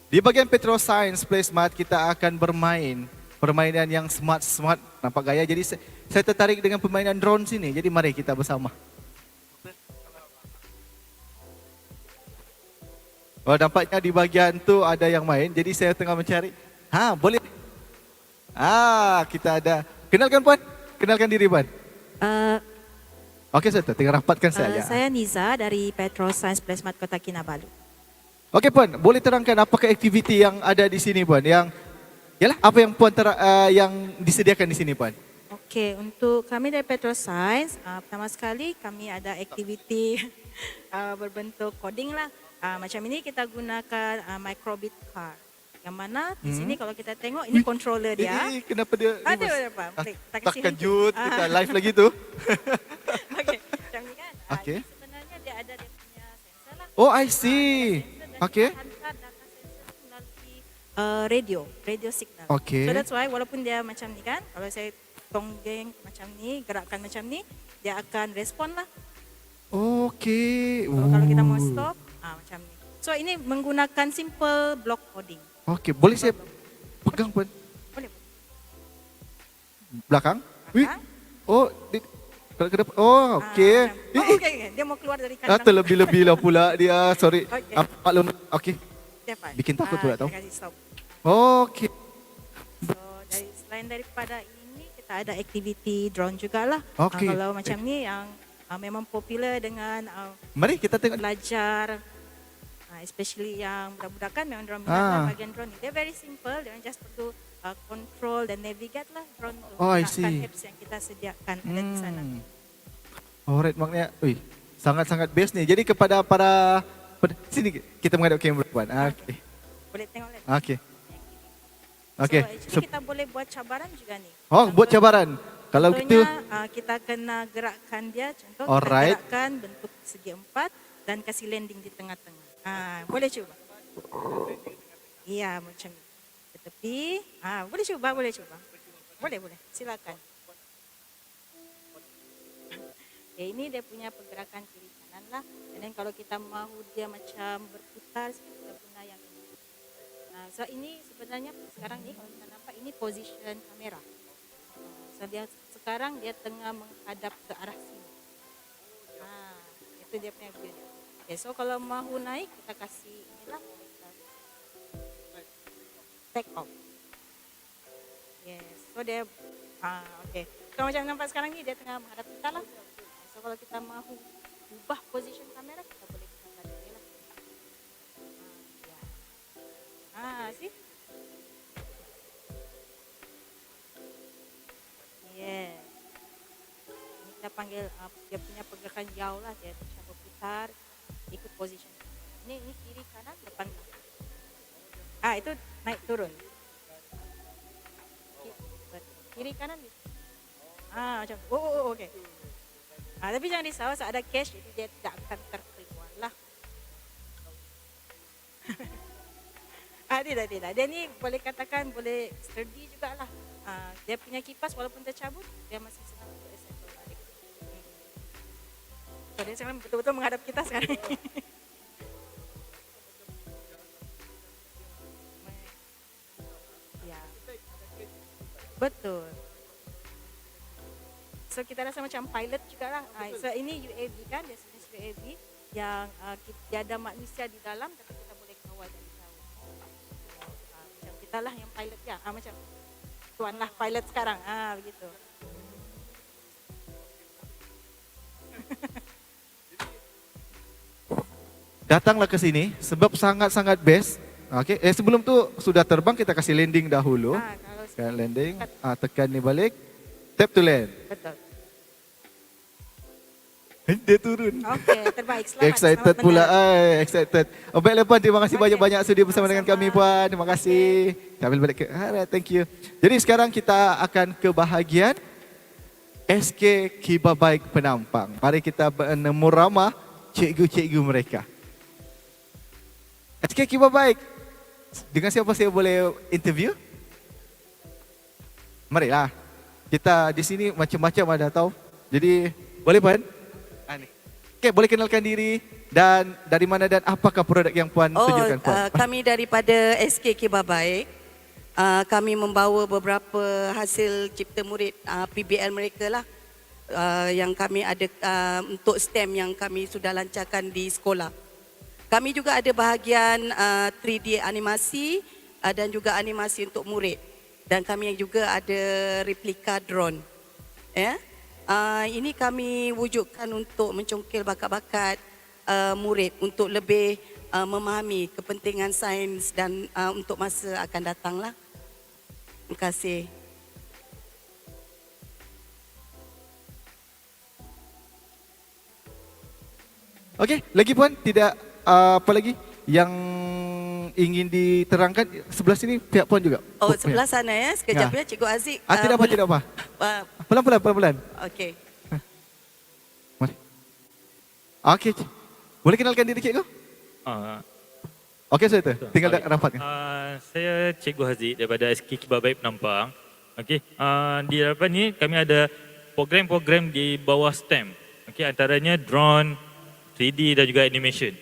S11: Di bahagian Petroscience Play Smart kita akan bermain permainan yang smart, nampak gaya. Jadi saya tertarik dengan permainan drone sini. Jadi mari kita bersama. Oh, nampaknya di bahagian tu ada yang main. Jadi saya tengah mencari. Boleh. Kita ada. Kenalkan Puan. Kenalkan diri Puan. Okey, saya tengah rapatkan saja.
S8: Saya Niza dari Petro Sains Plasmat Kota Kinabalu.
S11: Okey Puan, boleh terangkan apakah aktiviti yang ada di sini Puan? Apa yang Puan yang disediakan di sini Puan?
S8: Okey, untuk kami dari Petro Sains, pertama sekali kami ada aktiviti berbentuk coding lah. Macam ini kita gunakan microbit car. Yang mana di sini kalau kita tengok ini controller dia.
S11: Kenapa dia?
S8: Ada apa?
S11: Tak kejut, kita live lagi tu.
S8: Okey, macam ni kan.
S11: Okey.
S8: Sebenarnya dia ada dia punya sensor lah.
S11: Oh, I see. Okey.
S8: Hantar data sensor melalui radio signal.
S11: Okey.
S8: So that's why walaupun dia macam ni kan, kalau saya tonggeng macam ni, gerakan macam ni, dia akan respon lah.
S11: Okey.
S8: Kalau kita mau stop, macam ni. So ini menggunakan simple block coding.
S11: Okey, boleh saya pegang Puan?
S8: Boleh.
S11: Belakang? Oh, kalau ke depan. Oh, okey.
S8: Okey. Dia mau keluar dari kandang.
S11: Terlebih-lebih lah pula dia. Sorry. Maklum. Okey. Bikin takut pula tau.
S8: Kita kasih stop.
S11: Okey.
S8: So, selain daripada ini, kita ada aktiviti drone jugalah.
S11: Okey.
S8: Kalau macam ni yang memang popular dengan
S11: Mari kita tengok.
S8: Belajar. Especially yang budak-budak kan memang drone minat bagian drone ni. Dia very simple, dia just perlu control dan navigate lah drone tu.
S11: Oh, I see.
S8: Gunakan apps yang kita sediakan ada di sana.
S11: Alright, maknanya, sangat-sangat best ni. Jadi kepada para, sini kita menghadap kamera Puan. Okey.
S8: Boleh tengok lihat.
S11: Okey. Okey.
S8: So, kita boleh buat cabaran juga ni.
S11: Oh, buat cabaran. Kalau gitu.
S8: Kita kena gerakkan dia. Contoh,
S11: Alright.
S8: kita gerakkan bentuk segi 4 dan kasih landing di tengah-tengah. Boleh cuba. Iya, macam ni. Ke tepi. Boleh cuba. Boleh. Silakan. Ini dia punya pergerakan kiri kanan lah. Dan kalau kita mahu dia macam berputar, kita guna yang ini. So ini sebenarnya sekarang ni kalau kita nampak ini position kamera. So sekarang dia tengah menghadap ke arah sini. Itu dia punya view dia. Okay, so kalau mahu naik, kita kasih inilah. Take off. Yes, so dia, okay. So macam nampak sekarang ni, dia tengah menghadap kita lah. So kalau kita mahu ubah position kamera, kita boleh gunakan dia lah. See? Yes. Ini kita panggil, dia punya pergerakan jauh lah, dia macam berputar. Ikut position. Ini kiri kanan depan. Itu naik turun. Kiri kanan ni. Macam. Okey. Tapi jangan risau, ada cache jadi dia tidak akan terkeluar lah. Tidak. Dia ni boleh katakan boleh sturdy jugalah. Dia punya kipas walaupun tercabut, dia masih senang untuk assemble balik. So, dia sekarang betul-betul menghadap kita sekarang. Ya. Betul. So kita rasa macam pilot juga lah. So ini UAV kan, dia jenis UAV yang dia ada manusia di dalam tapi kita boleh kawal dari jauh. Macam kita lah yang pilot ya. Macam tuan lah pilot sekarang. Begitu.
S11: Datanglah ke sini sebab sangat-sangat best. Okey, sebelum tu sudah terbang kita kasih landing dahulu. Sekarang landing, tekan ni balik. Tap to land.
S8: Betul.
S11: Dia turun.
S8: Okey, terbaik. Selamat.
S11: Excited pula. Excited. Baiklah Puan, terima kasih banyak-banyak sudi bersama dengan kami Puan. Terima kasih. Kita ambil balik ke. Alright, thank you. Jadi sekarang kita akan ke bahagian SK Kiba Baik Penampang. Mari kita bertemu ramah cikgu-cikgu mereka. SK Kiba Baik. Dengan siapa saya boleh interview? Marilah. Kita di sini macam-macam ada tahu. Jadi boleh Puan? Okey, boleh kenalkan diri dan dari mana dan apakah produk yang Puan tunjukkan Puan?
S9: Kami daripada SK Kiba Baik.
S4: kami membawa beberapa hasil cipta murid PBL mereka lah yang kami ada untuk STEM yang kami sudah lancarkan di sekolah. Kami juga ada bahagian 3D animasi dan juga animasi untuk murid. Dan kami juga ada replika drone. Ini kami wujudkan untuk mencongkil bakat-bakat murid untuk lebih memahami kepentingan sains dan untuk masa akan datang lah. Terima kasih.
S11: Okey, lagi puan tidak apa lagi yang ingin diterangkan sebelah sini pihak puan juga.
S4: Oh, sebelah sana ya. Sekejap ya, Cikgu Aziz.
S11: Tidak apa, tidak apa. Pelan-pelan.
S4: Okey.
S11: Mari. Okey. Boleh kenalkan diri cikgu? Okey, saya tu. Tinggal rapatkan.
S9: Saya Cikgu Haziq daripada SK Kibar Baik Penampang. Okey, di hadapan ni kami ada program-program di bawah STEM. Okey, antaranya drone, 3D dan juga animation.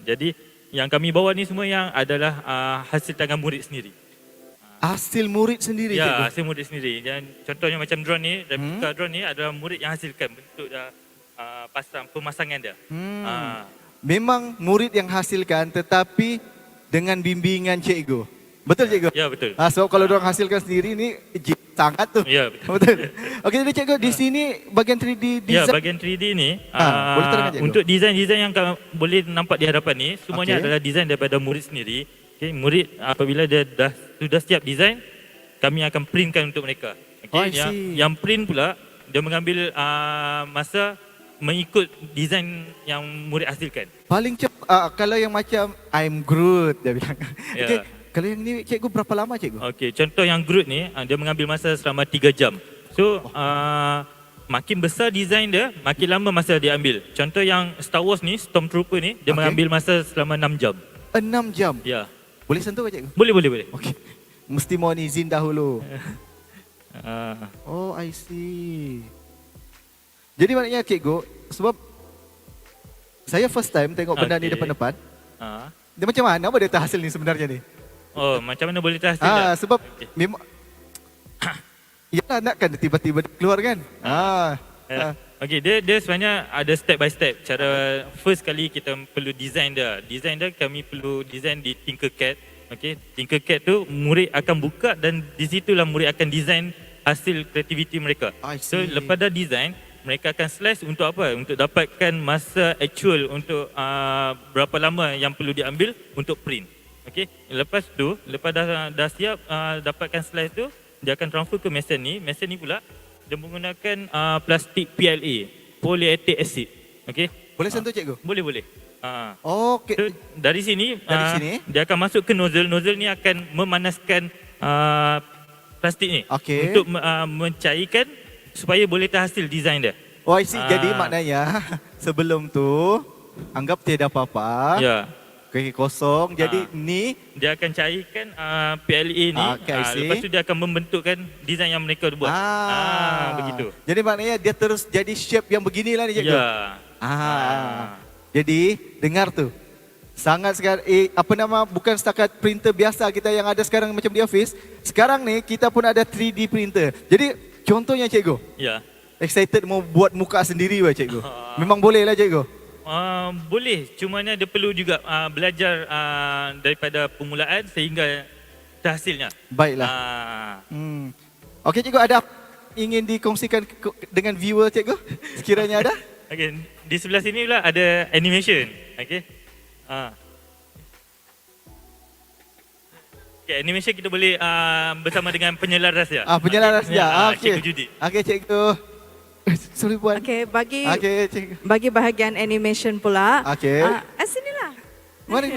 S9: Jadi yang kami bawa ni semua yang adalah hasil tangan murid sendiri.
S11: Hasil murid sendiri?
S9: Ya,
S11: cikgu?
S9: hasil murid sendiri. Dan contohnya macam drone ni, replika drone ni adalah murid yang hasilkan bentuk pemasangan dia.
S11: Memang murid yang hasilkan tetapi dengan bimbingan cikgu. Betul cikgu?
S9: Ya, betul.
S11: Sebab kalau orang hasilkan sendiri ni sangat tu.
S9: Ya, betul.
S11: Betul. Okey, jadi cikgu di sini bagian 3D design.
S9: Ya, bagian 3D ni
S11: boleh terangkan, cikgu?
S9: untuk desain-desain yang boleh nampak di hadapan ni semuanya
S11: Okey.
S9: adalah desain daripada murid sendiri. Okey, murid apabila dia sudah siap desain, kami akan printkan untuk mereka. Okey, yang print pula dia mengambil masa mengikut desain yang murid hasilkan.
S11: Paling cepat kalau yang macam I'm Groot dia bilang.
S9: Ya.
S11: Okey, kalau yang ni cikgu berapa lama cikgu?
S9: Okey, contoh yang Groot ni dia mengambil masa selama 3 jam. So makin besar desain dia, makin lama masa dia ambil. Contoh yang Star Wars ni, Stormtrooper ni, dia mengambil masa selama 6 jam.
S11: 6 jam?
S9: Ya.
S11: Boleh sentuh ke cikgu?
S9: Boleh.
S11: Okey. Mesti mohon izin dahulu.
S9: Ah.
S11: Oh, I see. Jadi maknanya cikgu, sebab saya first time tengok benda ni depan-depan. Dia macam mana apa dia terhasil ni sebenarnya ni?
S9: Oh, macam mana boleh terhasil tak?
S11: Sebab memang yalah nakkan tiba-tiba keluar kan?
S9: Okey, dia sebenarnya ada step by step. Cara first kali kita perlu design dia. Design dia kami perlu design di Tinkercad. Okey, Tinkercad tu murid akan buka dan di situlah murid akan design hasil kreativiti mereka. So lepas dah design, mereka akan slash untuk apa? Untuk dapatkan masa actual untuk berapa lama yang perlu diambil untuk print. Okey, lepas tu, lepas dah siap dapatkan slash tu, dia akan transfer ke mesin ni. Mesin ni pula dia menggunakan plastik PLA, polyactic acid. Okey.
S11: Boleh sentuh cikgu?
S9: Boleh.
S11: Okey.
S9: So, dari sini dia akan masuk ke nozzle. Nozzle ni akan memanaskan plastik ni untuk mencairkan supaya boleh terhasil desain dia.
S11: Oh, I see. Jadi maknanya sebelum tu anggap tiada apa-apa.
S9: Ya.
S11: Kaki kosong. Jadi ni
S9: dia akan cairkan PLA ni. Lepas tu dia akan membentukkan desain yang mereka buat. Begitu.
S11: Jadi maknanya dia terus jadi shape yang beginilah ni cikgu.
S9: Ya.
S11: Jadi dengar tu. Sangat sekali bukan setakat printer biasa kita yang ada sekarang macam di office. Sekarang ni kita pun ada 3D printer. Jadi contohnya cikgu.
S9: Ya.
S11: Excited mau buat muka sendiri wah cikgu. Memang boleh lah cikgu.
S9: Boleh, cumanya dia perlu juga belajar daripada permulaan sehingga terhasilnya.
S11: Baiklah. Okey cikgu, ada ingin dikongsikan dengan viewer cikgu? Sekiranya ada?
S9: Okey, di sebelah sini pula ada animation. Okey. Okay, animation kita boleh bersama dengan penyelaras dia.
S11: Penyelaras dia. Okey.
S9: Cikgu Judi.
S11: Okey cikgu. Sorry puan.
S10: Okey, bagi
S11: cikgu.
S10: bagi bahagian animation pula.
S11: Okey.
S10: Sinilah.
S11: Mari.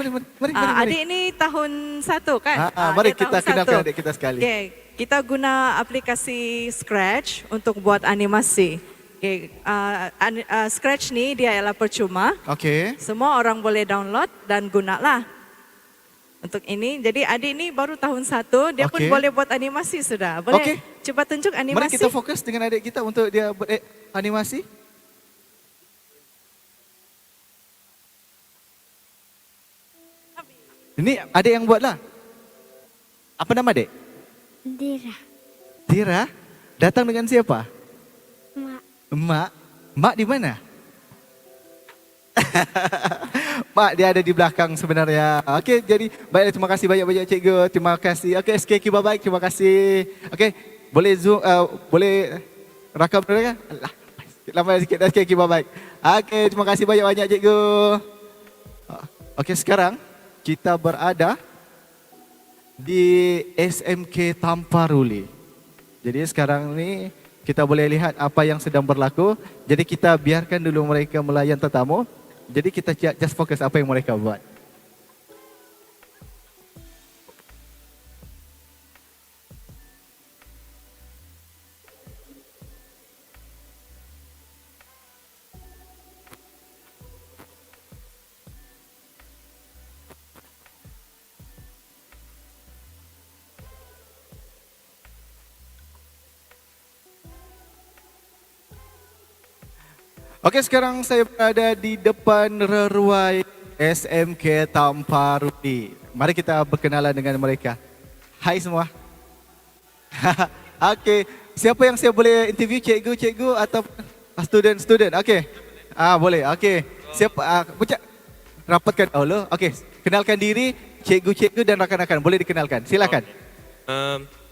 S10: Adik ni tahun 1 kan?
S11: Mari
S10: dia
S11: kita
S10: tahun
S11: kenalkan
S10: 1.
S11: adik kita sekali.
S10: Okey, kita guna aplikasi Scratch untuk buat animasi. Okey, Scratch ni dia ialah percuma.
S11: Okey.
S10: Semua orang boleh download dan gunalah. Untuk ini, jadi adik ni baru tahun 1, dia pun boleh buat animasi sudah. Boleh cuba tunjuk animasi?
S11: Mari kita fokus dengan adik kita untuk dia buat animasi. Ini adik yang buat lah. Apa nama dek?
S12: Dira.
S11: Tira. Datang dengan siapa?
S12: Mak.
S11: Mak. Mak di mana? Mak dia ada di belakang sebenarnya. Okey, jadi baiklah, terima kasih banyak-banyak cikgu. Terima kasih. Okey, SK Kibar Baik, terima kasih. Okey, boleh zoom, boleh rakam dulu kan? Alah, lambat sikit SK Kibar Baik. Okey, terima kasih banyak-banyak cikgu. Okey, sekarang kita berada di SMK Tamparuli. Jadi sekarang ni kita boleh lihat apa yang sedang berlaku. Jadi kita biarkan dulu mereka melayan tetamu. Jadi kita just fokus apa yang mereka buat. Okey, sekarang saya berada di depan reruai SMK Tamparuli. Mari kita berkenalan dengan mereka. Hai semua. Okey, siapa yang saya boleh interview, cikgu-cikgu atau student-student? Okey. Boleh. Okey. Siapa rapatkan dulu. Okey, kenalkan diri cikgu-cikgu dan rakan-rakan. Boleh dikenalkan. Silakan.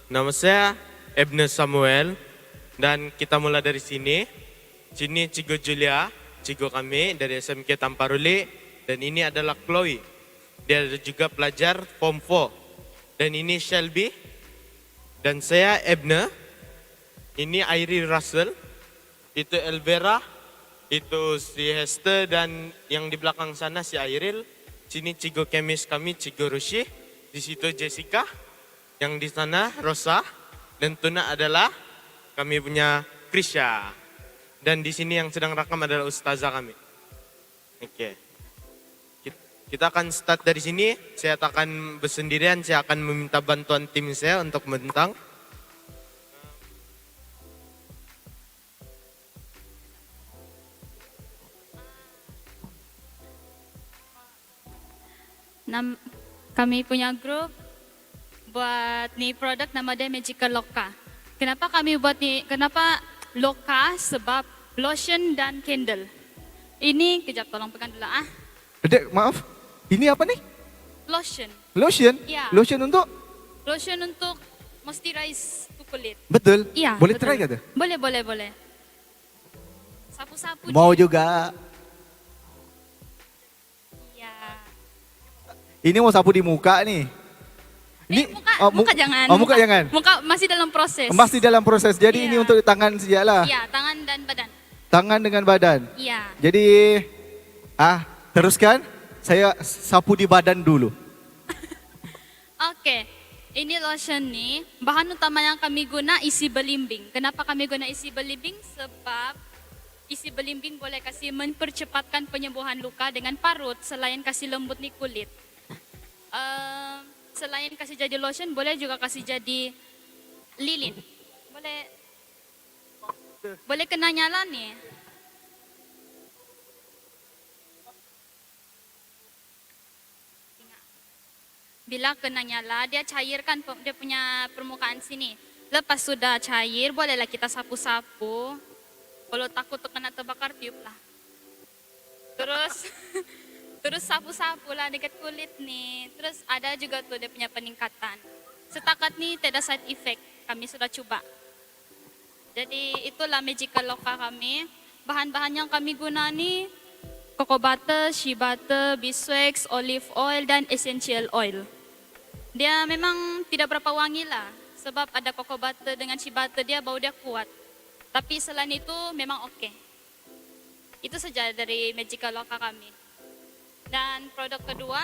S13: Nama saya Ebner Samuel dan kita mula dari sini. Sini Cikgu Julia, cikgu kami dari SMK Tamparuli, dan ini adalah Chloe. Dia juga pelajar Form 4. Dan ini Shelby. Dan saya Ebner. Ini Airi Russell. Itu Elvera. Itu si Hester dan yang di belakang sana si Airil. Sini Cikgu Kemis kami, Cikgu Rushi. Di situ Jessica. Yang di sana Rosa. Dan Tuna adalah kami punya Krisha. Dan di sini yang sedang rakam adalah ustazah kami. Oke. Kita akan start dari sini. Saya akan bersendirian, saya akan meminta bantuan tim saya untuk membentang.
S20: Kami punya grup buat nih produk nama dia Magical Loka. Kenapa kami buat nih? Kenapa Loka? Sebab lotion dan candle. Ini kejap tolong pegang dulu
S11: Dek, maaf. Ini apa nih?
S20: Lotion.
S11: Lotion?
S20: Ya.
S11: Lotion untuk?
S20: Lotion untuk moisturize kulit.
S11: Betul?
S20: Iya.
S11: Boleh
S20: betul.
S11: try kata?
S20: Boleh. Sapu-sapu.
S11: Mau juga.
S20: Iya.
S11: Ini mau sapu di muka nih. Ini
S20: Muka jangan.
S11: muka jangan.
S20: Muka masih dalam proses.
S11: Masih dalam proses. Jadi ini untuk tangan sajalah.
S20: Iya, tangan dan badan.
S11: Tangan dengan badan.
S20: Iya.
S11: Jadi teruskan. Saya sapu di badan dulu.
S20: Oke. Ini lotion nih, bahan utama yang kami guna isi belimbing. Kenapa kami guna isi belimbing? Sebab isi belimbing boleh kasih mempercepatkan penyembuhan luka dengan parut selain kasih lembut nih kulit. Selain kasih jadi lotion, boleh juga kasih jadi lilin. Boleh kena nyala nih. Bila kena nyala, dia cairkan dia punya permukaan sini. Lepas sudah cair, bolehlah kita sapu-sapu. Kalau takut kena terbakar, tiup lah. Terus sapu-sapu lah dekat kulit nih. Terus ada juga tuh dia punya peningkatan. Setakat nih tidak ada side effect. Kami sudah coba. Jadi itulah Magical Loka kami. Bahan-bahan yang kami guna nih cocoa butter, shea butter, beeswax, olive oil dan essential oil. Dia memang tidak berapa wangi lah. Sebab ada cocoa butter dengan shea butter dia bau dia kuat. Tapi selain itu memang oke. Itu saja dari Magical Loka kami. Dan produk kedua,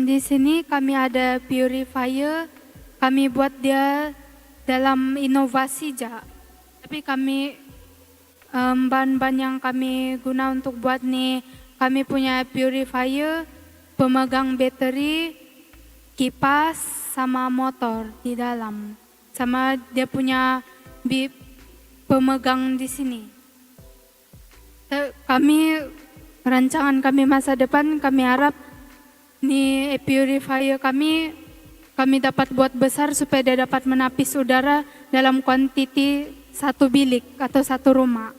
S12: di sini kami ada purifier. Kami buat dia dalam inovasi ja. Tapi kami bahan-bahan yang kami guna untuk buat nih, kami punya purifier, pemegang bateri, kipas, sama motor di dalam. Sama dia punya pemegang di sini. Kami rancangan kami masa depan, kami harap ni purifier kami dapat buat besar supaya dia dapat menapis udara dalam kuantiti satu bilik atau satu rumah.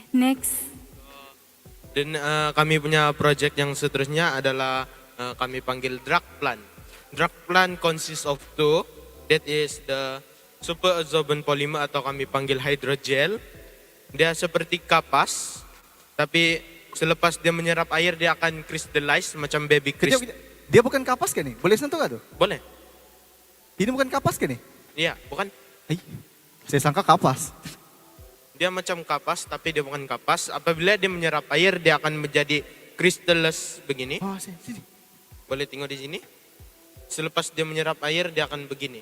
S12: Next.
S13: Dan kami punya project yang seterusnya adalah kami panggil drug plant. Drug plant consists of two, that is the super absorbent polymer atau kami panggil hydrogel. Dia seperti kapas, tapi selepas dia menyerap air dia akan crystallize macam baby crystal.
S11: Dia bukan kapas kan nih? Boleh sentuh gak tuh?
S13: Boleh.
S11: Ini bukan kapas kan nih?
S13: Iya, bukan.
S11: Saya sangka kapas.
S13: Dia macam kapas, tapi dia bukan kapas. Apabila dia menyerap air, dia akan menjadi crystalless begini.
S11: Oh, sini.
S13: Boleh tengok di sini. Selepas dia menyerap air, dia akan begini.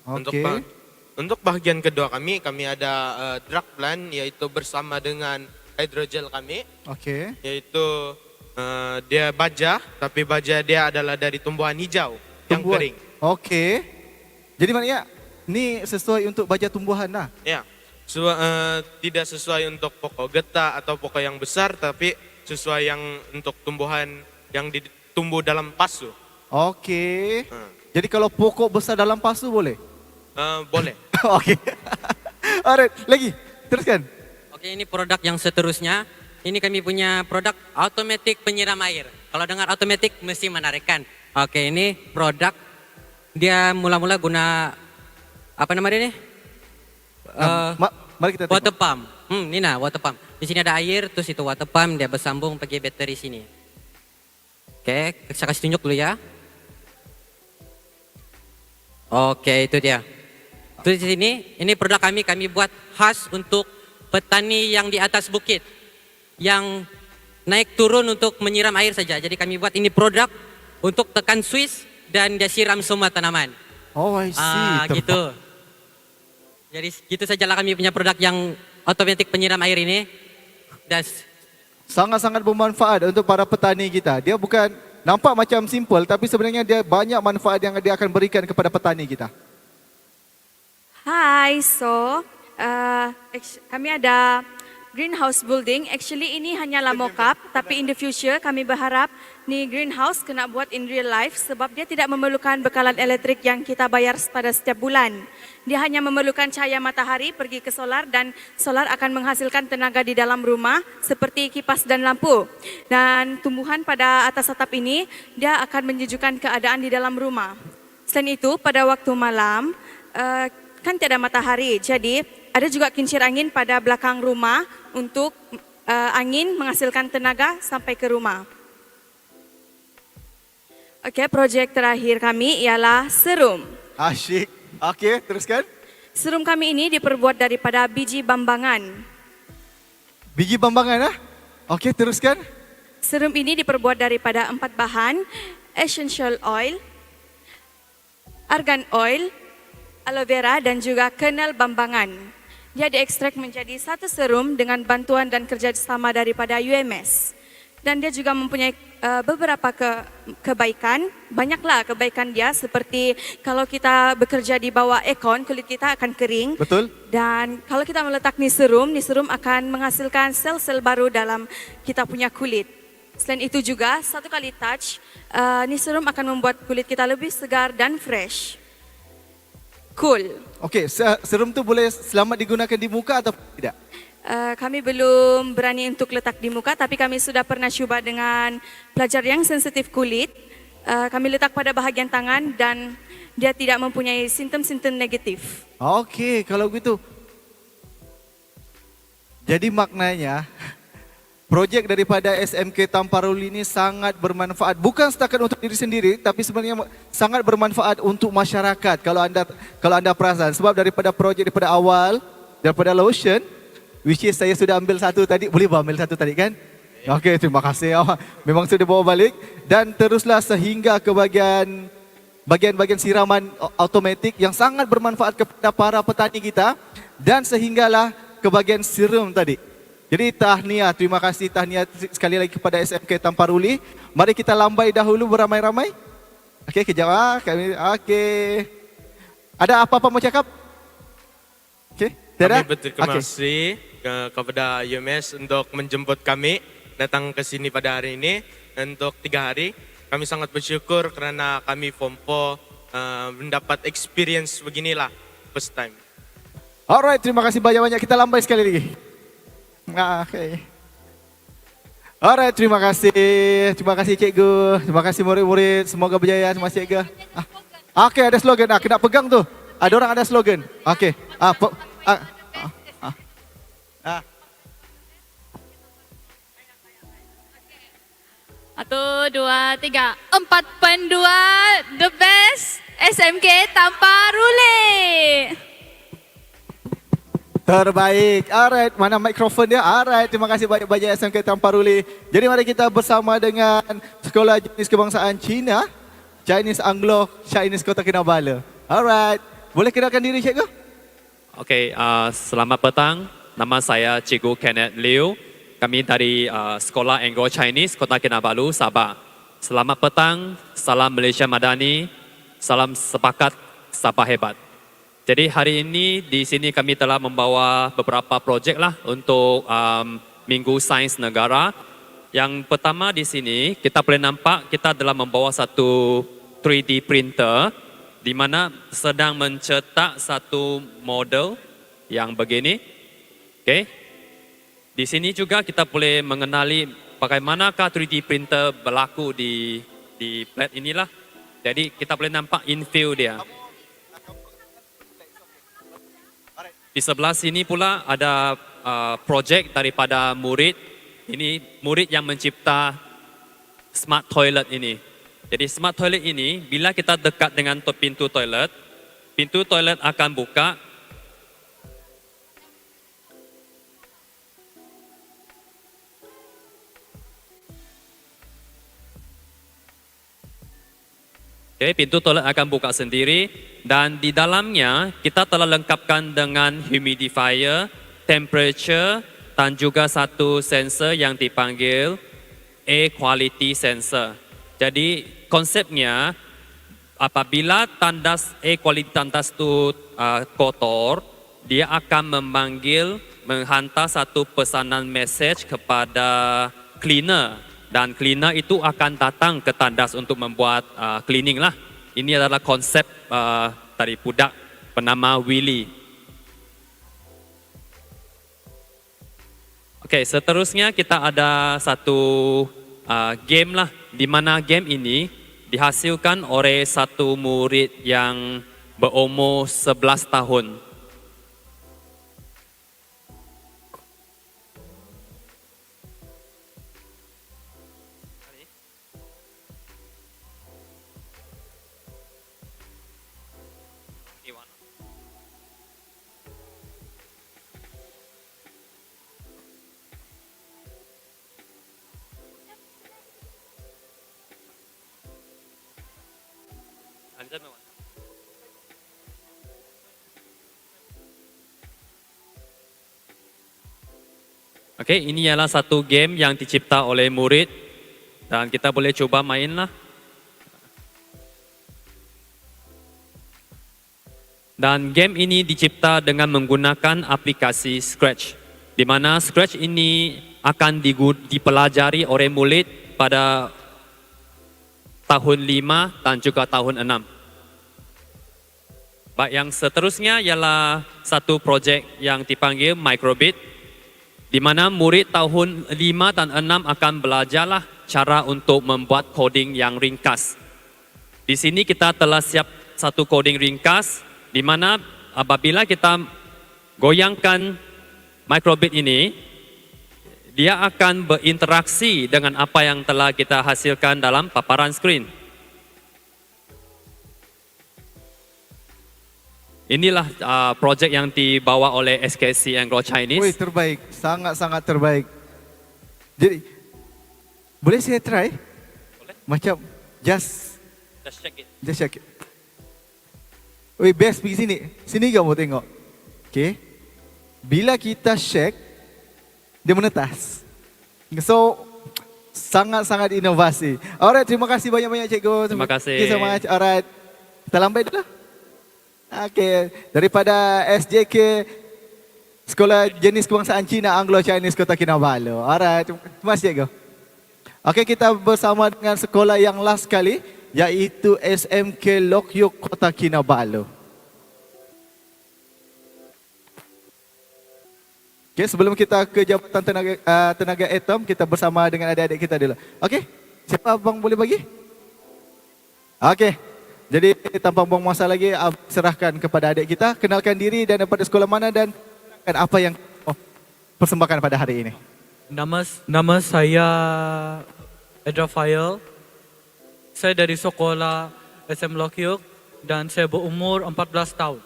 S11: Oke.
S13: Untuk bahagian kedua kami ada drug plant, yaitu bersama dengan hydrogel kami.
S11: Oke.
S13: Yaitu dia baja, tapi baja dia adalah dari tumbuhan hijau yang kering.
S11: Oke. Jadi maknanya ini sesuai untuk baja tumbuhan lah.
S13: Ya, tidak sesuai untuk pokok getah atau pokok yang besar, tapi sesuai yang untuk tumbuhan yang tumbuh dalam pasu.
S11: Oke. Jadi kalau pokok besar dalam pasu boleh?
S13: Boleh.
S11: Oke. Alright, lagi. Teruskan.
S1: Oke, ini produk yang seterusnya. Ini kami punya produk automatic penyiram air. Kalau dengar automatic mesti menarikkan. Oke, ini produk dia mula-mula guna apa namanya ini?
S11: Mari kita tengok.
S1: Water pump. Ini nah water pump. Di sini ada air, terus itu water pump dia bersambung pakai bateri sini. Oke, saya kasih tunjuk dulu ya. Oke, itu dia. Terus di sini, ini produk kami buat khas untuk petani yang di atas bukit, yang naik turun untuk menyiram air saja. Jadi kami buat ini produk untuk tekan switch dan dia siram semua tanaman.
S11: Oh, I see.
S1: Gitu. Jadi gitu sajalah kami punya produk yang otomatis penyiram air ini. Dan
S11: sangat-sangat bermanfaat untuk para petani kita. Dia bukan nampak macam simple, tapi sebenarnya dia banyak manfaat yang dia akan berikan kepada petani kita.
S5: Hai, kami ada greenhouse building. Actually ini hanyalah mock-up, tapi in the future kami berharap ni greenhouse kena buat in real life sebab dia tidak memerlukan bekalan elektrik yang kita bayar pada setiap bulan. Dia hanya memerlukan cahaya matahari pergi ke solar dan solar akan menghasilkan tenaga di dalam rumah seperti kipas dan lampu. Dan tumbuhan pada atas atap ini dia akan menyejukkan keadaan di dalam rumah. Selain itu pada waktu malam kan tiada matahari, jadi ada juga kincir angin pada belakang rumah untuk angin menghasilkan tenaga sampai ke rumah. Oke, projek terakhir kami ialah serum.
S11: Asyik. Oke, teruskan.
S5: Serum kami ini diperbuat daripada biji bambangan.
S11: Biji bambangan ah? Oke, teruskan.
S5: Serum ini diperbuat daripada 4 bahan, essential oil, argan oil, aloe vera dan juga kernel bambangan. Dia diekstrak menjadi satu serum dengan bantuan dan kerjasama daripada UMS. Dan dia juga mempunyai beberapa kebaikan, banyaklah kebaikan dia seperti kalau kita bekerja di bawah aircon, kulit kita akan kering.
S11: Betul.
S5: Dan kalau kita meletak ni serum akan menghasilkan sel-sel baru dalam kita punya kulit. Selain itu juga, satu kali touch, ni serum akan membuat kulit kita lebih segar dan fresh. Cool.
S11: Okey, serum tu boleh selamat digunakan di muka atau tidak?
S5: Kami belum berani untuk letak di muka, tapi kami sudah pernah cuba dengan pelajar yang sensitif kulit. Kami letak pada bahagian tangan dan dia tidak mempunyai simptom-simptom negatif.
S11: Okey, kalau begitu. Jadi maknanya, projek daripada SMK Tamparuli ini sangat bermanfaat. Bukan setakat untuk diri sendiri, tapi sebenarnya sangat bermanfaat untuk masyarakat kalau anda perasan. Sebab daripada projek daripada awal, daripada lotion, which is saya sudah ambil satu tadi, boleh ambil satu tadi kan? Okey, terima kasih. Memang sudah bawa balik. Dan teruslah sehingga ke bagian-bagian siraman automatik yang sangat bermanfaat kepada para petani kita. Dan sehinggalah ke bagian serum tadi. Jadi tahniah, terima kasih tahniah sekali lagi kepada SMK Tamparuli. Mari kita lambai dahulu beramai-ramai. Okey, kejap kami. Okey. Ada apa-apa mau cakap? Okey, tiada?
S13: Kami berterima kasih kepada UMS untuk menjemput kami datang ke sini pada hari ini untuk 3 hari. Kami sangat bersyukur kerana kami Form 4 mendapat experience beginilah first time.
S11: Alright, terima kasih banyak-banyak. Kita lambai sekali lagi. Okey. Alright, terima kasih. Terima kasih cikgu. Terima kasih murid-murid. Semoga berjaya. Terima kasih cikgu. Okey, ada slogan. Kena pegang tu. Ada orang ada slogan. Okey.
S2: 1, 2, 3, 4.2 the best SMK Tamparuli.
S11: Terbaik. Alright, mana mikrofon dia? Alright, terima kasih banyak-banyak SMK Tamparuli. Jadi mari kita bersama dengan Sekolah Jenis Kebangsaan Cina, Chinese Anglo, Chinese Kota Kinabalu. Alright, boleh kenalkan diri cikgu?
S14: Okey, selamat petang. Nama saya Cikgu Kenneth Liu. Kami dari Sekolah Anglo-Chinese Kota Kinabalu, Sabah. Selamat petang, salam Malaysia Madani, salam sepakat, Sabah hebat. Jadi hari ini di sini kami telah membawa beberapa projek lah untuk Minggu Sains Negara. Yang pertama di sini kita boleh nampak kita telah membawa satu 3D printer di mana sedang mencetak satu model yang begini. Okey. Di sini juga kita boleh mengenali bagaimanakah 3D printer berlaku di plat inilah. Jadi kita boleh nampak infill dia. Di sebelah sini pula ada projek daripada murid. Ini murid yang mencipta smart toilet ini. Jadi smart toilet ini bila kita dekat dengan pintu toilet akan buka. Okay, pintu toilet akan buka sendiri dan di dalamnya kita telah lengkapkan dengan humidifier, temperature dan juga satu sensor yang dipanggil air quality sensor. Jadi konsepnya apabila tandas air quality tandas itu kotor, dia akan menghantar satu pesanan message kepada cleaner. Dan cleaner itu akan datang ke tandas untuk membuat cleaning lah. Ini adalah konsep dari budak bernama Willy. Okey, seterusnya kita ada satu game lah. Di mana game ini dihasilkan oleh satu murid yang berumur 11 tahun. Okey, ini adalah satu game yang dicipta oleh murid dan kita boleh cuba main lah. Dan game ini dicipta dengan menggunakan aplikasi Scratch, di mana Scratch ini akan dipelajari oleh murid pada tahun 5 dan juga tahun 6. Baik, yang seterusnya ialah satu projek yang dipanggil Microbit, di mana murid tahun 5 dan 6 akan belajarlah cara untuk membuat coding yang ringkas. Di sini kita telah siap satu coding ringkas, di mana apabila kita goyangkan Microbit ini, dia akan berinteraksi dengan apa yang telah kita hasilkan dalam paparan skrin. Inilah projek yang dibawa oleh SKC Anglo-Chinese.
S11: Wih, terbaik. Sangat-sangat terbaik. Jadi, boleh saya try? Boleh. Macam, just
S14: check it.
S11: Just check it. Wih, best pergi sini. Sini kamu tengok. Okay. Bila kita shake, dia menetas. So, sangat-sangat inovasi. Alright, terima kasih banyak-banyak cikgu.
S14: Terima kasih.
S11: Thank you so much. Alright. Kita lambai dulu. Okay, daripada SJK Sekolah Jenis Kebangsaan Cina Anglo-Chinese Kota Kinabalu. Alright, terima kasih cikgu. Okay, kita bersama dengan sekolah yang last kali, iaitu SMK Lokyuk Kota Kinabalu. Okay, sebelum kita ke Jabatan Tenaga Atom, kita bersama dengan adik-adik kita dulu. Okay, siapa abang boleh bagi? Okay, jadi tanpa buang masa lagi, abang serahkan kepada adik kita. Kenalkan diri dan daripada sekolah mana dan apa yang persembahkan pada hari ini.
S15: Nama saya Edrafael. Saya dari sekolah SM Lokyuk dan saya berumur 14 tahun.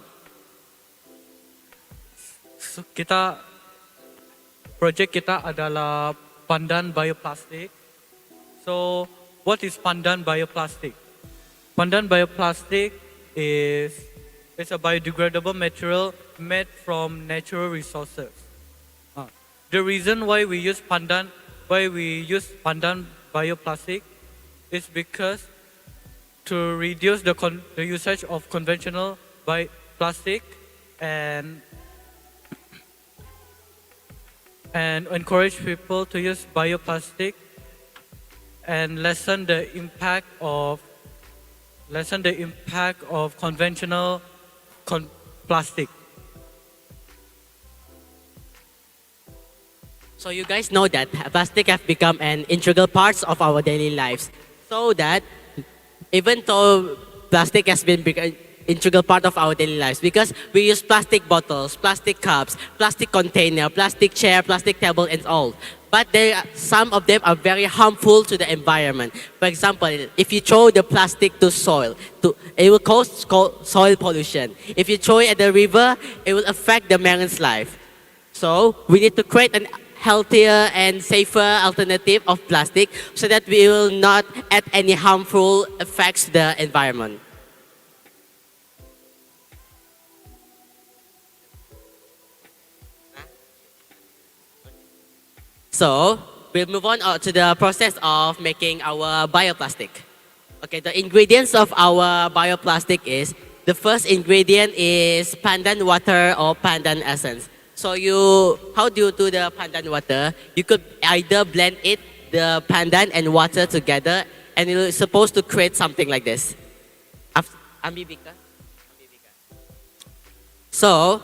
S15: Projek kita adalah pandan bioplastik. So, what is pandan bioplastic? Pandan bioplastic is a biodegradable material made from natural resources. The reason why we use pandan bioplastic is because to reduce the usage of conventional plastic and encourage people to use bioplastic and lessen the impact of conventional plastic.
S17: So you guys know that plastic have become an integral part of our daily lives. So that even though plastic has been integral part of our daily lives, because we use plastic bottles, plastic cups, plastic container, plastic chair, plastic table and all. But some of them are very harmful to the environment. For example, if you throw the plastic to soil, it will cause soil pollution. If you throw it at the river, it will affect the marine's life. So we need to create an healthier and safer alternative of plastic so that we will not add any harmful effects to the environment. So we'll move on to the process of making our bioplastic. Okay, the ingredients of our bioplastic is, the first ingredient is pandan water or pandan essence. So how do you do the pandan water? You could either blend the pandan and water together, and it's supposed to create something like this. Ambibika. So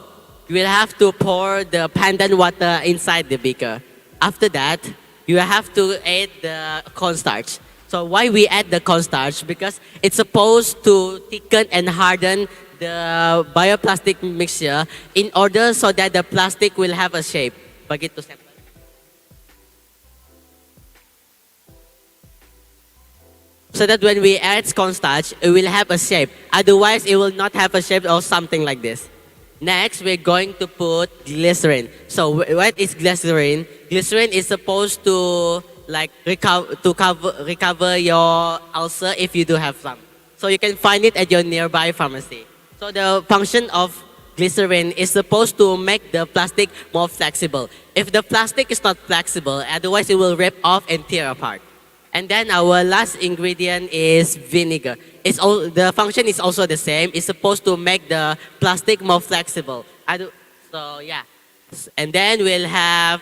S17: you will have to pour the pandan water inside the beaker. After that, you have to add the cornstarch. So why we add the cornstarch? Because it's supposed to thicken and harden the bioplastic mixture in order so that the plastic will have a shape. Begitu simple. So that when we add cornstarch, it will have a shape. Otherwise, it will not have a shape or something like this. Next, we're going to put glycerin. So what is glycerin? Glycerin is supposed to recover your ulcer if you do have some. So you can find it at your nearby pharmacy. So the function of glycerin is supposed to make the plastic more flexible. If the plastic is not flexible, otherwise it will rip off and tear apart. And then our last ingredient is vinegar. The function is also the same. It's supposed to make the plastic more flexible. So yeah. And then we'll have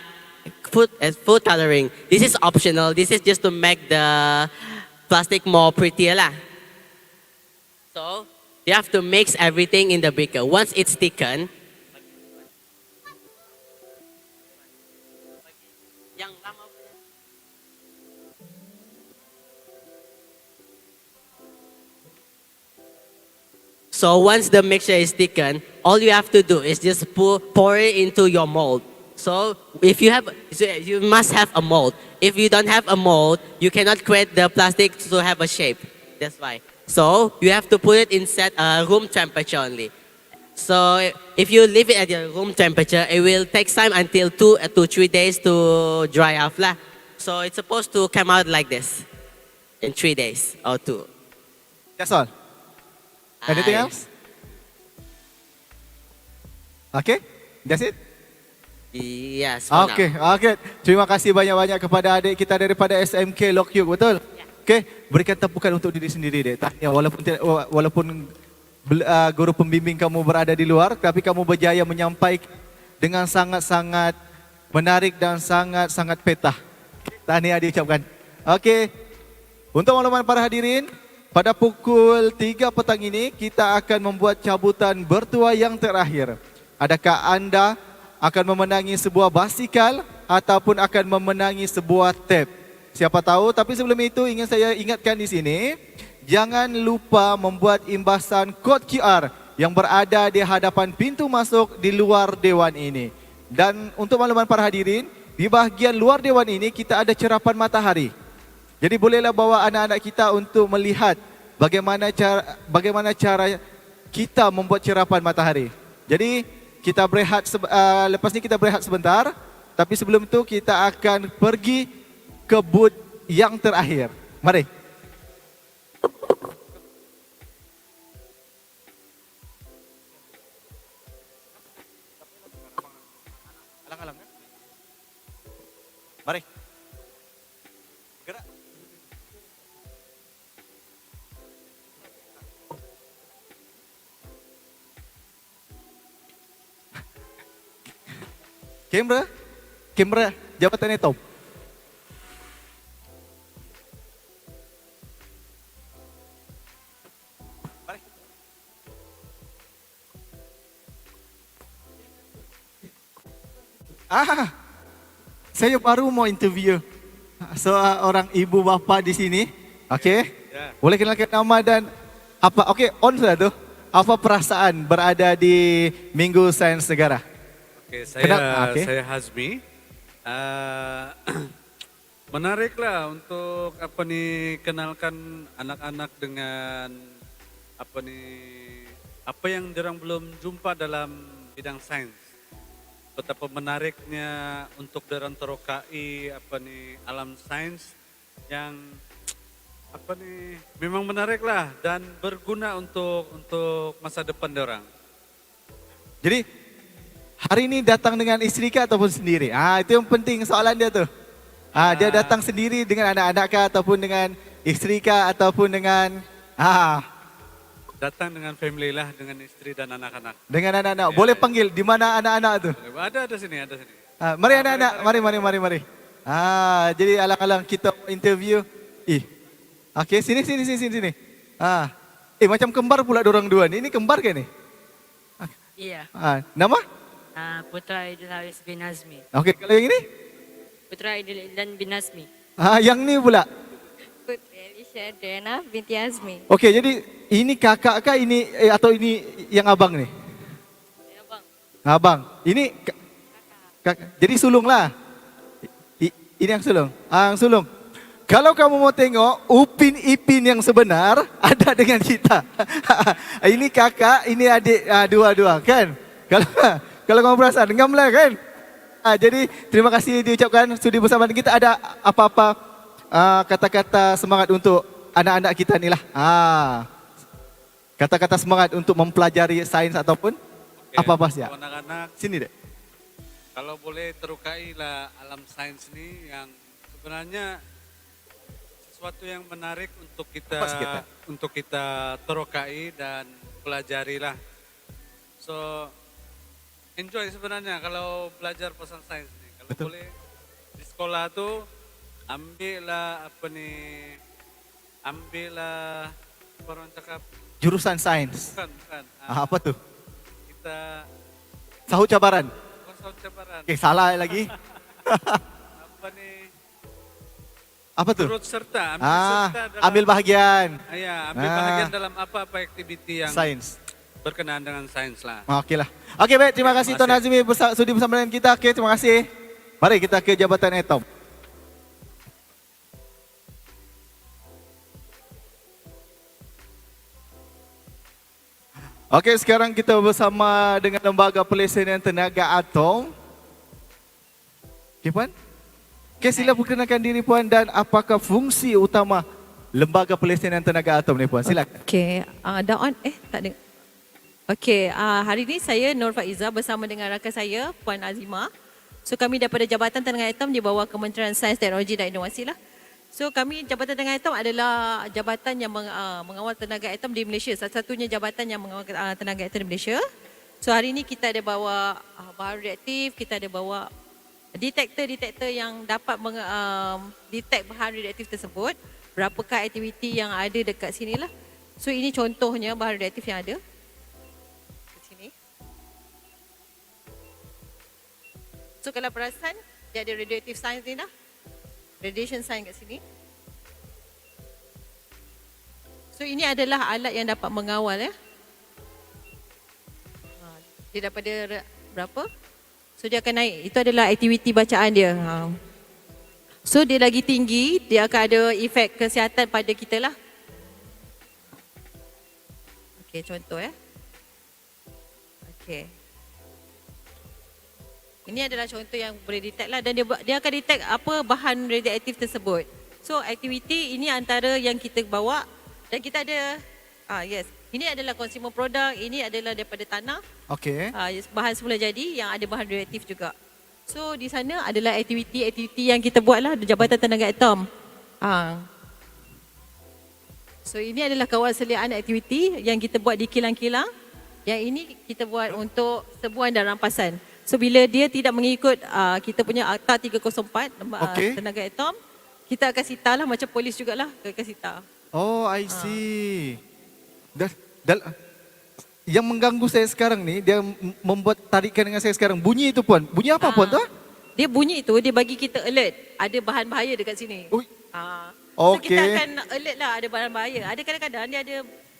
S17: food coloring. This is optional. This is just to make the plastic more prettier lah. So you have to mix everything in the beaker. Once it's thickened, so once the mixture is thickened, all you have to do is just pour it into your mold. So you must have a mold. If you don't have a mold, you cannot create the plastic to have a shape. That's why. So you have to put it in room temperature only. So if you leave it at your room temperature, it will take time until 2 to 3 days to dry off lah. So it's supposed to come out like this in 3 days or 2.
S11: That's all. Anything else? Okay, that's it.
S17: Yes. for now.
S11: Okey. Terima kasih banyak-banyak kepada adik kita daripada SMK Lokyuk, betul? Okey, berikan tepukan untuk diri sendiri, Dek. Tahniah walaupun guru pembimbing kamu berada di luar, tapi kamu berjaya menyampaikan dengan sangat-sangat menarik dan sangat-sangat petah. Tahniah diucapkan. Okey. Untuk makluman para hadirin, pada pukul 3 petang ini kita akan membuat cabutan bertua yang terakhir. Adakah anda akan memenangi sebuah basikal ataupun akan memenangi sebuah tab? Siapa tahu, tapi sebelum itu ingin saya ingatkan di sini, jangan lupa membuat imbasan kod QR yang berada di hadapan pintu masuk di luar Dewan ini. Dan untuk makluman para hadirin, di bahagian luar Dewan ini kita ada cerapan matahari. Jadi bolehlah bawa anak-anak kita untuk melihat bagaimana cara kita membuat cerapan matahari. Jadi kita berehat, lepas ni kita berehat sebentar. Tapi sebelum itu kita akan pergi ke booth yang terakhir. Mari. Mari. Gerak. Kamera, jabatannya top. Mari. Saya baru mau interview seorang ibu bapa di sini. Okey. Boleh kenalkan nama dan apa? Okey, on sudah tu. Apa perasaan berada di Minggu Sains Negara?
S18: Oke, saya Hazmi. Menariklah untuk kenalkan anak-anak dengan apa yang diorang belum jumpa dalam bidang sains. Betapa menariknya untuk diorang terokai alam sains yang memang menariklah dan berguna untuk masa depan diorang.
S11: Jadi hari ini datang dengan isteri kah ataupun sendiri? Itu yang penting soalan dia tu. Dia datang sendiri dengan anak-anak kah ataupun dengan isteri kah ataupun dengan
S18: Datang dengan family lah, dengan isteri dan anak-anak.
S11: Dengan anak-anak. Boleh panggil di mana anak-anak tu?
S18: Ada sini.
S11: Mari anak-anak, mari. Jadi alang-alang kita interview. Okey, sini. Macam kembar pula dorang dua ni. Ini kembar ke ni?
S19: Iya.
S11: Nama?
S19: Putra Idil Haris bin Azmi.
S11: Okey, kalau yang ini?
S19: Putra Idil Ilan bin Azmi.
S11: Yang ni pula?
S19: Putri Elisha Dena binti Azmi.
S11: Okey, jadi ini kakak kah ini atau ini yang abang ni? Abang. Ini kakak. Jadi sulung lah. Ini yang sulung. Yang sulung. Kalau kamu mau tengok Upin Ipin yang sebenar ada dengan kita. Ini kakak, ini adik, dua-dua kan? Kalau kamu perasan, dengamlah kan? Jadi terima kasih diucapkan sudi bersama dengan kita. Ada apa-apa kata-kata semangat untuk anak-anak kita ni lah. Kata-kata semangat untuk mempelajari sains ataupun apa-apa saja.
S18: Anak-anak
S11: sini dek.
S18: Kalau boleh terukai lah alam sains ni yang sebenarnya sesuatu yang menarik untuk kita terokai dan pelajari lah. So enjoy sebenarnya kalau belajar pasal sains ni. Kalau boleh di sekolah tu ambillah orang cakap
S11: jurusan sains.
S18: Bukan.
S11: Apa tu?
S18: Kita
S11: sahut cabaran.
S18: Sahut cabaran.
S11: Salah lagi. Apa tu?
S18: Turut serta,
S11: ambil bahagian.
S18: Ambil bahagian dalam apa-apa aktiviti yang
S11: sains
S18: berkenaan dengan sains lah.
S11: Okey lah. Okey baik, terima kasih Tuan Azmi sudi bersama dengan kita. Okey, terima kasih. Mari kita ke jabatan atom. Okey, sekarang kita bersama dengan Lembaga Pelesenan Tenaga Atom. Okey Puan. Okey, sila perkenalkan diri Puan dan apakah fungsi utama Lembaga Pelesenan Tenaga Atom ni Puan? Silakan.
S23: Okey, dah on? Tak ada. Okey, hari ini saya Nur Faiza bersama dengan rakan saya Puan Azimah. So kami daripada Jabatan Tenaga Atom di bawah Kementerian Sains, Teknologi dan Inovasi lah. So kami Jabatan Tenaga Atom adalah jabatan yang mengawal tenaga atom di Malaysia. Satu-satunya jabatan yang mengawal tenaga atom di Malaysia. So hari ini kita ada bawa bahan reaktif, kita ada bawa detektor yang dapat detect bahan reaktif tersebut. Berapakah aktiviti yang ada dekat sini lah. So ini contohnya bahan reaktif yang ada. Di sini. So kalau perasan, dia ada radioactive science ni dah. Radiation science kat sini. So ini adalah alat yang dapat mengawal ya. Dia daripada berapa? So dia akan naik. Itu adalah aktiviti bacaan dia. So dia lagi tinggi, dia akan ada efek kesihatan pada kita lah. Okey, contoh ya. Okey. Ini adalah contoh yang boleh detect lah dan dia akan detect apa bahan radioaktif tersebut. So aktiviti ini antara yang kita bawa dan kita ada yes. Ini adalah consumer product, ini adalah daripada tanah.
S11: Okey.
S23: Bahan semula jadi yang ada bahan radioaktif juga. So di sana adalah aktiviti yang kita buat lah di Jabatan Tenaga Atom. So ini adalah kawasaliaan aktiviti yang kita buat di kilang-kilang. Yang ini kita buat untuk sebuan dan rampasan. So bila dia tidak mengikut kita punya Akta 304 Tenaga Atom, kita akan sita lah macam polis jugalah, kita akan sita.
S11: Oh, I see. Yang mengganggu saya sekarang ni, dia membuat tarikan dengan saya sekarang. Bunyi itu puan. Bunyi apa puan tu?
S23: Dia bunyi itu, dia bagi kita alert. Ada bahan bahaya dekat sini. So
S11: Okey.
S23: kita akan alert lah ada bahan bahaya. Ada kadang-kadang dia ada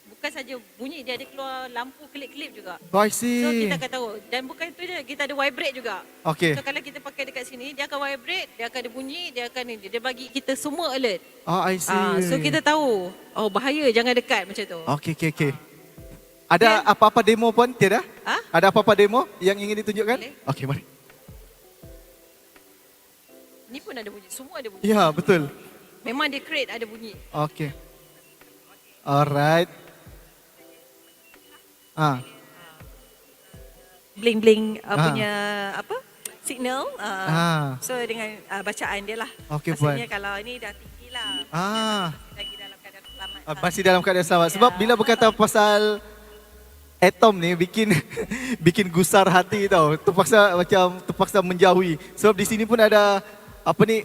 S23: bukan saja bunyi, dia ada keluar lampu kelip-kelip juga.
S11: Oh, I see.
S23: So kita akan tahu. Dan bukan itu je, kita ada vibrate juga.
S11: Okey.
S23: So kalau kita pakai dekat sini, dia akan vibrate, dia akan ada bunyi, dia akan dia bagi kita semua alert.
S11: Oh, I see.
S23: So kita tahu, oh bahaya, jangan dekat macam tu.
S11: Okey. Ada apa-apa demo pun tiada? Ada apa-apa demo yang ingin ditunjukkan? Okey, mari.
S23: Ni pun ada bunyi, semua ada bunyi.
S11: Ya, betul.
S23: Memang dia create ada bunyi.
S11: Okey. Alright.
S3: Bling-bling punya apa? Signal. So dengan bacaan dia lah.
S11: Okey, puan.
S3: Maksudnya kalau ini dah tinggi lah. Lagi dalam keadaan selamat.
S11: Masih dalam keadaan selamat. Sebab bila berkata pasal atom ni bikin gusar hati tau. Terpaksa menjauhi. Sebab di sini pun ada apa ni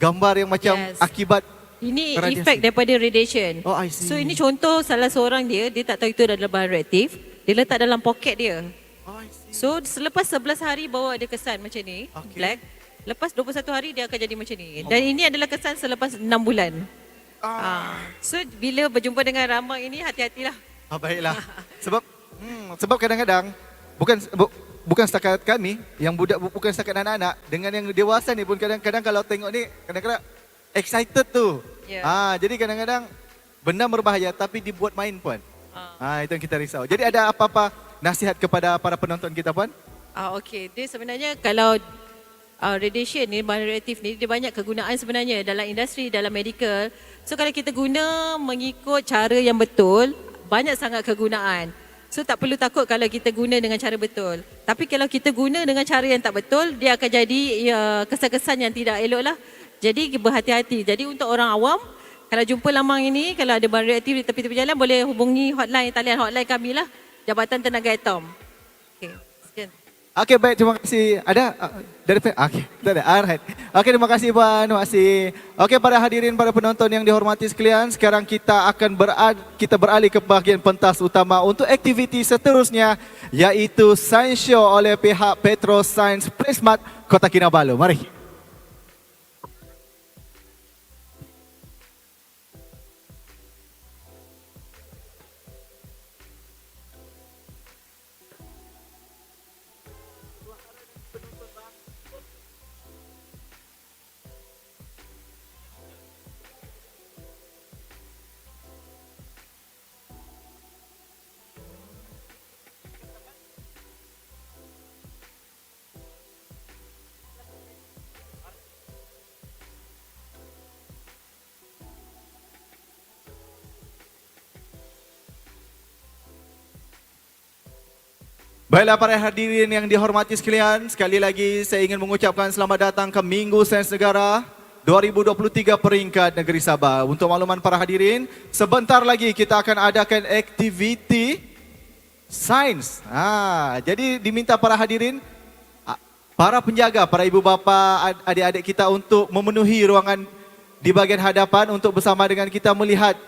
S11: gambar yang macam akibat
S23: ini
S11: radiasi.
S23: efek daripada radiation.
S11: Oh, I see.
S23: So ini contoh salah seorang dia tak tahu itu adalah bahan reaktif. Dia letak dalam poket dia.
S11: Oh, I see.
S23: So selepas 11 hari bawa dia kesan macam ni, black. Lepas 21 hari dia akan jadi macam ni. Dan ini adalah kesan selepas 6 bulan. So bila berjumpa dengan rambang ini hati-hatilah.
S11: Baiklah. Sebab kadang-kadang bukan setakat kami yang bukan setakat anak-anak, dengan yang dewasa ni pun kadang-kadang kalau tengok ni kadang-kadang excited tu. Jadi kadang-kadang benda berbahaya tapi dibuat main puan. Itu yang kita risau. Jadi ada apa-apa nasihat kepada para penonton kita puan?
S23: Okey, dia sebenarnya kalau radiation ni, bahan reaktif ni, dia banyak kegunaan sebenarnya dalam industri, dalam medical. So kalau kita guna mengikut cara yang betul, banyak sangat kegunaan. So tak perlu takut kalau kita guna dengan cara betul. Tapi kalau kita guna dengan cara yang tak betul, dia akan jadi kesan-kesan yang tidak elok lah. Jadi berhati-hati. Jadi untuk orang awam, kalau jumpa lambang ini, kalau ada bahan reaktif di tepi-tepi jalan, boleh hubungi talian hotline kami lah. Jabatan Tenaga Atom. Okey, sekian.
S11: Okey, baik, terima kasih. Ada dari okey, tak ada. Alright. Okey, terima kasih puan, terima kasih. Okey, para hadirin, para penonton yang dihormati sekalian, sekarang kita akan beralih ke bahagian pentas utama untuk aktiviti seterusnya, iaitu Science Show oleh pihak Petro Science Prismat Kota Kinabalu. Mari. Baiklah para hadirin yang dihormati sekalian, sekali lagi saya ingin mengucapkan selamat datang ke Minggu Sains Negara 2023 peringkat negeri Sabah. Untuk makluman para hadirin, sebentar lagi kita akan adakan aktiviti sains. Jadi diminta para hadirin, para penjaga, para ibu bapa, adik-adik kita untuk memenuhi ruangan di bahagian hadapan untuk bersama dengan kita melihat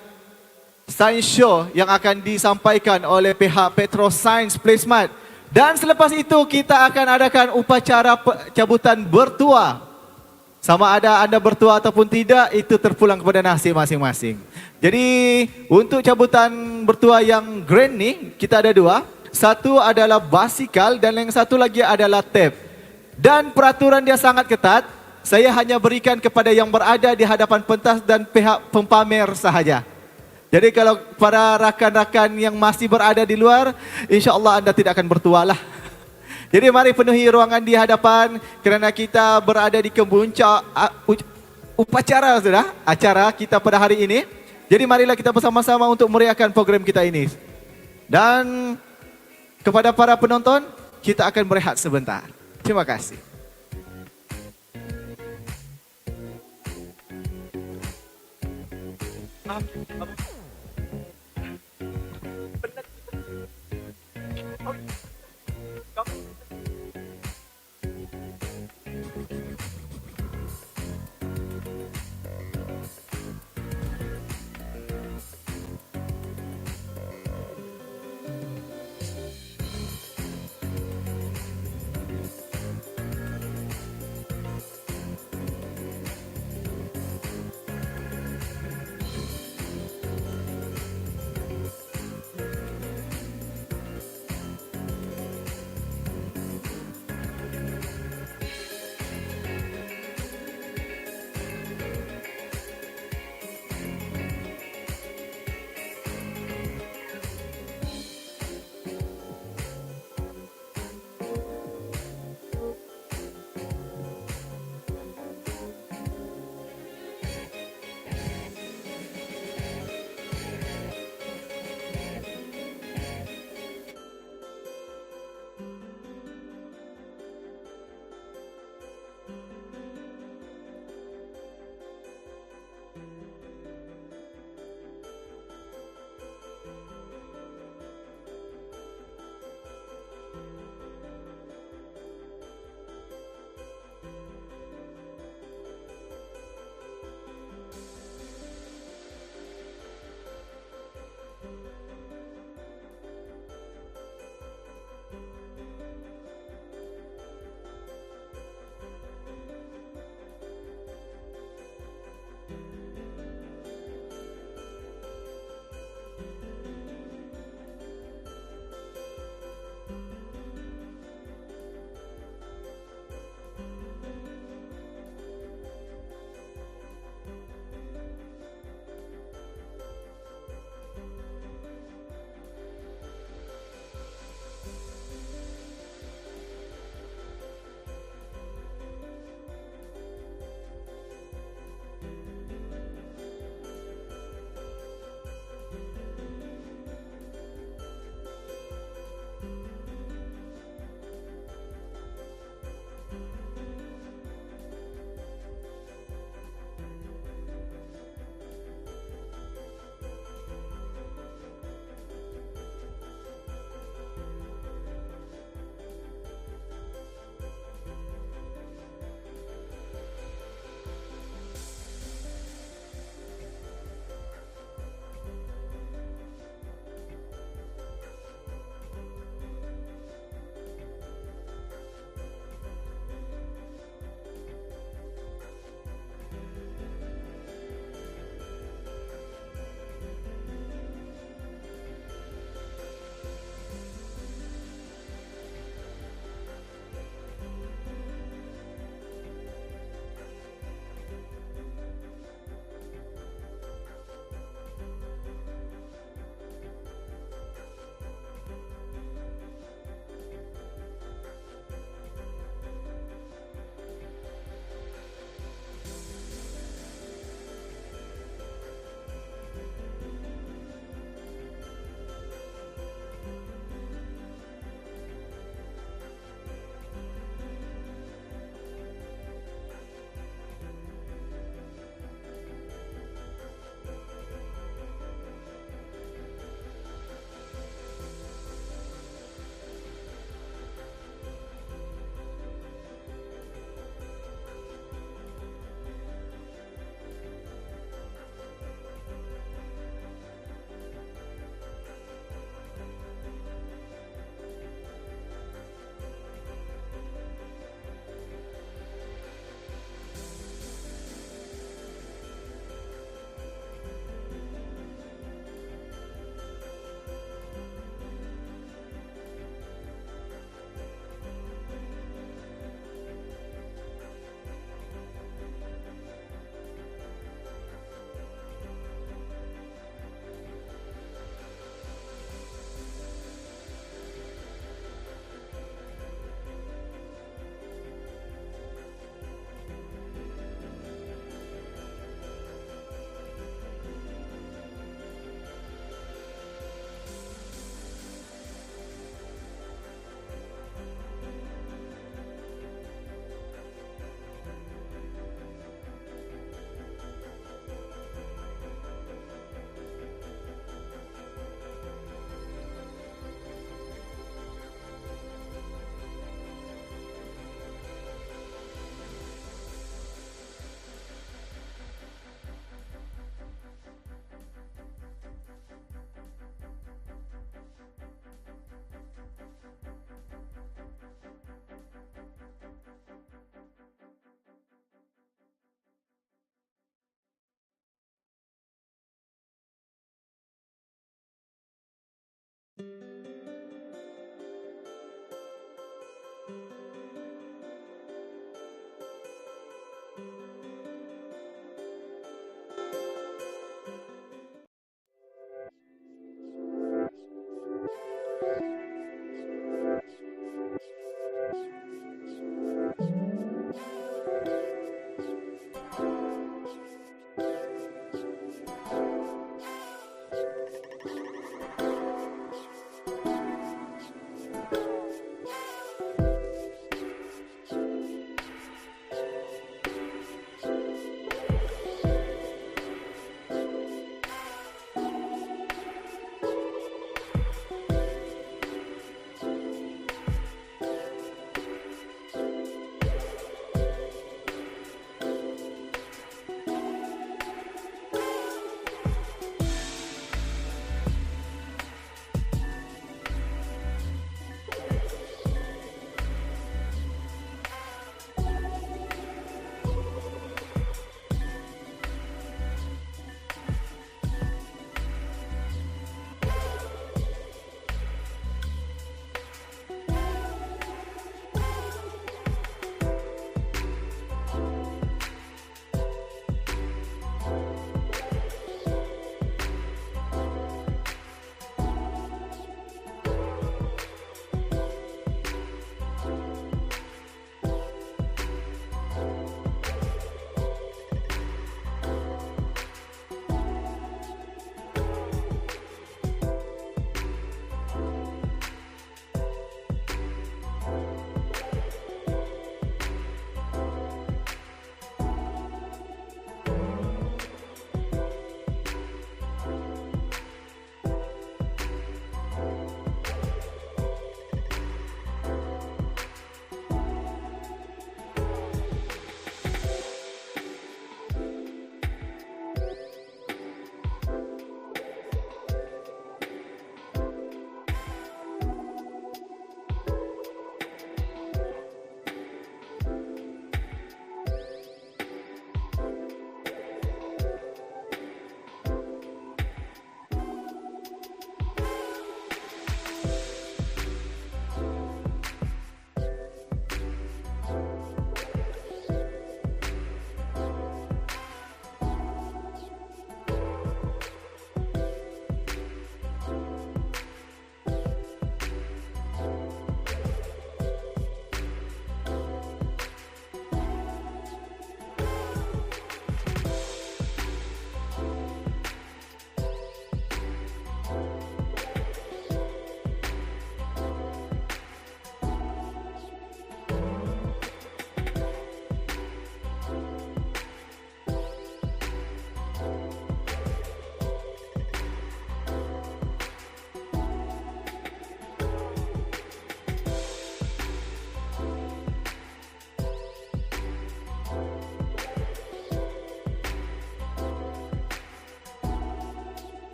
S11: Science Show yang akan disampaikan oleh pihak Petro Science Placement. Dan selepas itu kita akan adakan upacara cabutan bertuah. Sama ada anda bertuah ataupun tidak, itu terpulang kepada nasib masing-masing. Jadi untuk cabutan bertuah yang grand ni, kita ada dua. Satu adalah basikal dan yang satu lagi adalah tape. Dan peraturan dia sangat ketat. Saya hanya berikan kepada yang berada di hadapan pentas dan pihak pempamer sahaja. Jadi kalau para rakan-rakan yang masih berada di luar, insya-Allah anda tidak akan bertuah lah. Jadi mari penuhi ruangan di hadapan kerana kita berada di kemuncak upacara sudah acara kita pada hari ini. Jadi marilah kita bersama-sama untuk meriahkan program kita ini. Dan kepada para penonton, kita akan berehat sebentar. Terima kasih.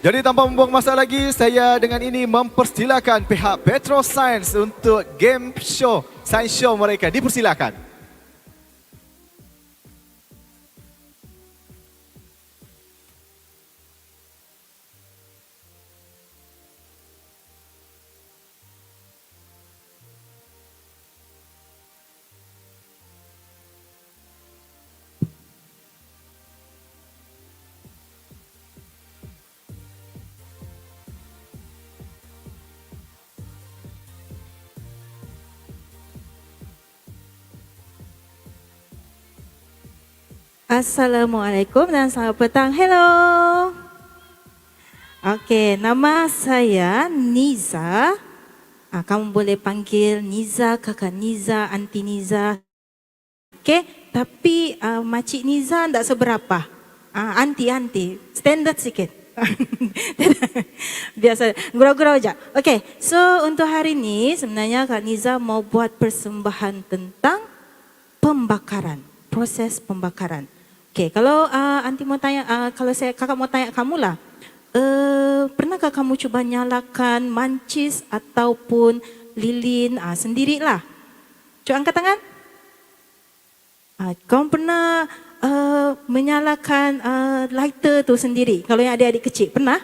S11: Jadi tanpa membuang masa lagi, saya dengan ini mempersilakan pihak Petro Sains untuk game show, science show mereka. Dipersilakan.
S6: Assalamualaikum dan selamat petang. Hello. Okey, nama saya Niza. Kamu boleh panggil Niza, kakak Niza, anti Niza. Okey, tapi makcik Niza tak seberapa. Anti, standard sikit. Biasa, gurau-gurau je. Okey, so untuk hari ini sebenarnya Kak Niza mau buat persembahan tentang pembakaran, proses pembakaran. Okey, kalau anti mau tanya, kalau kakak mau tanya kamu lah, pernahkah kamu cuba nyalakan mancis ataupun lilin sendirilah? Cuba angkat tangan. Kamu pernah menyalakan lighter tu sendiri? Kalau yang adik-adik kecil, pernah?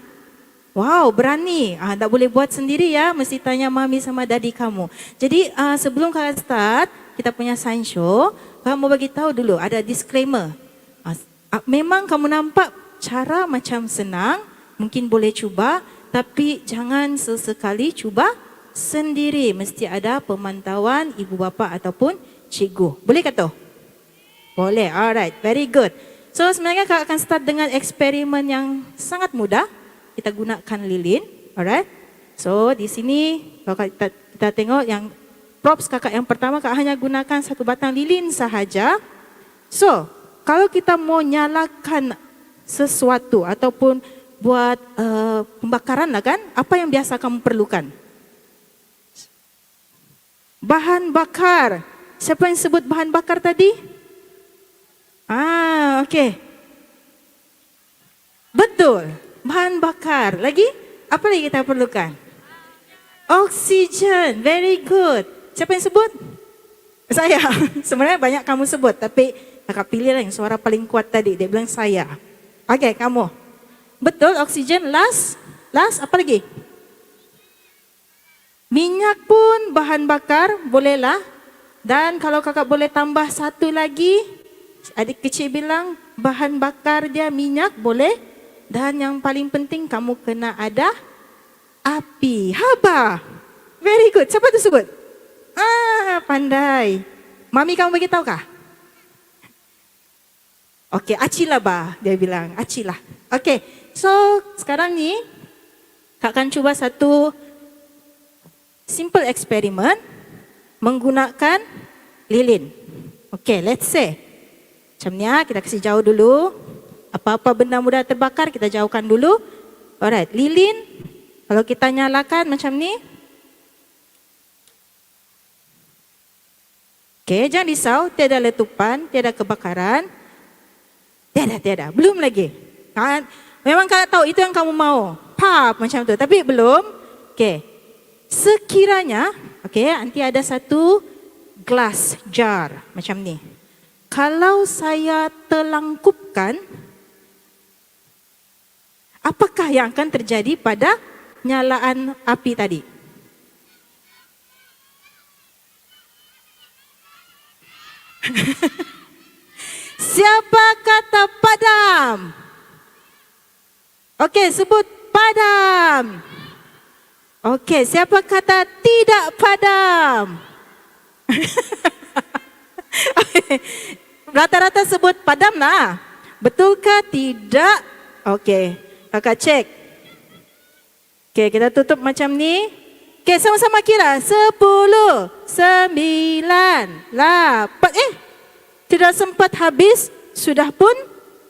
S6: Wow, berani. Tak boleh buat sendiri ya, mesti tanya mami sama daddy kamu. Jadi sebelum kakak start, kita punya science show, kakak mau bagi tahu dulu, ada disclaimer. Memang kamu nampak cara macam senang, mungkin boleh cuba, tapi jangan sesekali cuba sendiri. Mesti ada pemantauan ibu bapa ataupun cikgu. Boleh kata? Boleh, alright, very good. So sebenarnya kakak akan start dengan eksperimen yang sangat mudah. Kita gunakan lilin, alright. So di sini kita tengok yang props kakak yang pertama, kakak hanya gunakan satu batang lilin sahaja. So kalau kita mau nyalakan sesuatu ataupun buat pembakaran lah kan, apa yang biasa kamu perlukan? Bahan bakar. Siapa yang sebut bahan bakar tadi? Okey. Betul, bahan bakar. Lagi? Apa lagi kita perlukan? Oksigen, very good. Siapa yang sebut? Saya. Sebenarnya banyak kamu sebut, tapi kakak pilih lah yang suara paling kuat tadi. Dia bilang saya. Okey, kamu. Betul, oksigen. Last apa lagi? Minyak pun bahan bakar, bolehlah. Dan kalau kakak boleh tambah satu lagi, adik kecil bilang bahan bakar dia minyak, boleh. Dan yang paling penting kamu kena ada api. Haba. Very good. Siapa tu sebut? Pandai. Mami kamu bagi tahu kah? Okey, acilah bah, dia bilang, acilah. Okey, so sekarang ni Kak akan cuba satu simple eksperimen menggunakan lilin. Okey, let's say macam ni kita kasih jauh dulu. Apa-apa benda mudah terbakar kita jauhkan dulu. Alright, lilin kalau kita nyalakan macam ni. Okey, jangan risau, tiada letupan, tiada kebakaran. Tiada, belum lagi. Memang Kak tahu itu yang kamu mau. Pap macam tu, tapi belum. Okey. Sekiranya, okey, nanti ada satu glass jar macam ni. Kalau saya telangkupkan, apakah yang akan terjadi pada nyalaan api tadi? Siapa kata padam? Okey, sebut padam. Okey, siapa kata tidak padam? Rata-rata sebut padam lah. Betulkah tidak? Okey, kakak cek. Okey, kita tutup macam ni. Okey, sama-sama kira. 10, 9, 8. Tidak sempat habis, sudah pun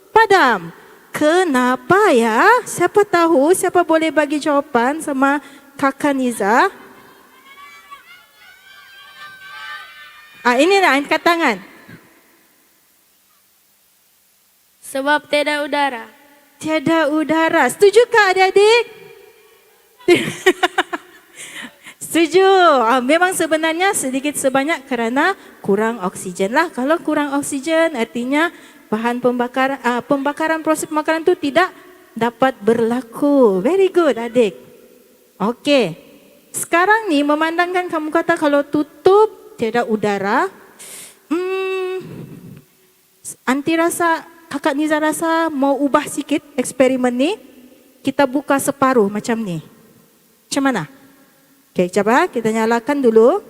S6: padam. Kenapa ya? Siapa tahu, siapa boleh bagi jawapan sama Kakak Niza? Ini lah, angkat tangan.
S16: Sebab tiada udara.
S6: Tiada udara. Setujukah adik-adik? Setuju. Memang sebenarnya sedikit sebanyak kerana kurang oksigen lah. Kalau kurang oksigen artinya bahan pembakaran proses pembakaran itu tidak dapat berlaku. Very good adik. Okey. Sekarang ni memandangkan kamu kata kalau tutup tiada udara. Anti rasa, Kakak Niza rasa mau ubah sikit eksperimen ni. Kita buka separuh macam ni. Macam mana? Okey, coba kita nyalakan dulu.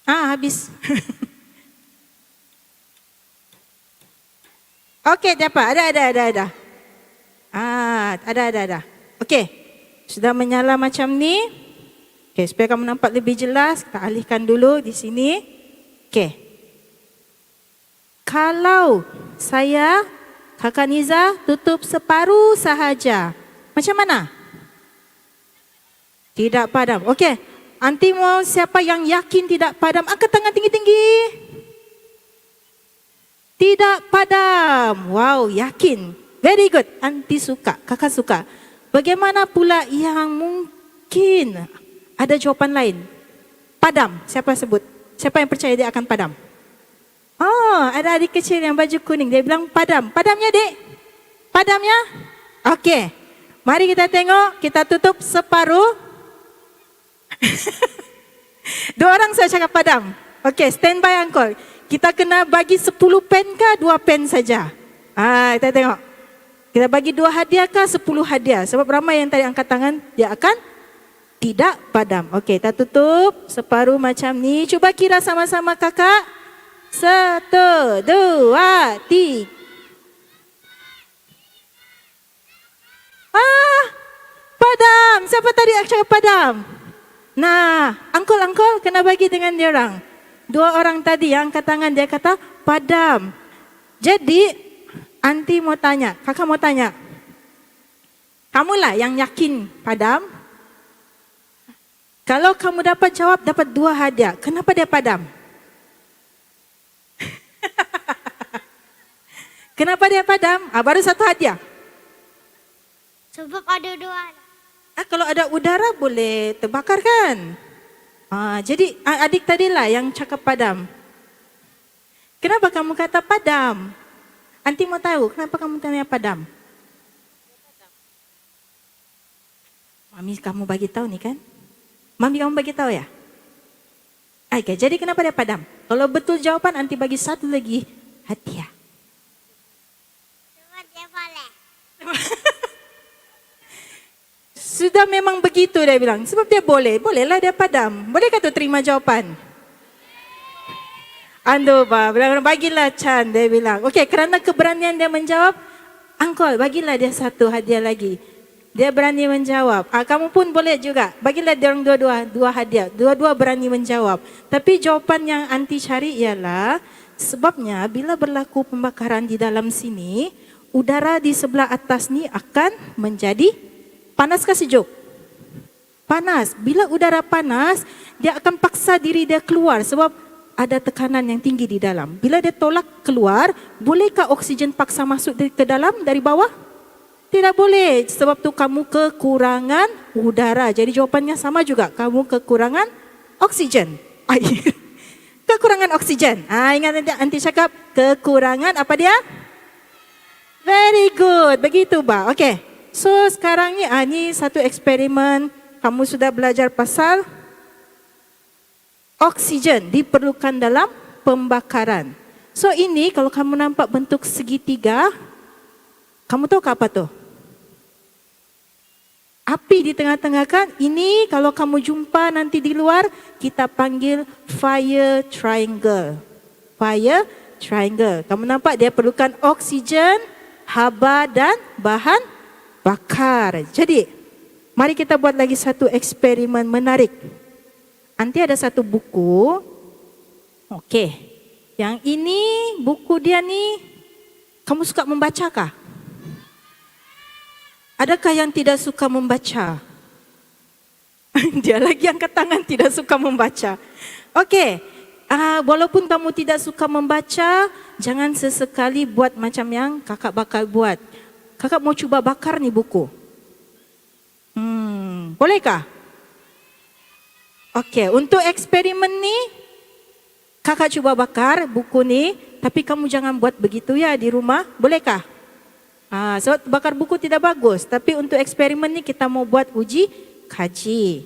S6: Habis. Okey, dapat. Ada. Ada. Okey. Sudah menyala macam ni. Okey, supaya kamu nampak lebih jelas, kita alihkan dulu di sini. Okey. Kalau saya, Kakak Niza, tutup separuh sahaja, macam mana? Tidak padam. Okey, anti mau siapa yang yakin tidak padam? Angkat tangan tinggi-tinggi. Tidak padam. Wow, yakin. Very good. Anti suka, kakak suka. Bagaimana pula yang mungkin ada jawapan lain? Padam. Siapa sebut? Siapa yang percaya dia akan padam? Oh, ada adik kecil yang baju kuning. Dia bilang padam. Padamnya, Dek? Padamnya? Okey. Mari kita tengok. Kita tutup separuh. 2 orang saya cakap padam. Okey, stand by Uncle. Kita kena bagi 10 pen kah 2 pen saja? Kita tengok. Kita bagi 2 hadiah kah 10 hadiah? Sebab ramai yang tadi angkat tangan, dia akan tidak padam. Okey, kita tutup separuh macam ni. Cuba kira sama-sama kakak. 1, 2, 3. Padam. Siapa tadi yang cakap padam? Nah, Uncle kena bagi dengan dia orang. 2 orang tadi yang angkat tangan, dia kata padam. Jadi, anti mau tanya, kakak mau tanya. Kamulah yang yakin padam. Kalau kamu dapat jawab, dapat 2 hadiah. Kenapa dia padam? Kenapa dia padam? Baru 1 hadiah.
S16: Sebab ada udara.
S6: Kalau ada udara boleh terbakar kan? Jadi adik tadilah yang cakap padam. Kenapa kamu kata padam? Anti mau tahu kenapa kamu tanya padam? Mami kamu bagi tahu nih kan? Mami kamu bagi tahu ya? Oke, jadi kenapa dia padam? Kalau betul jawaban anti bagi 1 lagi hadiah. Sudah memang begitu dia bilang. Sebab dia boleh. Bolehlah dia padam. Bolehkah tu terima jawapan? Andoba, bagilah Chan, dia bilang. Okey, kerana keberanian dia menjawab, Angkol, bagilah dia satu hadiah lagi. Dia berani menjawab. Kamu pun boleh juga. Bagilah dia orang dua hadiah. Dua-dua berani menjawab. Tapi jawapan yang anti cari ialah, sebabnya bila berlaku pembakaran di dalam sini, udara di sebelah atas ni akan menjadi panas ke sejuk? Panas. Bila udara panas, dia akan paksa diri dia keluar sebab ada tekanan yang tinggi di dalam. Bila dia tolak keluar, bolehkah oksigen paksa masuk ke dalam dari bawah? Tidak boleh. Sebab tu kamu kekurangan udara. Jadi jawapannya sama juga. Kamu kekurangan oksigen. Air. Kekurangan oksigen. Ingat nanti cakap kekurangan apa dia? Very good. Begitu ba? Okay. So sekarang ni satu eksperimen. Kamu sudah belajar pasal oksigen diperlukan dalam pembakaran. So ini kalau kamu nampak bentuk segitiga, kamu tahu apa tu? Api di tengah-tengah kan? Ini kalau kamu jumpa nanti di luar, kita panggil fire triangle. Fire triangle. Kamu nampak dia perlukan oksigen, haba dan bahan bakar. Jadi, mari kita buat lagi satu eksperimen menarik. Nanti ada satu buku. Okey. Yang ini buku dia ni, kamu suka membacakah? Adakah yang tidak suka membaca? Dia lagi angkat tangan tidak suka membaca. Okey. Walaupun kamu tidak suka membaca, jangan sesekali buat macam yang kakak bakal buat. Kakak mau cuba bakar ni buku. Bolehkah? Okey, untuk eksperimen ni, kakak cuba bakar buku ni, tapi kamu jangan buat begitu ya di rumah, bolehkah? Sebab bakar buku tidak bagus, tapi untuk eksperimen ni kita mau buat uji kaji.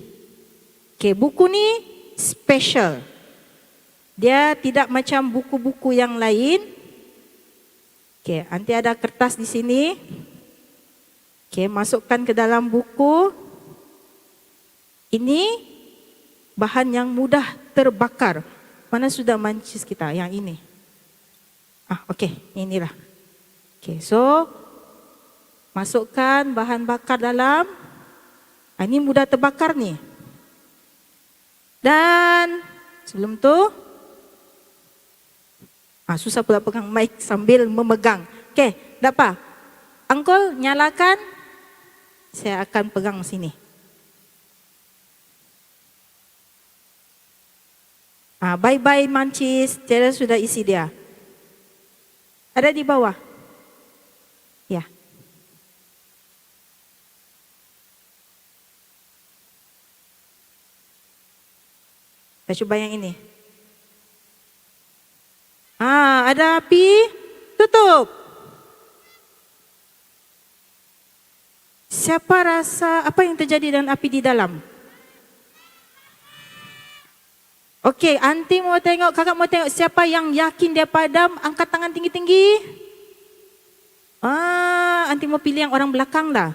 S6: Okey, buku ni special. Dia tidak macam buku-buku yang lain. Okey, nanti ada kertas di sini. Okey, masukkan ke dalam buku. Ini bahan yang mudah terbakar. Mana sudah mancis kita? Yang ini. Okey, inilah. Okey, so masukkan bahan bakar dalam. Ini mudah terbakar nih. Dan sebelum tu, susah pula pegang mic sambil memegang. Okey, tak apa. Angkol nyalakan. Saya akan pegang sini. Bye-bye mancis, saya sudah isi dia. Ada di bawah? Ya. Kita coba yang ini. Ada api, tutup. Siapa rasa apa yang terjadi dengan api di dalam? Okey, anti mau tengok, kakak mau tengok siapa yang yakin dia padam, angkat tangan tinggi-tinggi. Anti mau pilih yang orang belakang lah.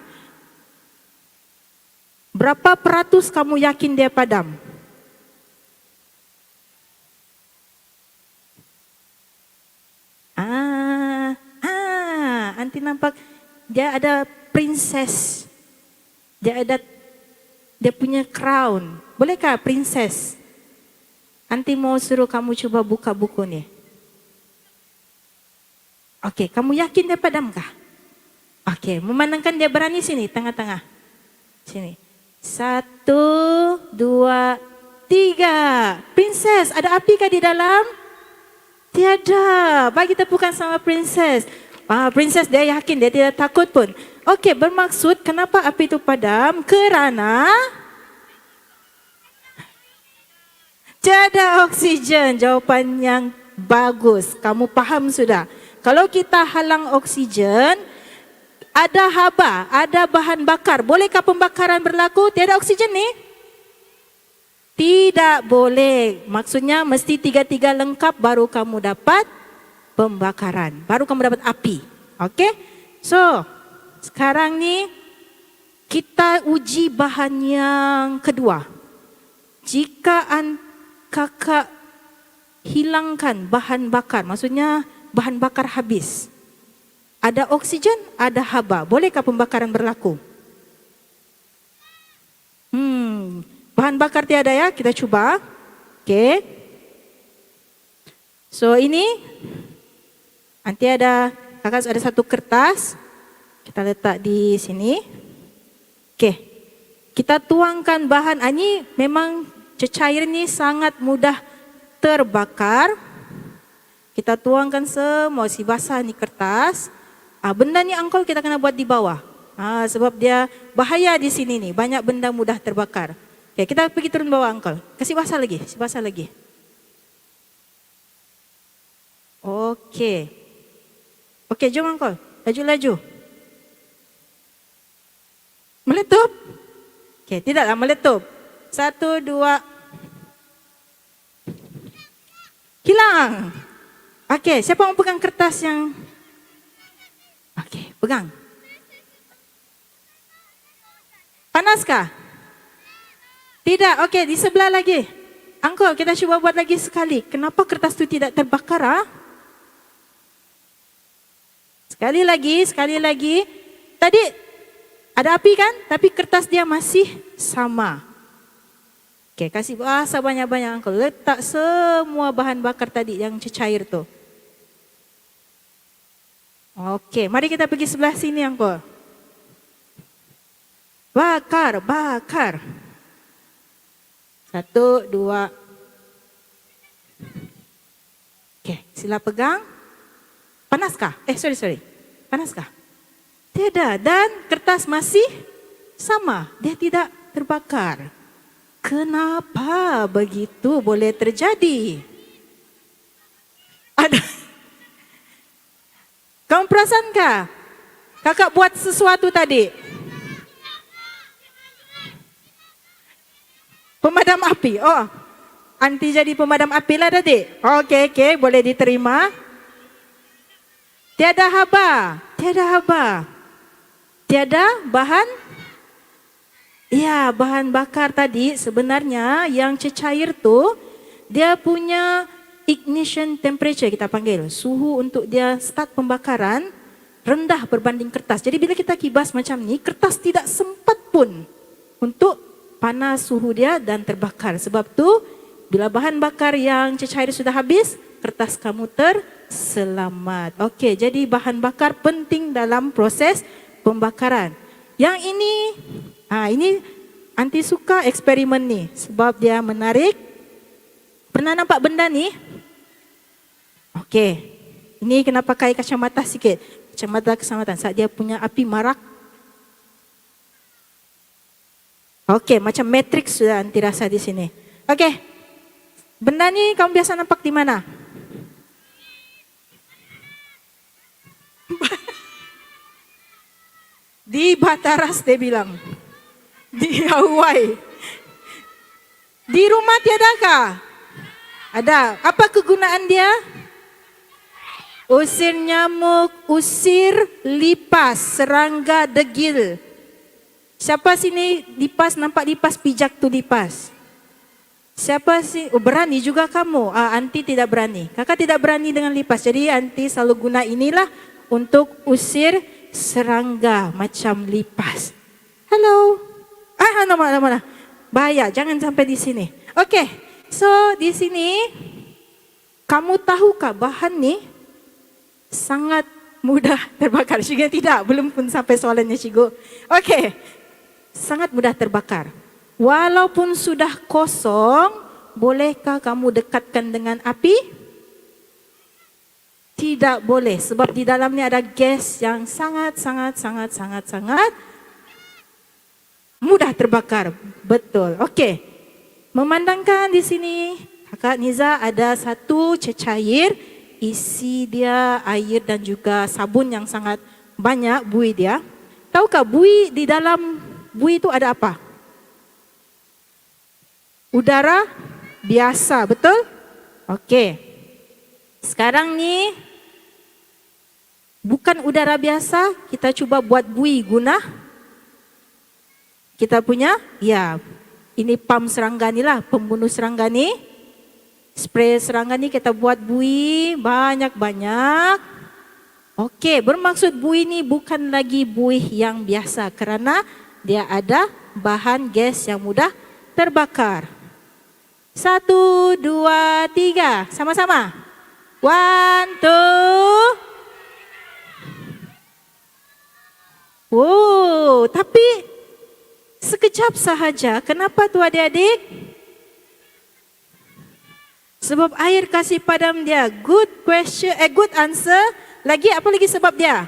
S6: Berapa peratus kamu yakin dia padam? Anti nampak dia ada princess. Dia punya crown. Bolehkah princess? Nanti mau suruh kamu coba buka buku ni. Okey, kamu yakin dia padamkah? Okey, memandangkan dia berani sini, tengah-tengah. Sini. 1, 2, 3. Princess, ada api kah di dalam? Tiada. Bagi tepukan sama princess. Princess dia yakin, dia tidak takut pun. Okey, bermaksud kenapa api itu padam? Kerana tiada oksigen. Jawapan yang bagus. Kamu paham sudah. Kalau kita halang oksigen, ada haba, ada bahan bakar. Bolehkah pembakaran berlaku? Tiada oksigen ni? Tidak boleh. Maksudnya mesti 3-3 lengkap baru kamu dapat pembakaran. Baru kamu dapat api. Okey? So, sekarang ni Kita uji bahan yang kedua. Jika kakak hilangkan bahan bakar, maksudnya bahan bakar habis. Ada oksigen, ada haba. Bolehkah pembakaran berlaku? Bahan bakar tiada ya, kita cuba. Okey. So ini nanti kakak ada satu kertas. Kita letak di sini. Okey. Kita tuangkan bahan, ini memang cecair ini sangat mudah terbakar. Kita tuangkan semua, si basah ni kertas. Benda ni angkol kita kena buat di bawah. Sebab dia bahaya di sini ni, banyak benda mudah terbakar. Okay, kita pergi turun bawah angkol. Kasih basah lagi, basah lagi. Okey. Okey, jom angkol. Laju-laju. Meletup? Okey, tidaklah meletup. 1, 2. Hilang. Okey, siapa mau pegang kertas yang... Okey, pegang. Panaskah? Tidak, okey, di sebelah lagi. Angkol, kita cuba buat lagi sekali. Kenapa kertas itu tidak terbakar? Sekali lagi. Tadi ada api kan? Tapi kertas dia masih sama. Okey, kasih basah banyak-banyak angkol. Letak semua bahan bakar tadi yang cecair tu. Okey, mari kita pergi sebelah sini angkol. Bakar. 1, 2. Okey, sila pegang. Panaskah? Sorry. Panaskah? Tidak, dan kertas masih sama. Dia tidak terbakar. Kenapa begitu boleh terjadi? Ada. Kamu perasankah? Kakak buat sesuatu tadi. Pemadam api. Oh, anti jadi pemadam api lah tadi. Okey, boleh diterima. Tiada haba. Tiada bahan. Ya, bahan bakar tadi sebenarnya yang cecair tu dia punya ignition temperature kita panggil. Suhu untuk dia start pembakaran rendah berbanding kertas. Jadi bila kita kibas macam ni, kertas tidak sempat pun untuk panas suhu dia dan terbakar. Sebab tu bila bahan bakar yang cecair sudah habis, kertas kamu terselamat. Okey, jadi bahan bakar penting dalam proses pembakaran. Yang ini anti suka eksperimen ni sebab dia menarik. Pernah nampak benda ni? Okey, ini kena pakai kacamata sikit. Kacamata keselamatan saat dia punya api marak. Okey, macam matrix sudah anti rasa di sini. Okey, benda ni kamu biasa nampak di mana? Di Bataras dia bilang. Di Hawaii. Di rumah tiadakah? Ada. Apa kegunaan dia? Usir nyamuk, usir lipas, serangga, degil. Siapa sini lipas, nampak lipas, pijak tu lipas? Siapa sih? Oh, berani juga kamu. Anti tidak berani. Kakak tidak berani dengan lipas. Jadi anti selalu guna inilah untuk usir serangga macam lipas. Halo. Mana. Bahaya, jangan sampai di sini. Okey. So, di sini kamu tahukah bahan ni sangat mudah terbakar? Cikgu tidak, belum pun sampai soalannya cikgu. Okey. Sangat mudah terbakar. Walaupun sudah kosong, bolehkah kamu dekatkan dengan api? Tidak boleh sebab di dalamnya ada gas yang sangat mudah terbakar. Betul. Okey. Memandangkan di sini Kakak Niza ada satu cecair, isi dia air dan juga sabun yang sangat banyak buih dia. Tahukah buih di dalam buih itu ada apa? Udara biasa, betul? Okey. Sekarang ni bukan udara biasa, kita cuba buat buih guna Kita punya, ya, ini pam serangga ni lah, pembunuh serangga ni. Spray serangga ni kita buat buih banyak-banyak. Okey, bermaksud buih ni bukan lagi buih yang biasa kerana dia ada bahan gas yang mudah terbakar. 1, 2, 3, sama-sama. 1, 2. Wow, tapi sekejap sahaja. Kenapa tu adik-adik? Sebab air kasih padam dia. Good question, good answer. Lagi apa lagi sebab dia?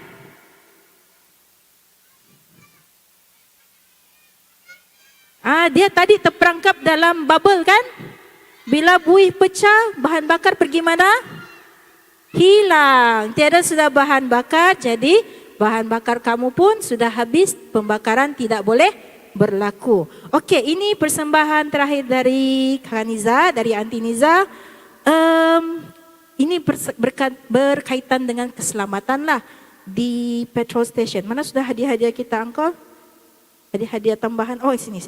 S6: Dia tadi terperangkap dalam bubble kan? Bila buih pecah, bahan bakar pergi mana? Hilang. Tiada sudah bahan bakar, jadi bahan bakar kamu pun sudah habis, pembakaran tidak boleh berlaku. Okey, ini persembahan terakhir dari Kak Niza, dari Aunty Niza. Ini berkaitan dengan keselamatan lah di petrol station. Mana sudah hadiah-hadiah kita, Uncle? Hadiah-hadiah tambahan. Oh, sini.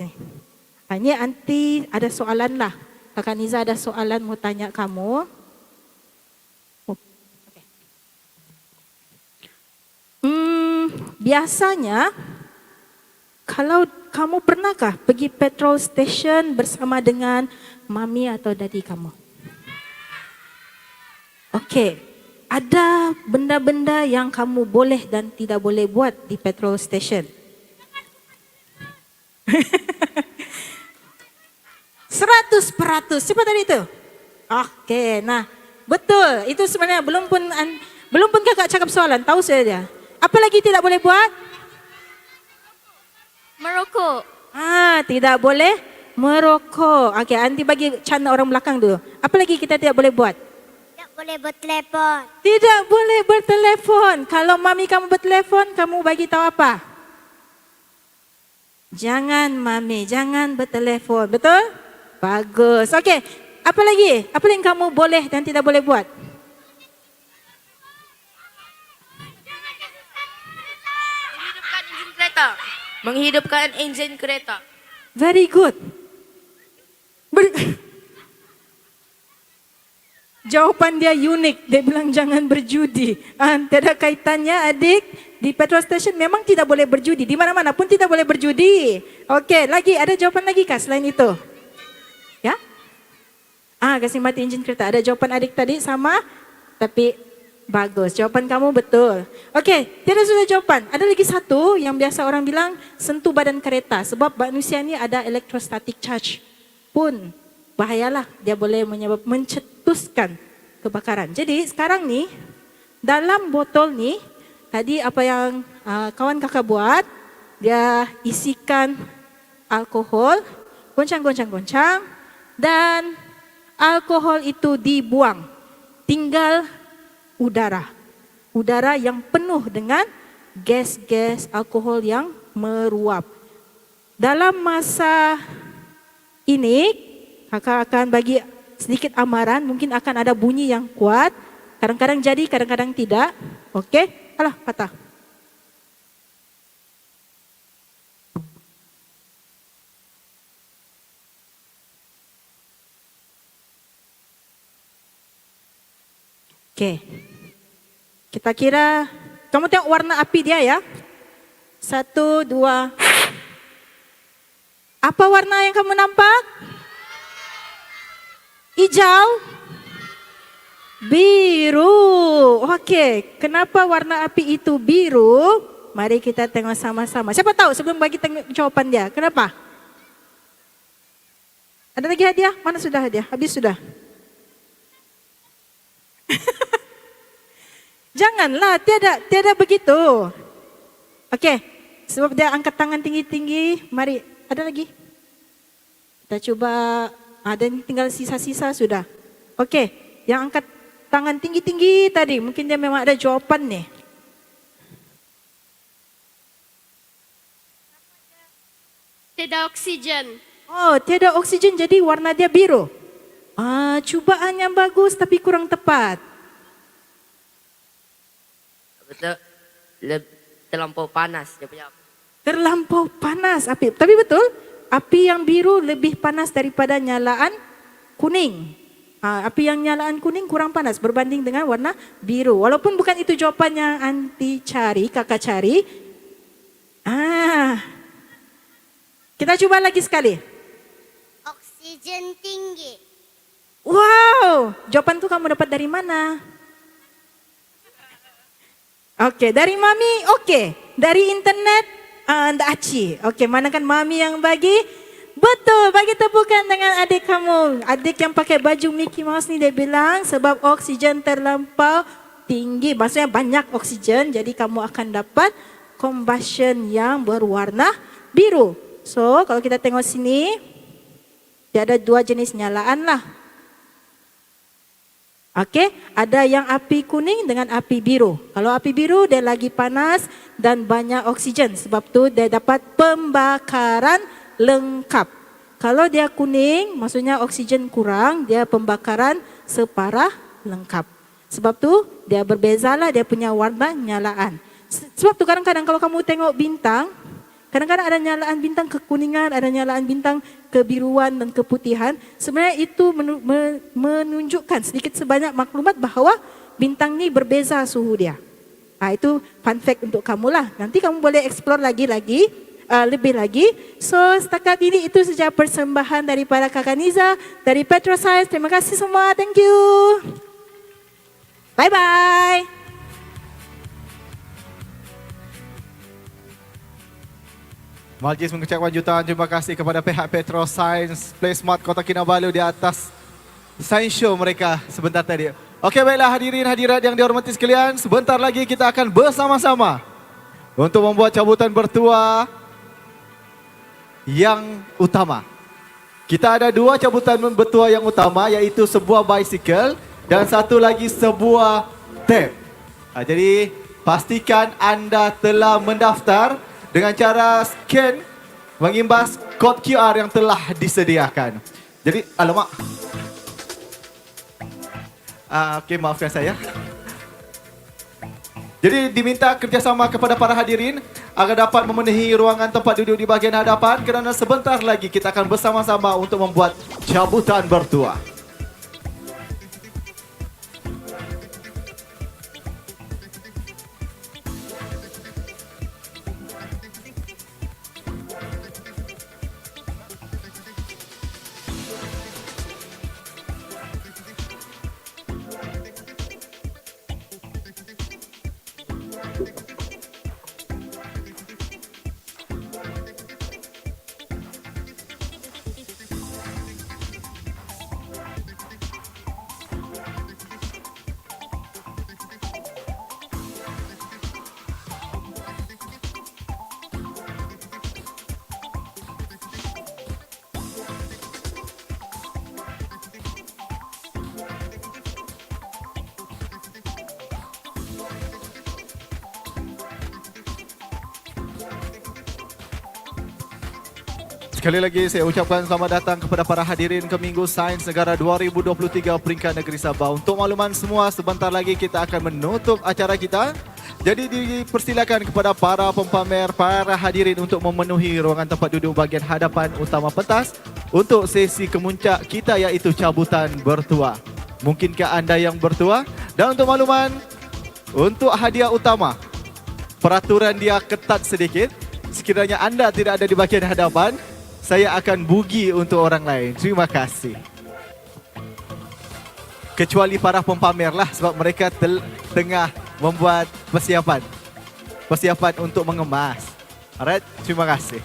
S6: Ini Aunty ada soalan lah. Kak Niza ada soalan mau tanya kamu. Biasanya kalau kamu pernahkah pergi petrol station bersama dengan mami atau daddy kamu? Okey, ada benda-benda yang kamu boleh dan tidak boleh buat di petrol station. 100%. Siapa tadi itu? Okey, nah betul. Itu sebenarnya belum pun kakak cakap soalan. Tahu saya dia. Apa lagi tidak boleh buat?
S16: Merokok.
S6: Tidak boleh merokok. Okey, Aunty bagi canda orang belakang dulu. Apa lagi kita tidak boleh buat?
S16: Tidak boleh bertelefon.
S6: Tidak boleh bertelefon. Kalau mami kamu bertelefon, kamu bagi tahu apa? Jangan mami, jangan bertelefon. Betul? Bagus. Okey, apa lagi? Apa yang kamu boleh dan tidak boleh buat?
S16: Menghidupkan enjin kereta.
S6: Very good. Jawapan dia unik. Dia bilang jangan berjudi. Tidak kaitannya adik. Di petrol station memang tidak boleh berjudi. Di mana-mana pun tidak boleh berjudi. Okey, lagi ada jawapan lagi kah selain itu? Ya? Kasih mati enjin kereta. Ada jawapan adik tadi sama. Tapi bagus, jawapan kamu betul. Okey, tiada sudah jawapan. Ada lagi satu yang biasa orang bilang sentuh badan kereta. Sebab manusia ni ada electrostatic charge. Pun bahayalah, dia boleh mencetuskan kebakaran. Jadi sekarang ni, dalam botol ni, tadi apa yang kawan kakak buat, dia isikan alkohol, goncang, dan alkohol itu dibuang. Tinggal udara yang penuh dengan gas-gas alkohol yang meruap. Dalam masa ini, kakak akan bagi sedikit amaran, mungkin akan ada bunyi yang kuat, kadang-kadang jadi, kadang-kadang tidak. Okey, alah patah. Okey. Kita kira, kamu tengok warna api dia ya. 1, 2. Apa warna yang kamu nampak? Hijau? Biru. Okey, kenapa warna api itu biru? Mari kita tengok sama-sama. Siapa tahu sebelum bagi tengok jawapan dia, kenapa? Ada lagi hadiah? Mana sudah hadiah? Habis sudah. Janganlah, tiada begitu. Okey, sebab dia angkat tangan tinggi-tinggi. Mari, ada lagi. Kita coba, ada tinggal sisa-sisa sudah. Okey, yang angkat tangan tinggi-tinggi tadi, mungkin dia memang ada jawapan nih.
S16: Tiada oksigen.
S6: Oh, tiada oksigen jadi warna dia biru. Cubaan yang bagus tapi kurang tepat.
S17: Betul, terlampau panas dia punya.
S6: Terlampau panas api. Tapi betul, api yang biru lebih panas daripada nyalaan kuning. Api yang nyalaan kuning kurang panas berbanding dengan warna biru. Walaupun bukan itu jawapan yang anti cari, kakak cari. Kita cuba lagi sekali.
S16: Oksigen tinggi.
S6: Wow, jawapan tu kamu dapat dari mana? Okey, dari mami, okey. Dari internet, Anda Aci. Okey, manakan mami yang bagi? Betul, bagi tepukan dengan adik kamu. Adik yang pakai baju Mickey Mouse ni dia bilang sebab oksigen terlampau tinggi. Maksudnya banyak oksigen, jadi kamu akan dapat combustion yang berwarna biru. So, kalau kita tengok sini, dia ada dua jenis nyalaan lah. Okey, ada yang api kuning dengan api biru. Kalau api biru dia lagi panas dan banyak oksigen. Sebab tu dia dapat pembakaran lengkap. Kalau dia kuning, maksudnya oksigen kurang, dia pembakaran separah lengkap. Sebab tu dia berbezalah dia punya warna nyalaan. Sebab tu kadang-kadang kalau kamu tengok bintang, kadang-kadang ada nyalaan bintang kekuningan, ada nyalaan bintang kebiruan dan keputihan. Sebenarnya itu menunjukkan sedikit sebanyak maklumat bahawa bintang ni berbeza suhu dia. Itu fun fact untuk kamu lah. Nanti kamu boleh explore lagi-lagi, lebih lagi. So setakat ini itu saja persembahan daripada Kakak Niza, dari Petro Science. Terima kasih semua. Thank you. Bye-bye.
S11: Majlis mengucapkan jutaan terima kasih kepada pihak Petro Science Play Smart Kota Kinabalu di atas Science Show mereka sebentar tadi. Okey, baiklah hadirin hadirat yang dihormati sekalian, sebentar lagi kita akan bersama-sama untuk membuat cabutan bertuah yang utama. Kita ada dua cabutan bertuah yang utama, iaitu sebuah bicycle dan satu lagi sebuah tape. Jadi pastikan anda telah mendaftar dengan cara scan mengimbas kod QR yang telah disediakan. Jadi, alamak. Okey, maafkan saya. Jadi diminta kerjasama kepada para hadirin agar dapat memenuhi ruangan tempat duduk di bahagian hadapan kerana sebentar lagi kita akan bersama-sama untuk membuat cabutan bertuah. Sekali lagi saya ucapkan selamat datang kepada para hadirin ke Minggu Sains Negara 2023 peringkat negeri Sabah. Untuk makluman semua, sebentar lagi kita akan menutup acara kita. Jadi dipersilakan kepada para pempamer, para hadirin untuk memenuhi ruangan tempat duduk bahagian hadapan utama pentas untuk sesi kemuncak kita iaitu cabutan bertuah. Mungkinkah anda yang bertuah? Dan untuk makluman, untuk hadiah utama, peraturan dia ketat sedikit. Sekiranya anda tidak ada di bahagian hadapan, saya akan bugi untuk orang lain. Terima kasih. Kecuali para pempamer lah sebab mereka tengah membuat persiapan. Persiapan untuk mengemas. Alright, terima kasih.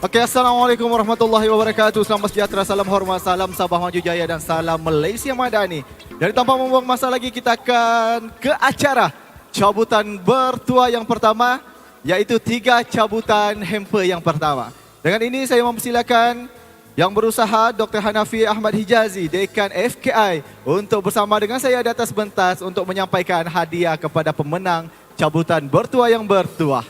S11: Okey, Assalamualaikum warahmatullahi wabarakatuh. Selamat sejahtera, salam hormat, salam Sabah Maju Jaya dan salam Malaysia Madani. Dari tanpa membuang masa lagi, kita akan ke acara cabutan bertuah yang pertama, iaitu 3 cabutan hamper yang pertama. Dengan ini saya mempersilakan yang berusaha Dr. Hanafi Ahmad Hijazi, Dekan FKI, untuk bersama dengan saya di atas pentas untuk menyampaikan hadiah kepada pemenang cabutan bertuah yang bertuah.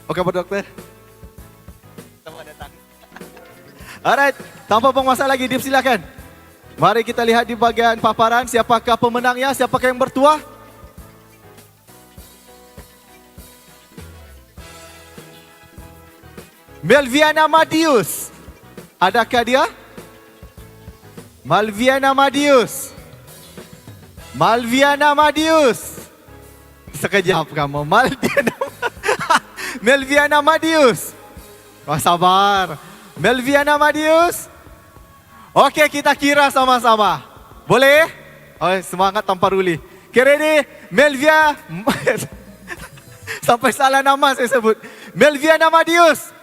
S11: Okey, Pak Doktor. Selamat datang. Alright, tanpa buang masa lagi, dipersilakan. Mari kita lihat di bahagian paparan siapakah pemenangnya, siapakah yang bertuah. Melviana Madius. Adakah dia? Malviana Madius. Malviana Madius. Sekejap kamu, Malviana. Melviana Madius. Oh, sabar. Melviana Madius. Okey, kita kira sama-sama. Boleh? Oh, semangat tanpa ruli. Okay, ready? Melvia. Sampai salah nama saya sebut. Melviana Madius.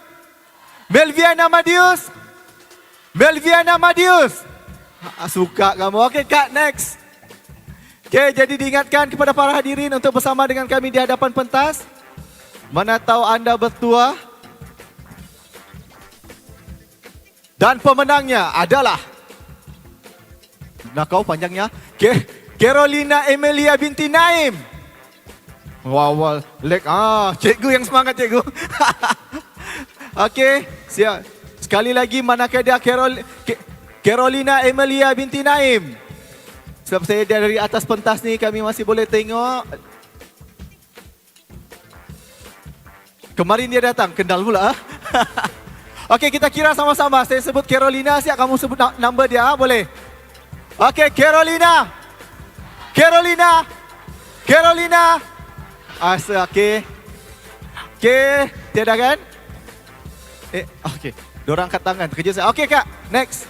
S11: Melviana Madius. Melviana Madius. Suka kamu. Okey Kak, next. Okey, jadi diingatkan kepada para hadirin untuk bersama dengan kami di hadapan pentas. Mana tahu anda bertuah. Dan pemenangnya adalah, nak kau panjangnya, Carolina Emilia binti Naim. Wow, cikgu yang semangat cikgu. Okey, siap. Sekali lagi, manakah dia Carolina Emilia binti Naim? Sebab saya dari atas pentas ni, kami masih boleh tengok. Kemarin dia datang, kendal pula. Okey, kita kira sama-sama. Saya sebut Carolina, siap kamu sebut number dia, boleh? Okey, Carolina. Carolina. Carolina. Okey. Okey, tiada kan? Okey. Diorang angkat tangan, terkejut saya. Okey Kak, next.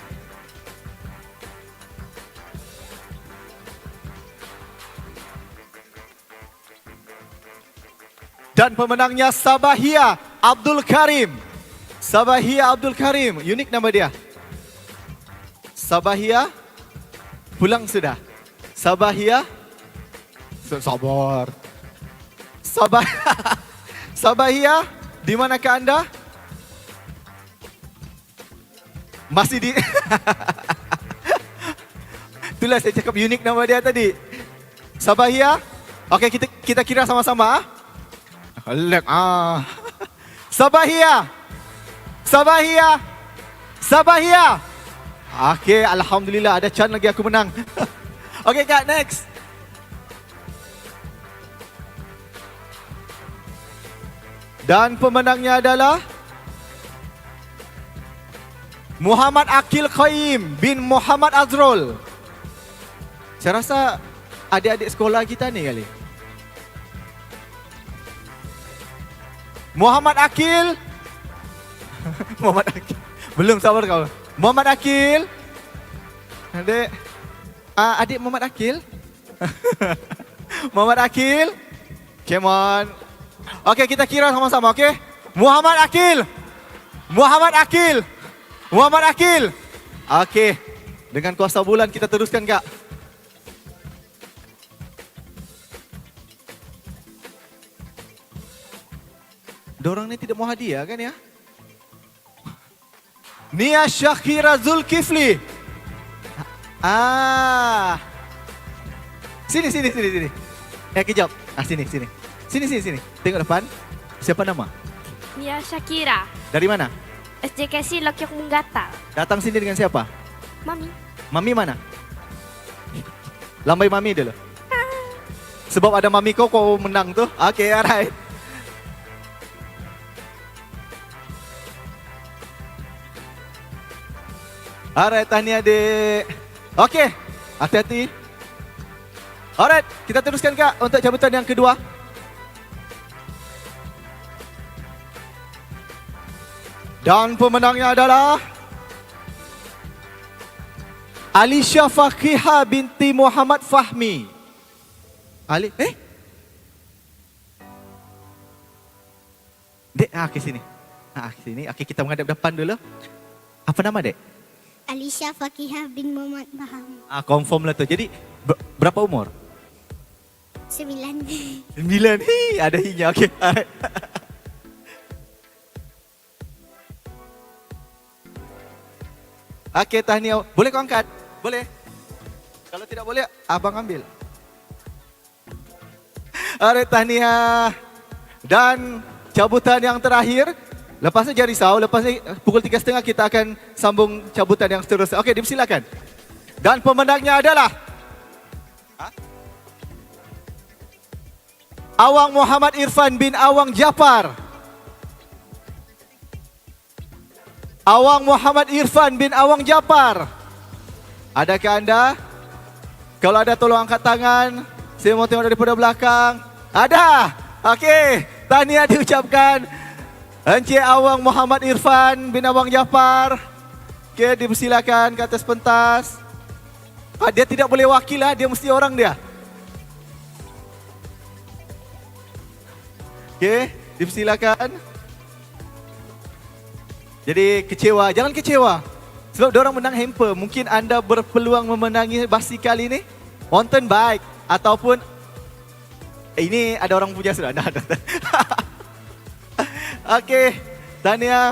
S11: Dan pemenangnya Sabahia Abdul Karim. Sabahia Abdul Karim, unik nama dia. Sabahia, pulang sudah. Sabahia, sabar. Sabahia, di manakah anda? Masih di... Itulah saya cakap unik nama dia tadi. Sabahia, okey kita kira sama-sama. Sabahia. Sabahia. Sabahia. Okey, alhamdulillah ada chance lagi aku menang. Okey Kak, next. Dan pemenangnya adalah Muhammad Akil Qaim bin Muhammad Azrul. Saya rasa adik-adik sekolah kita ni kali. Muhammad Akil. Muhammad Akil. Belum, sabar kau. Muhammad Akil. Adik. Adik Muhammad Akil. Muhammad Akil. Come on. Okey, kita kira sama-sama, okey? Muhammad Akil. Muhammad Akil. Muhammad Akil. Okey. Dengan kuasa bulan kita teruskan, Kak. Dorang ni tidak mau hadiah kan ya? Nia Syakira Zulkifli. Sini. Kejap. Sini. Tengok depan. Siapa nama?
S7: Nia Syakira.
S11: Dari mana?
S7: SJKC Lokyok Munggatal.
S11: Datang sini dengan siapa?
S7: Mami.
S11: Mami mana? Lambai mami dulu. Sebab ada mami kau menang tuh. Okay, alright. Alright, tahniah adik. Okay, hati-hati. Alright, kita teruskan Kak untuk jabatan yang kedua. Dan pemenangnya adalah Alisha Fakiha binti Muhammad Fahmi. Dek, ke sini. Ke sini. Okey, kita menghadap depan dulu. Apa nama Dek?
S16: Alisha Fakiha bin Muhammad Fahmi.
S11: Confirm lah tu. Jadi berapa umur?
S16: 9.
S11: 9. Ada hinya. Okey. Okey, tahniah. Boleh kau angkat? Boleh. Kalau tidak boleh, abang ambil. Alright, tahniah. Dan cabutan yang terakhir, lepas ni jangan risau, lepas ni pukul 3.30 kita akan sambung cabutan yang seterusnya. Okey, dipersilakan. Dan pemenangnya adalah Awang Muhammad Irfan bin Awang Japar. Awang Muhammad Irfan bin Awang Japar. Adakah anda? Kalau ada tolong angkat tangan. Saya mau tengok daripada belakang. Ada. Okey, tahniah diucapkan. Encik Awang Muhammad Irfan bin Awang Japar. Okey, dipersilakan ke atas pentas. Dia tidak boleh wakil lah, dia mesti orang dia. Okey, dipersilakan. Jadi kecewa, jangan kecewa. Sebab diorang menang hamper, mungkin anda berpeluang memenangi basikal ini. Mountain bike ataupun ini ada orang punya sudah. Ada. Okey, tahniah.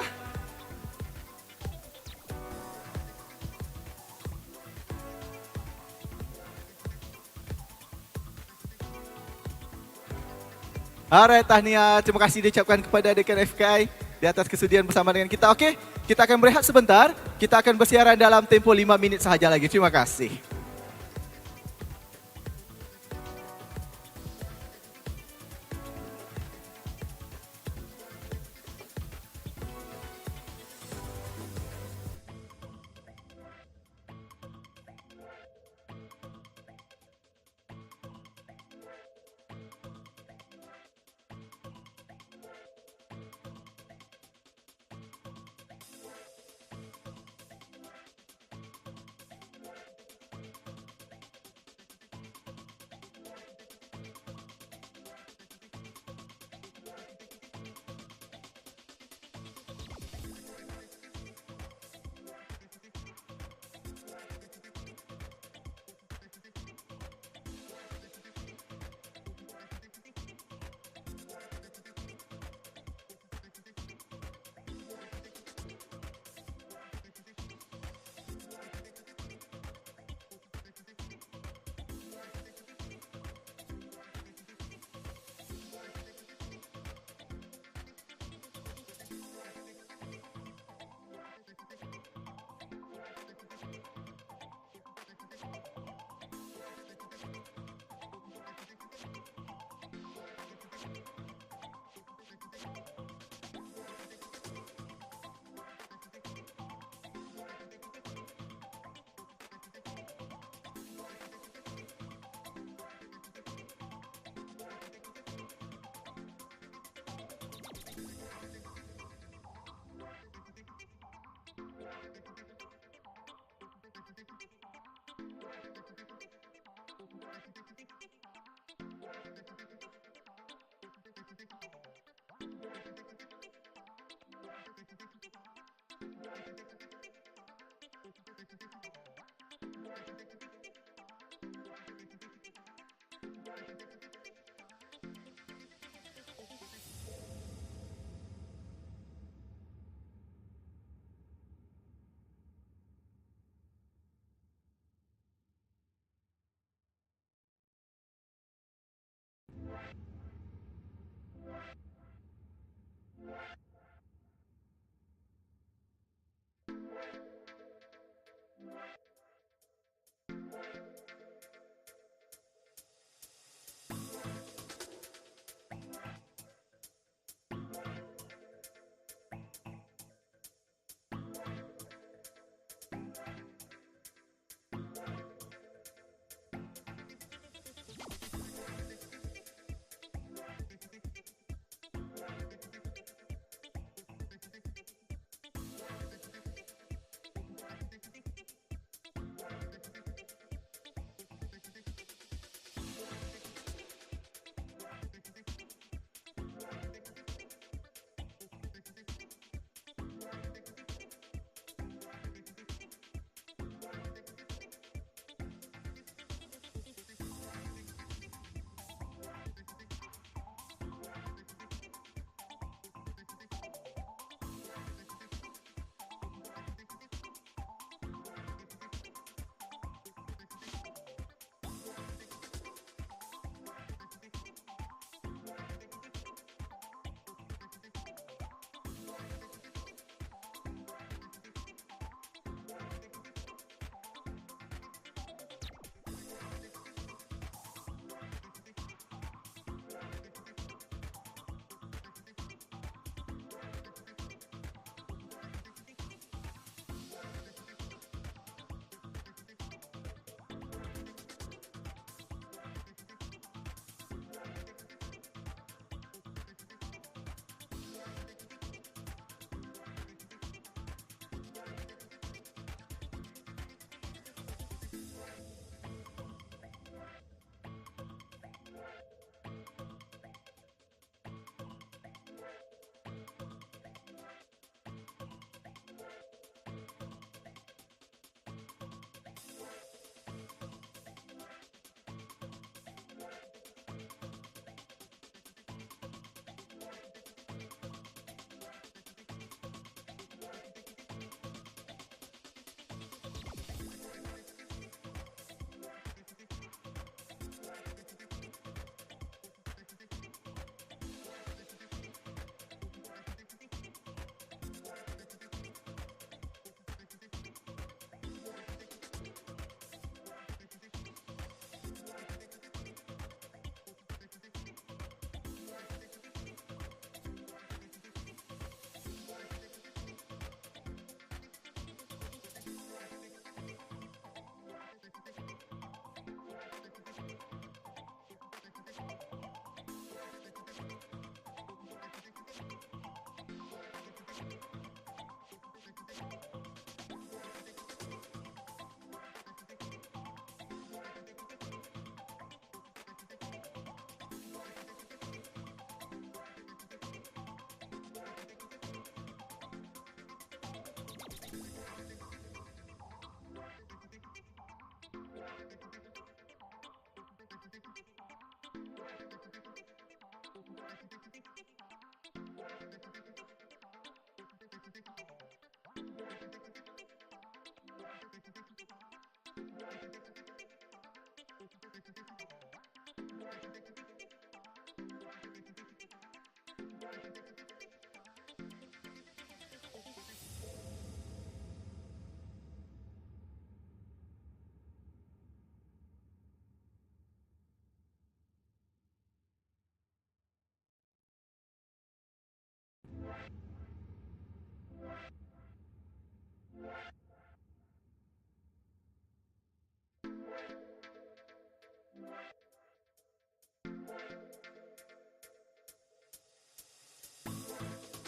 S11: Alright, tahniah. Terima kasih diucapkan kepada dekan FKI di atas kesudian bersama dengan kita. Okey, kita akan berehat sebentar. Kita akan bersiaran dalam tempoh 5 minit sahaja lagi. Terima kasih.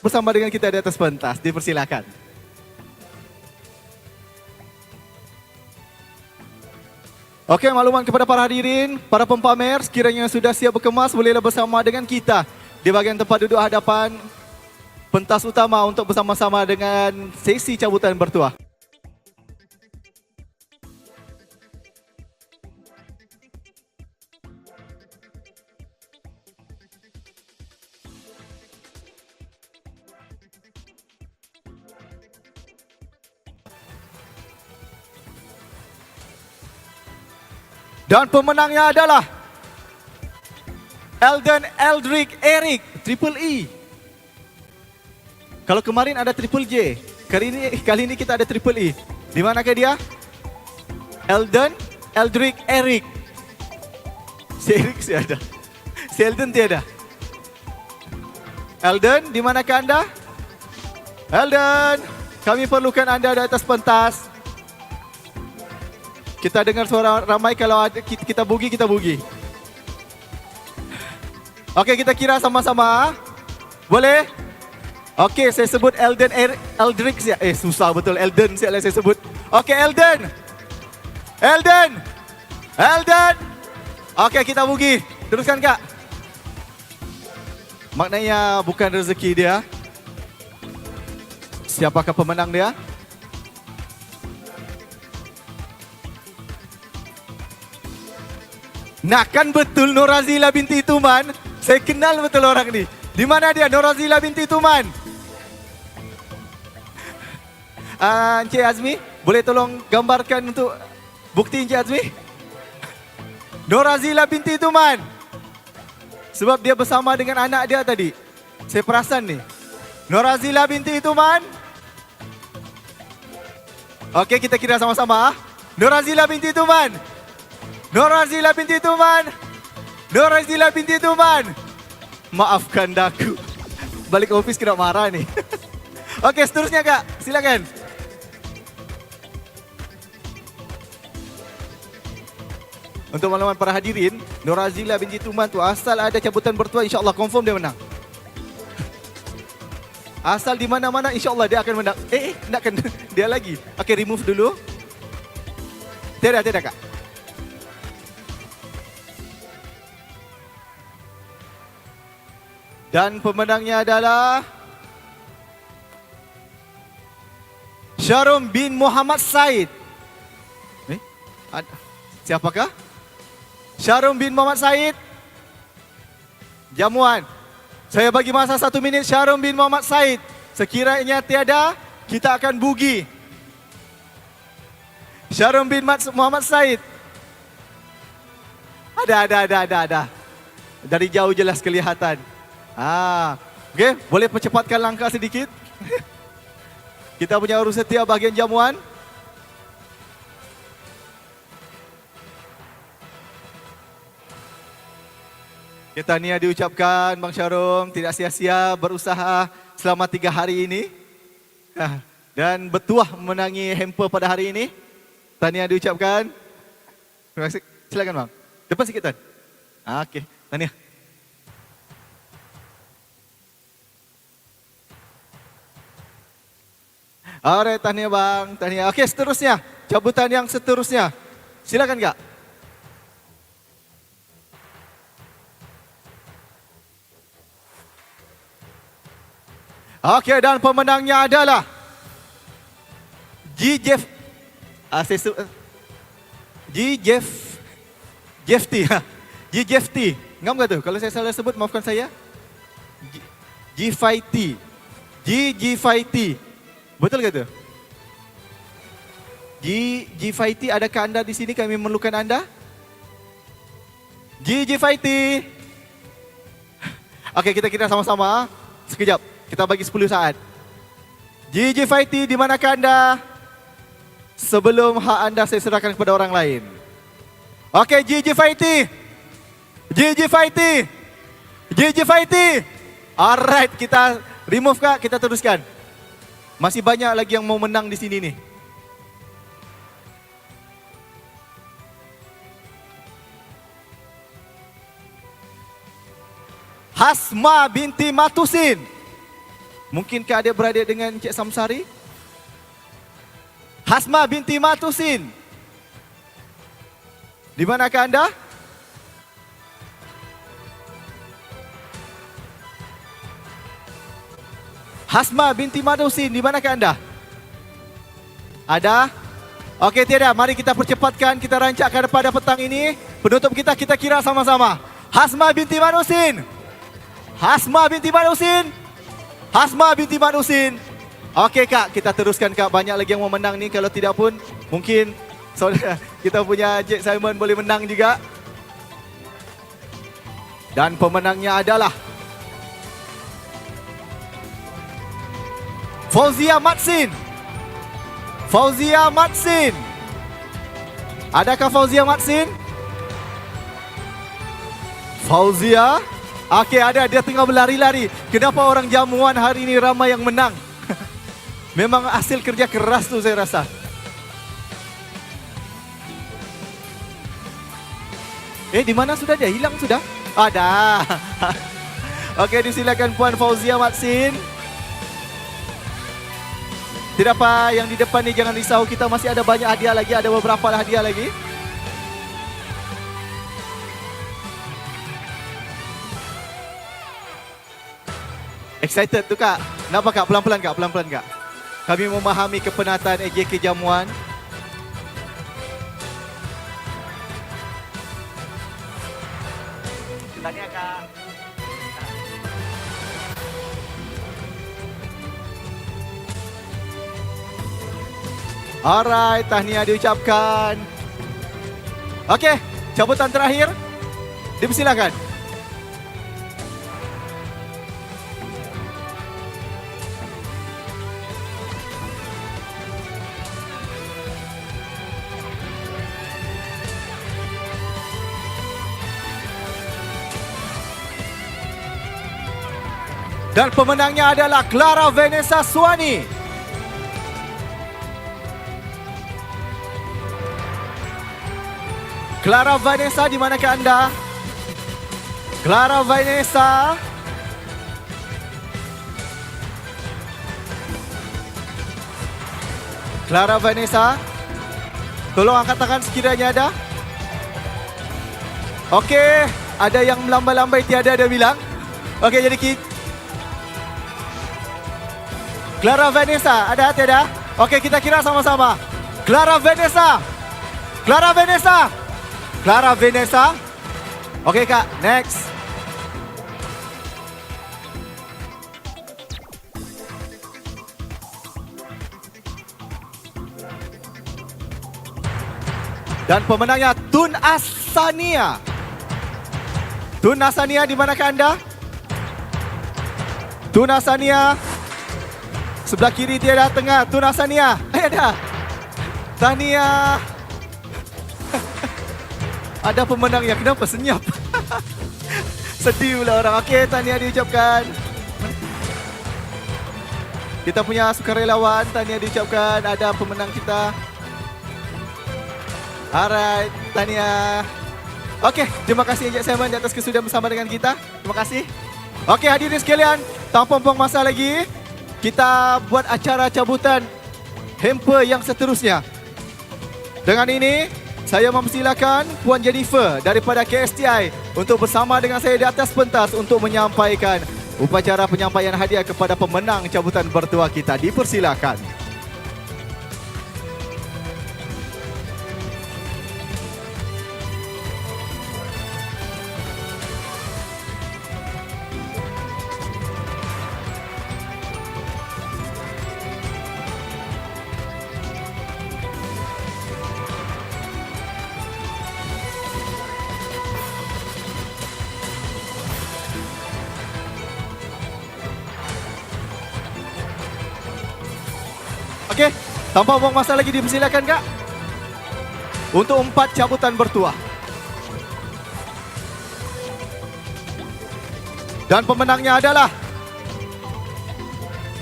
S11: Bersama dengan kita di atas pentas, dipersilakan. Okey, makluman kepada para hadirin, para pempamer, sekiranya sudah siap berkemas, bolehlah bersama dengan kita di bahagian tempat duduk hadapan pentas utama untuk bersama-sama dengan sesi cabutan bertuah. Dan pemenangnya adalah Eldon Eldrick Eric, Triple E. Kalau kemarin ada Triple J, kali ini kita ada Triple E. Di manakah dia? Eldon Eldrick Eric. Si Eric si ada. Si Eldon tiada. Eldon, di manakah anda? Eldon, kami perlukan anda di atas pentas. Kita dengar suara ramai, kalau ada, kita bugi, kita bugi. Okey, kita kira sama-sama. Boleh? Okey, saya sebut Eldon Eldrick. Susah betul Eldon saya sebut. Okey, Eldon. Eldon. Eldon. Okey, kita bugi. Teruskan, Kak. Maknanya bukan rezeki dia. Siapakah pemenang dia? Nakkan betul Norazila binti Tuman. Saya kenal betul orang ni. Di mana dia Norazila binti Tuman? Encik Azmi, boleh tolong gambarkan untuk bukti Encik Azmi? Norazila binti Tuman. Sebab dia bersama dengan anak dia tadi. Saya perasan ni. Norazila binti Tuman. Okey, kita kira sama-sama. Norazila binti Tuman. Norazila binti Tuman. Norazila binti Tuman. Maafkan daku. Balik ke ofis kena marah ni. Okey, seterusnya Kak. Silakan. Untuk makluman para hadirin, Norazila binti Tuman tu asal ada cabutan bertuah, insya-Allah confirm dia menang. Asal di mana-mana insya-Allah dia akan menang. Nakkan dia lagi. Okey, remove dulu. Tiada Kak. Dan pemenangnya adalah Syarum bin Muhammad Said. Siapakah? Syarum bin Muhammad Said. Jamuan. Saya bagi masa 1 minit Syarum bin Muhammad Said. Sekiranya tiada, kita akan bugi. Syarum bin Muhammad Said. Ada. Dari jauh jelas kelihatan. Okey, boleh percepatkan langkah sedikit? Kita punya urus setia bahagian jamuan. Kita tahniah diucapkan Bang Syarum, tidak sia-sia berusaha selama 3 hari ini. Dan bertuah memenangi hamper pada hari ini. Tahniah diucapkan. Terima kasih. Silakan Bang. Depan sikit Tuan. Okey, tahniah. Alright, tahniah Bang, tahniah. Okey, seterusnya, cabutan yang seterusnya. Silakan Kak. Okey, dan pemenangnya adalah Jeffty. Ngam ke tu? Kalau saya salah sebut, maafkan saya. G5T. Betul ke tu? G5T, adakah anda di sini? Kami memerlukan anda. GG Fighty. Okey, kita kira sama-sama. Sekejap, kita bagi 10 saat. GG Fighty, di manakah anda? Sebelum hak anda saya serahkan kepada orang lain. Okey, GG Fighty. GG Fighty. GG Fighty. Alright, kita remove kak, kita teruskan. Masih banyak lagi yang mau menang di sini nih. Hasma binti Matusin. Mungkinkah adik beradik dengan Cik Samsari? Hasma binti Matusin. Di manakah anda? Hasma binti Matusin, di manakah anda? Ada? Okey, tiada. Mari kita percepatkan, kita rancakkan pada petang ini. Penutup kita kira sama-sama. Hasma binti Matusin. Hasma binti Matusin. Hasma binti Matusin. Okey kak, kita teruskan kak. Banyak lagi yang mau menang ni. Kalau tidak pun mungkin saudara kita punya Cik Simon boleh menang juga. Dan pemenangnya adalah Fauzia Matsin. Fauzia Matsin. Adakah Fauzia Matsin? Fauzia? Okey, ada. Dia tengah berlari-lari. Kenapa orang jamuan hari ini ramai yang menang? Memang hasil kerja keras tu saya rasa. Di mana sudah dia? Hilang sudah? Ada. Okey, disilakan Puan Fauzia Matsin. Tidak apa, yang di depan ni jangan risau. Kita masih ada banyak hadiah lagi. Ada beberapa hadiah lagi. Excited tu kak? Kenapa kak? Pelan-pelan kak, pelan-pelan kak. Kami memahami kepenatan AJK Jamuan. Tahniah kak. Alright, tahniah diucapkan. Okey, cabutan terakhir. Dipersilakan. Dan pemenangnya adalah Clara Vanessa Suwani. Clara Vanessa, di manakah anda? Clara Vanessa. Clara Vanessa. Tolong angkat tangan sekiranya ada. Okey, ada yang melambai-lambai tiada ada bilang. Okey, jadi Clara Vanessa, ada tiada? Okey, kita kira sama-sama. Clara Vanessa. Clara Vanessa. Clara Vanessa. Okey kak, next. Dan pemenangnya Tun Asania. Tun Asania, di manakah anda? Tun Asania. Sebelah kiri tiada, tengah. Tun Asania. Ada. Tahniah. Ada pemenangnya. Kenapa senyap? Sedih pula orang. Okey, tahniah diucapkan. Kita punya sukarelawan. Tahniah diucapkan. Ada pemenang kita. Alright, tahniah. Okey, terima kasih Encik Simon di atas kesudian bersama dengan kita. Terima kasih. Okey, hadirin sekalian. Tanpa buang masa lagi, kita buat acara cabutan hamper yang seterusnya. Dengan ini, saya mempersilakan Puan Jennifer daripada KSTI untuk bersama dengan saya di atas pentas untuk menyampaikan upacara penyampaian hadiah kepada pemenang cabutan bertuah kita. Dipersilakan. Okey, tanpa buang masa lagi dipersilakan Kak. Untuk 4 cabutan bertuah. Dan pemenangnya adalah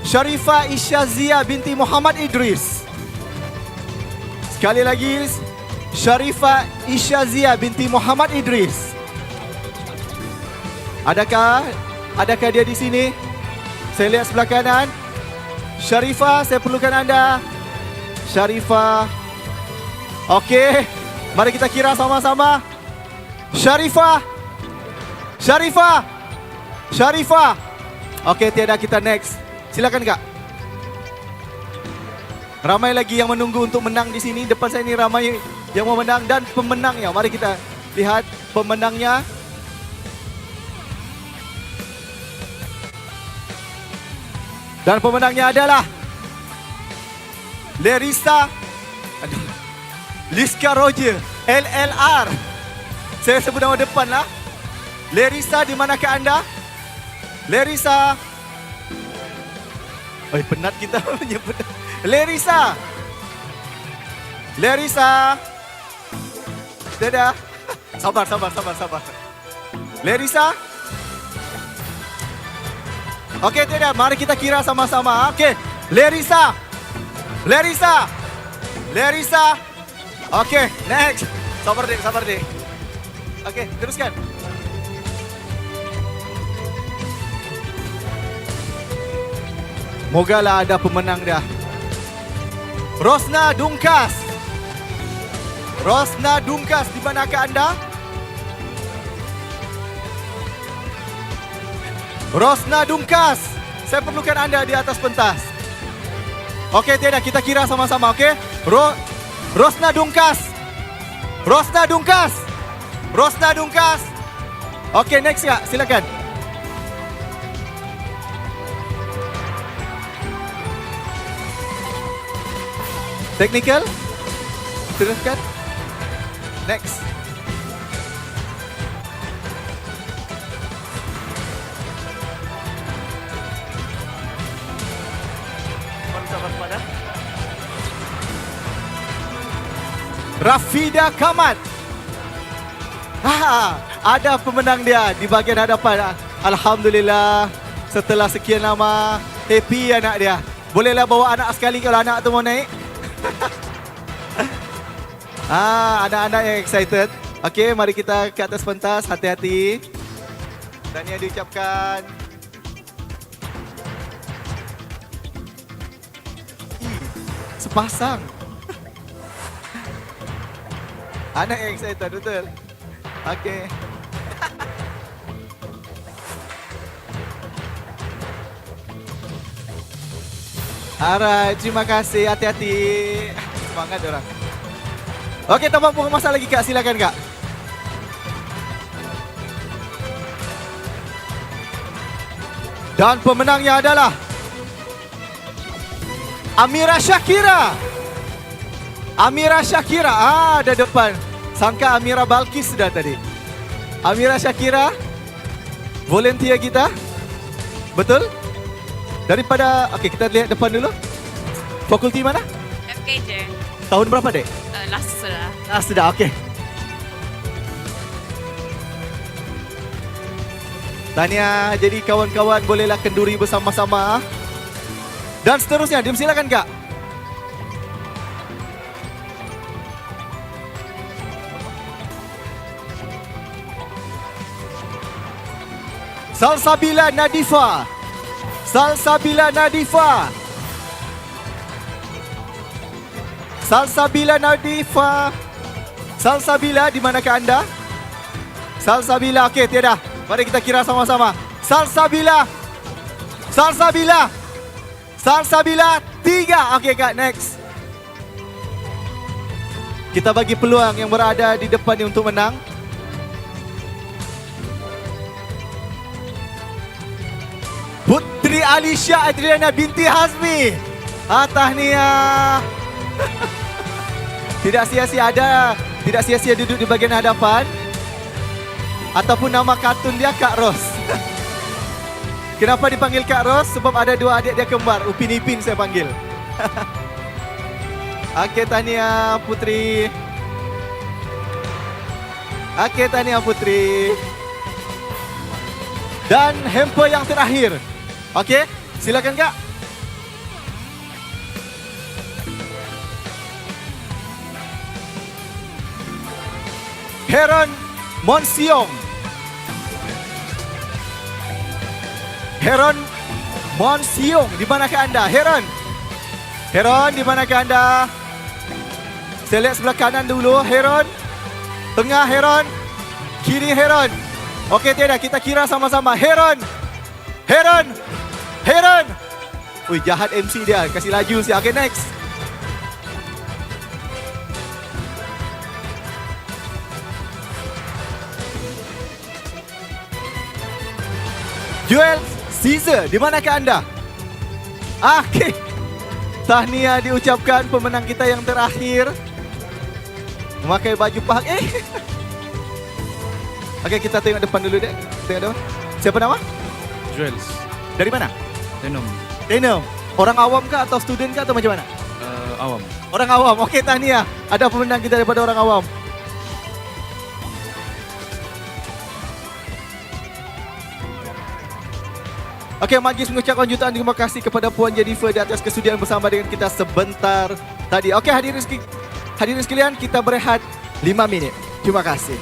S11: Sharifah Isyazia binti Muhammad Idris. Sekali lagi, Sharifah Isyazia binti Muhammad Idris. Adakah dia di sini? Saya lihat sebelah kanan. Sharifah, saya perlukan anda. Sharifah. Okey, mari kita kira sama-sama. Sharifah. Sharifah. Sharifah. Okey, tiada, kita next. Silakan Kak. Ramai lagi yang menunggu untuk menang di sini. Depan saya ini ramai yang mau menang dan pemenangnya. Mari kita lihat pemenangnya. Dan pemenangnya adalah Liska Roger, LLR. Saya sebut nama depan lah. Lerisa, di manakah anda? Lerisa. Oi, penat kita menyebut. Lerisa. Lerisa. Dadah. Sabar. Lerisa. Okey, tidak. Mari kita kira sama-sama. Okey. Lerisa. Okey, next. Sabar dek. Okey, teruskan. Mogalah ada pemenang dah. Rosna Dungkas. Di manakah anda? Rosna Dungkas. Saya perlukan anda di atas pentas. Okey, tidak, kita kira sama-sama, okey? Rosna Dungkas. Okey, next Kak, silakan. Technical. Teruskan. Next. Rafida Kamat. Ada pemenang dia di bahagian hadapan. Alhamdulillah. Setelah sekian lama, happy anak dia. Bolehlah bawa anak sekali kalau anak tu mau naik. Anak-anak yang excited. Okey, mari kita ke atas pentas. Hati-hati. Tahniah diucapkan. Sepasang. Anak yang excited, betul. Okey. Alright, terima kasih. Hati-hati. Semangat orang. Okey, tanpa buang masa lagi Kak, silakan Kak. Dan pemenangnya adalah Amira Syakira. Ada depan. Sangka Amira Balkis sudah tadi. Amira Syakira, volunteer kita. Betul? Okey, kita lihat depan dulu. Fakulti mana?
S8: FKJ.
S11: Tahun berapa dek?
S8: Last
S11: sudah, okey. Tahniah, jadi kawan-kawan bolehlah kenduri bersama-sama. Dan seterusnya, silakan Kak. Salsabila Nadifa. Salsabila, di manakah anda? Salsabila, okey, tiada. Mari kita kira sama-sama. Salsabila 3. Okey Kak, next. Kita bagi peluang yang berada di depan ni untuk menang. Putri Alisha Adriana binti Hazmi. Tahniah. Tidak sia-sia duduk di bahagian hadapan. Ataupun nama kartun dia Kak Ros. Kenapa dipanggil Kak Ros? Sebab ada 2 adik dia kembar. Upin Ipin saya panggil. Okey, tahniah Putri. Okey, tahniah Putri. Dan hamper yang terakhir. Okey, silakan Kak. Heron Monsiong. Heron Monsiong, di manakah anda? Heron. Heron, di manakah anda? Saya lihat sebelah kanan dulu, Heron. Tengah Heron. Kiri Heron. Okey, tiada, kita kira sama-sama. Heron. Heron. Heron. Ui, jahat MC dia, kasih laju sih. Okey, next. Joel Caesar, di manakah anda? Okey. Tahniah diucapkan pemenang kita yang terakhir. Memakai baju pahak. Okey, kita tengok depan dulu dek. Tengok depan. Siapa nama?
S4: Jules.
S11: Dari mana?
S4: Denom.
S11: Denom. Orang awam kah atau student kah atau macam mana?
S4: Awam.
S11: Orang awam. Okey, tahniah. Ada pemenang kita daripada orang awam. Okey, Magis mengucapkan jutaan terima kasih kepada Puan Jennifer di atas kesudian bersama dengan kita sebentar tadi. Okey, hadirin sekalian, kita berehat 5 minit. Terima kasih.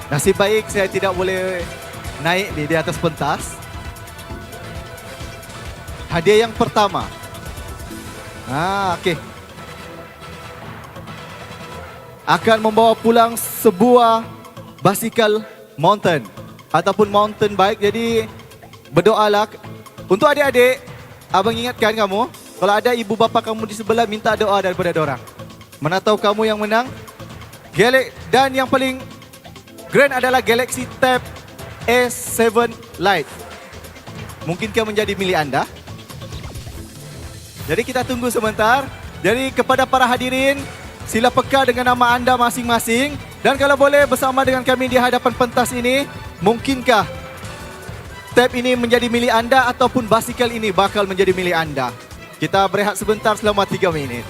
S11: Nasib baik saya tidak boleh naik di atas pentas. Hadiah yang pertama. Okey. Akan membawa pulang sebuah basikal mountain ataupun mountain bike. Jadi berdoalah untuk adik-adik. Abang ingatkan kamu, kalau ada ibu bapa kamu di sebelah, minta doa daripada dorang. Mana tahu kamu yang menang. Dan yang paling grand adalah Galaxy Tab S7 Lite. Mungkinkah menjadi milik anda? Jadi kita tunggu sebentar. Jadi kepada para hadirin, sila peka dengan nama anda masing-masing. Dan kalau boleh bersama dengan kami di hadapan pentas ini, mungkinkah tab ini menjadi milik anda ataupun basikal ini bakal menjadi milik anda? Kita berehat sebentar selama 3 minit.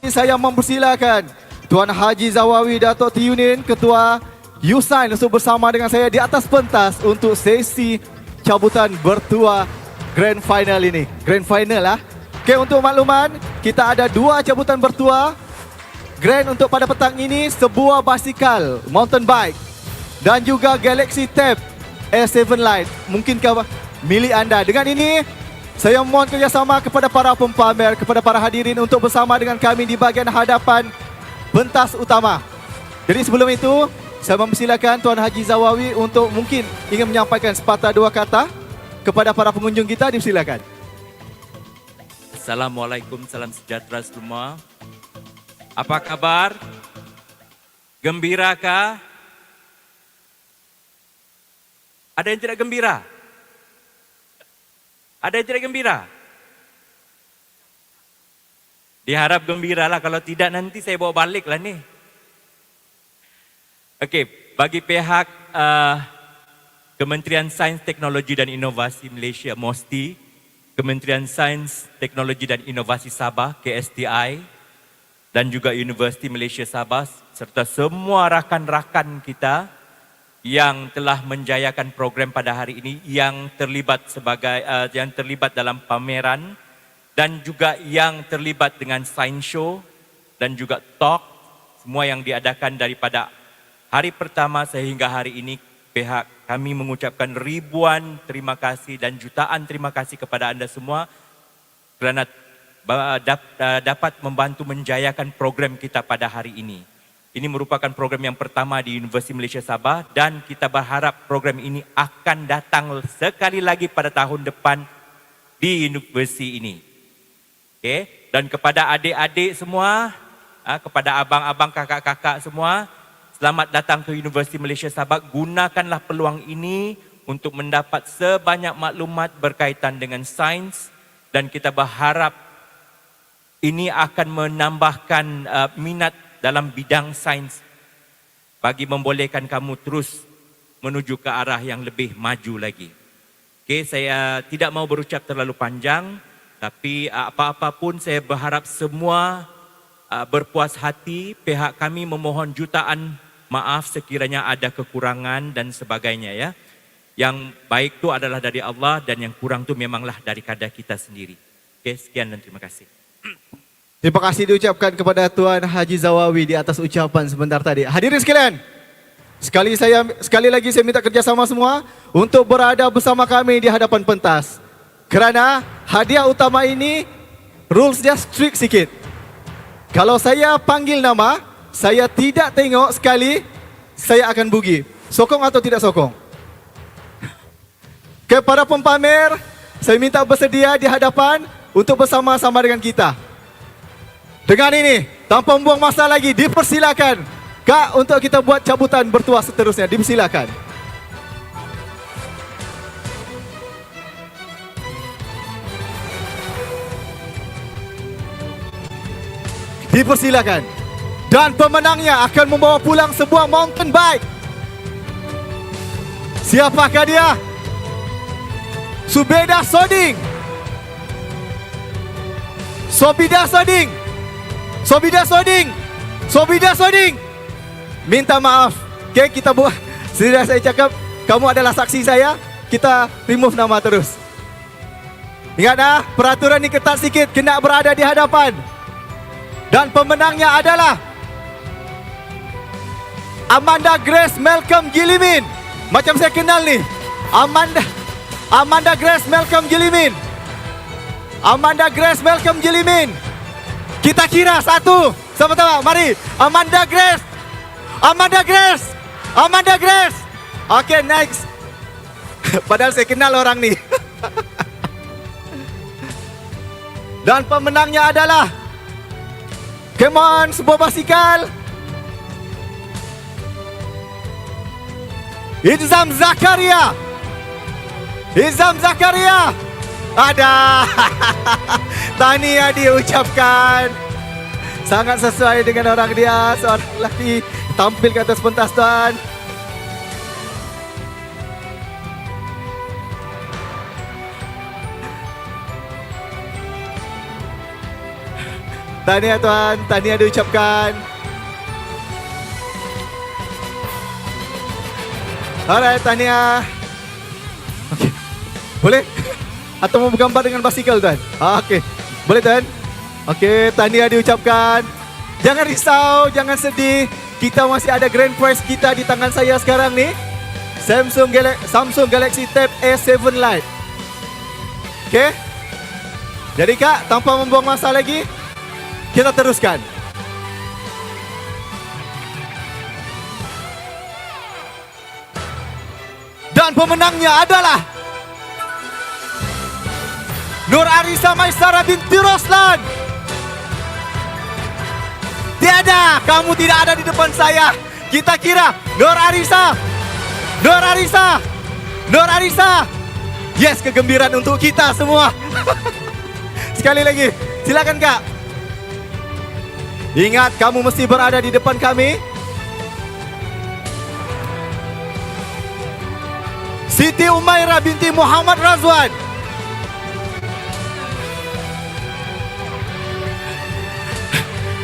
S11: hati saya mempersilakan Tuan Haji Zawawi Datuk T. Yunin, Ketua USAIN untuk bersama dengan saya di atas pentas untuk sesi cabutan bertuah Grand Final ini. Grand Final lah. Okey, untuk makluman, kita ada 2 cabutan bertuah. Grand untuk pada petang ini, sebuah basikal mountain bike dan juga Galaxy Tab S7 Lite. Mungkinkah milik anda? Dengan ini, saya mohon kerjasama kepada para pempamer, kepada para hadirin untuk bersama dengan kami di bahagian hadapan pentas utama. Jadi sebelum itu, saya mempersilakan Tuan Haji Zawawi untuk mungkin ingin menyampaikan sepatah 2 kata kepada para pengunjung kita. Dipersilakan.
S9: Assalamualaikum, salam sejahtera semua. Apa kabar? Gembirakah? Ada yang tidak gembira? Ada yang tidak gembira? Diharap gembira lah, kalau tidak nanti saya bawa balik lah ni. Okey, bagi pihak Kementerian Sains, Teknologi dan Inovasi Malaysia MOSTI, Kementerian Sains, Teknologi dan Inovasi Sabah KSTI, dan juga Universiti Malaysia Sabah serta semua rakan-rakan kita yang telah menjayakan program pada hari ini, yang terlibat dalam pameran dan juga yang terlibat dengan science show dan juga talk, semua yang diadakan daripada hari pertama sehingga hari ini. Pihak kami mengucapkan ribuan terima kasih dan jutaan terima kasih kepada anda semua kerana dapat membantu menjayakan program kita pada hari ini. Ini merupakan program yang pertama di Universiti Malaysia Sabah dan kita berharap program ini akan datang sekali lagi pada tahun depan di universiti ini. Okay? Dan kepada adik-adik semua, kepada abang-abang, kakak-kakak semua, selamat datang ke Universiti Malaysia Sabah. Gunakanlah peluang ini untuk mendapat sebanyak maklumat berkaitan dengan sains dan kita berharap ini akan menambahkan minat dalam bidang sains bagi membolehkan kamu terus menuju ke arah yang lebih maju lagi. Okey, saya tidak mau berucap terlalu panjang, tapi apa-apa pun saya berharap semua berpuas hati. Pihak kami memohon jutaan maaf sekiranya ada kekurangan dan sebagainya ya. Yang baik itu adalah dari Allah dan yang kurang itu memanglah dari kadar kita sendiri. Okey, sekian dan terima kasih.
S11: Terima kasih diucapkan kepada Tuan Haji Zawawi di atas ucapan sebentar tadi. Hadirin sekalian, sekali lagi saya minta kerjasama semua untuk berada bersama kami di hadapan pentas. Kerana hadiah utama ini rules dia strict sikit. Kalau saya panggil nama, saya tidak tengok sekali, saya akan bugi. Sokong atau tidak sokong? Kepada pempamer, saya minta bersedia di hadapan untuk bersama-sama dengan kita. Dengan ini, tanpa membuang masa lagi, dipersilakan Kak untuk kita buat cabutan bertuah seterusnya. Dipersilakan. Dipersilakan. Dan pemenangnya akan membawa pulang sebuah mountain bike. Siapakah dia? Subeda Soding. Sobida Soding. Sobida Soding. Sobida Soding. Minta maaf. Okay, kita buat. Sudah saya cakap, kamu adalah saksi saya. Kita remove nama terus. Ingat peraturan ini ketat sikit. Kena berada di hadapan. Dan pemenangnya adalah Amanda Grace Malcolm Gillimin. Macam saya kenal ni. Amanda Grace Malcolm Gillimin. Amanda Grace Malcolm Gillimin. Kita kira satu. Sama-sama. Mari. Amanda Grace. Amanda Grace. Amanda Grace. Okay, next. Padahal saya kenal orang ni. Dan pemenangnya adalah, come on, sebuah basikal. Izam Zakaria. Izam Zakaria. Ada. Tahniah diucapkan. Sangat sesuai dengan orang dia. Seorang lelaki tampil ke atas pentas tuan. Tahniah tuan, tahniah diucapkan. Alright, tahniah. Okay. Boleh? Atau mau bergambar dengan basikal tuan? Okey. Boleh tuan? Okey, tahniah diucapkan. Jangan risau, jangan sedih. Kita masih ada grand prize kita di tangan saya sekarang ni. Samsung Galaxy Tab A7 Lite. Okey? Jadi Kak, tanpa membuang masa lagi, kita teruskan. Dan pemenangnya adalah Nur Arisa Maisara binti Roslan. Tiada, kamu tidak ada di depan saya. Kita kira Nur Arisa. Nur Arisa. Nur Arisa. Yes, kegembiraan untuk kita semua. Sekali lagi, silakan Kak. Ingat, kamu mesti berada di depan kami. Siti Umairah binti Muhammad Razwan.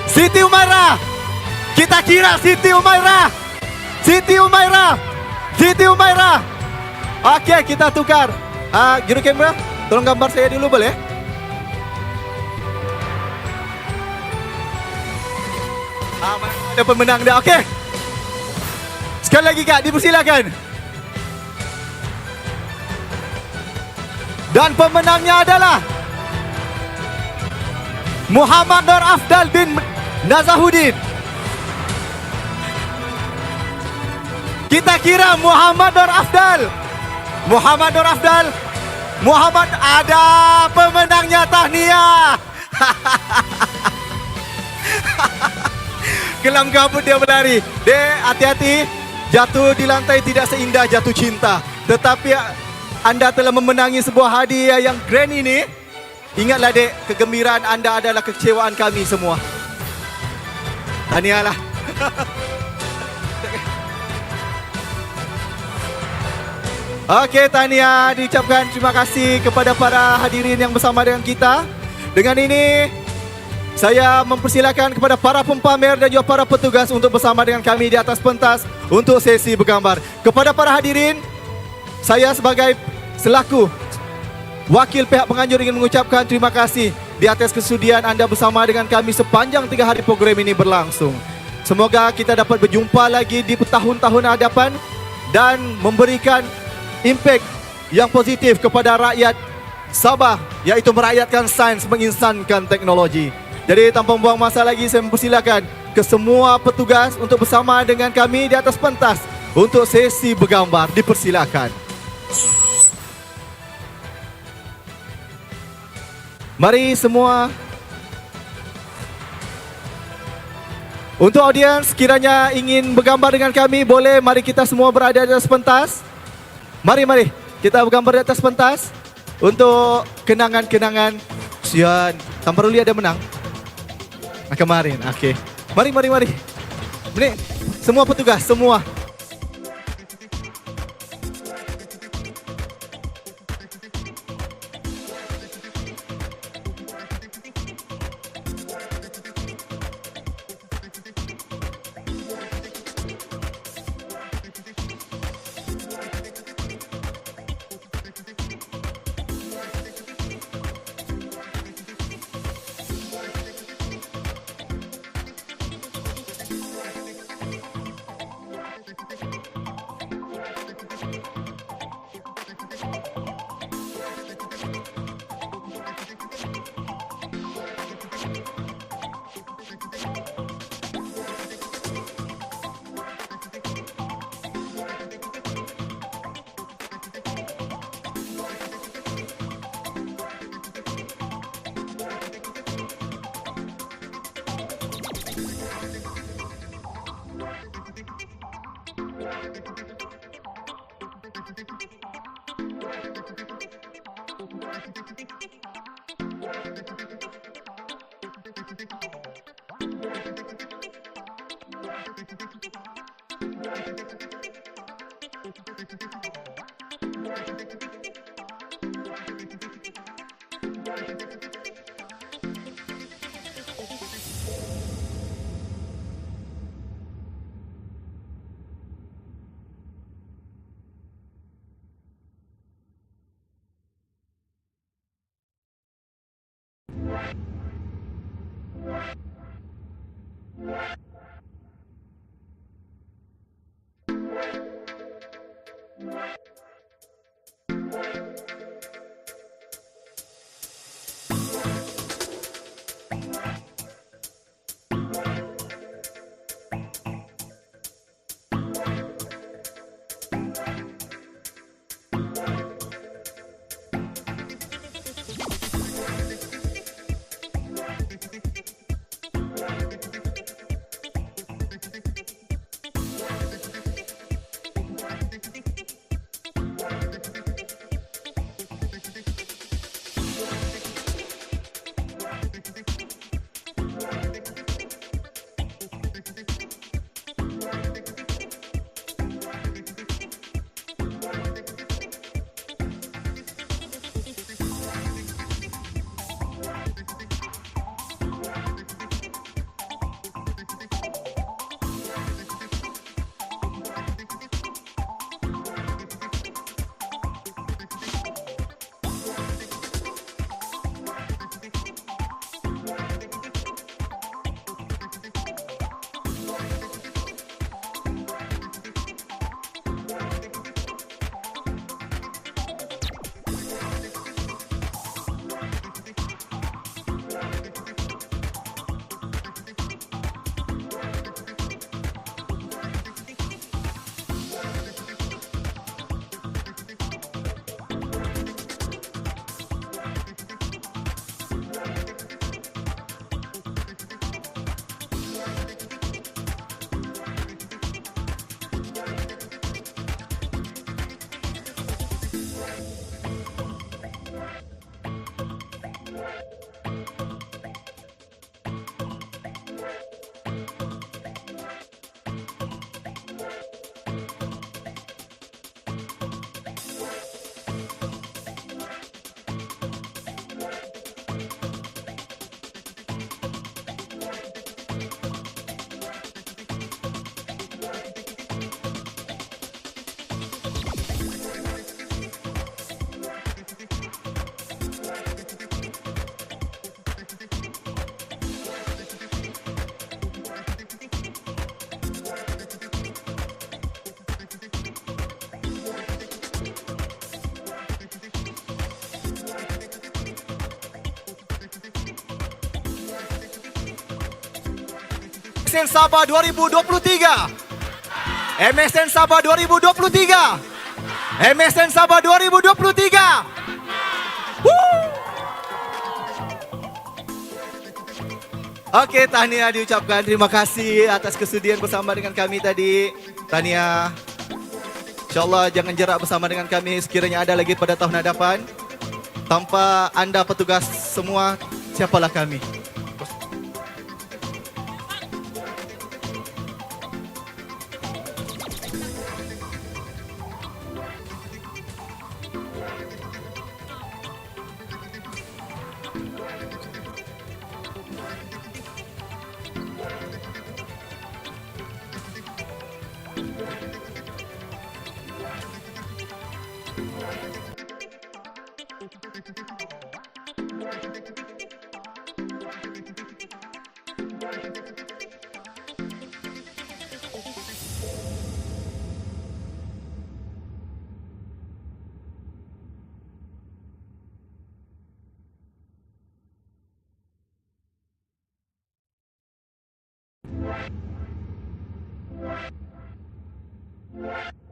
S11: Siti Umairah. Kita kira Siti Umairah. Siti Umairah. Siti Umairah. Okey, kita tukar. Juru kamera, tolong gambar saya dulu boleh? Ada pemenang dah. Okey. Sekali lagi Kak, dipersilakan. Dan pemenangnya adalah Muhammad Nur Afdal bin Nazahuddin. Kita kira Muhammad Nur Afdal. Muhammad Nur Afdal. Muhammad, ada pemenangnya, tahniah. Kelam kabut dia berlari. Dek, hati-hati. Jatuh di lantai tidak seindah jatuh cinta. Tetapi Anda telah memenangi sebuah hadiah yang grand ini. Ingatlah dek, kegembiraan anda adalah kekecewaan kami semua. Tahniahlah. Okey, tahniah diucapkan. Terima kasih kepada para hadirin yang bersama dengan kita. Dengan ini, saya mempersilakan kepada para pempamer dan juga para petugas untuk bersama dengan kami di atas pentas untuk sesi bergambar. Kepada para hadirin, saya selaku wakil pihak penganjur ingin mengucapkan terima kasih di atas kesudian anda bersama dengan kami sepanjang 3 hari program ini berlangsung. Semoga kita dapat berjumpa lagi di tahun-tahun hadapan dan memberikan impak yang positif kepada rakyat Sabah, iaitu merakyatkan sains, menginsankan teknologi. Jadi tanpa membuang masa lagi, saya mempersilakan ke semua petugas untuk bersama dengan kami di atas pentas untuk sesi bergambar. Dipersilakan. Mari semua. Untuk audiens kiranya ingin bergambar dengan kami, boleh mari kita semua berada di atas pentas. Mari kita bergambar di atas pentas untuk kenangan-kenangan. Sian, Tamparuli ada menang kemarin. Okey. Mari. Ini semua petugas, semua. MSN Sabah 2023. MSN Sabah 2023. MSN Sabah 2023. Okey, tahniah diucapkan. Terima kasih atas kesudian bersama dengan kami tadi. Tahniah. InsyaAllah jangan jerak bersama dengan kami sekiranya ada lagi pada tahun hadapan. Tanpa anda petugas semua, siapalah kami?
S10: What?